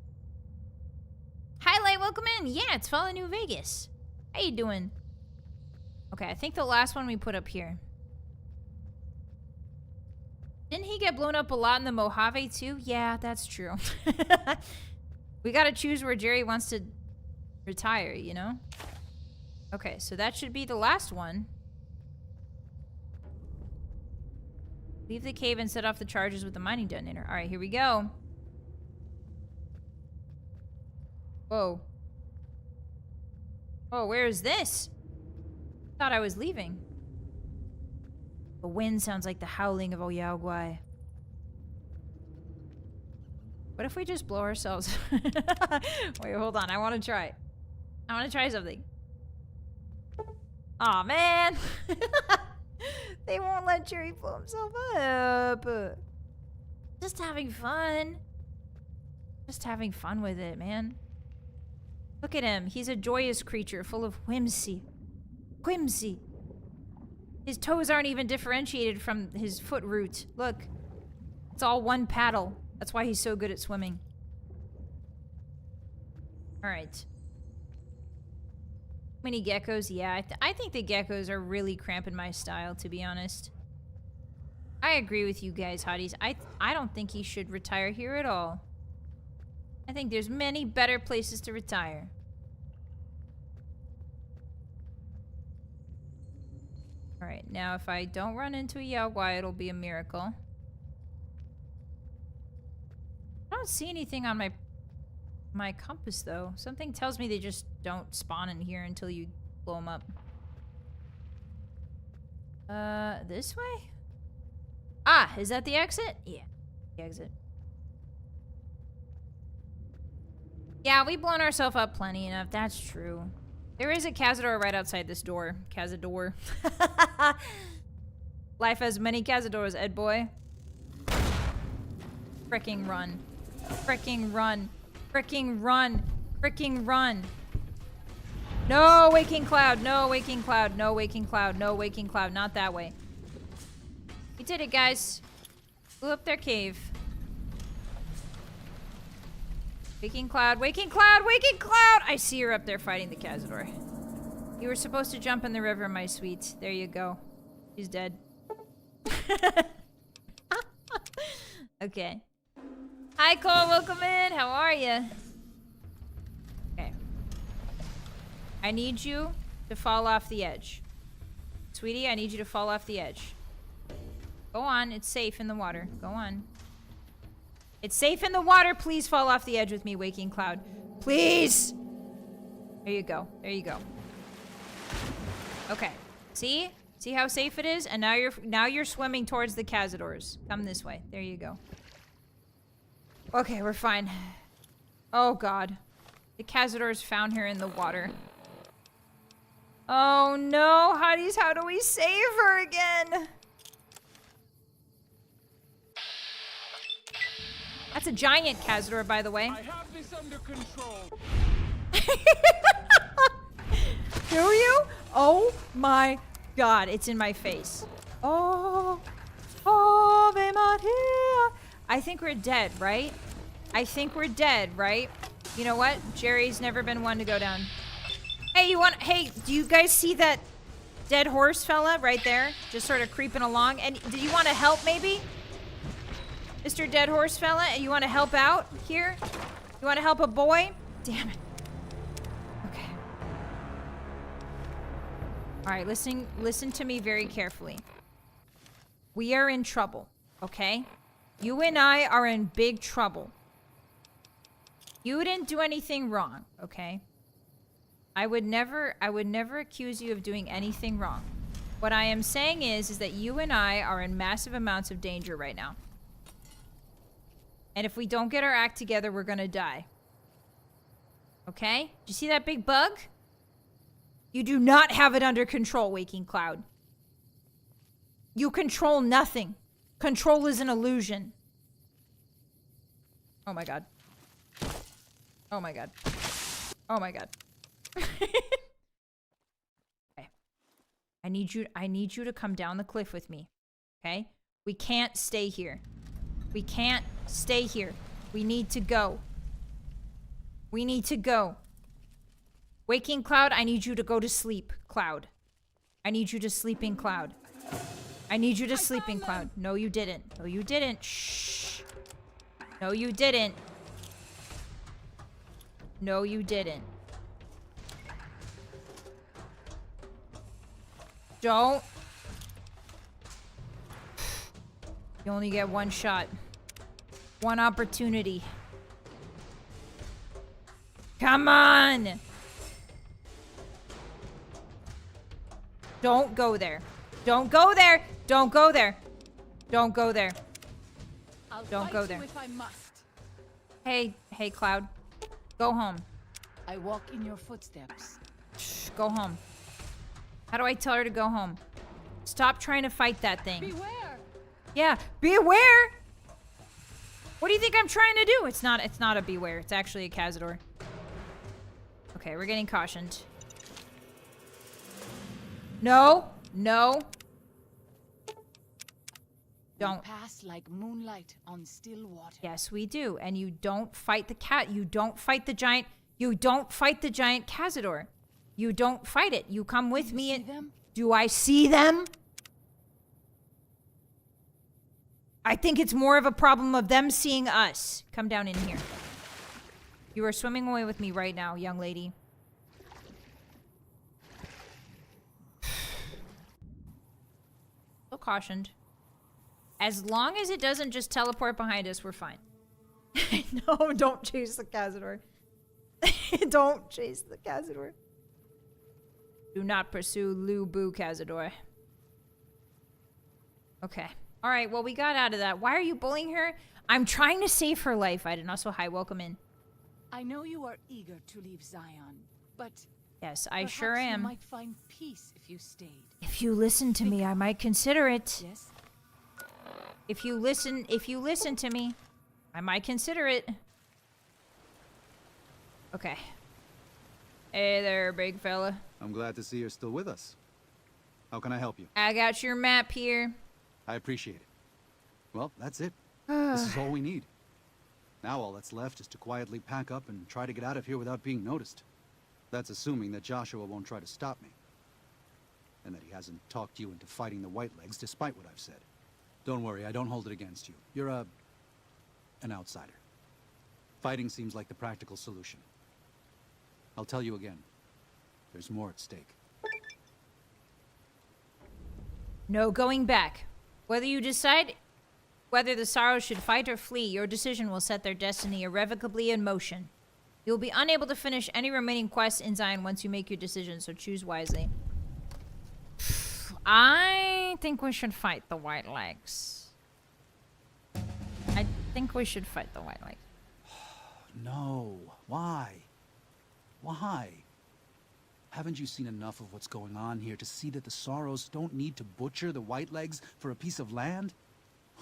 Highlight, welcome in. Yeah, it's Fallen New Vegas. How you doing? Okay, I think the last one we put up here. Didn't he get blown up a lot in the Mojave too? Yeah, that's true. We gotta choose where Jerry wants to retire, you know? Okay, so that should be the last one. Leave the cave and set off the charges with the mining detonator. Alright, here we go. Whoa. Oh, where is this? Thought I was leaving. The wind sounds like the howling of Oyaogwai. What if we just blow ourselves? Wait, hold on. I want to try. I want to try something. Aw, man. They won't let Jerry blow himself up. Just having fun. Just having fun with it, man. Look at him. He's a joyous creature full of whimsy. Whimsy. His toes aren't even differentiated from his foot root. Look. It's all one paddle. That's why he's so good at swimming. Alright. Many geckos? Yeah, I think the geckos are really cramping my style, to be honest. I agree with you guys, Hotties. I don't think he should retire here at all. I think there's many better places to retire. Alright, now if I don't run into a Yaogwai, it'll be a miracle. I don't see anything on my compass, though. Something tells me they just don't spawn in here until you blow them up. This way? Ah, is that the exit? Yeah, the exit. Yeah, we've blown ourselves up plenty enough. That's true. There is a Cazador right outside this door. Cazador. Life has many Cazadors, Ed boy. Fricking run. Fricking run. Fricking run. Fricking run. No Waking Cloud. No Waking Cloud. No Waking Cloud. No Waking Cloud. Not that way. We did it, guys. Blew up their cave. Waking Cloud, Waking Cloud, Waking Cloud! I see her up there fighting the Cazador. You were supposed to jump in the river, my sweet. There you go. She's dead. Okay. Hi, Cole. Welcome in. How are you? Okay. I need you to fall off the edge. Sweetie, I need you to fall off the edge. Go on. It's safe in the water. Go on. It's safe in the water. Please fall off the edge with me, Waking Cloud. Please! There you go. There you go. Okay. See? See how safe it is? And now you're swimming towards the Cazadors. Come this way. There you go. Okay, we're fine. Oh god. The Cazadors found her in the water. Oh no, Hotties, how do we save her again? That's a giant Cazador, by the way. I have this under control. Do you? Oh my god, it's in my face. Oh, Ave Maria. I think we're dead, right? I think we're dead, right? You know what? Jerry's never been one to go down. Hey, hey, do you guys see that dead horse fella right there? Just sort of creeping along. And do you want to help maybe? Mr. Dead Horse fella, you want to help out here? You want to help a boy? Damn it. Okay. All right, listen to me very carefully. We are in trouble, okay? You and I are in big trouble. You didn't do anything wrong, okay? I would never accuse you of doing anything wrong. What I am saying is that you and I are in massive amounts of danger right now. And if we don't get our act together, we're gonna die. Okay? Did you see that big bug? You do not have it under control, Waking Cloud. You control nothing. Control is an illusion. Oh my god. Oh my god. Oh my god. Okay. I need you to come down the cliff with me. Okay? We can't stay here. We can't stay here. We need to go. We need to go. Waking Cloud, I need you to go to sleep, Cloud. I need you to sleep in Cloud. I need you to sleep in Cloud. No, you didn't. No, you didn't. Shh. No, you didn't. No, you didn't. Don't. You only get one shot. One opportunity. Come on! Don't go there. Don't go there! Don't go there! Don't go there. Don't go there. If I must. Hey, Cloud. Go home. I walk in your footsteps. Shh, go home. How do I tell her to go home? Stop trying to fight that thing. Beware! Yeah, beware! What do you think I'm trying to do? It's not a beware. It's actually a Cazador. Okay, we're getting cautioned. No. No. Don't. We pass like moonlight on still water. Yes, we do. And you don't fight the cat. You don't fight the giant. You don't fight the giant Cazador. You don't fight it. You come with me and... them? Do I see them? I think it's more of a problem of them seeing us. Come down in here. You are swimming away with me right now, young lady. So cautioned. As long as it doesn't just teleport behind us, we're fine. No, don't chase the Cazador. Don't chase the Cazador. Do not pursue Lu Bu Cazador. Okay. All right, well, we got out of that. Why are you bullying her? I'm trying to save her life. I did not. So hi, welcome in. I know you are eager to leave Zion, but yes, I sure am. You might find peace if you stayed. If you listen to me, I might consider it. Yes. If you listen to me, I might consider it. Okay. Hey there, big fella. I'm glad to see you're still with us. How can I help you? I got your map here. I appreciate it. Well, that's it. This is all we need. Now all that's left is to quietly pack up and try to get out of here without being noticed. That's assuming that Joshua won't try to stop me. And that he hasn't talked you into fighting the Whitelegs despite what I've said. Don't worry, I don't hold it against you. You're an outsider. Fighting seems like the practical solution. I'll tell you again. There's more at stake. No going back. Whether you decide whether the Sorrows should fight or flee, your decision will set their destiny irrevocably in motion. You'll be unable to finish any remaining quests in Zion once you make your decision, so choose wisely. I think we should fight the Whitelegs. I think we should fight the Whitelegs. No. Why? Why? Haven't you seen enough of what's going on here to see that the Sorrows don't need to butcher the Whitelegs for a piece of land?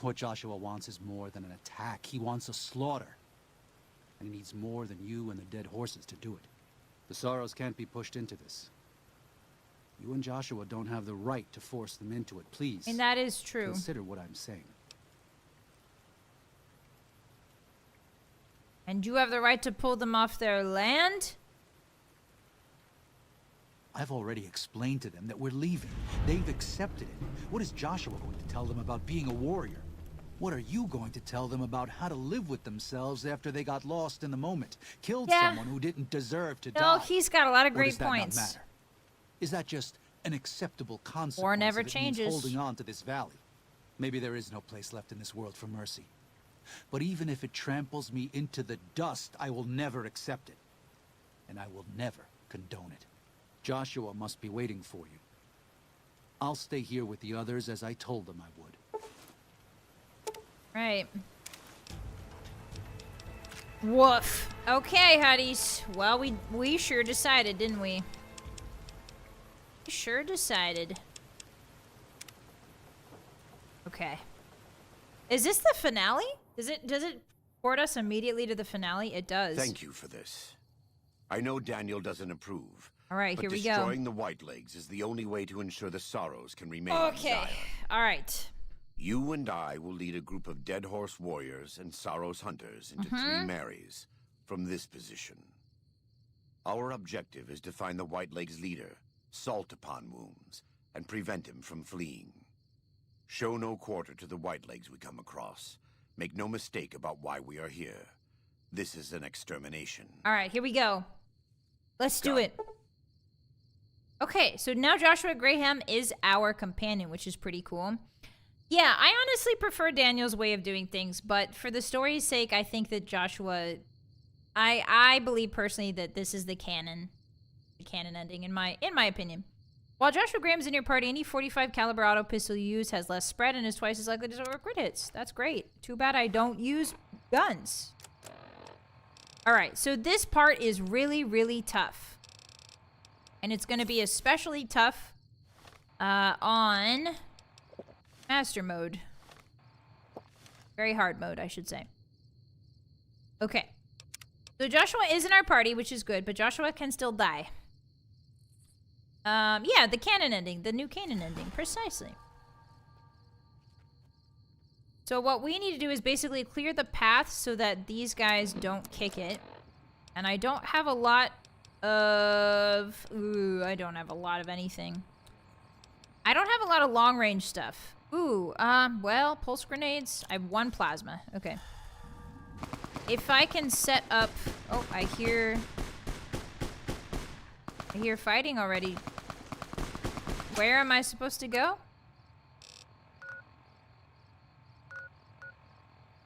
What Joshua wants is more than an attack. He wants a slaughter. And he needs more than you and the dead horses to do it. The Sorrows can't be pushed into this. You and Joshua don't have the right to force them into it, please. And that is true. Consider what I'm saying. And you have the right to pull them off their land? I've already explained to them that we're leaving. They've accepted it. What is Joshua going to tell them about being a warrior? What are you going to tell them about how to live with themselves after they got lost in the moment? Killed someone who didn't deserve to die? No, he's got a lot of Or great does that points. not matter? Is that just an acceptable consequence War never if it means changes. holding on to this valley? Maybe there is no place left in this world for mercy. But even if it tramples me into the dust, I will never accept it. And I will never condone it. Joshua must be waiting for you. I'll stay here with the others as I told them I would. Right. Woof. Okay, Hotties. Well, we sure decided, didn't we? We sure decided. Okay. Is this the finale? Does it port us immediately to the finale? It does. Thank you for this. I know Daniel doesn't approve. All right, but here we go. destroying the Whitelegs is the only way to ensure the Sorrows can remain in Okay. Zion. All right. You and I will lead a group of Dead Horse warriors and Sorrows hunters into 3 Marys from this position. Our objective is to find the Whitelegs leader, Salt Upon Wounds, and prevent him from fleeing. Show no quarter to the Whitelegs we come across. Make no mistake about why we are here. This is an extermination. All right, here we go. Let's do Go. it. Okay, so now Joshua Graham is our companion, which is pretty cool. Yeah, I honestly prefer Daniel's way of doing things, but for the story's sake, I think that Joshua... I believe personally that this is the canon ending, in my opinion. While Joshua Graham's in your party, any 45 caliber auto pistol you use has less spread and is twice as likely to deliver crit hits. That's great. Too bad I don't use guns. Alright, so this part is really, really tough. And it's going to be especially tough on Master Mode. Very hard mode, I should say. Okay. So Joshua is in our party, which is good, but Joshua can still die. Yeah, the canon ending. The new canon ending. Precisely. So what we need to do is basically clear the path so that these guys don't kick it. And I don't have a lot of... Ooh, I don't have a lot of anything. I don't have a lot of long-range stuff. Ooh, well, pulse grenades. I have 1 plasma. Okay. If I can set up... Oh, I hear fighting already. Where am I supposed to go?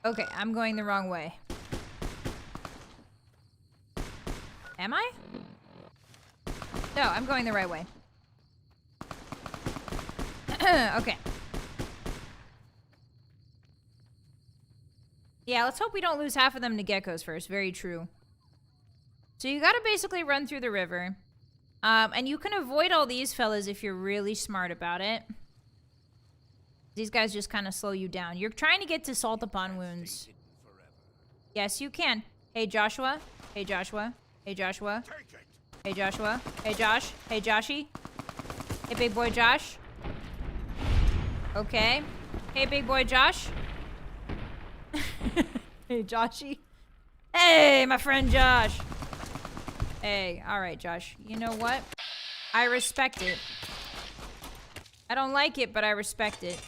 Okay, I'm going the wrong way. Am I? No, I'm going the right way. Okay. Yeah, let's hope we don't lose half of them to geckos first. Very true. So you gotta basically run through the river. And you can avoid all these fellas if you're really smart about it. These guys just kind of slow you down. You're trying to get to Salt Upon Wounds. Yes, you can. Hey, Joshua. Hey, Joshua. Hey, Joshua. Hey, Joshua. Hey, Josh. Hey, Joshy. Hey, big boy Josh. Okay. Hey, big boy Josh. Hey, Joshy. Hey, my friend Josh. Hey, all right, Josh. You know what? I respect it. I don't like it, but I respect it.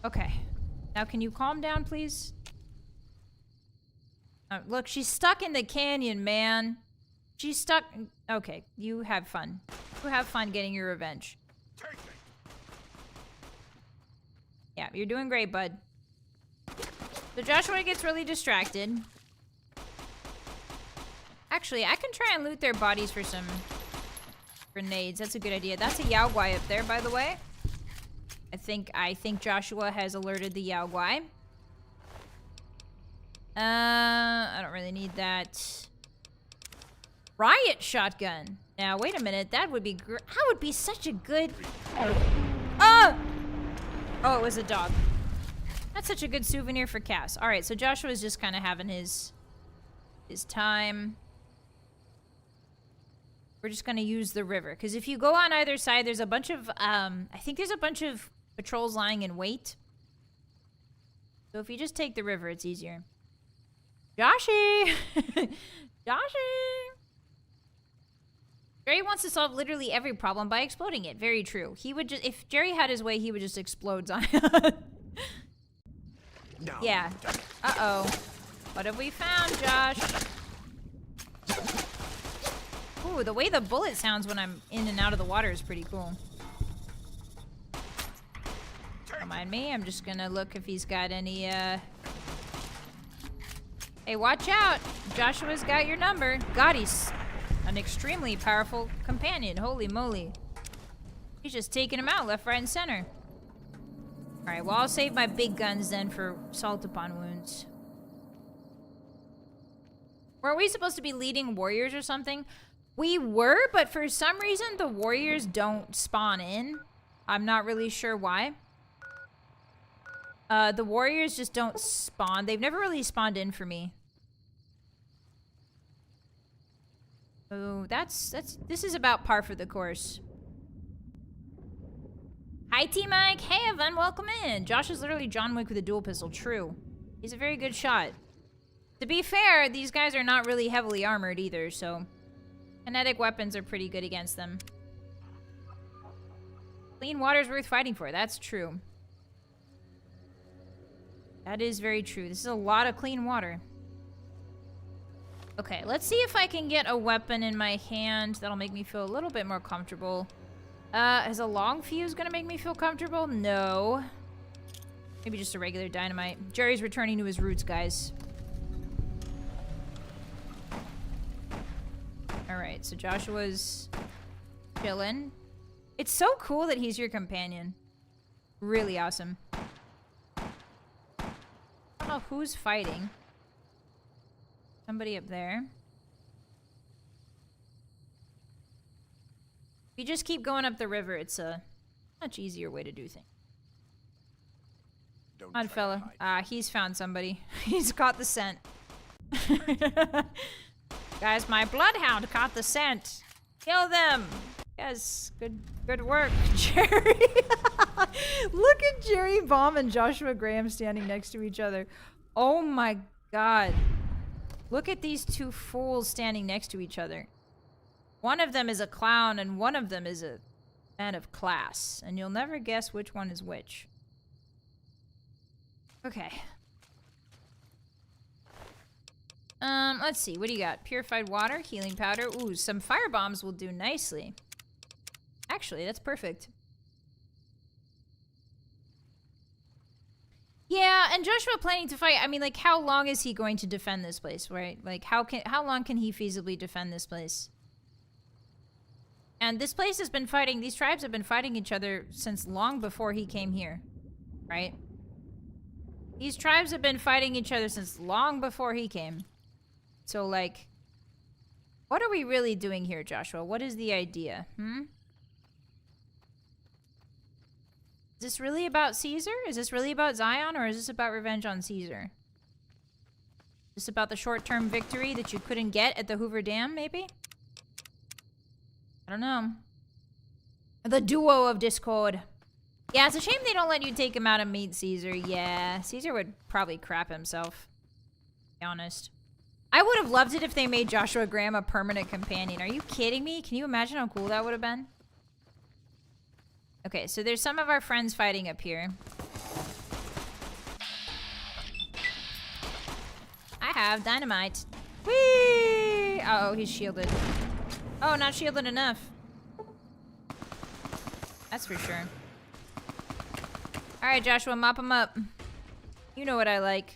Okay. Now, can you calm down, please? Look, she's stuck in the canyon, man. She's stuck. Okay, you have fun. You have fun getting your revenge. Yeah, you're doing great, bud. So Joshua gets really distracted. Actually, I can try and loot their bodies for some grenades. That's a good idea. That's a Yao Guai up there, by the way. I think Joshua has alerted the Yao Guai. I don't really need that. Riot shotgun. Now, wait a minute. That would be such a good... Oh, it was a dog. That's such a good souvenir for Cass. All right, so Joshua's just kind of having his time. We're just going to use the river. Because if you go on either side, there's a bunch of... I think there's a bunch of patrols lying in wait. So if you just take the river, it's easier. Joshy! Joshy! Jerry wants to solve literally every problem by exploding it. Very true. He would just... If Jerry had his way, he would just explode Zion. No. Yeah. Uh-oh. What have we found, Josh? Ooh, the way the bullet sounds when I'm in and out of the water is pretty cool. Don't mind me. I'm just gonna look if he's got any, Hey, watch out! Joshua's got your number. God, he's an extremely powerful companion. Holy moly. He's just taking him out left, right, and center. Alright, well, I'll save my big guns then for assault upon wounds. Were we supposed to be leading warriors or something? We were, but for some reason the warriors don't spawn in. I'm not really sure why. The warriors just don't spawn. They've never really spawned in for me. Oh, this is about par for the course. Hi, T-Mike. Hey, Evan, welcome in. Josh is literally John Wick with a dual pistol. True. He's a very good shot. To be fair, these guys are not really heavily armored either, so... Kinetic weapons are pretty good against them. Clean water's worth fighting for. That's true. That is very true. This is a lot of clean water. Okay, let's see if I can get a weapon in my hand that'll make me feel a little bit more comfortable. Is a long fuse gonna make me feel comfortable? No. Maybe just a regular dynamite. Jerry's returning to his roots, guys. Alright, so Joshua's chillin'. It's so cool that he's your companion. Really awesome. I don't know who's fighting. Somebody up there. If you just keep going up the river, it's a much easier way to do things. Come on, fella. He's found somebody. He's caught the scent. Guys, my bloodhound caught the scent. Kill them. Yes, good work, Jerry. Look at Jerry Baum and Joshua Graham standing next to each other. Oh my god. Look at these two fools standing next to each other. One of them is a clown and one of them is a man of class. And you'll never guess which one is which. Okay. Let's see. What do you got? Purified water, healing powder. Ooh, some fire bombs will do nicely. Actually, that's perfect. Yeah, and Joshua planning to fight. I mean, like, how long is he going to defend this place, right? Like, how long can he feasibly defend this place? And this place has been fighting, these tribes have been fighting each other since long before he came here, right? These tribes have been fighting each other since long before he came. So, like, what are we really doing here, Joshua? What is the idea, Is this really about Caesar? Is this really about Zion, or is this about revenge on Caesar? Is this about the short-term victory that you couldn't get at the Hoover Dam, maybe? I don't know. The duo of discord. Yeah, it's a shame they don't let you take him out and meet Caesar. Yeah, Caesar would probably crap himself. be honest. I would have loved it if they made Joshua Graham a permanent companion. Are you kidding me? Can you imagine how cool that would have been? Okay, so there's some of our friends fighting up here. I have dynamite. Whee! Uh-oh, he's shielded. Oh, not shielded enough. That's for sure. Alright, Joshua, mop him up. You know what I like.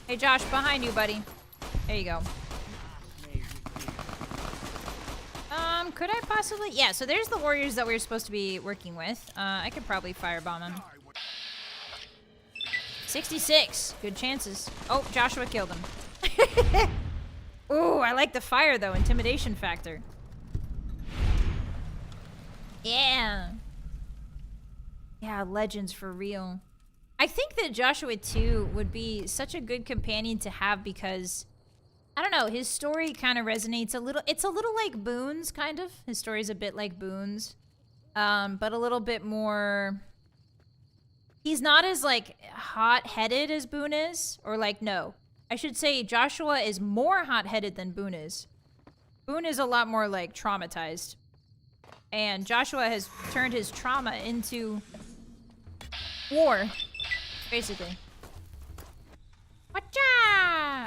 Hey, Josh, behind you, buddy. There you go. Could I possibly? Yeah, so there's the warriors that we were supposed to be working with. I could probably firebomb them. 66. Good chances. Oh, Joshua killed him. Ooh, I like the fire, though. Intimidation factor. Yeah. Yeah, legends for real. I think that Joshua 2 would be such a good companion to have because, I don't know, his story kind of resonates a little. It's a little like Boone's, kind of. His story's a bit like Boone's, but a little bit more. He's not as, like, hot-headed as Boone is. Or, like, no. I should say Joshua is more hot-headed than Boone is. Boone is a lot more, like, traumatized. And Joshua has turned his trauma into war, basically. Whatcha?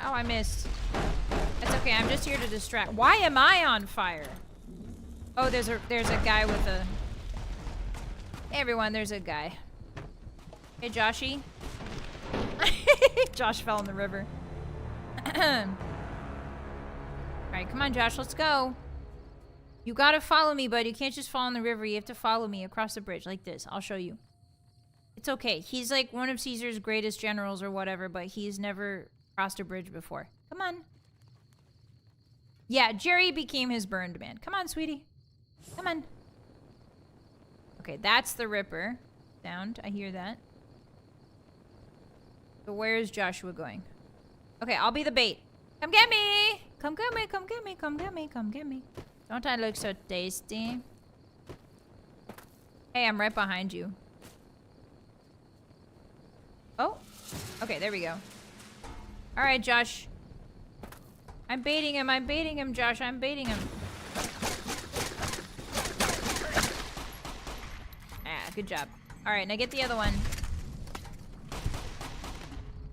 Oh, I missed. That's okay. I'm just here to distract. Why am I on fire? Oh, there's a guy with a... Hey, everyone, there's a guy. Hey, Joshy. Josh fell in the river. Alright, come on, Josh. Let's go. You gotta follow me, bud. You can't just fall in the river. You have to follow me across the bridge like this. I'll show you. It's okay. He's like one of Caesar's greatest generals or whatever, but he's never crossed a bridge before. Come on. Yeah, Jerry became his burned man. Come on, sweetie. Come on. Okay, that's the Ripper. Sound. I hear that. So where is Joshua going? Okay, I'll be the bait. Come get me! Come get me, come get me, come get me, come get me. Don't I look so tasty? Hey, I'm right behind you. Oh, okay, there we go. All right, Josh. I'm baiting him, Josh, I'm baiting him. Ah, good job. All right, now get the other one.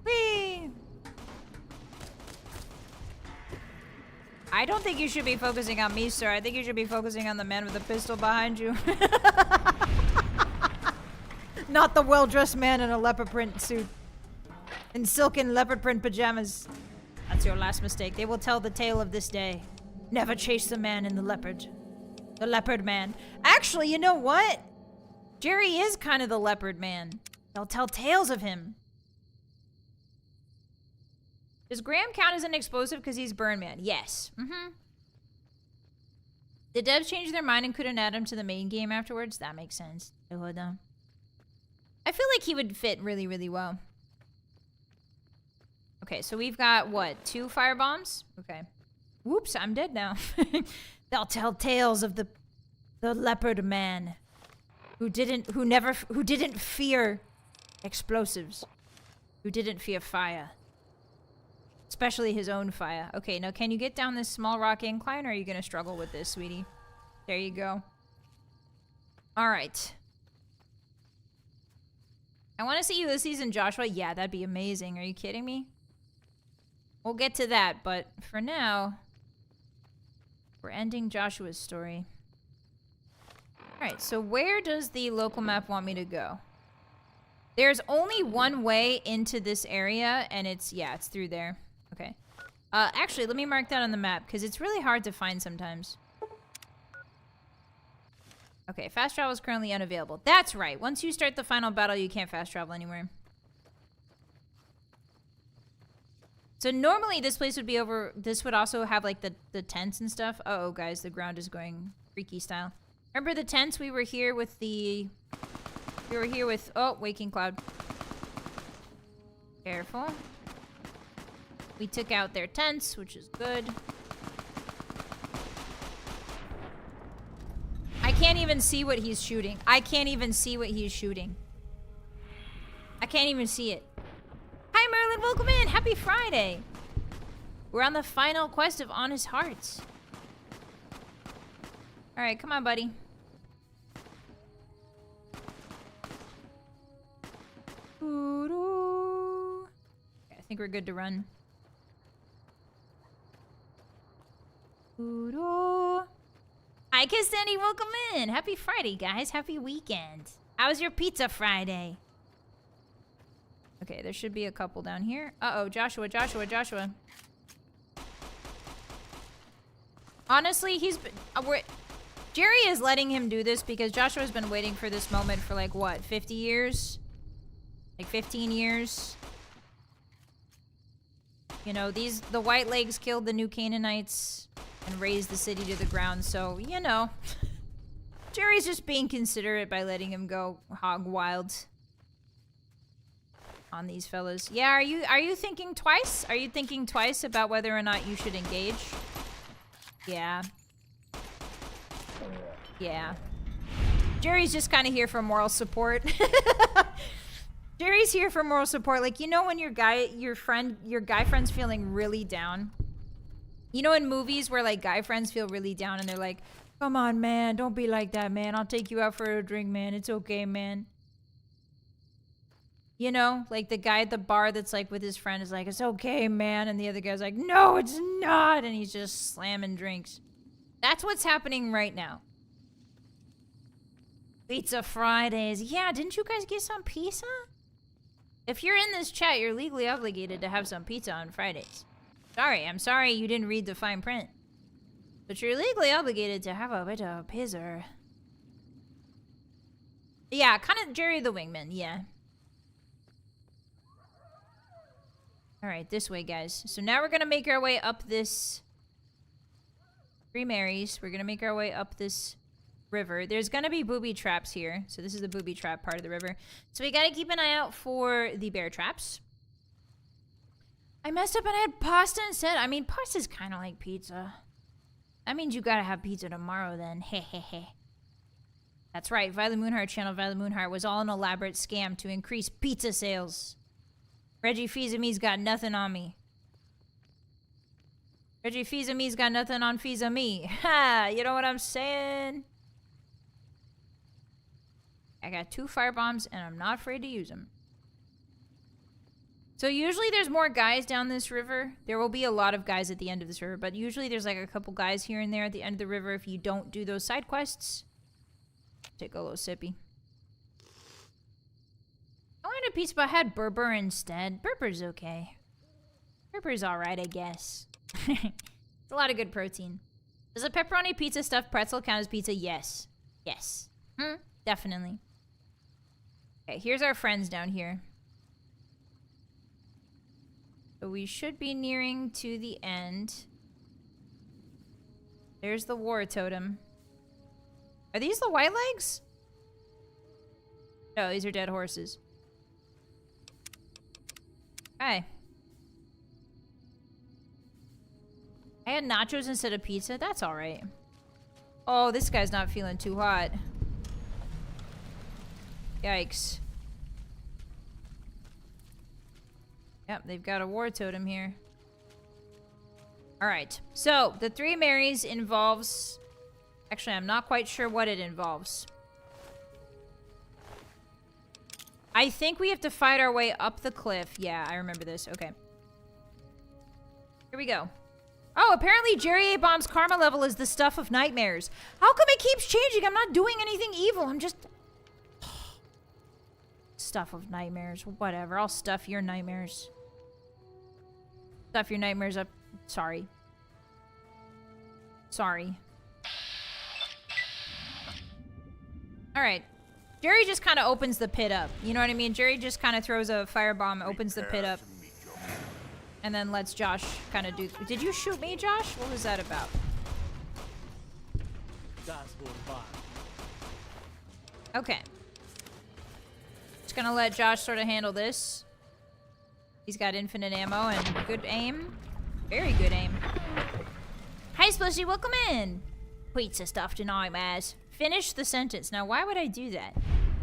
Whee! I don't think you should be focusing on me, sir. I think you should be focusing on the man with the pistol behind you. Not the well-dressed man in a leopard print suit. In silken leopard print pajamas. That's your last mistake. They will tell the tale of this day. Never chase the man in the leopard. The leopard man. Actually, you know what? Jerry is kind of the leopard man. They'll tell tales of him. Does Graham count as an explosive because he's burn man? Yes. Mm-hmm. The devs changed their mind and couldn't add him to the main game afterwards? That makes sense. Hold on. I feel like he would fit really, really well. Okay, so we've got, what, 2 firebombs? Okay. Whoops, I'm dead now. They'll tell tales of the leopard man who didn't fear explosives, who didn't fear fire. Especially his own fire. Okay, now can you get down this small rock incline, or are you going to struggle with this, sweetie? There you go. All right. I want to see Ulysses and Joshua. Yeah, that'd be amazing. Are you kidding me? We'll get to that, but for now, we're ending Joshua's story. All right, so where does the local map want me to go? There's only one way into this area, and it's through there. Okay. Actually, let me mark that on the map, because it's really hard to find sometimes. Okay, fast travel is currently unavailable. That's right. Once you start the final battle, you can't fast travel anywhere. So normally this place would be over... This would also have, like, the tents and stuff. Uh-oh, guys, the ground is going freaky style. Remember the tents? We were here with the... We were here with... Oh, Waking Cloud. Careful. We took out their tents, which is good. I can't even see what he's shooting. I can't even see what he's shooting. I can't even see it. Hi, Todd, welcome in. Happy Friday. We're on the final quest of Honest Hearts. All right, come on, buddy. Okay, I think we're good to run. Hi, Kistani, welcome in. Happy Friday, guys. Happy weekend. How's your pizza Friday? Okay, there should be a couple down here. Uh-oh, Joshua. Honestly, he's been... Jerry is letting him do this because Joshua's been waiting for this moment for like, what, 50 years? Like 15 years? You know, the White Legs killed the new Canaanites and razed the city to the ground, so, you know. Jerry's just being considerate by letting him go hog wild on these fellas. Yeah, are you thinking twice? Are you thinking twice about whether or not you should engage? Yeah. Yeah. Jerry's just kind of here for moral support. Jerry's here for moral support. Like, you know when your guy friend's feeling really down? You know in movies where like guy friends feel really down and they're like, come on, man, don't be like that, man. I'll take you out for a drink, man. It's okay, man. You know, like the guy at the bar that's like with his friend is like, it's okay, man. And the other guy's like, no, it's not. And he's just slamming drinks. That's what's happening right now. Pizza Fridays. Yeah, didn't you guys get some pizza? If you're in this chat, you're legally obligated to have some pizza on Fridays. I'm sorry you didn't read the fine print. But you're legally obligated to have a bit of pizza. Yeah, kind of Jerry the Wingman, yeah. Alright, this way, guys. So now we're gonna make our way up this... Three Marys. We're gonna make our way up this river. There's gonna be booby traps here. So this is the booby trap part of the river. So we gotta keep an eye out for the bear traps. I messed up and I had pasta instead. I mean, pasta's kind of like pizza. That means you gotta have pizza tomorrow then. Hehehe. That's right. Vylett Moonheart channel Vylett Moonheart was all an elaborate scam to increase pizza sales. Reggie Fils-Ami's got nothing on me. Reggie Fils-Ami's got nothing on Fils-Ami. Ha! You know what I'm saying? I got 2 firebombs and I'm not afraid to use them. So usually there's more guys down this river. There will be a lot of guys at the end of this river, but usually there's like a couple guys here and there at the end of the river if you don't do those side quests. Take a little sippy. I wanted a pizza, but I had Berber instead. Berber's okay. Berber's alright, I guess. It's a lot of good protein. Does a pepperoni pizza stuffed pretzel count as pizza? Yes. Yes. Definitely. Okay, here's our friends down here. So we should be nearing to the end. There's the war totem. Are these the white legs? No, these are dead horses. Hi. I had nachos instead of pizza. That's alright. Oh, this guy's not feeling too hot. Yikes. Yep, they've got a war totem here. Alright, so the 3 Marys involves... Actually, I'm not quite sure what it involves. I think we have to fight our way up the cliff. Yeah, I remember this. Okay. Here we go. Oh, apparently Jerry A. Bomb's karma level is the stuff of nightmares. How come it keeps changing? I'm not doing anything evil. I'm just... Stuff of nightmares. Whatever. I'll stuff your nightmares. Stuff your nightmares up. Sorry. Sorry. Alright. Jerry just kind of opens the pit up. You know what I mean? Jerry just kind of throws a firebomb, opens the pit up. And then lets Josh kind of do... Did you shoot me, Josh? What was that about? Okay. Just gonna let Josh sort of handle this. He's got infinite ammo and good aim. Very good aim. Hi, Splishy. Welcome in. Pizza stuffed in nightmares. Finish the sentence. Now, why would I do that?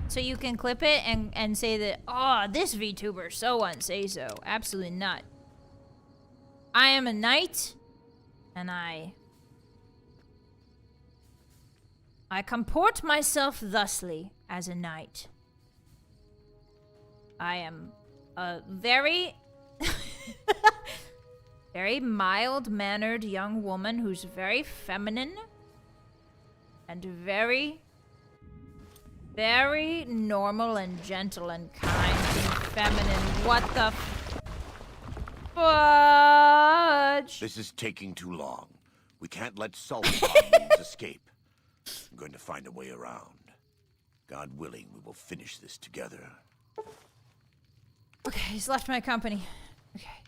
So you can clip it and say that, oh, this VTuber so on say so. Absolutely not. I am a knight, and I comport myself thusly as a knight. I am a very, very mild-mannered young woman who's very feminine and very, very normal and gentle and kind and feminine. What the fudge? This is taking too long. We can't let Sullivan's escape. I'm going to find a way around. God willing, we will finish this together. Okay, he's left my company. Okay.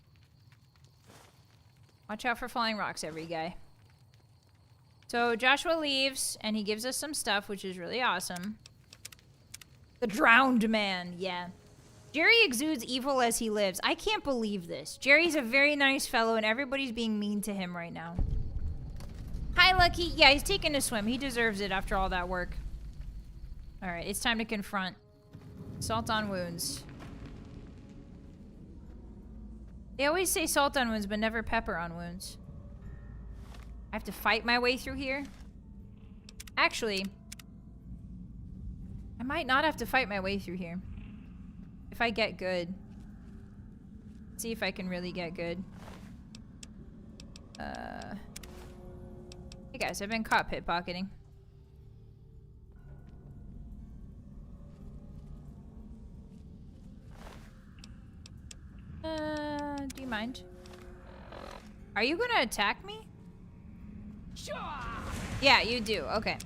Watch out for falling rocks, every guy. So Joshua leaves, and he gives us some stuff, which is really awesome. The drowned man, yeah. Jerry exudes evil as he lives. I can't believe this. Jerry's a very nice fellow, and everybody's being mean to him right now. Hi, Lucky. Yeah, he's taking a swim. He deserves it after all that work. All right, it's time to confront. Salt on wounds. They always say salt on wounds, but never pepper on wounds. I have to fight my way through here? Actually, I might not have to fight my way through here. If I get good. Let's see if I can really get good. Hey guys, I've been caught pickpocketing. Do you mind? Are you gonna attack me? Sure. Yeah, you do. Okay.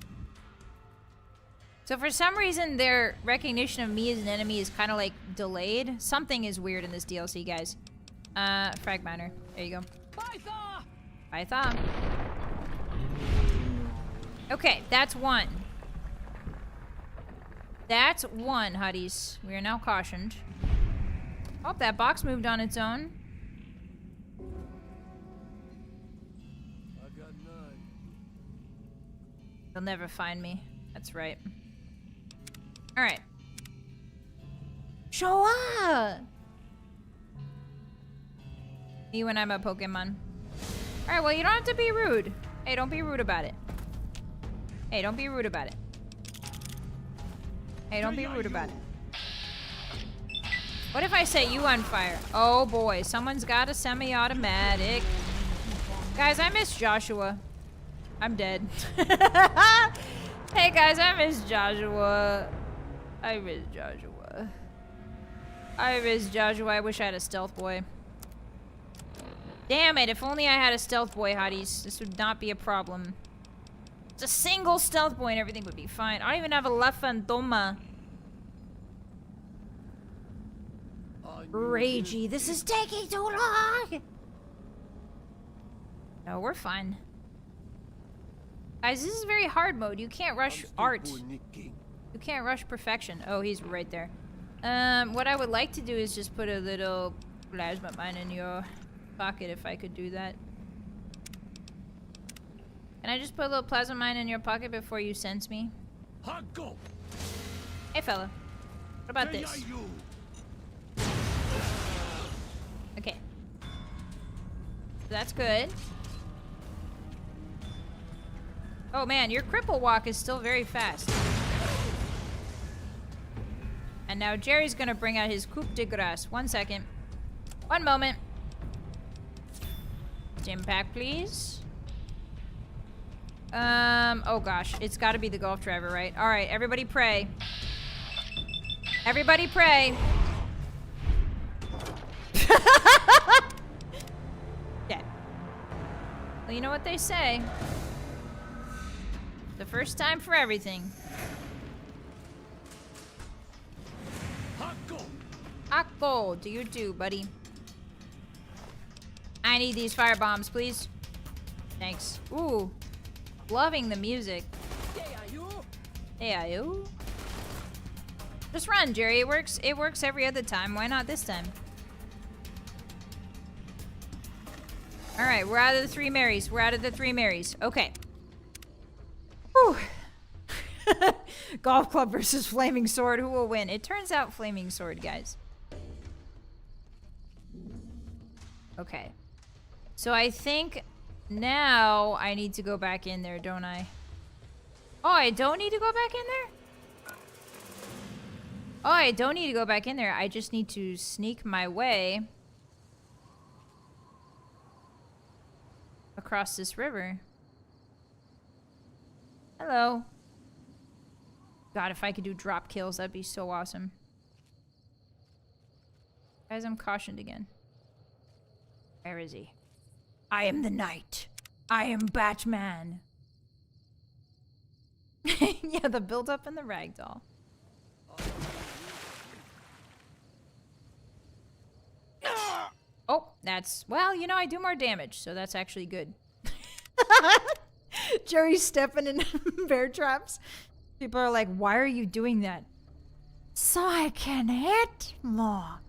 So for some reason, their recognition of me as an enemy is kind of like delayed. Something is weird in this DLC, guys. Frag miner. There you go. Python. Okay, that's one. That's one, Hotties. We are now cautioned. Oh, that box moved on its own. I got none. They'll never find me. That's right. Alright. Show up! Me when I'm a Pokemon. Alright, well, you don't have to be rude. Hey, don't be rude about it. Hey, don't be rude about it. Hey, don't be rude about it. What if I set you on fire? Oh boy, someone's got a semi-automatic. Guys, I miss Joshua. I'm dead. Hey guys, I miss Joshua. I miss Joshua. I miss Joshua. I wish I had a stealth boy. Damn it, if only I had a stealth boy, Hotties. This would not be a problem. It's a single stealth boy and everything would be fine. I don't even have a La Fantoma. Ragey, this is taking too long! No, we're fine. Guys, this is very hard mode. You can't rush art. You can't rush perfection. Oh, he's right there. What I would like to do is just put a little plasma mine in your pocket if I could do that. Can I just put a little plasma mine in your pocket before you sense me? Hey, fella. What about this? Okay. That's good. Oh man, your cripple walk is still very fast. And now Jerry's gonna bring out his coup de grace. 1 second. 1 moment. Stim pack, please. Oh gosh, it's gotta be the golf driver, right? Alright, everybody pray. Everybody pray. Dead. Well, you know what they say. The first time for everything. Hot gold, do you do, buddy? I need these fire bombs, please. Thanks. Ooh. Loving the music. Hey, are you? Just run, Jerry. It works every other time. Why not this time? Alright, we're out of the 3 Marys. We're out of the 3 Marys. Okay. Whew. Golf club versus flaming sword. Who will win? It turns out flaming sword, guys. Okay. So I think now I need to go back in there, don't I? Oh, I don't need to go back in there? Oh, I don't need to go back in there. I just need to sneak my way across this river. Hello. God, if I could do drop kills, that'd be so awesome. Guys, I'm cautioned again. Where is he? I am the knight. I am Batman. Yeah, the build-up and the ragdoll. Oh, that's... Well, you know, I do more damage, so that's actually good. Jerry's stepping in bear traps. People are like, why are you doing that? So I can hit more.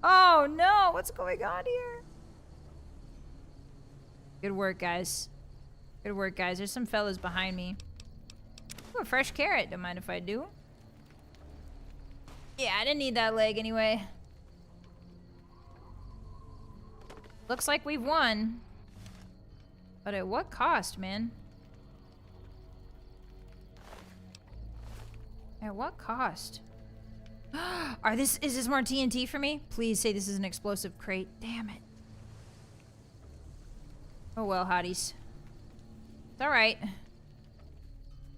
Oh, no. What's going on here? Good work, guys. Good work, guys. There's some fellas behind me. Ooh, a fresh carrot. Don't mind if I do. Yeah, I didn't need that leg anyway. Looks like we've won. But at what cost, man? At what cost? Is this more TNT for me? Please say this is an explosive crate. Damn it. Oh well, hotties. It's alright.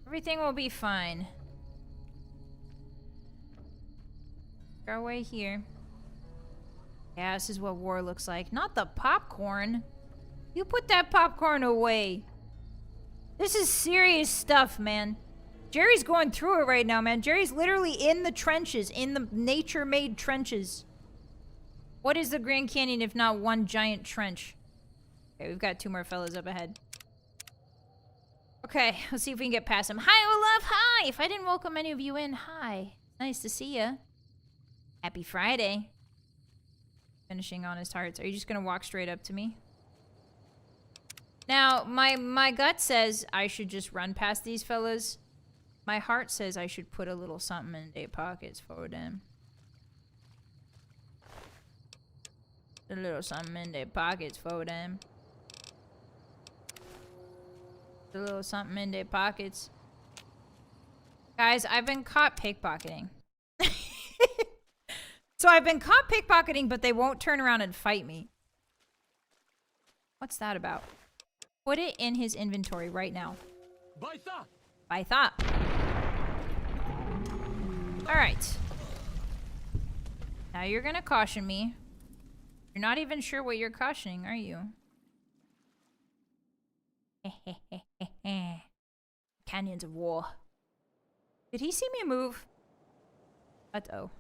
Everything will be fine. Go away here. Yeah, this is what war looks like. Not the popcorn. You put that popcorn away. This is serious stuff, man. Jerry's going through it right now, man. Jerry's literally in the trenches, in the nature-made trenches. What is the Grand Canyon if not one giant trench? Okay, we've got 2 more fellas up ahead. Okay, let's see if we can get past him. Hi, Olaf, hi! If I didn't welcome any of you in, hi. Nice to see ya. Happy Friday. Finishing honest hearts. Are you just gonna walk straight up to me? Now, my gut says I should just run past these fellas. My heart says I should put a little something in their pockets for them. A little something in their pockets for them. A little something in their pockets. Guys, I've been caught pickpocketing. So I've been caught pickpocketing, but they won't turn around and fight me. What's that about? Put it in his inventory right now. By thought. By thought. Alright. Now you're gonna caution me. You're not even sure what you're cautioning, are you? Canyons of War. Did he see me move? Uh-oh.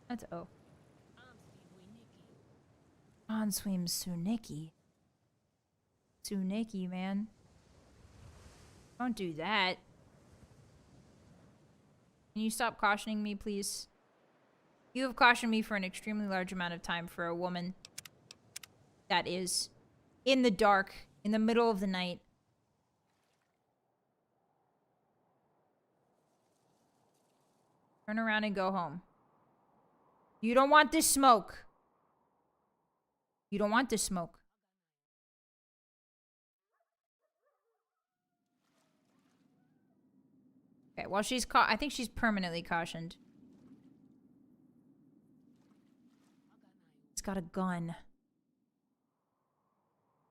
Uh-oh. Answeem Suniki. Suniki, man. Don't do that. Can you stop cautioning me, please? You have cautioned me for an extremely large amount of time for a woman that is in the dark, in the middle of the night. Turn around and go home. You don't want this smoke. You don't want this smoke. Okay, well, she's I think she's permanently cautioned. It's got a gun.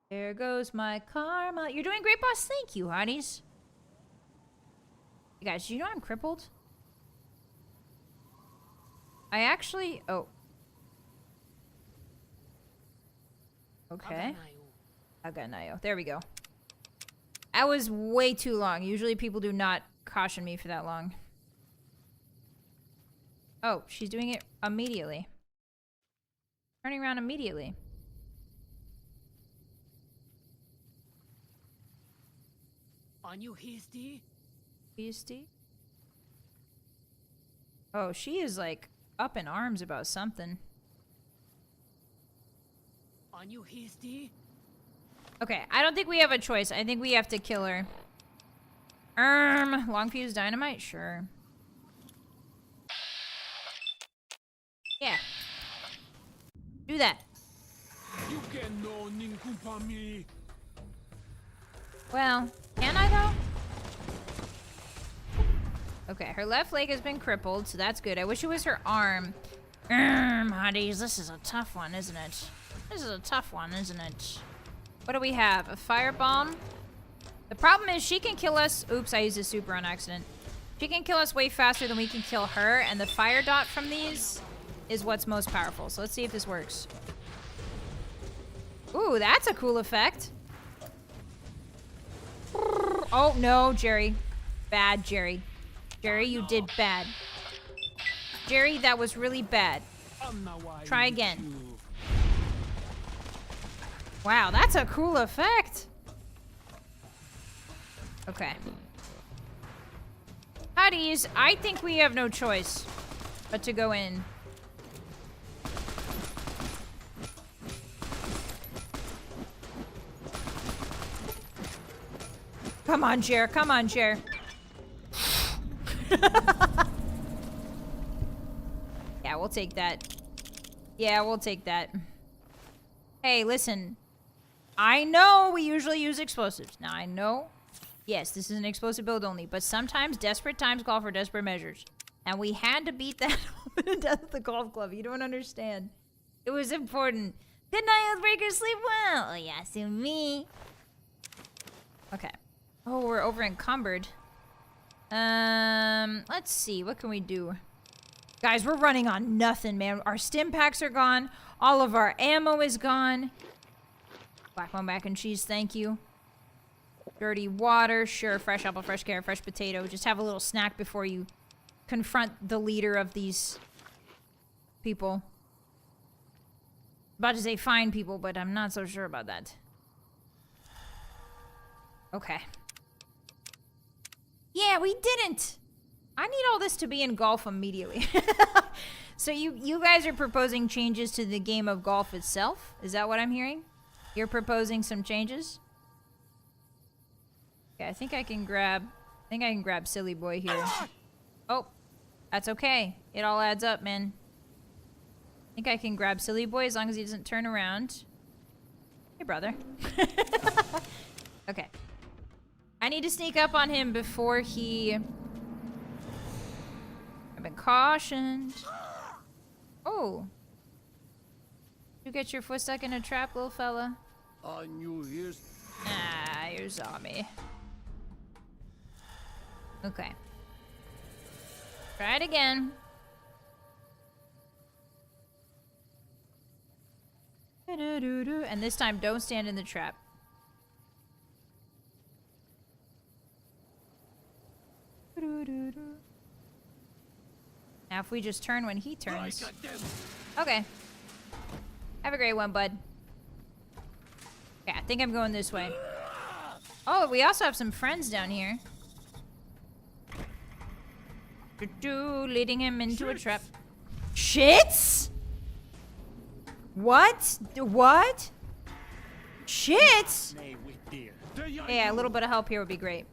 There goes my karma. You're doing great, boss. Thank you, hotties. You guys, do you know I'm crippled? I actually... Oh. Okay. Aganayo. There we go. That was way too long. Usually people do not caution me for that long. Oh, she's doing it immediately. Turning around immediately. On you, hasty. Hasty? Oh, she is like up in arms about something. On you, hasty. Okay, I don't think we have a choice. I think we have to kill her. Long fuse dynamite? Sure. Yeah. Do that. You can no ninkumpa me. Well, can I though? Okay, her left leg has been crippled, so that's good. I wish it was her arm. Hotties, this is a tough one, isn't it? This is a tough one, isn't it? What do we have? A firebomb? The problem is she can kill us. Oops, I used a super on accident. She can kill us way faster than we can kill her, and the fire dot from these is what's most powerful. So let's see if this works. Ooh, that's a cool effect. Oh, no, Jerry. Bad, Jerry. Jerry, you did bad. Jerry, that was really bad. Try again. Wow, that's a cool effect. Okay. Hotties, I think we have no choice but to go in. Come on, Jer. Come on, Jer. Yeah, we'll take that. Yeah, we'll take that. Hey, listen. I know we usually use explosives. Now, I know. Yes, this is an explosive build only. But sometimes desperate times call for desperate measures. And we had to beat that to death with the golf club. You don't understand. It was important. Good night, Oathbreaker. Sleep well. Oh, yeah, see me. Okay. Oh, we're over encumbered. Let's see. What can we do? Guys, we're running on nothing, man. Our stim packs are gone. All of our ammo is gone. Black one mac and cheese, thank you. Dirty water, sure. Fresh apple, fresh carrot, fresh potato. Just have a little snack before you confront the leader of these people. About to say fine people, but I'm not so sure about that. Okay. Yeah, we didn't. I need all this to be in golf immediately. So you guys are proposing changes to the game of golf itself? Is that what I'm hearing? You're proposing some changes? Okay, I think I can grab Silly Boy here. Oh, that's okay. It all adds up, man. I think I can grab Silly Boy as long as he doesn't turn around. Hey, brother. Okay. I need to sneak up on him before he... I've been cautioned. Oh. You get your foot stuck in a trap, little fella? I knew here's... Ah, you saw me. Okay. Try it again. And this time, don't stand in the trap. Now if we just turn when he turns. Okay. Have a great one, bud. Yeah, I think I'm going this way. Oh, we also have some friends down here. Leading him into a trap. Shits? What? What? Shits? Yeah, a little bit of help here would be great.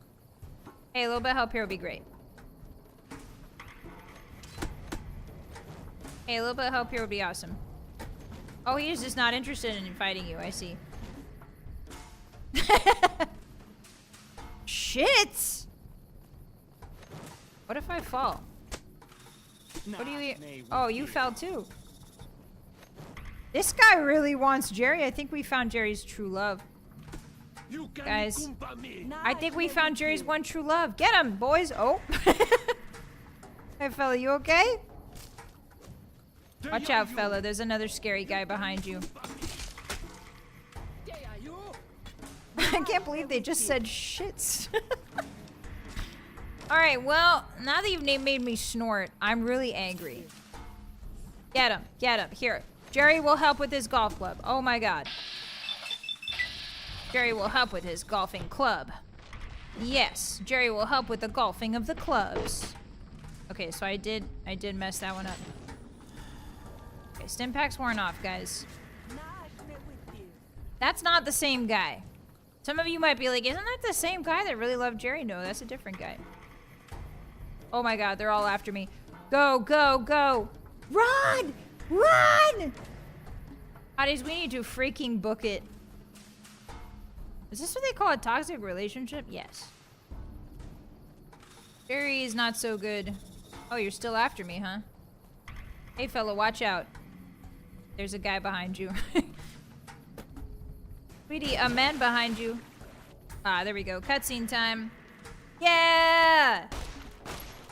Hey, a little bit of help here would be great. Hey, a little bit of help here would be awesome. Oh, he is just not interested in fighting you, I see. Shit! What if I fall? What do you... Oh, you fell too. This guy really wants Jerry. I think we found Jerry's true love. Guys, I think we found Jerry's one true love. Get him, boys. Oh. Hey, fella, you okay? Watch out, fella. There's another scary guy behind you. I can't believe they just said shits. Alright, well, now that you've made me snort, I'm really angry. Get him. Get him. Here. Jerry will help with his golf club. Oh my god. Jerry will help with his golfing club. Yes, Jerry will help with the golfing of the clubs. Okay, so I did mess that one up. Okay, stim pack's worn off, guys. That's not the same guy. Some of you might be like, isn't that the same guy that really loved Jerry? No, that's a different guy. Oh my god, they're all after me. Go, go, go. Run! Run! Hotties, we need to freaking book it. Is this what they call a toxic relationship? Yes. Jerry is not so good. Oh, you're still after me, huh? Hey, fella, watch out. There's a guy behind you. Sweetie, a man behind you. Ah, there we go. Cutscene time. Yeah!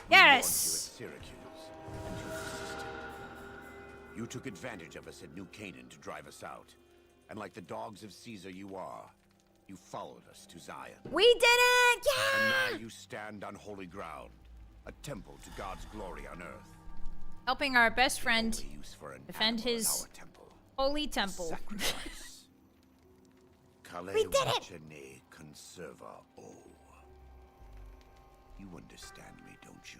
Yes! We warned you at Syracuse, and you persisted. You took advantage of us at New Canaan to drive us out. And like the dogs of Caesar you are, you followed us to Zion. We did it! And Yeah! now you stand on holy ground, a temple to God's glory on earth. Helping our best friend Only use for an defend animal in his our temple. holy temple. Sacrifice. We did it! Conserva o. You understand me, don't you?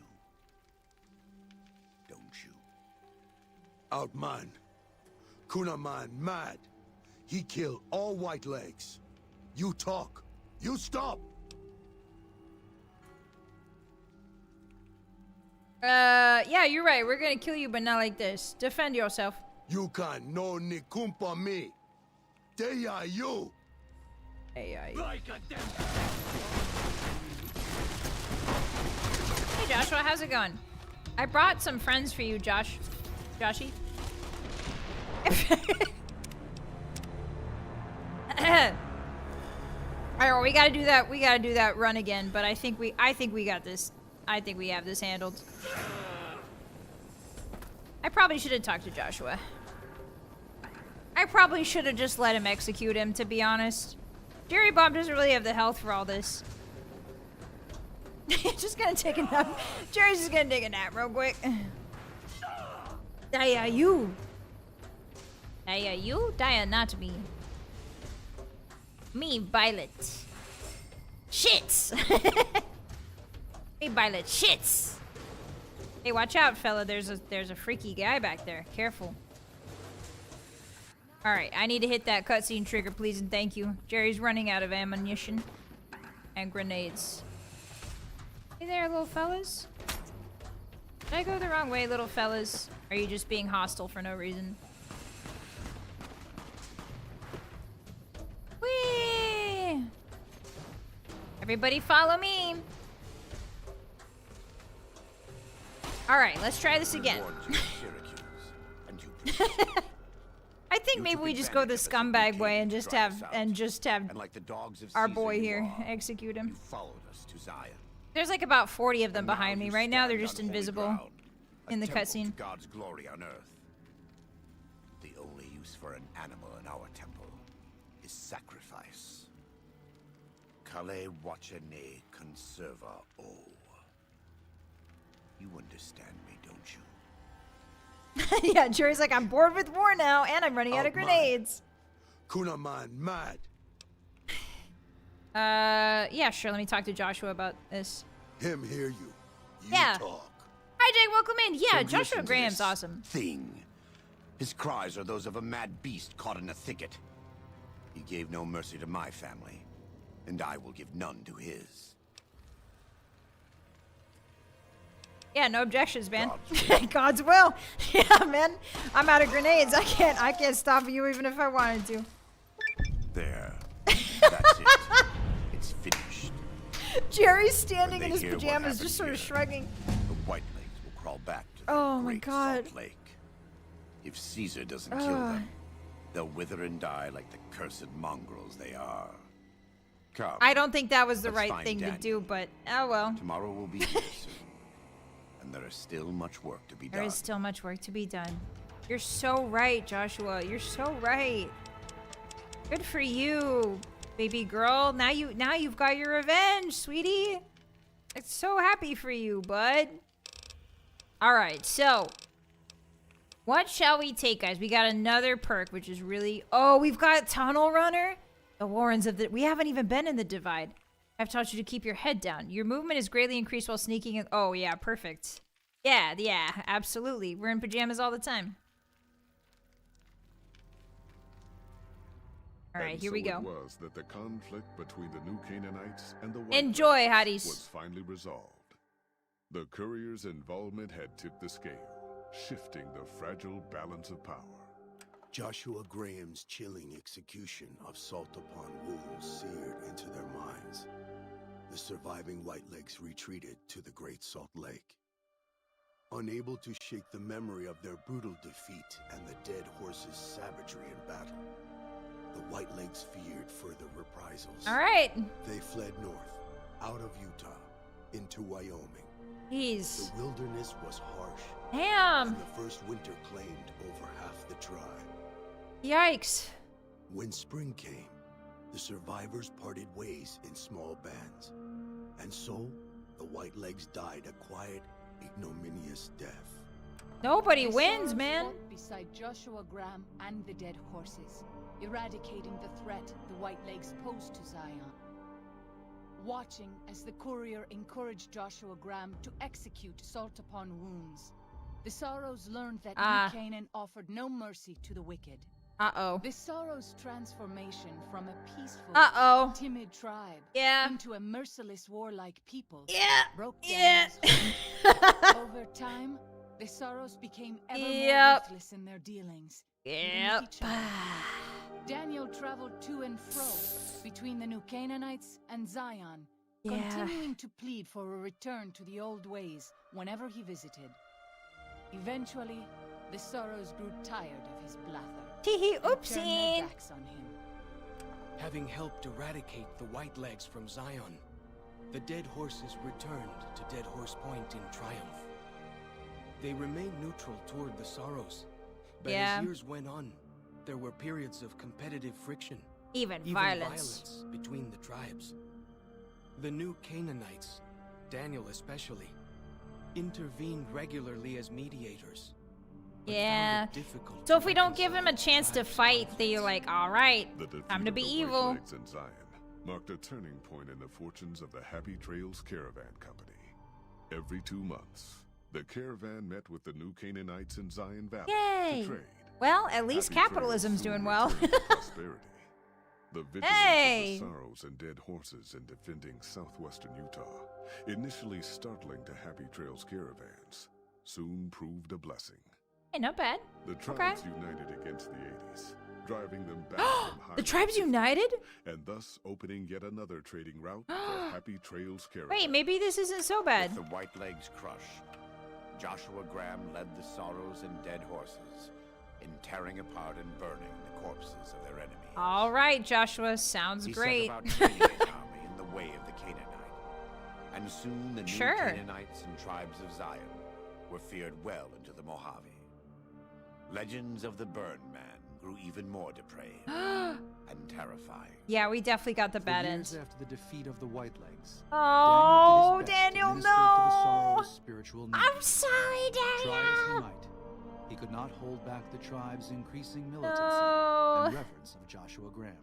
Don't you? Outman. Kunaman mad. He killed all white legs. You talk. You stop. Yeah, you're right. We're gonna kill you, but not like this. Defend yourself. You can no ni kumpa me. They are you. Hey, Like a damn. Hey, Joshua, how's it going? I brought some friends for you, Josh. Joshy. Alright, well, we gotta do that. We gotta do that run again. But I think we got this. I think we have this handled. I probably should have talked to Joshua. I probably should have just let him execute him, to be honest. Jerry Bob doesn't really have the health for all this. Just gonna take a nap. Jerry's just gonna take a nap real quick. Dia you. Dia you? Dia not me. Me, Vylett. Shits! Hey, Vylett, shits! Hey, watch out, fella. There's a freaky guy back there. Careful. Alright, I need to hit that cutscene trigger, please and thank you. Jerry's running out of ammunition. And grenades. Hey there, little fellas. Did I go the wrong way, little fellas? Or are you just being hostile for no reason? Whee! Everybody follow me! Alright, let's try this again. I think maybe we just go the scumbag way and just have our boy here execute him. There's like about 40 of them behind me right now. They're just invisible in the cutscene. God's glory on earth. The only use for an animal in our temple is sacrifice. Kale wachene conserva o. You understand me, don't you? Yeah, Jerry's like, I'm bored with war now, and I'm running out of grenades. Kunaman mad. Yeah, sure. Let me talk to Joshua about this. Him hear you. You Yeah. talk. Hi, Jake. Welcome in. Yeah, Don't Joshua listen to Graham's this awesome. Thing. His cries are those of a mad beast caught in a thicket. He gave no mercy to my family, and I will give none to his. Yeah, no objections, man. God's will. God's will. Yeah, man. I'm out of grenades. I can't stop you even if I wanted to. There. That's it. It's finished. Jerry's standing When in they his hear what pajamas, just happened sort of here, shrugging. The white legs will crawl back to the Oh my Great God. Salt Lake. If Caesar doesn't kill them, they'll wither and die like the cursed mongrels they are. Come. I don't think that was the Let's right find thing to Daniel. do, but oh well. Tomorrow will be here soon. And there is still much work to be There done. is still much work to be done. You're so right, Joshua. You're so right. Good for you, baby girl. Now you've got your revenge, sweetie. I'm so happy for you, bud. All right, so what shall we take, guys? We got another perk, which is really... Oh, we've got Tunnel Runner. The Warrens of the... We haven't even been in the Divide. I've taught you to keep your head down. Your movement is greatly increased while sneaking in... Oh, yeah, perfect. Yeah, absolutely. We're in pajamas all the time. right, And here so we go. It was that the conflict between the New Canaanites and the White Enjoy, Legs hotties. was finally resolved. The courier's involvement had tipped the scale, shifting the fragile balance of power. Joshua Graham's chilling execution of salt upon wounds seared into their minds. The surviving Whitelegs retreated to the Great Salt Lake. Unable to shake the memory of their brutal defeat and the dead horses' savagery in battle, the Whitelegs feared further reprisals. All right. They fled north, out of Utah, into Wyoming. Jeez. The wilderness was harsh, Damn. and the first winter claimed over half the tribe. Yikes. When spring came, the survivors parted ways in small bands. And so, the Whitelegs died a quiet, ignominious death. Nobody The wins, Sorrows man. fought beside Joshua Graham and the dead horses, eradicating the threat the Whitelegs posed to Zion. Watching as the courier encouraged Joshua Graham to execute salt upon wounds, the Sorrows learned that New Canaan offered no mercy to the wicked. Uh-oh. The Sorrows' transformation from a peaceful, Uh-oh. timid tribe Yeah. into a merciless, warlike people Yeah. broke Yeah. Daniel's heart. Over time, the Sorrows became ever more ruthless in their dealings. even with each other. Daniel traveled to and fro between the New Canaanites and Zion, continuing to plead for a return to the old ways whenever he visited. Eventually, the Sorrows grew tired of his blather. Tee-hee, and turned oopsie. their backs on him. Having helped eradicate the Whitelegs from Zion, the dead horses returned to Dead Horse Point in triumph. They remained neutral toward the Sorrows, but as years went on, there were periods of competitive friction, even violence between the tribes. The New Canaanites, Daniel especially, intervened regularly as mediators. but found it difficult So to if we don't give reconcile him a chance to tribes' fight, they're like, all right, The defeat time to of be the evil. Whitelegs in Zion marked a turning point in the fortunes of the Happy Trails Caravan Company. Every 2 months, the caravan met with the New Canaanites in Zion Valley Yay! to trade. Well, at least Happy capitalism's Trails doing soon well. returned to prosperity. The vigilance Hey! of the Sorrows and dead horses in defending southwestern Utah, initially startling to Happy Trails caravans, soon proved a blessing. Hey, not bad. The tribes united against the 80s, driving them back from high The tribes united? and thus opening yet another trading route for Happy Trails Caravan. Wait, maybe this isn't so bad. With the Whitelegs crushed, Joshua Graham led the Sorrows and dead horses in tearing apart and burning the corpses of their enemies. All right, Joshua, sounds He great. set about training his army in the way of the Canaanite, and soon the new Canaanites and tribes of Zion were feared well into the Mojave. Legends of the Burn Man grew even more depraved and terrifying. Yeah, we definitely got the bad years end. after the defeat of the Whitelegs, Oh, Daniel Daniel, did his best to minister to the no! Sorrows' spiritual needs. I'm sorry, Try as he Daniel! might, he could not hold back the tribe's increasing militancy No. and reverence of Joshua Graham.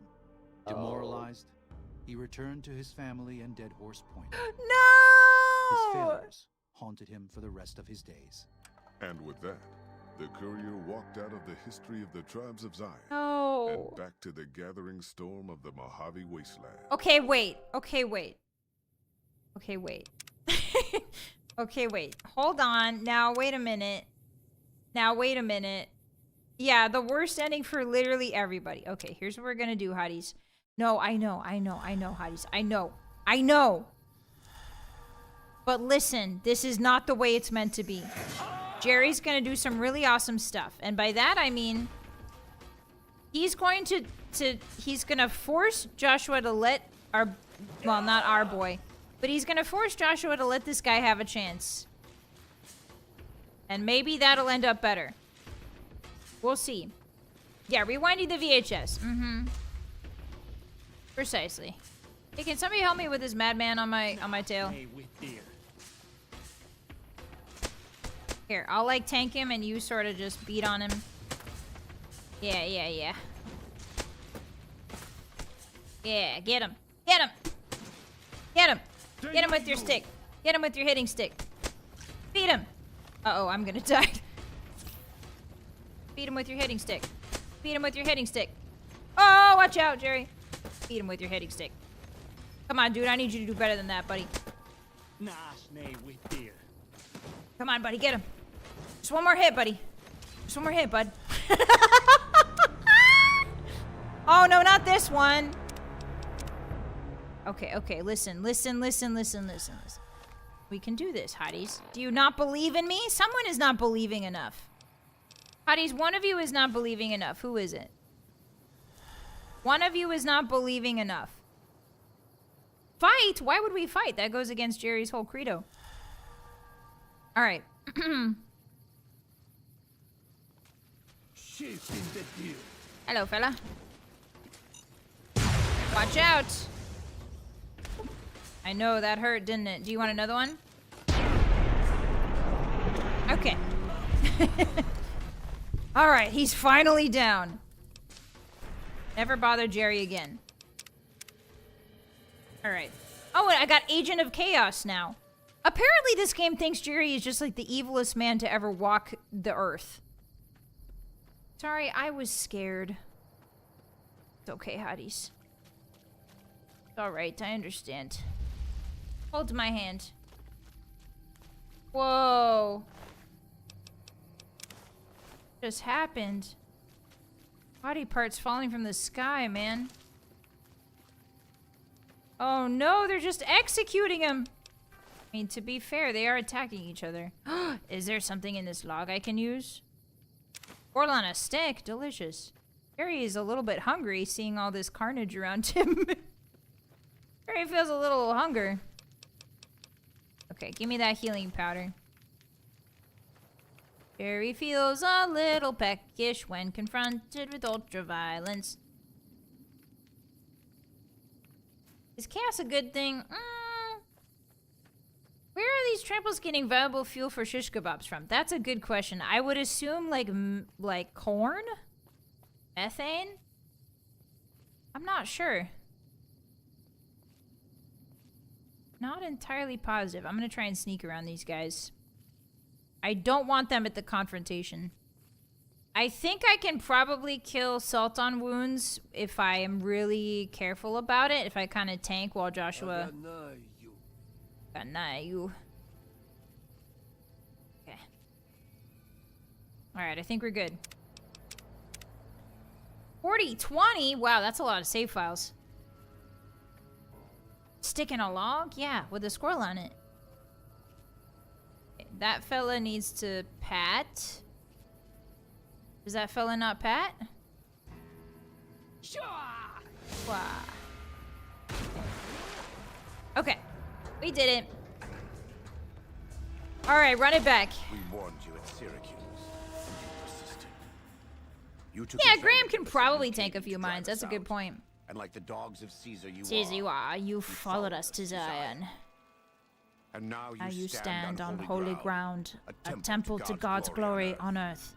Demoralized, he returned to his family in Dead Horse Point. His No! failures haunted him for the rest of his days. And with that, the courier walked out of the history of the tribes of Zion No. and back to the gathering storm of the Mojave wasteland. Okay, wait. Okay, wait. Okay, wait. Okay, wait. Hold on. Now, wait a minute. Now, wait a minute. Yeah, the worst ending for literally everybody. Okay, here's what we're gonna do, Hotties. No, I know, Hotties. I know. But listen, this is not the way it's meant to be. Jerry's gonna do some really awesome stuff. And by that, I mean, he's going he's gonna force Joshua to let well, not our boy, but he's gonna force Joshua to let this guy have a chance. And maybe that'll end up better. We'll see. Yeah, rewinding the VHS. Precisely. Hey, can somebody help me with this madman on my tail? Here, I'll like tank him and you sort of just beat on him. Yeah. Yeah, get him. Get him. Get him. Get him with your stick. Get him with your hitting stick. Beat him. Uh-oh, I'm gonna die. Beat him with your hitting stick. Beat him with your hitting stick. Oh, watch out, Jerry. Beat him with your hitting stick. Come on, dude. I need you to do better than that, buddy. Come on, buddy. Get him. Just one more hit, buddy. Just one more hit, bud. Oh, no, not this one. Okay, okay. Listen. We can do this, Hotties. Do you not believe in me? Someone is not believing enough. Hotties, one of you is not believing enough. Who is it? One of you is not believing enough. Fight? Why would we fight? That goes against Jerry's whole credo. All right. Hello, fella. Watch out. I know that hurt, didn't it? Do you want another one? Okay. All right, he's finally down. Never bother Jerry again. All right. Oh, and I got Agent of Chaos now. Apparently this game thinks Jerry is just like the evilest man to ever walk the earth. Sorry, I was scared. It's okay, Hotties. It's alright, I understand. Hold my hand. Whoa. What just happened? Body parts falling from the sky, man. Oh no, they're just executing him. I mean, to be fair, they are attacking each other. Is there something in this log I can use? Oil on a stick, delicious. Harry is a little bit hungry seeing all this carnage around him. Harry feels a little hunger. Okay, give me that healing powder. Harry feels a little peckish when confronted with ultra-violence. Is chaos a good thing? Where are these tramples getting valuable fuel for shish kebabs from? That's a good question. I would assume like corn? Methane? I'm not sure. Not entirely positive. I'm gonna try and sneak around these guys. I don't want them at the confrontation. I think I can probably kill Salt on Wounds if I am really careful about it. If I kind of tank while Joshua... you. Okay. Alright, I think we're good. 4020? Wow, that's a lot of save files. Stick in a log? Yeah, with a squirrel on it. Okay, that fella needs to pat. Does that fella not pat? Sure. Wow. Okay. We did it. Alright, run it back. We warned you at Syracuse. You persisted. You took Yeah, advantage Graham can of the probably City tank a to few drive mines. That's us a good out. point. And like the dogs of Caesar you Says are. you are. You followed us to Zion. And now Now you stand on holy ground, a temple to God's glory on earth.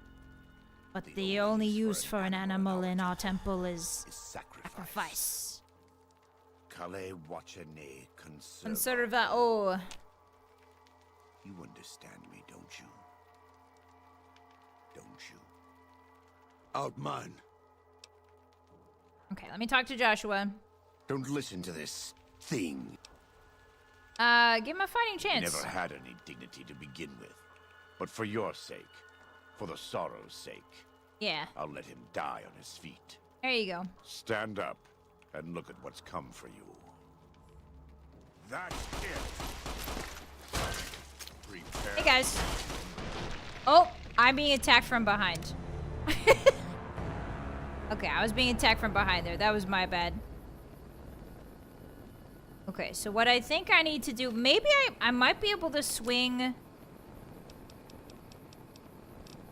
But the only use for an animal in our temple is sacrifice. Kale wachene Conserva o. You understand me, don't you? Don't you? Outman. Okay, let me talk to Joshua. Don't listen to this thing. Give him a fighting He chance. never had any dignity to begin with. But for your sake, for the sorrow's sake, Yeah, I'll let him die on his feet. there you go. Stand up and look at what's come for you. That's it. Prepare. Hey guys. Oh, I'm being attacked from behind. Okay, I was being attacked from behind there. That was my bad. Okay, so what I think I need to do... Maybe I might be able to swing...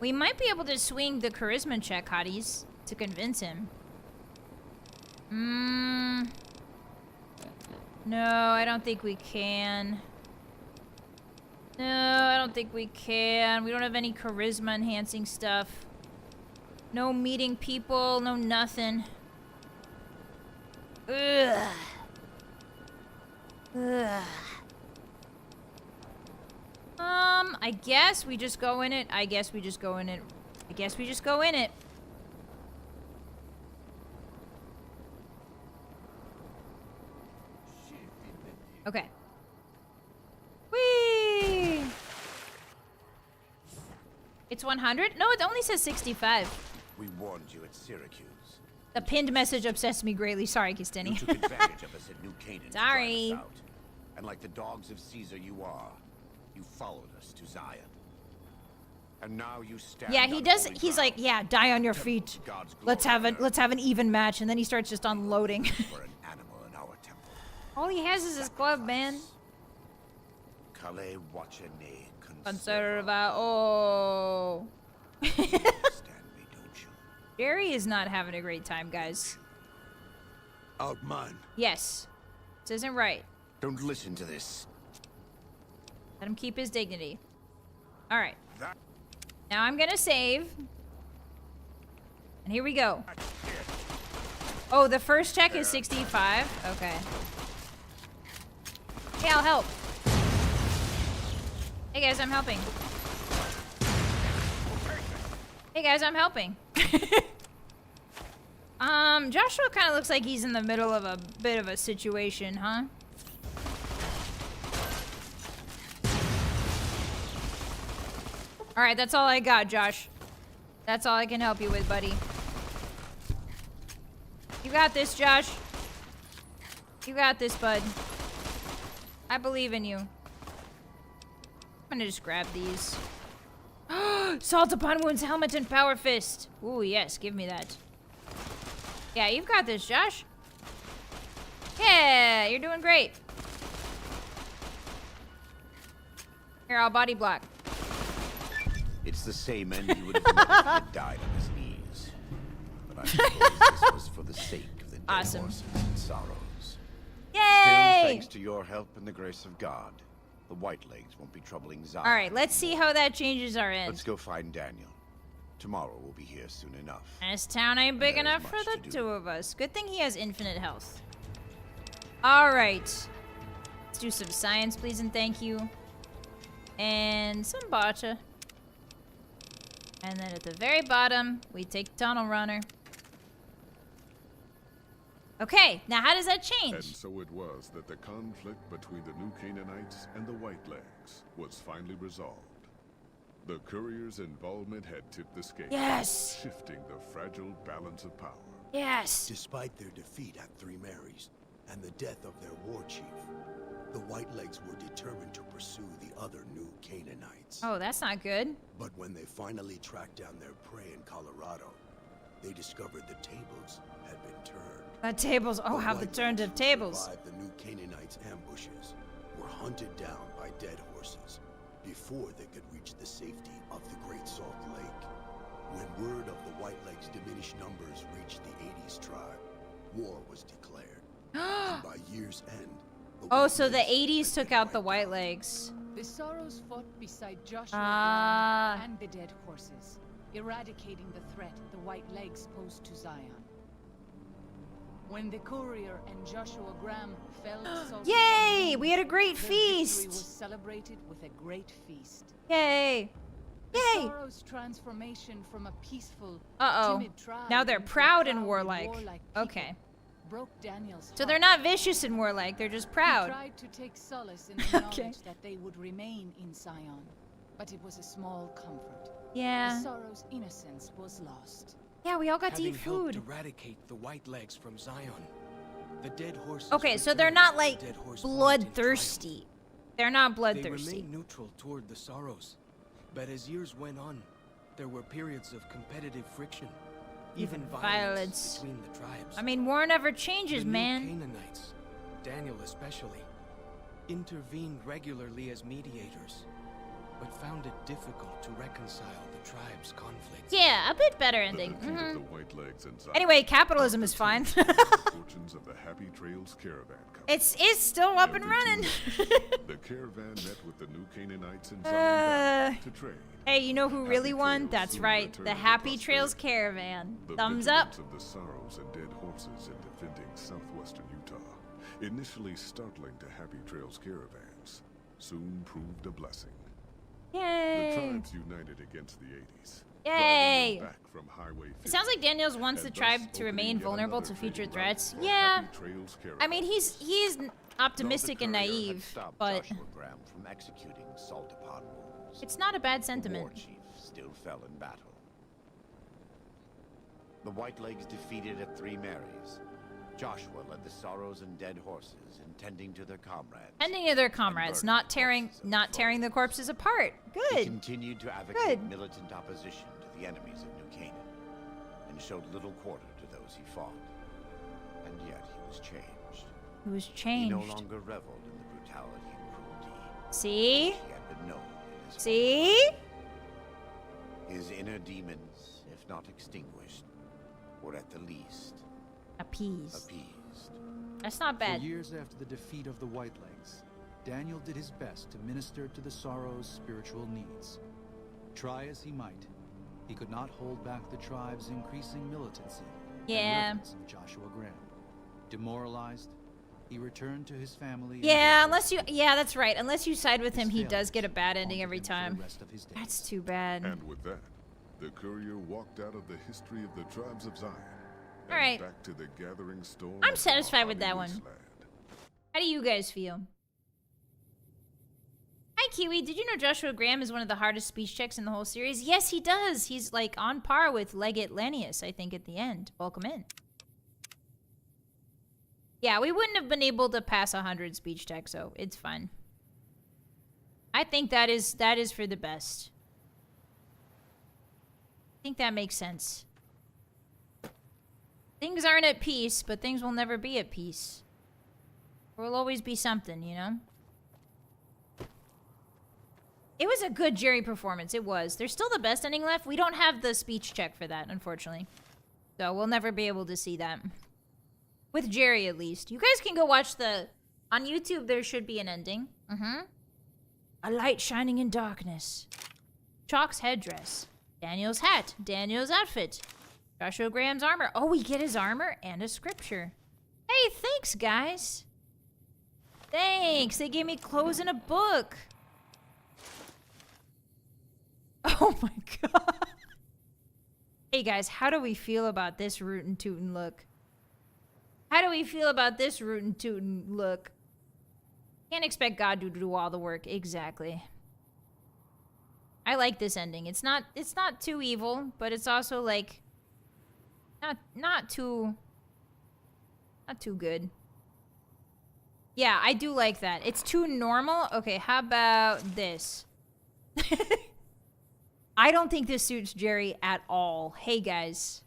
We might be able to swing the charisma check, Hotties, to convince him. No, I don't think we can. No, I don't think we can. We don't have any charisma enhancing stuff. No meeting people, no nothing. Ugh. Ugh. I guess we just go in it. I guess we just go in it. I guess we just go in it. Okay. Whee! It's 100? No, it only says 65. We warned you at Syracuse. The pinned message obsessed me greatly. Sorry, You Kistini. took advantage of us at New Canaan. Sorry. To drive us out. And like the dogs of Caesar you are, you followed us to Zion. And now you stand. Yeah, he on does. holy He's ground. like, yeah, die on your feet. God's Let's glory have on let's have an even match, and then he starts just unloading. earth. For an animal in our temple. All he has is his club, man. Kale watchene Conserva. Oh. Understand me, don't you? Jerry is not having a great time, guys. Out mine. Yes. This isn't right. Don't listen to this. Let him keep his dignity. All right. That Now I'm gonna save. And here we go. Oh, the first check is 65? Okay. Hey, I'll help. Hey guys, I'm helping. Hey guys, I'm helping. Joshua kind of looks like he's in the middle of a bit of a situation, huh? Alright, that's all I got, Josh. That's all I can help you with, buddy. You got this, Josh. You got this, bud. I believe in you. I'm gonna just grab these. Salt upon wounds, helmet, and power fist. Ooh, yes, give me that. Yeah, you've got this, Josh. Yeah, you're doing great. Here, I'll body block. It's the same end he would have met if he had died on his knees. But I suppose this was for the sake of the dead Awesome. horses and sorrows. Still, Yay! thanks to your help and the grace of God, the Whitelegs won't be troubling Zion. Alright, let's see how that changes our Let's end. go find Daniel. Tomorrow we'll be here soon enough. This town ain't big There's enough for much the to do. two of us. Good thing he has infinite health. Alright. Let's do some science, please and thank you. And some botcha. And then at the very bottom, we take Tunnel Runner. Okay, now how does that And change? so it was that the conflict between the New Canaanites and the Whitelegs was finally resolved. The courier's involvement had tipped the scales, Yes! shifting the fragile balance of power. Yes! Despite their defeat at Three Marys and the death of their war chief, the Whitelegs were determined to pursue the other New Canaanites. Oh, that's not good. But when they finally tracked down their prey in Colorado, they discovered the tables had been turned. Tables. Oh, how the Whitelegs turned of who tables. survived the New Canaanites' ambushes were hunted down by dead horses before they could reach the safety of the Great Salt Lake. When word of the Whitelegs' diminished numbers reached the 80s tribe, war was declared. And by year's end, the Oh, so the Whitelegs 80s had took been out the wiped White Legs. The Sorrows fought beside Joshua Ah. Graham and the dead horses, eradicating the threat the White Legs posed to Zion. When the courier and Joshua Graham fell to Salt Yay! Lake, We had a great their victory was feast! celebrated with a great feast. Yay! The Yay! Sorrows' transformation from a peaceful, Uh-oh. timid tribe Now they're into a proud and proud warlike. people Okay. broke Daniel's So they're heart. not vicious and warlike, they're just He proud. tried to take solace in the knowledge Okay. that they would remain in Zion, but it was a small comfort. The Yeah. Sorrow's innocence was lost. Yeah, we all got to Having eat helped food. eradicate the Whitelegs from Zion, the dead horses Okay, so they're returned not to like Dead Horse Point in bloodthirsty. They're not triumph. They bloodthirsty. remained neutral toward the Sorrows, but as years went on, there were periods of competitive friction, even violence between the tribes. I mean, war never changes, The new man. Canaanites, Daniel especially, intervened regularly as mediators, but found it difficult to reconcile the tribes' conflicts. Yeah, a bit better The ending. defeat Mhm. of the Whitelegs and Zion Anyway, capitalism is fine. changed the fortunes of the Happy Trails Caravan Company. it's still up and Every running. 2 months, the caravan met with the New Canaanites in Zion Valley to trade. Hey, you know who really Happy won? Trails That's soon right, returned the to Happy Trails prosperity. Caravan. The Thumbs up. vigilance of the Sorrows and dead horses in defending southwestern Utah, initially startling to Happy Trails caravans, soon proved a blessing. The Yay! tribes united against the 80s. Yay! driving them back from Highway It sounds like Daniels wants the and tribe thus to opening remain yet vulnerable another to future trading route threats. for Yeah. Happy Trails I mean, caravans. he's optimistic and Though the courier had naive, stopped but Joshua Graham from executing salt upon wounds, it's not a bad the sentiment. war chief still fell in battle. The Whitelegs defeated at Three Marys. Joshua led the Sorrows and Dead Horses, intending to their comrades. Tending to their comrades, not tearing the corpses apart. He Good. continued to advocate Good. militant opposition to the enemies of New Canaan, and showed little quarter to those he fought. And yet he was changed. It was He changed. no longer reveled in the brutality and cruelty See? he had been known in his See? His inner demons, if not extinguished, were at the least Appeased. appeased. That's not bad. For years after the defeat of the Whitelegs, Daniel did his best to minister to the Sorrow's spiritual needs. Try as he might, he could not hold back the tribe's increasing militancy Yeah. and reverence of Joshua Graham. Demoralized, he returned to his family. and Yeah, neighbors. yeah, that's right. Unless you side with him, he His does get a bad ending haunted every him for the time. rest of his days. That's too bad. And with that, the courier walked out of the history of the tribes of Zion. All right. Back to the gathering storm. I'm of the satisfied with Hottie that one. wasteland. How do you guys feel? Hi, Kiwi. Did you know Joshua Graham is one of the hardest speech checks in the whole series? Yes, he does. He's like on par with Legate Lanius, I think, at the end. Welcome in. Yeah, we wouldn't have been able to pass 100 speech checks, so it's fine. I think that is for the best. I think that makes sense. Things aren't at peace, but things will never be at peace. There will always be something, you know? It was a good Jerry performance. It was. There's still the best ending left. We don't have the speech check for that, unfortunately. So we'll never be able to see that. With Jerry, at least. You guys can go watch the... On YouTube, there should be an ending. A light shining in darkness. Chalk's headdress. Daniel's hat. Daniel's outfit. Joshua Graham's armor. Oh, we get his armor and a scripture. Hey, thanks, guys. Thanks. They gave me clothes and a book. Oh my god. Hey, guys, how do we feel about this rootin' tootin' look? How do we feel about this rootin' tootin' look? Can't expect God to do all the work. Exactly. I like this ending. It's not too evil, but it's also like not too good. Yeah, I do like that. It's too normal. Okay, how about this? I don't think this suits Jerry at all. Hey guys,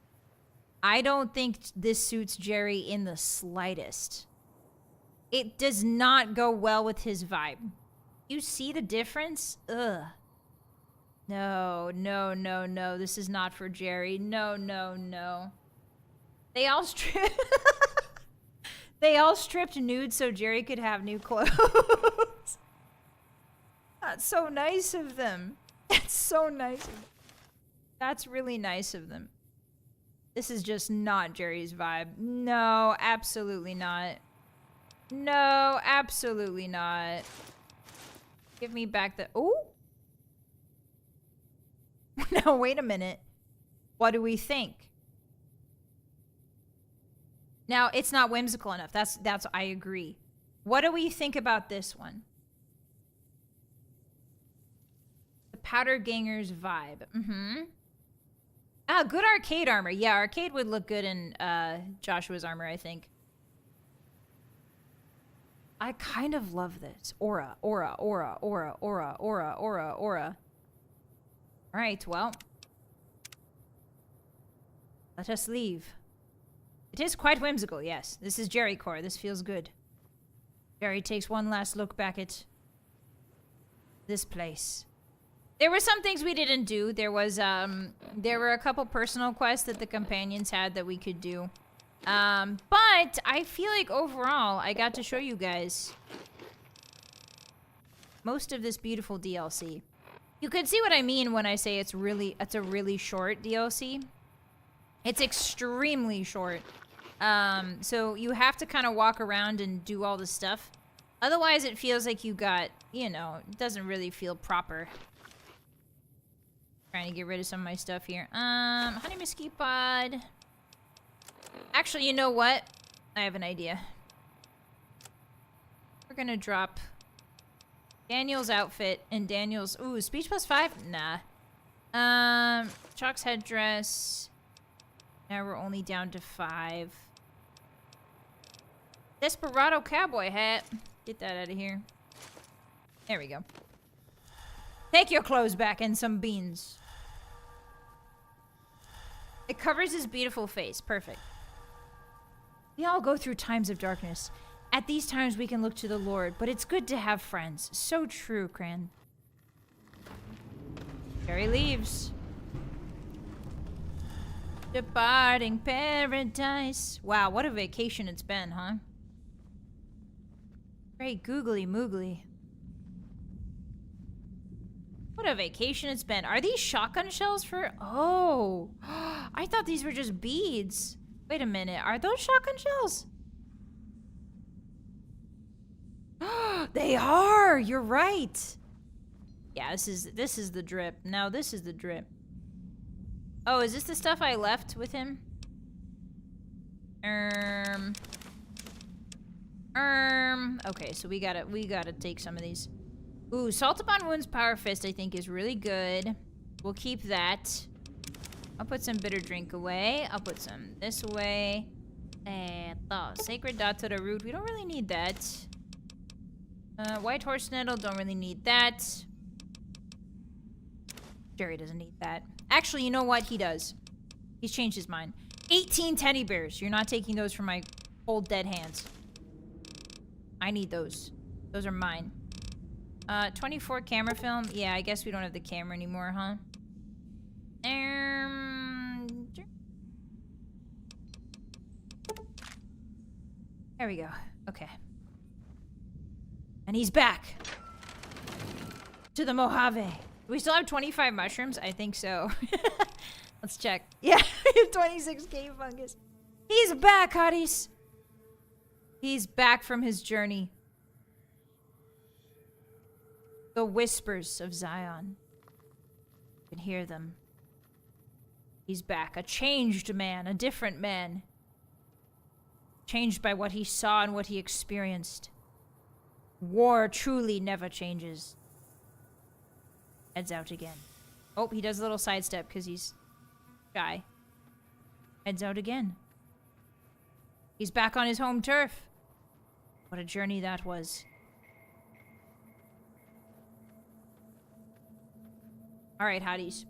I don't think this suits Jerry in the slightest. It does not go well with his vibe. You see the difference? Ugh. No, no, no, no. This is not for Jerry. No, no, no. They all stripped. They all stripped nude so Jerry could have new clothes. That's so nice of them. That's so nice of them. That's really nice of them. This is just not Jerry's vibe. No, absolutely not. No, absolutely not. Give me back the... Oh! No, wait a minute. What do we think? Now, it's not whimsical enough. That's I agree. What do we think about this one? The Powder Ganger's vibe. Ah, good arcade armor. Yeah, arcade would look good in Joshua's armor, I think. I kind of love this. Aura, aura, aura, aura, aura, aura, aura, aura. All right, well. Let us leave. It is quite whimsical, yes. This is Jerry Core. This feels good. Jerry takes one last look back at this place. There were some things we didn't do. There were a couple personal quests that the companions had that we could do. But I feel like overall, I got to show you guys most of this beautiful DLC. You can see what I mean when I say it's a really short DLC. It's extremely short. So you have to kind of walk around and do all the stuff. Otherwise, it feels like you got, you know, it doesn't really feel proper. Trying to get rid of some of my stuff here. Honey Mesquite Pod. Actually, you know what? I have an idea. We're gonna drop Daniel's outfit and Daniel's... Ooh, speech +5? Nah. Chalk's headdress. Now we're only down to 5. Desperado cowboy hat. Get that out of here. There we go. Take your clothes back and some beans. It covers his beautiful face. Perfect. We all go through times of darkness. At these times we can look to the Lord, but it's good to have friends. So true, Cran. Jerry leaves. Departing paradise. Wow, what a vacation it's been, huh? Very googly moogly. What a vacation it's been. Are these shotgun shells for... Oh. I thought these were just beads. Wait a minute. Are those shotgun shells? They are. You're right. Yeah, this is the drip. Now this is the drip. Oh, is this the stuff I left with him? Okay, so we gotta take some of these. Ooh, Salt Upon Wounds Power Fist I think is really good. We'll keep that. I'll put some bitter drink away. I'll put some this away. And Sacred Dot to the Root. We don't really need that. White Horse Nettle, don't really need that. Jerry doesn't need that. Actually, you know what? He does. He's changed his mind. 18 teddy bears. You're not taking those from my cold dead hands. I need those. Those are mine. 24 camera film. Yeah, I guess we don't have the camera anymore, huh? There we go. Okay. And he's back. To the Mojave. We still have 25 mushrooms? I think so. Let's check. Yeah, we have 26 cave fungus. He's back, Hotties. He's back from his journey. The whispers of Zion. You can hear them. He's back. A changed man. A different man. Changed by what he saw and what he experienced. War truly never changes. Heads out again. Oh, he does a little sidestep because he's shy. Heads out again. He's back on his home turf. What a journey that was. Alright, Hotties.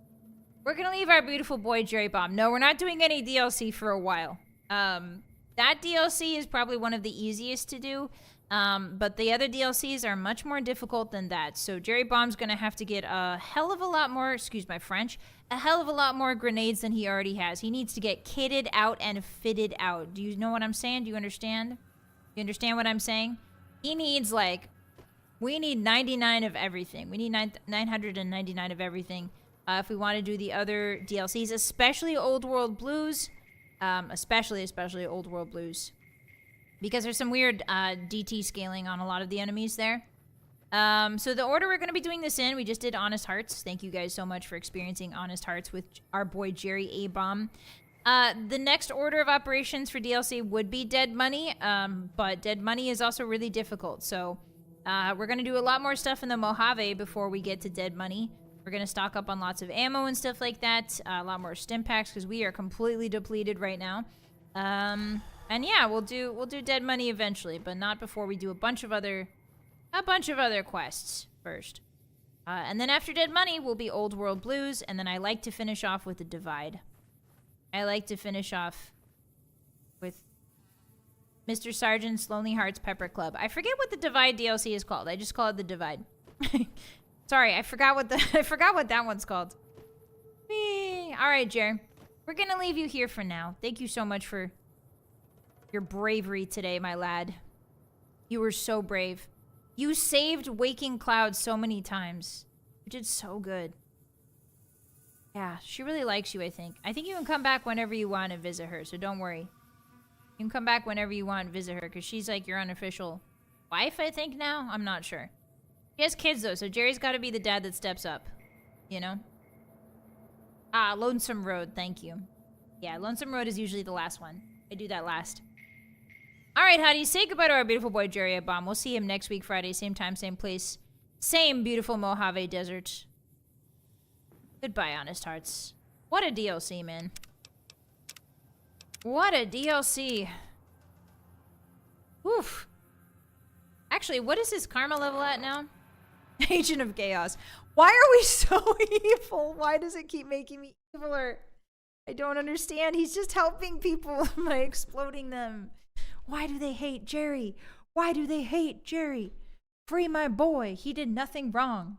We're gonna leave our beautiful boy Jerry Bomb. No, we're not doing any DLC for a while. That DLC is probably one of the easiest to do. But the other DLCs are much more difficult than that. So Jerry Bomb's gonna have to get a hell of a lot more, excuse my French, a hell of a lot more grenades than he already has. He needs to get kitted out and fitted out. Do you know what I'm saying? Do you understand? You understand what I'm saying? He needs, like, we need 99 of everything. We need 999 of everything if we want to do the other DLCs, especially Old World Blues. Especially Old World Blues. Because there's some weird DT scaling on a lot of the enemies there. So the order we're going to be doing this in, we just did Honest Hearts. Thank you guys so much for experiencing Honest Hearts with our boy Jerry A-Bomb. The next order of operations for DLC would be Dead Money, but Dead Money is also really difficult. So we're going to do a lot more stuff in the Mojave before we get to Dead Money. We're going to stock up on lots of ammo and stuff like that. A lot more stim packs because we are completely depleted right now. And yeah, we'll do Dead Money eventually, but not before we do a bunch of other quests first. And then after Dead Money will be Old World Blues, and then I like to finish off with the Divide. I like to finish off with Mr. Sargent's Lonely Hearts Pepper Club. I forget what the Divide DLC is called. I just call it the Divide. Sorry, I forgot what that one's called. Whee! All right, Jer. We're gonna leave you here for now. Thank you so much for your bravery today, my lad. You were so brave. You saved Waking Cloud so many times. You did so good. Yeah, she really likes you, I think. I think you can come back whenever you want and visit her, so don't worry. You can come back whenever you want and visit her, because she's like your unofficial wife, I think, now? I'm not sure. She has kids, though, so Jerry's got to be the dad that steps up. You know? Ah, Lonesome Road, thank you. Yeah, Lonesome Road is usually the last one. I do that last. All right, Hottie, say goodbye to our beautiful boy Jerry Bomb. We'll see him next week, Friday, same time, same place, same beautiful Mojave Desert. Goodbye, honest hearts. What a DLC, man. What a DLC. Oof. Actually, what is his karma level at now? Agent of Chaos. Why are we so evil? Why does it keep making me eviler? I don't understand. He's just helping people by exploding them. Why do they hate Jerry? Why do they hate Jerry? Free my boy. He did nothing wrong.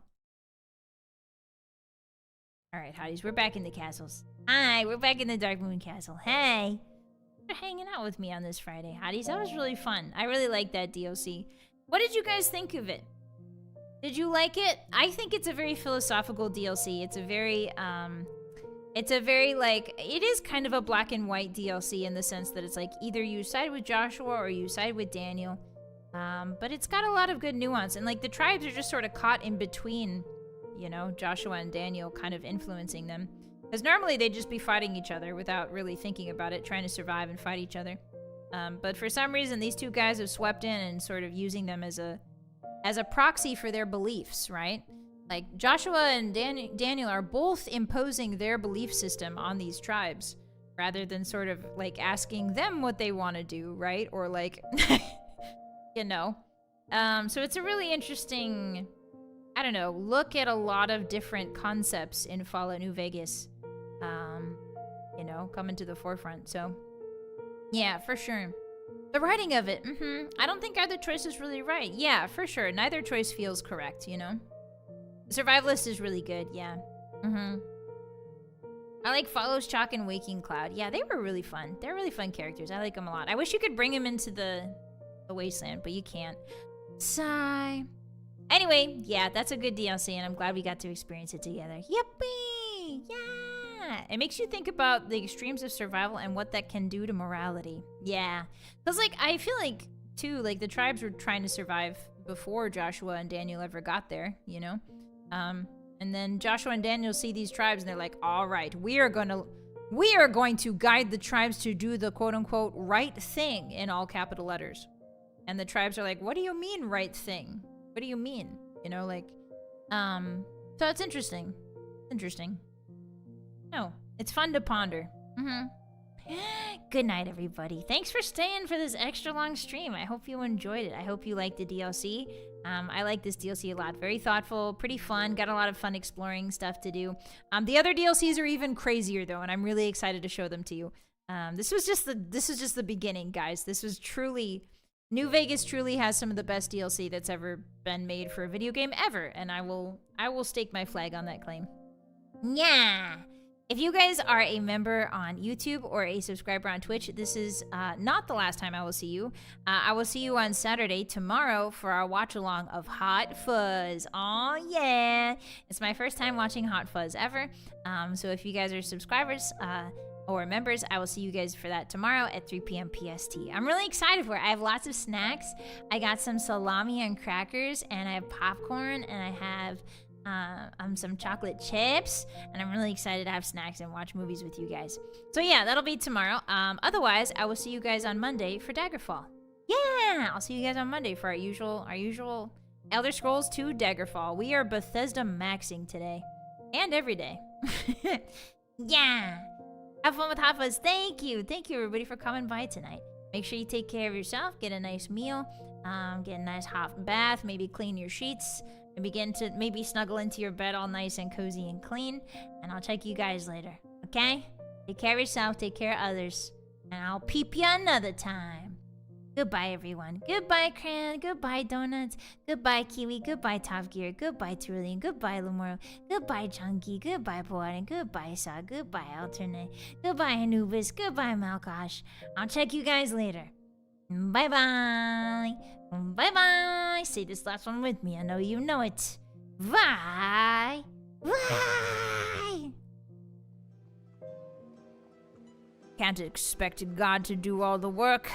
All right, Hotties, we're back in the castles. Hi, we're back in the Dark Moon Castle. Hey. For hanging out with me on this Friday, Hotties. That was really fun. I really liked that DLC. What did you guys think of it? Did you like it? I think it's a very philosophical DLC. It's a very like, it is kind of a black and white DLC in the sense that it's like either you side with Joshua or you side with Daniel. But it's got a lot of good nuance, and like the tribes are just sort of caught in between, you know, Joshua and Daniel kind of influencing them. Because normally they'd just be fighting each other without really thinking about it, trying to survive and fight each other. But for some reason, these two guys have swept in and sort of using them as a proxy for their beliefs, right? Like, Joshua and Daniel are both imposing their belief system on these tribes, rather than sort of, like, asking them what they want to do, right? Or, like, you know. So it's a really interesting, I don't know, look at a lot of different concepts in Fallout New Vegas, you know, coming to the forefront. So, yeah, for sure. The writing of it, I don't think either choice is really right. Yeah, for sure. Neither choice feels correct, you know? The Survivalist is really good, yeah. I like Follows, Chalk, and Waking Cloud. Yeah, they were really fun. They're really fun characters. I like them a lot. I wish you could bring them into the Wasteland, but you can't. Sigh. Anyway, yeah, that's a good DLC, and I'm glad we got to experience it together. Yippee! Yeah! It makes you think about the extremes of survival and what that can do to morality. Yeah. Because, like, I feel like, too, like, the tribes were trying to survive before Joshua and Daniel ever got there, you know? And then Joshua and Daniel see these tribes, and they're like, all right, we are going to guide the tribes to do the quote-unquote right thing in all capital letters. And the tribes are like, what do you mean right thing? What do you mean? You know, like, so it's interesting. Interesting. No, it's fun to ponder. Good night, everybody. Thanks for staying for this extra long stream. I hope you enjoyed it. I hope you liked the DLC. I like this DLC a lot. Very thoughtful, pretty fun. Got a lot of fun exploring stuff to do. The other DLCs are even crazier though, and I'm really excited to show them to you. This was just the beginning, guys. This was truly, New Vegas truly has some of the best DLC that's ever been made for a video game ever, and I will stake my flag on that claim. Yeah. If you guys are a member on YouTube or a subscriber on Twitch, this is not the last time I will see you. I will see you on Saturday, tomorrow, for our watch-along of Hot Fuzz. Aw, yeah! It's my first time watching Hot Fuzz ever. So if you guys are subscribers or members, I will see you guys for that tomorrow at 3 p.m. PST. I'm really excited for it. I have lots of snacks. I got some salami and crackers, and I have popcorn, and I have some chocolate chips, and I'm really excited to have snacks and watch movies with you guys. So yeah, that'll be tomorrow. Otherwise, I will see you guys on Monday for Daggerfall. Yeah, I'll see you guys on Monday for our usual Elder Scrolls 2 Daggerfall. We are Bethesda maxing today and every day. Yeah, have fun with Hot Fuzz. Thank you everybody for coming by tonight. Make sure you take care of yourself. Get a nice meal. Get a nice hot bath. Maybe clean your sheets. And begin to maybe snuggle into your bed all nice and cozy and clean. And I'll check you guys later. Okay? Take care of yourself. Take care of others. And I'll peep you another time. Goodbye, everyone. Goodbye, Cran. Goodbye, Donuts. Goodbye, Kiwi. Goodbye, Top Gear. Goodbye, Trillian. Goodbye, Lamoro. Goodbye, Chunky. Goodbye, Poetin. Goodbye, Saw. Goodbye, Alternate. Goodbye, Anubis. Goodbye, Malkosh. I'll check you guys later. Bye-bye. Bye-bye. Say this last one with me. I know you know it. Bye. Bye. Can't expect God to do all the work.